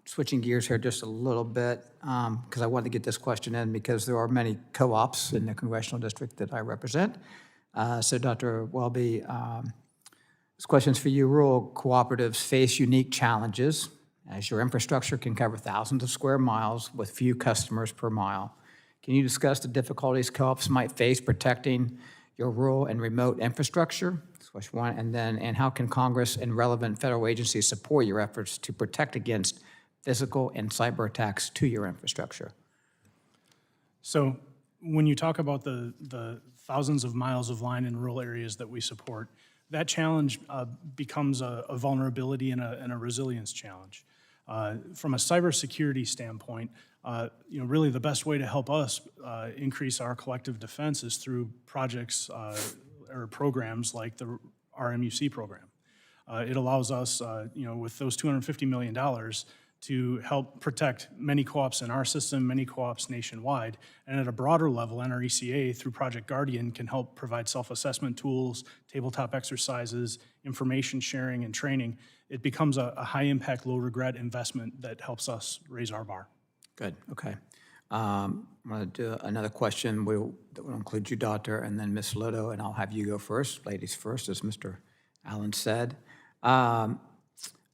Switching gears here just a little bit, because I wanted to get this question in because there are many co-ops in the congressional district that I represent. So Dr. Welby, this question's for you. Rural cooperatives face unique challenges as your infrastructure can cover thousands of square miles with few customers per mile. Can you discuss the difficulties co-ops might face protecting your rural and remote infrastructure? That's question 1. And how can Congress and relevant federal agencies support your efforts to protect against physical and cyber attacks to your infrastructure? So when you talk about the thousands of miles of line in rural areas that we support, that challenge becomes a vulnerability and a resilience challenge. From a cybersecurity standpoint, really the best way to help us increase our collective defense is through projects or programs like the RMUC program. It allows us, with those $250 million to help protect many co-ops in our system, many co-ops nationwide, and at a broader level, NRECA through Project Guardian can help provide self-assessment tools, tabletop exercises, information sharing and training. It becomes a high-impact, low-regret investment that helps us raise our bar. Good, okay. I'm going to do another question that will include you, Doctor, and then Ms. Loto, and I'll have you go first. Ladies first, as Mr. Allen said.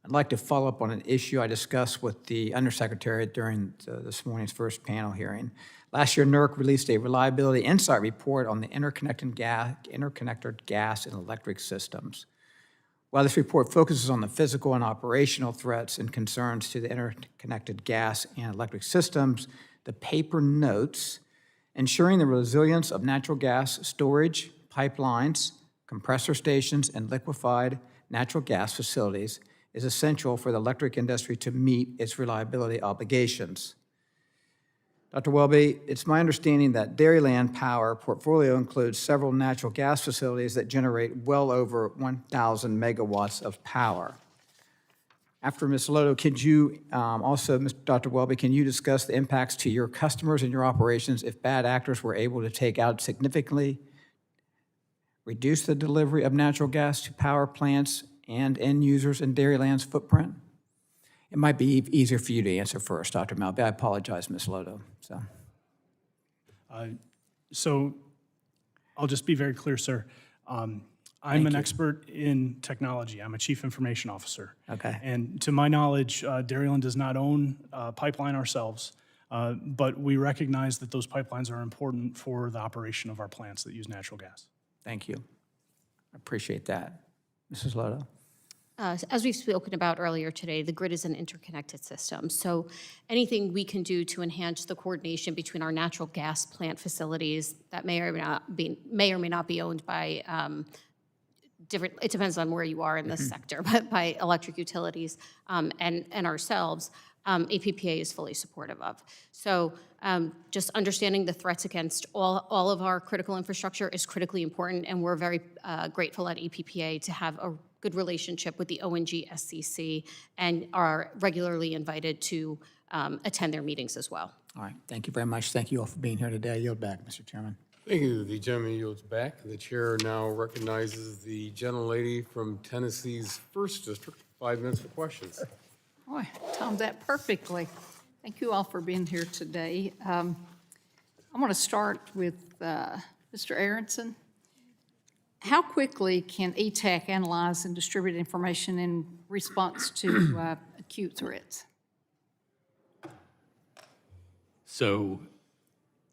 I'd like to follow up on an issue I discussed with the Undersecretary during this morning's first panel hearing. Last year, NERC released a reliability insight report on the interconnected gas and electric systems. While this report focuses on the physical and operational threats and concerns to the interconnected gas and electric systems, the paper notes ensuring the resilience of natural gas storage, pipelines, compressor stations, and liquefied natural gas facilities is essential for the electric industry to meet its reliability obligations. Dr. Welby, it's my understanding that Dairyland Power portfolio includes several natural gas facilities that generate well over 1,000 megawatts of power. After Ms. Loto, could you Dr. Welby, can you discuss the impacts to your customers and your operations if bad actors were able to take out significantly, reduce the delivery of natural gas to power plants and end users in Dairyland's footprint? It might be easier for you to answer first, Dr. Malby. I apologize, Ms. Loto. So I'll just be very clear, sir. I'm an expert in technology. I'm a chief information officer. Okay. And to my knowledge, Dairyland does not own a pipeline ourselves, but we recognize that those pipelines are important for the operation of our plants that use natural gas. Thank you. I appreciate that. Mrs. Loto? As we've spoken about earlier today, the grid is an interconnected system. So anything we can do to enhance the coordination between our natural gas plant facilities that may or may not be owned by different, it depends on where you are in this sector, but by electric utilities and ourselves, APPA is fully supportive of. So just understanding the threats against all of our critical infrastructure is critically important, and we're very grateful at APPA to have a good relationship with the ONG SCC and are regularly invited to attend their meetings as well. All right, thank you very much. Thank you all for being here today. I yield back, Mr. Chairman. Thank you. The gentleman yields back. The chair now recognizes the gentlelady from Tennessee's 1st District. 5 minutes for questions. Boy, timed that perfectly. Thank you all for being here today. I'm going to start with Mr. Aronson. How quickly can ETAC analyze and distribute information in response to acute threats? So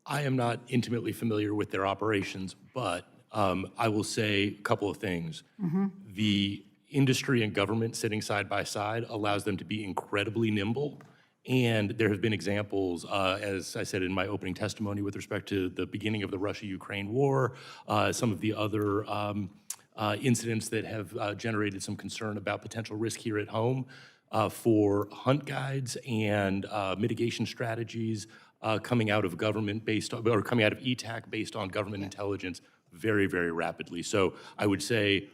I am not intimately familiar with their operations, but I will say a couple of things. The industry and government sitting side by side allows them to be incredibly nimble. And there have been examples, as I said in my opening testimony with respect to the beginning of the Russia-Ukraine war, some of the other incidents that have generated some concern about potential risk here at home for hunt guides and mitigation strategies coming out of government based on, or coming out of ETAC based on government intelligence very, very rapidly. So I would say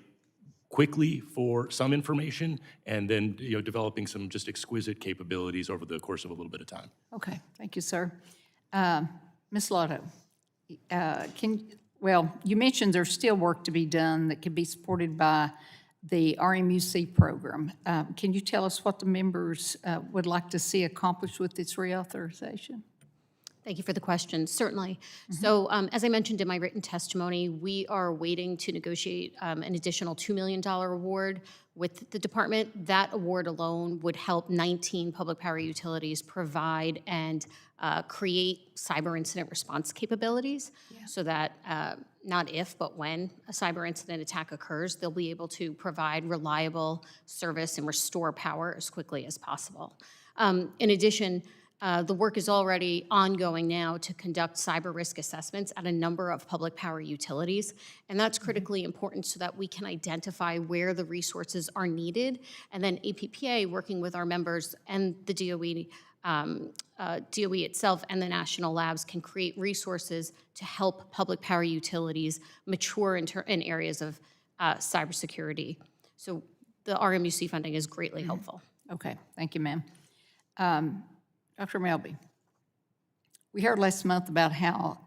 quickly for some information, and then developing some just exquisite capabilities over the course of a little bit of time. Okay, thank you, sir. Ms. Lotto, you mentioned there's still work to be done that can be supported by the RMUC program. Can you tell us what the members would like to see accomplished with this reauthorization? Thank you for the question, certainly. So as I mentioned in my written testimony, we are waiting to negotiate an additional $2 million award with the department. That award alone would help 19 public power utilities provide and create cyber incident response capabilities so that not if, but when a cyber incident attack occurs, they'll be able to provide reliable service and restore power as quickly as possible. In addition, The work is already ongoing now to conduct cyber risk assessments at a number of public power utilities, and that's critically important so that we can identify where the resources are needed, and then APPA, working with our members and the DOE itself and the national labs, can create resources to help public power utilities mature in areas of cybersecurity. So the RMUC funding is greatly helpful. Okay, thank you, ma'am. Dr. Melby, we heard last month about how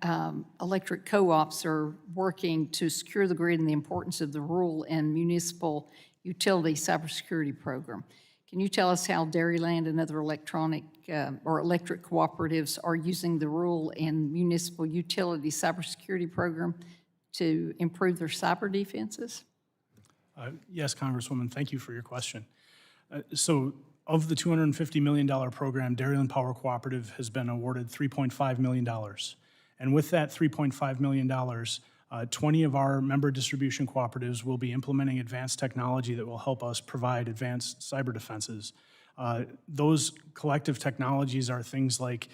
electric co-ops are working to secure the grid and the importance of the rural and municipal utility cybersecurity program. Can you tell us how Dairyland and other electric cooperatives are using the rural and municipal utility cybersecurity program to improve their cyber defenses? Yes, Congresswoman, thank you for your question. So of the $250 million program, Dairyland Power Cooperative has been awarded $3.5 million. And with that $3.5 million, 20 of our member distribution cooperatives will be implementing advanced technology that will help us provide advanced cyber defenses. Those collective technologies are things like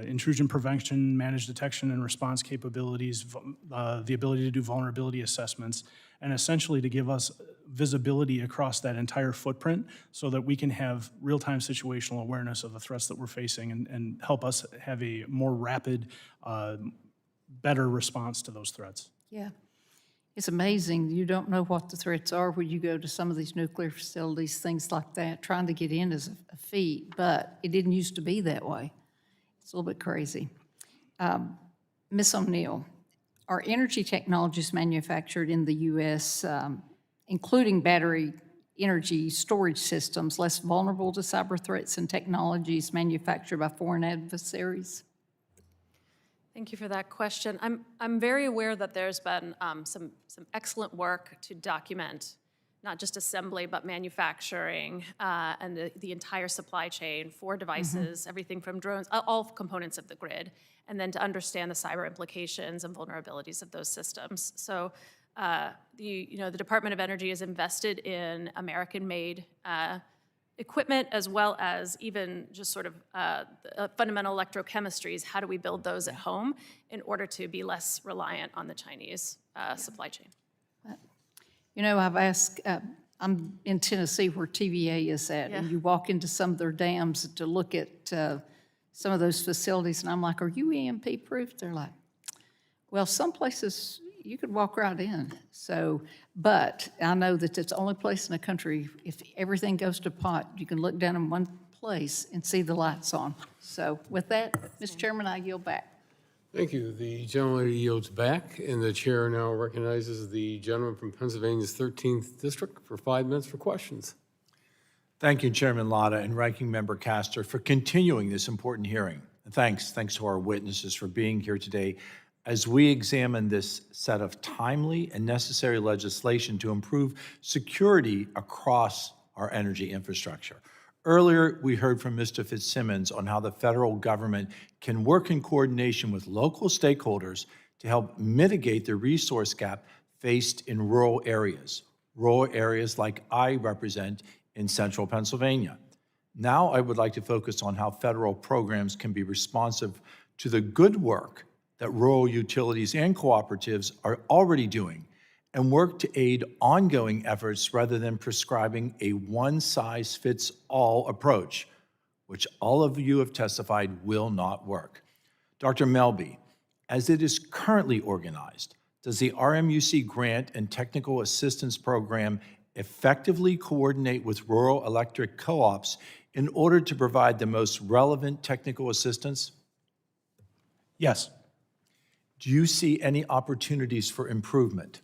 intrusion prevention, managed detection and response capabilities, the ability to do vulnerability assessments, and essentially to give us visibility across that entire footprint so that we can have real-time situational awareness of the threats that we're facing and help us have a more rapid, better response to those threats. Yeah. It's amazing. You don't know what the threats are when you go to some of these nuclear facilities, things like that. Trying to get in is a feat, but it didn't used to be that way. It's a little bit crazy. Ms. O'Neill, are energy technologies manufactured in the U.S., including battery energy storage systems, less vulnerable to cyber threats than technologies manufactured by foreign adversaries? Thank you for that question. I'm very aware that there's been some excellent work to document not just assembly, but manufacturing and the entire supply chain for devices, everything from drones, all components of the grid, and then to understand the cyber implications and vulnerabilities of those systems. So the Department of Energy is invested in American-made equipment, as well as even just sort of fundamental electrochemistries. How do we build those at home in order to be less reliant on the Chinese supply chain? You know, I've asked, I'm in Tennessee where TVA is at, and you walk into some of their dams to look at some of those facilities, and I'm like, are you EMP proof? They're like, well, some places you could walk right in. So, but I know that it's the only place in the country, if everything goes to pot, you can look down in one place and see the lights on. So with that, Mr. Chairman, I yield back. Thank you. The gentleman yields back, and the chair now recognizes the gentleman from Pennsylvania's 13th District for 5 minutes for questions. Thank you, Chairman Latta and Ranking Member Castor, for continuing this important hearing. And thanks to our witnesses for being here today as we examine this set of timely and necessary legislation to improve security across our energy infrastructure. Earlier, we heard from Mr. Fitzsimmons on how the federal government can work in coordination with local stakeholders to help mitigate the resource gap faced in rural areas like I represent in central Pennsylvania. Now I would like to focus on how federal programs can be responsive to the good work that rural utilities and cooperatives are already doing and work to aid ongoing efforts rather than prescribing a one-size-fits-all approach, which all of you have testified will not work. Dr. Melby, as it is currently organized, does the RMUC Grant and Technical Assistance Program effectively coordinate with rural electric co-ops in order to provide the most relevant technical assistance? Yes. Do you see any opportunities for improvement?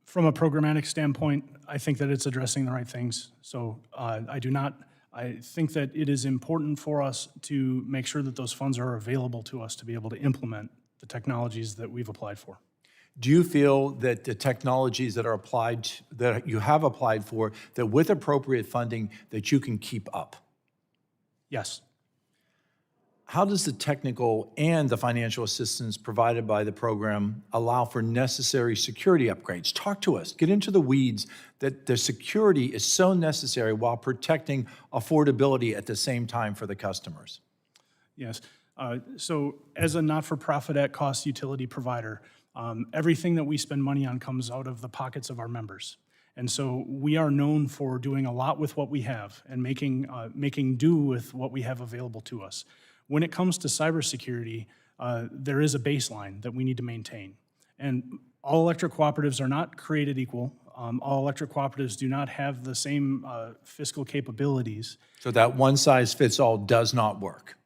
From a programmatic standpoint, I think that it's addressing the right things. So I think that it is important for us to make sure that those funds are available to us to be able to implement the technologies that we've applied for. Do you feel that the technologies that are applied, that you have applied for, that with appropriate funding, that you can keep up? Yes. how does the technical and the financial assistance provided by the program allow for necessary security upgrades? Talk to us. Get into the weeds that the security is so necessary while protecting affordability at the same time for the customers. Yes. So as a not-for-profit at-cost utility provider, everything that we spend money on comes out of the pockets of our members. And so we are known for doing a lot with what we have and making do with what we have available to us. When it comes to cybersecurity, there is a baseline that we need to maintain. And all electric cooperatives are not created equal. All electric cooperatives do not have the same fiscal capabilities. So that one-size-fits-all does not work.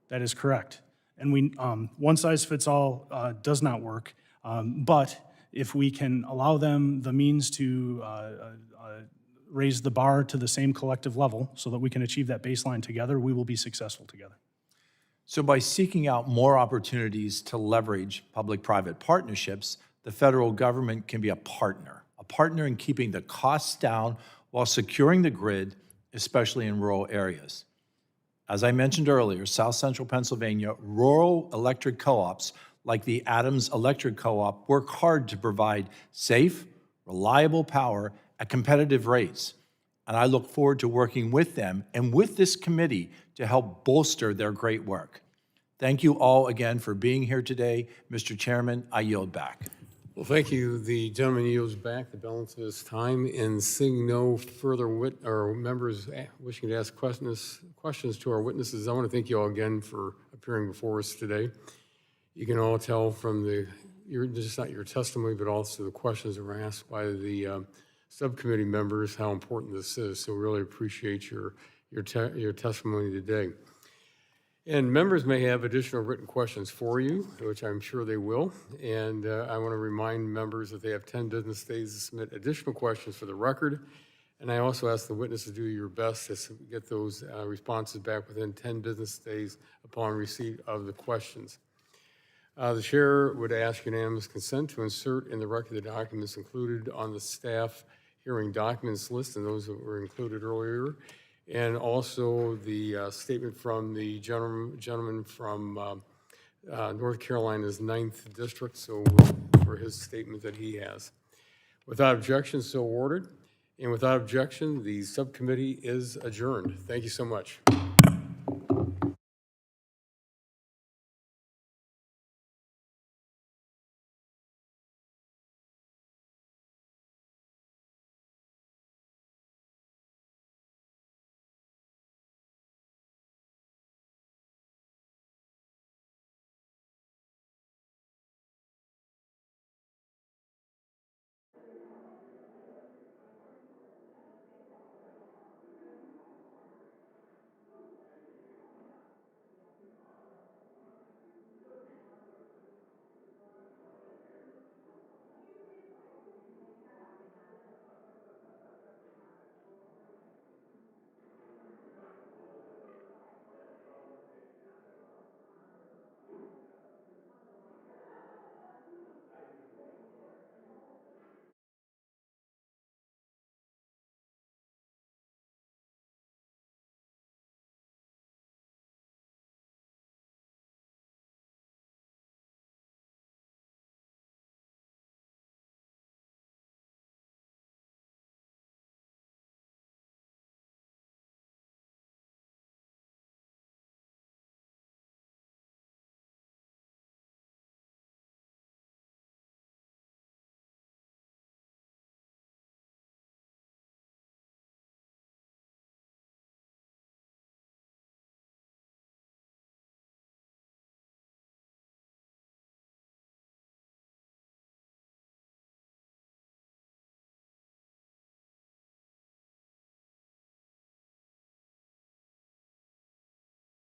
That is correct. And one-size-fits-all does not work, but if we can allow them the means to raise the bar to the same collective level so that we can achieve that baseline together, we will be successful together. So by seeking out more opportunities to leverage public-private partnerships, the federal government can be a partner in keeping the costs down while securing the grid, especially in rural areas. As I mentioned earlier, South Central Pennsylvania rural electric co-ops like the Adams Electric Co-op work hard to provide safe, reliable power at competitive rates. And I look forward to working with them and with this committee to help bolster their great work. Thank you all again for being here today. Mr. Chairman, I yield back. Well, thank you. The gentleman yields back the balance of his time, and seeing no further members wishing to ask questions to our witnesses, I want to thank you all again for appearing before us today. You can all tell from just not your testimony, but also the questions that were asked by the subcommittee members how important this is. So really appreciate your testimony today. And members may have additional written questions for you, which I'm sure they will. And I want to remind members that they have 10 business days to submit additional questions for the record. And I also ask the witnesses to do your best to get those responses back within 10 business days upon receipt of the questions. The chair would ask unanimous consent to insert in the record the documents included on the staff hearing documents list and those that were included earlier, and also the statement from the gentleman from North Carolina's 9th District, so for his statement that he has. Without objection, so ordered. And without objection, the subcommittee is adjourned. Thank you so much.